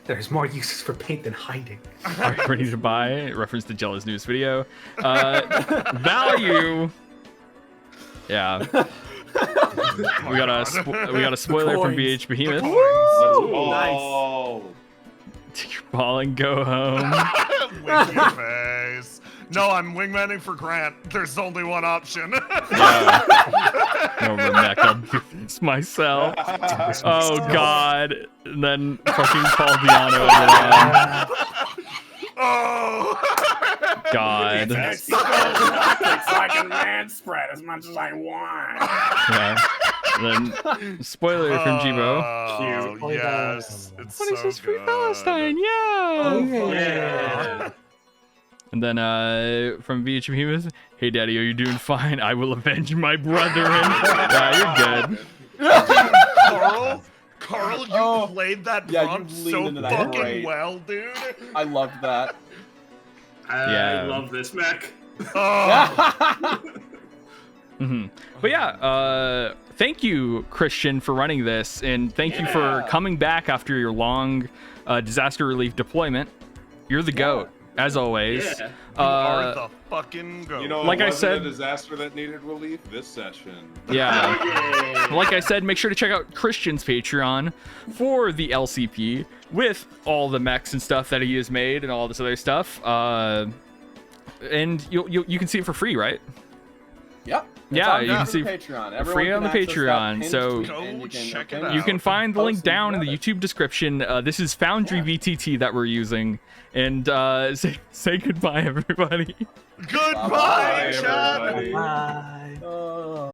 There's more uses for paint than hiding. Are you ready to buy? Reference to Jella's newest video. Value. Yeah. We got a spoiler from coins. BH Behemoth. Oh, Take your ball and go home. Winky face. No, I'm wingmanning for Grant. There's only one option. Yeah. No, Rebecca, I'll do this myself. Oh God. And then fucking Paul Diano again. Oh. God. So I can man spread as much as I want. Yeah. And then spoiler from Jibo. Oh, Cute. yes. It's What so is this? Free good. Palestine? Yeah. Yeah. And then from VH Behemoth, hey daddy, are you doing fine? I will avenge my brother. Yeah, you're good. Carl, you played that prompt you leaned so into that fucking great. well, dude. I loved that. I love this mech. Oh. But yeah, thank you, Christian, for running this, and thank you for coming back after your long disaster relief deployment. You're the GOAT, as always. Yeah. You are the fucking goat. You know, Like it I wasn't said- a disaster that needed relief this session. Yeah. Like I said, make sure to check out Christian's Patreon for the LCP with all the mechs and stuff that he has made and all this other stuff. And you can see it for free, right? Yep. Yeah, you can see see Patreon. Everyone free can on the access that Patreon. pinned So tweet, and Go you can check it open out. you can find the link post down in and the Reddit. YouTube description. This is Foundry VTT that we're using. And say goodbye, everybody. Goodbye, Bye, chat. everybody. Bye.